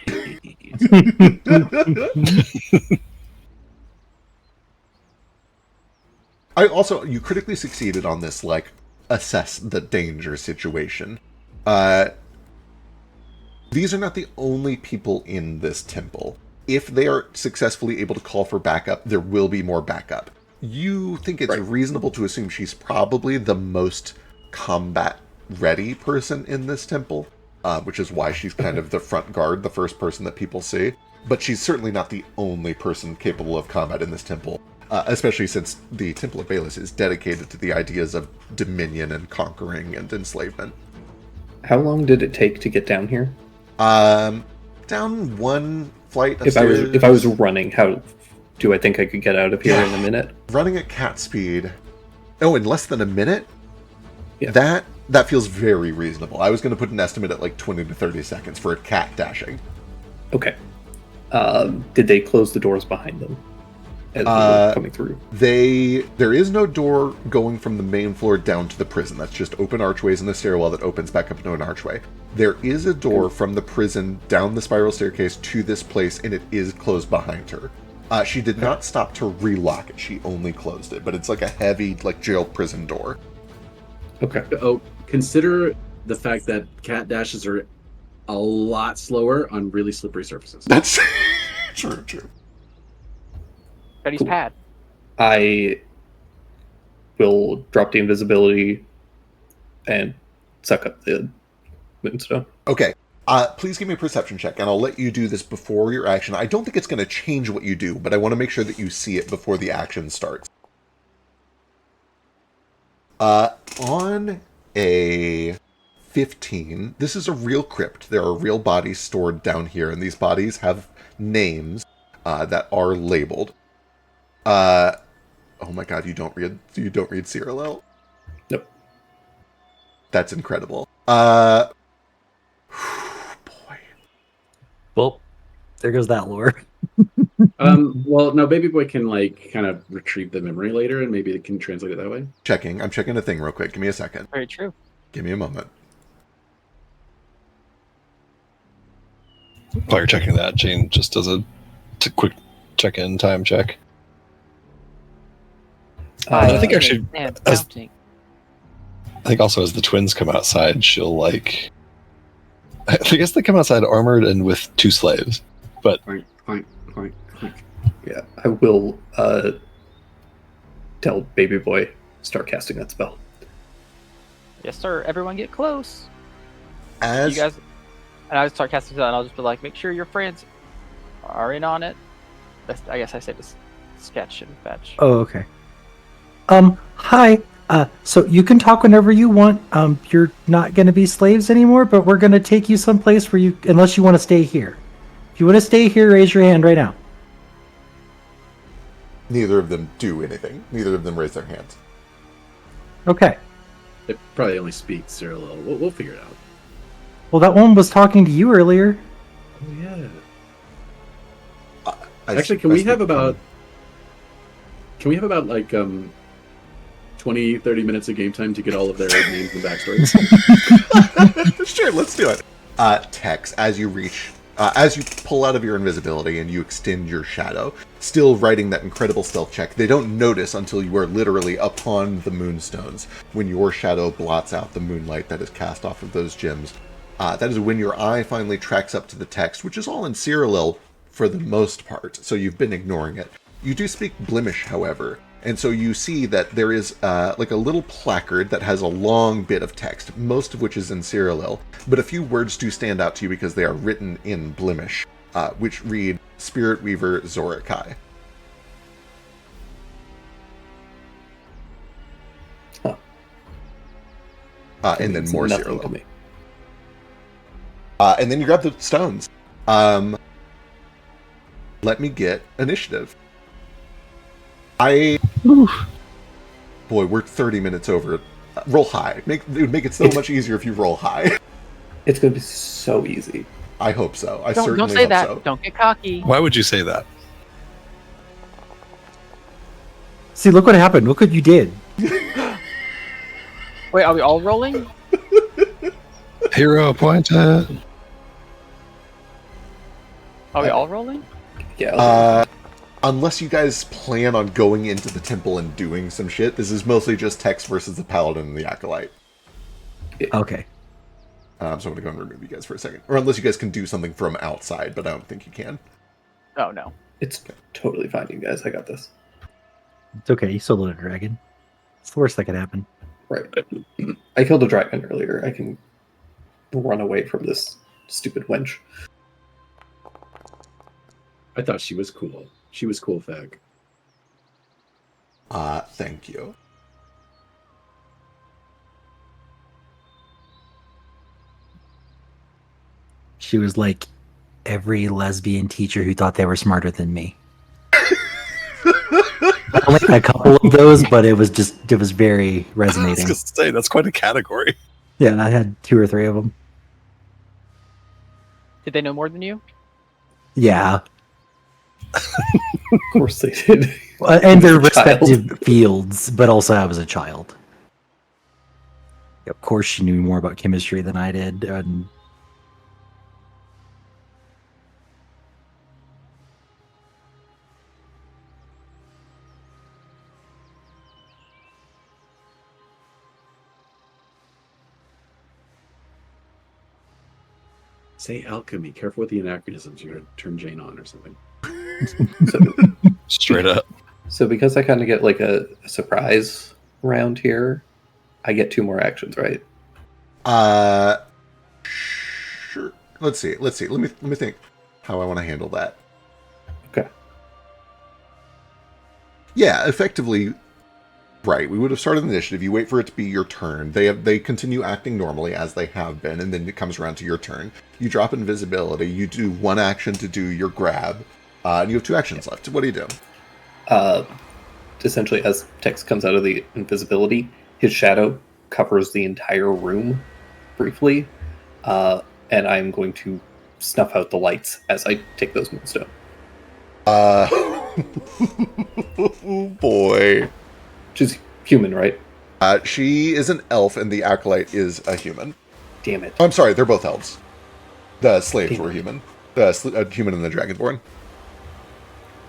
You critically succeeded on this, like, assess the danger situation. These are not the only people in this temple. If they are successfully able to call for backup, there will be more backup. You think it's reasonable to assume she's probably the most combat-ready person in this temple, which is why she's kind of the front guard, the first person that people see. But she's certainly not the only person capable of combat in this temple. especially since the Temple of Baelus is dedicated to the ideas of dominion and conquering and enslavement. How long did it take to get down here? Down one flight of If I was running, how do I think I could get out of here in a minute? running at cat speed. Oh, in less than a minute? Yeah. That feels very reasonable. I was going to put an estimate at like 20 to 30 seconds for a cat dashing. Okay. Did they close the doors behind them as they were coming through? There is no door going from the main floor down to the prison. That's just open archways in the stairwell that opens back up into an archway. There is a door from the prison down the spiral staircase to this place, and it is closed behind her. She did not stop to relock it. She only closed it, but it's like a heavy, like jail prison door. Okay. Oh, consider the fact that cat dashes are a lot slower on really slippery surfaces. That's true. Betty's Cool. pad. I will drop the invisibility and suck up the moonstone. Okay. Please give me a perception check, and I'll let you do this before your action. I don't think it's going to change what you do, but I want to make sure that you see it before the action starts. On a 15, this is a real crypt. There are real bodies stored down here, and these bodies have names that are labeled. Oh my god, you don't read Cyril? Nope. That's incredible. Well, there goes that lore. Well, no, Baby Boy can like kind of retrieve the memory later, and maybe it can translate it that way. I'm checking a thing real quick. Give me a second. Very true. Give me a moment. While you're checking that, Jane just does a quick check-in time check. I think actually, And as- counting. I think also as the twins come outside, she'll like. I guess they come outside armored and with two slaves, but Clank, clank, clank, clank. Yeah, I will tell Baby Boy start casting that spell. Yes, sir. Everyone get close. As You guys, and I start casting that, and I'll just be like, make sure your friends are in on it. I guess I say this sketch and fetch. Oh, okay. Hi. So you can talk whenever you want. You're not going to be slaves anymore, but we're going to take you someplace where you, unless you want to stay here. If you want to stay here, raise your hand right now. neither of them do anything. Neither of them raise their hands. Okay. They probably only speak Cyril. We'll figure it out. Well, that one was talking to you earlier. Oh yeah. I Actually, can we speak have about like 20, 30 minutes of game time to get all of their names and backstories? Sure, let's do it. Tex, as you pull out of your invisibility and you extend your shadow, still writing that incredible stealth check, they don't notice until you are literally upon the moonstones, when your shadow blots out the moonlight that is cast off of those gems. That is when your eye finally tracks up to the text, which is all in Cyril for the most part, so you've been ignoring it. You do speak Blemish, however, and so you see that there is like a little placard that has a long bit of text, most of which is in Cyril, but a few words do stand out to you because they are written in Blemish, which read Spirit Weaver Zorikai. Huh. And then more Nothing Cyril. to me. And then you grab the stones. Let me get initiative. Boy, we're 30 minutes over. Roll high. It would make it so much easier if you roll high. It's going to be so easy. I hope so. I Don't certainly say hope that. so. Don't get cocky. why would you say that? See, look what happened. Look what you did. Wait, are we all rolling? Hero appointed. Are we all rolling? Yeah. Unless you guys plan on going into the temple and doing some shit, this is mostly just Tex versus the Paladin and the Acolyte. Okay. So I'm going to go and remove you guys for a second. Or unless you guys can do something from outside, but I don't think you can. Oh no. It's totally fine, you guys. I got this. It's okay. You soloed a dragon. It's the worst that could happen. Right. I killed a dragon earlier. I can run away from this stupid wench. I thought she was cool. She was cool, Fag. Thank you. She was like every lesbian teacher who thought they were smarter than me. I only had a couple of those, but it was very I was resonating. going to say, that's quite a category. Yeah, I had 2 or 3 of them. Did they know more than you? Yeah, Of course they did. and their As a child. respective fields, but also I was a child. Of course, she knew more about chemistry than I did, and Say alchemy. Careful with the anachronisms. You're going to turn Jane on or something. So, Straight up. so because I kind of get like a surprise round here, I get 2 more actions, right? Sure. Let's see. Let me think how I want to handle that. Okay. Yeah, effectively, right. We would have started the initiative. You wait for it to be your turn. They continue acting normally as they have been, and then it comes around to your turn. You drop invisibility. You do 1 action to do your grab, and you have 2 actions left. What do you do? Essentially, as Tex comes out of the invisibility, his shadow covers the entire room briefly, and I'm going to snuff out the lights as I take those moves down. Oh boy. She's human, right? She is an elf, and the acolyte is a human. Damn it. I'm sorry, they're both elves. The slaves Damn were it. human. The human and the dragonborn.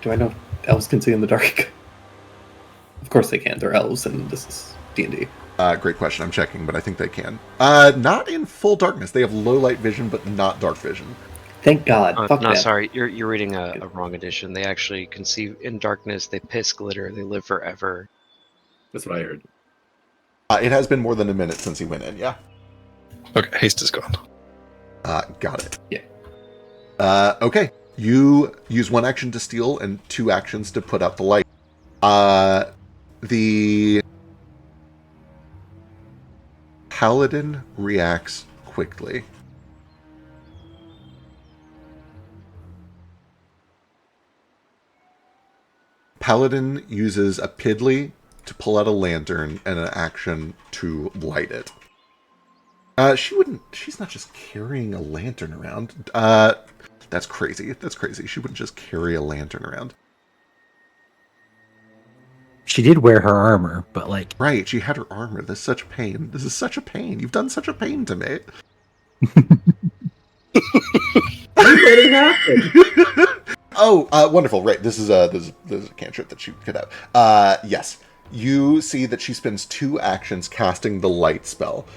Do I know if elves can see in the dark? Of course they can. They're elves, and this is D&D. Great question. I'm checking, but I think they can. Not in full darkness. They have low light vision, but not dark vision. Thank God. Fuck No, that. sorry, you're reading a wrong edition. They actually can see in darkness. They piss glitter. They live forever. That's what I heard. It has been more than a minute since he went in, yeah. Okay, haste is gone. Got it. Yeah. Okay. You use 1 action to steal and 2 actions to put out the light. The paladin reacts quickly. Paladin uses a piddly to pull out a lantern and an action to light it. She's not just carrying a lantern around. That's crazy. She wouldn't just carry a lantern around. she did wear her armor, but like, Right, she had her armor. This is such a pain. You've done such a pain to me. Let it happen. Oh, wonderful. Right, this is a cantrip that she could have. Yes. You see that she spends 2 actions casting the light spell.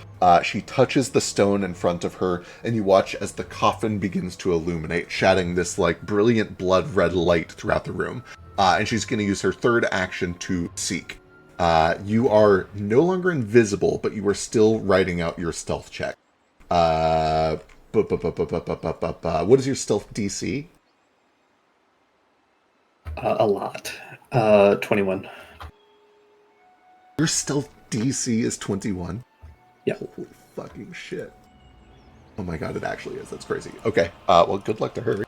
She touches the stone in front of her, and you watch as the coffin begins to illuminate, shedding this like brilliant blood red light throughout the room. And she's going to use her 3rd action to seek. You are no longer invisible, but you are still writing out your stealth check. What is your stealth DC? A lot. 21. Your stealth DC is 21? Yeah. Holy fucking shit. Oh my god, it actually is. That's crazy. Okay. Well, good luck to her.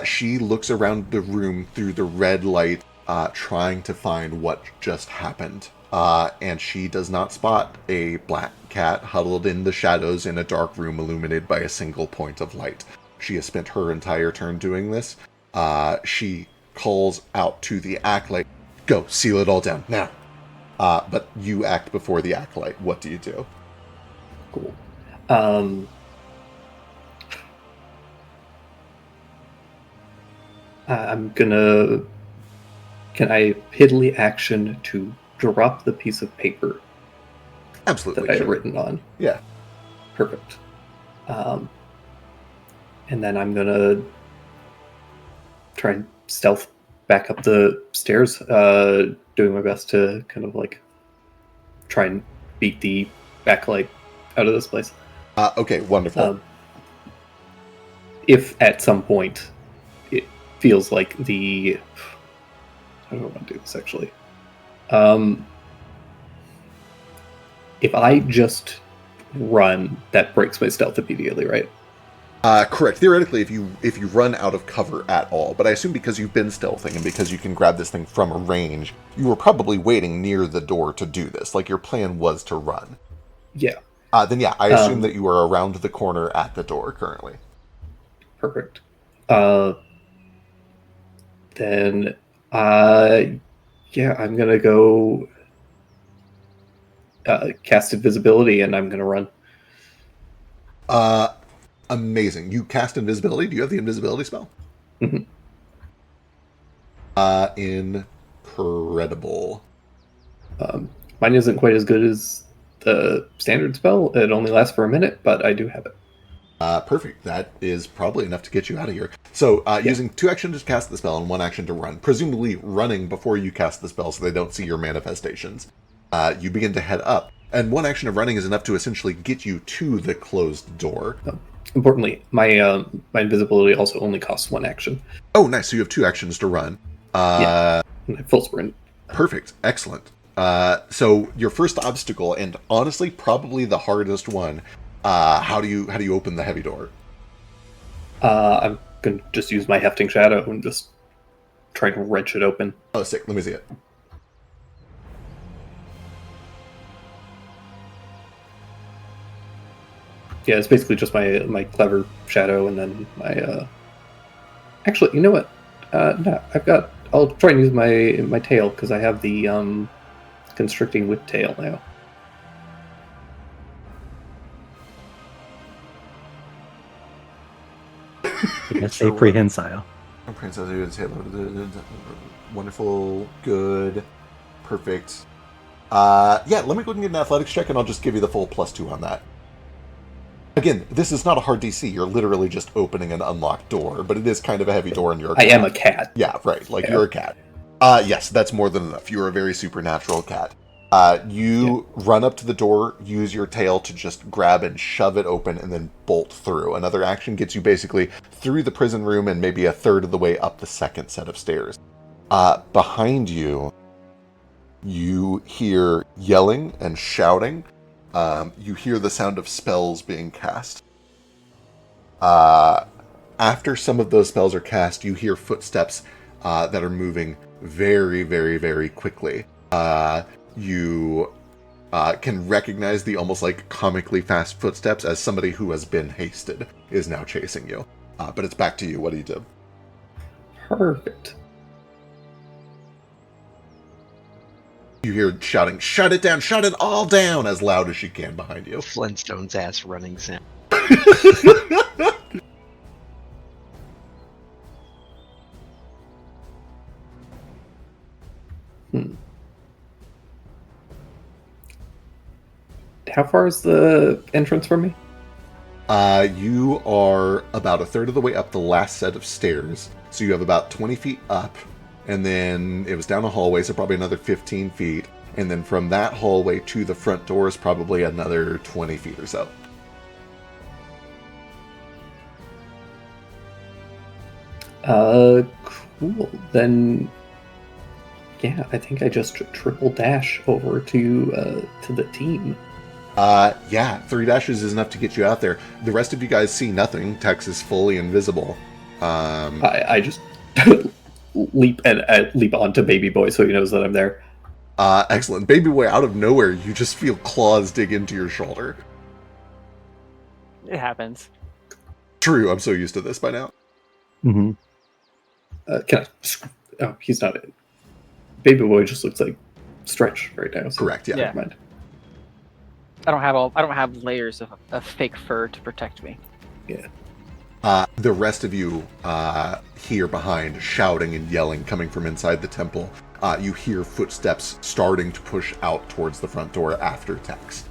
She looks around the room through the red light, trying to find what just happened. And she does not spot a black cat huddled in the shadows in a dark room illuminated by a single point of light. She has spent her entire turn doing this. She calls out to the acolyte, "Go, seal it all down, now." But you act before the acolyte. What do you do? Cool. I'm gonna... Can I piddly action to drop the piece of paper Absolutely. that I had sure. written on? Yeah. Perfect. And then I'm gonna try and stealth back up the stairs, doing my best to kind of like try and beat the backlight out of this place. Okay, wonderful. If at some point it feels like how do I want to do this actually? If I just run, that breaks my stealth immediately, right? Correct. Theoretically, if you run out of cover at all, but I assume because you've been stealthing and because you can grab this thing from a range, you were probably waiting near the door to do this. Like your plan was to run. Yeah. Then yeah, I assume that you are around the corner at the door currently. Perfect. Then, yeah, I'm gonna go cast invisibility, and I'm gonna run. Amazing. You cast invisibility. Do you have the invisibility spell? Mm-hmm. Incredible. Mine isn't quite as good as the standard spell. It only lasts for a minute, but I do have it. Perfect. That is probably enough to get you out of here. So, using 2 actions to cast the spell and 1 action to run, presumably running before you cast the spell so they don't see your manifestations, you begin to head up. And 1 action of running is enough to essentially get you to the closed door. Importantly, my invisibility also only costs 1 action. Oh, nice. So you have 2 actions to run. Full sprint. Perfect. Excellent. So your first obstacle, and honestly, probably the hardest one. How do you open the heavy door? I'm gonna just use my hefting shadow and just try to wrench it open. Oh, sick. Let me see it. Yeah, it's basically just my clever shadow, and then my. Actually, you know what? No, I'll try and use my tail because I have the constricting whip tail now. Yes, a prehensile. Wonderful, good, perfect. Yeah, let me go ahead and get an athletics check, and I'll just give you the full +2 on that. Again, this is not a hard DC. You're literally just opening an unlocked door, but it is kind of a heavy door, and you're a cat. I am a cat. Yeah, right. Like, you're a cat. Yes, that's more than enough. You're a very supernatural cat. You run up to the door, use your tail to just grab and shove it open, and then bolt through. Another action gets you basically through the prison room and maybe a third of the way up the second set of stairs. Behind you, you hear yelling and shouting. You hear the sound of spells being cast. After some of those spells are cast, you hear footsteps that are moving very, very, very quickly. You can recognize the almost like comically fast footsteps as somebody who has been hasted is now chasing you. But it's back to you. What do you do? Perfect. You hear shouting, "Shut it down! Shut it all down!" as loud as she can behind you. Flintstone's ass running sound. How far is the entrance from me? You are about a third of the way up the last set of stairs. So you have about 20 feet up, and then it was down a hallway, so probably another 15 feet. And then from that hallway to the front door is probably another 20 feet or so. Cool. Then, yeah, I think I just triple dash over to the team. Yeah, 3 dashes is enough to get you out there. The rest of you guys see nothing. Tex is fully invisible. I just leap onto Baby Boy so he knows that I'm there. Excellent. Baby Boy, out of nowhere, you just feel claws dig into your shoulder. It happens. True, I'm so used to this by now. Mm-hmm. Can I? Oh, he's not it. Baby Boy just looks like Stretch right now. So Correct, yeah. Never mind. I don't have layers of fake fur to protect me. Yeah. The rest of you hear behind shouting and yelling coming from inside the temple. You hear footsteps starting to push out towards the front door after Tex.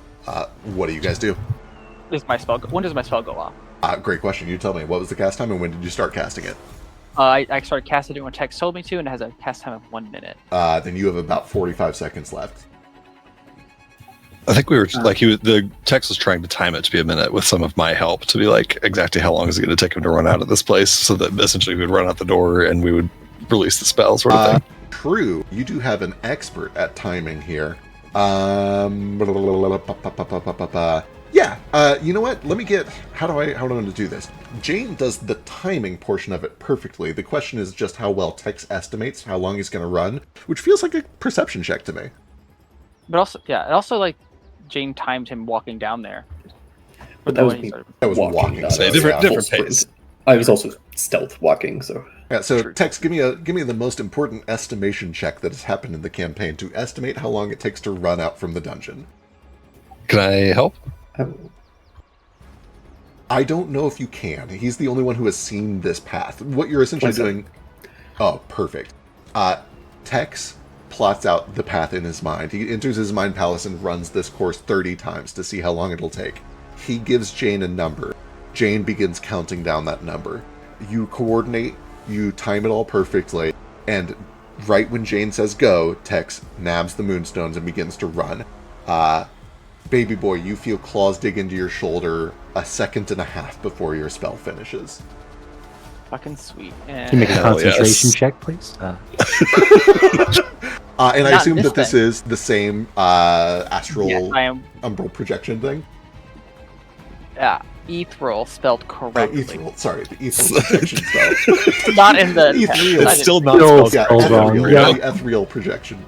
What do you guys do? When does my spell go off? Great question. You tell me. What was the cast time and when did you start casting it? I started casting it when Tex told me to, and it has a cast time of 1 minute. Then you have about 45 seconds left. I think we were like the text was trying to time it to be a minute with some of my help to be like exactly how long is it going to take him to run out of this place, so that essentially we would run out the door and we would release the spell, sort of thing. True. You do have an expert at timing here. Yeah. You know what? Let me get. How do I want to do this? Jane does the timing portion of it perfectly. The question is just how well Tex estimates how long he's going to run, which feels like a perception check to me. But also, yeah, it also like Jane timed him walking down there. But that was me That was walking. not So a different full sprint. pace. I was also stealth walking, so Yeah, so Tex, give me the most important estimation check that has happened in the campaign to estimate how long it takes to run out from the dungeon. Can I help? I don't know if you can. He's the only one who has seen this path. What you're essentially doing... Oh, perfect. Tex plots out the path in his mind. He enters his mind palace and runs this course 30 times to see how long it'll take. He gives Jane a number. Jane begins counting down that number. You coordinate, you time it all perfectly, and right when Jane says go, Tex nabs the moonstones and begins to run. Baby boy, you feel claws dig into your shoulder a second and a half before your spell finishes. Fucking sweet. Can you make a Hell concentration yes. check, please? And I Not assume this that this thing. is the same astral Yes, I am. umbral projection thing. Ethereal spelled Oh, correctly. ethereal. Sorry, the ethereal projection spell. Not in the. Ethereal. I It's didn't- still not Still spelled Yeah, spelled wrong. ethereal. Yeah. The ethereal projection.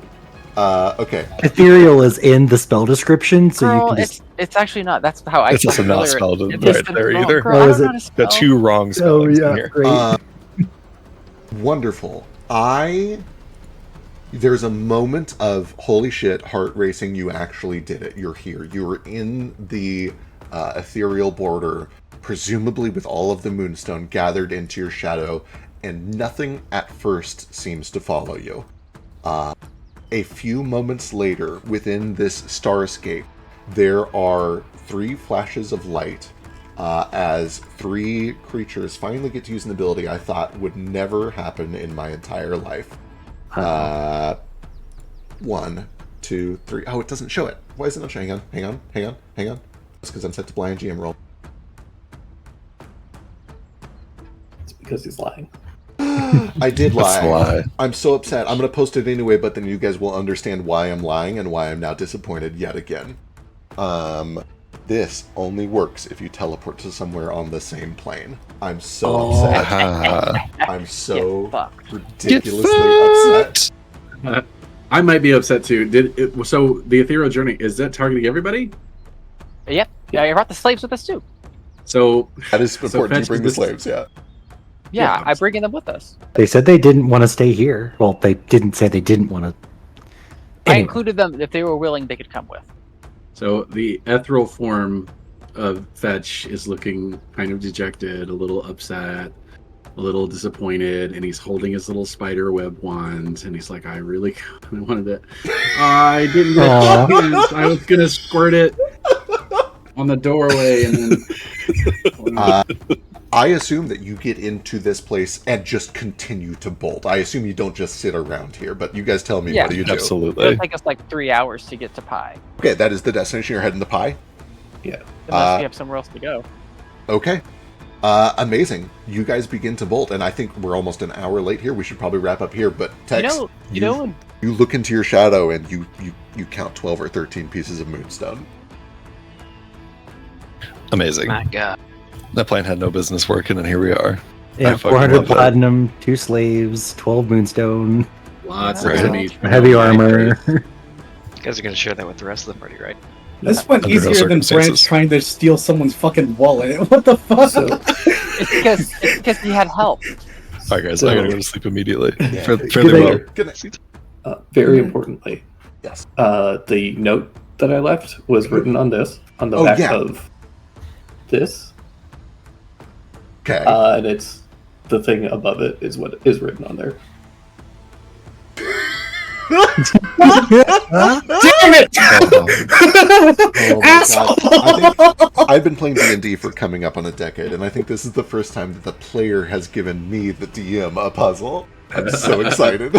Okay. Ethereal is in the spell description, so Girl, you can just. it's actually not. That's how I. It's also spelled not earlier. spelled It's right just there wrong. either. Girl, Oh, I is don't know it? how to spell. Got two wrong Oh spellings in yeah, here. great. Wonderful. There's a moment of holy shit, heart racing. You actually did it. You're here. You're in the ethereal border, presumably with all of the moonstone gathered into your shadow, and nothing at first seems to follow you. A few moments later, within this starscape, there are 3 flashes of light as 3 creatures finally get to use an ability I thought would never happen in my entire life. 1, 2, 3. Oh, it doesn't show it. Why is it not showing? Hang on. It's because I'm set to blind GM roll. it's because he's lying. I did That's a lie. lie. I'm so upset. I'm going to post it anyway, but then you guys will understand why I'm lying and why I'm now disappointed yet again. This only works if you teleport to somewhere on the same plane. I'm so upset. Ah. I'm so Get fucked. ridiculously Get upset. I might be upset too. So the ethereal journey, is that targeting everybody? Yep. Yeah, I brought the slaves with us too. So That is important Fetch to bring the this- slaves, yeah. Yeah, Yeah. I bring them with us. They said they didn't want to stay here. Well, they didn't say they didn't want to. I Anyway, included them if they were willing. They could come with. So the ethereal form of Fetch is looking kind of dejected, a little upset, a little disappointed, and he's holding his little spider web wand, and he's like, I really wanted it. I didn't get Aw. a chance. I was going to squirt it on the doorway, and then... I assume that you get into this place and just continue to bolt. I assume you don't just sit around here, but you guys tell me, Yeah. what do you do? Absolutely. It'll take us like 3 hours to get to Pi. Okay, that is the destination. You're heading to Pi? Yeah. Unless we have somewhere else to go. Okay. Amazing. You guys begin to bolt, and I think we're almost an hour late here. We should probably wrap up here, but Tex, You know, you look into your shadow and you count 12 or 13 pieces of moonstone. Amazing. My God. That plan had no business working, and here we are. yeah, I fucking 400 love that. platinum, 2 slaves, 12 moonstone, Lots Right. of enemies. heavy armor. You guys are going to share that with the rest of the party, right? This went Under no easier than Branch circumstances. trying to steal someone's fucking wallet. What the fuck? So, it's because he had help. All right, guys, So- I gotta go to sleep immediately. Yeah. Fairly Good well. night. Good night. very importantly, Yes. the note that I left was written on this, on the Oh, back yeah. of this, Okay. and it's the thing above it is what is written on there. Damn it! Oh my Asshole! God. I think I've been playing D&D for coming up on a decade, and I think this is the first time that the player has given me, the DM, a puzzle. I'm so excited.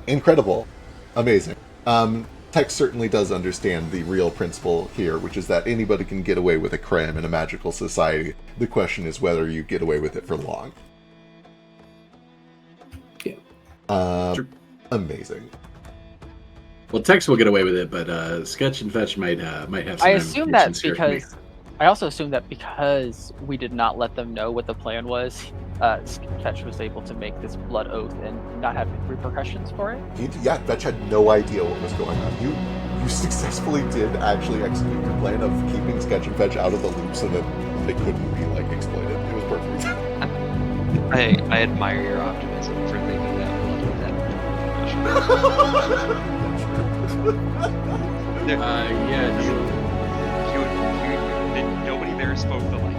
Incredible. Amazing. Tex certainly does understand the real principle here, which is that anybody can get away with a crime in a magical society. The question is whether you get away with it for long. Yeah. Sure. Amazing. Well, Tex will get away with it, but Sketch and Fetch might have some. I assume that's implications here. because I also assume that because we did not let them know what the plan was, Fetch was able to make this blood oath and not have repercussions for it. Fetch had no idea what was going on. You successfully did actually execute your plan of keeping Sketch and Fetch out of the loop so that they couldn't be like exploited. It was perfect. I admire your optimism for thinking that blood would have nobody there spoke the language.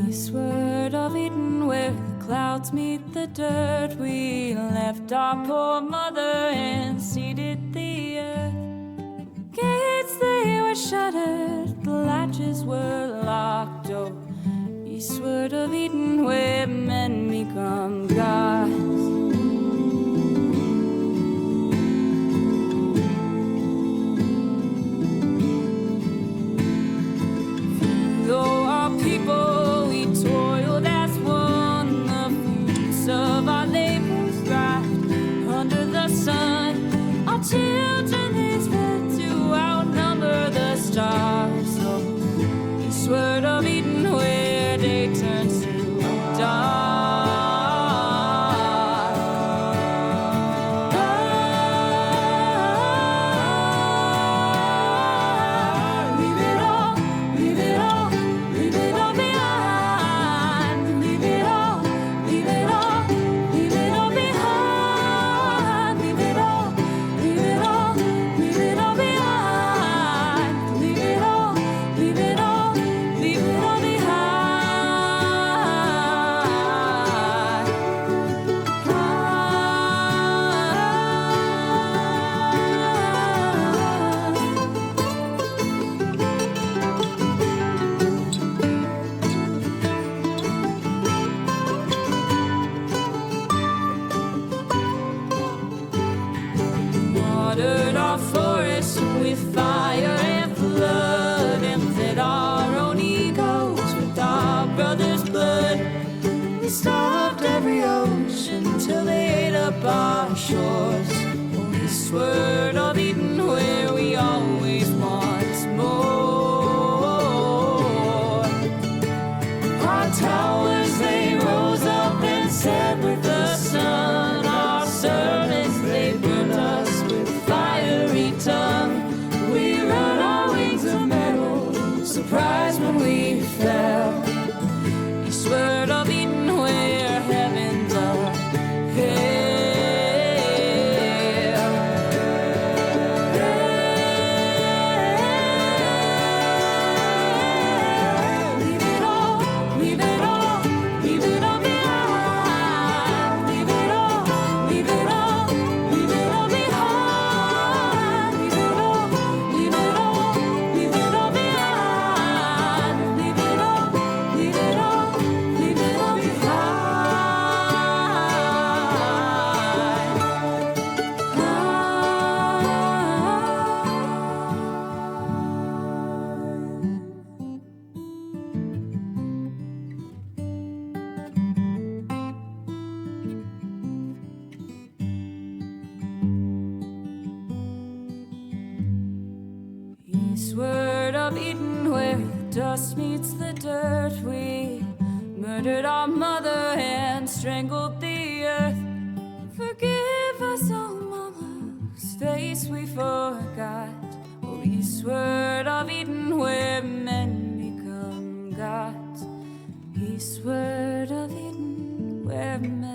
Eastward of Eden, where the clouds meet the dirt, we left our poor mother and seeded the earth. Gates they were shuttered, the latches were locked. Oh, eastward of Eden, where men become gods. Though our people, we toiled as one, the fruits of our labors thrived under the sun. Our children they sped to outnumber the stars. So eastward of Eden, where day turns to dark. Watered our forests with fire and flood, and fed our own egos with our brothers' blood. We starved every ocean till they ate up our shores. Oh, eastward of Eden, where we always want more. Our towers they rose up and set with the sun. Our servants they burned us with fiery tongue. We run our wings of metal, surprised when we fell. Eastward of Eden, where the dust meets the dirt. We murdered our mother and strangled the earth. Forgive us, oh mama, whose face we forgot. Oh, eastward of Eden, where men become gods. Eastward of Eden, where men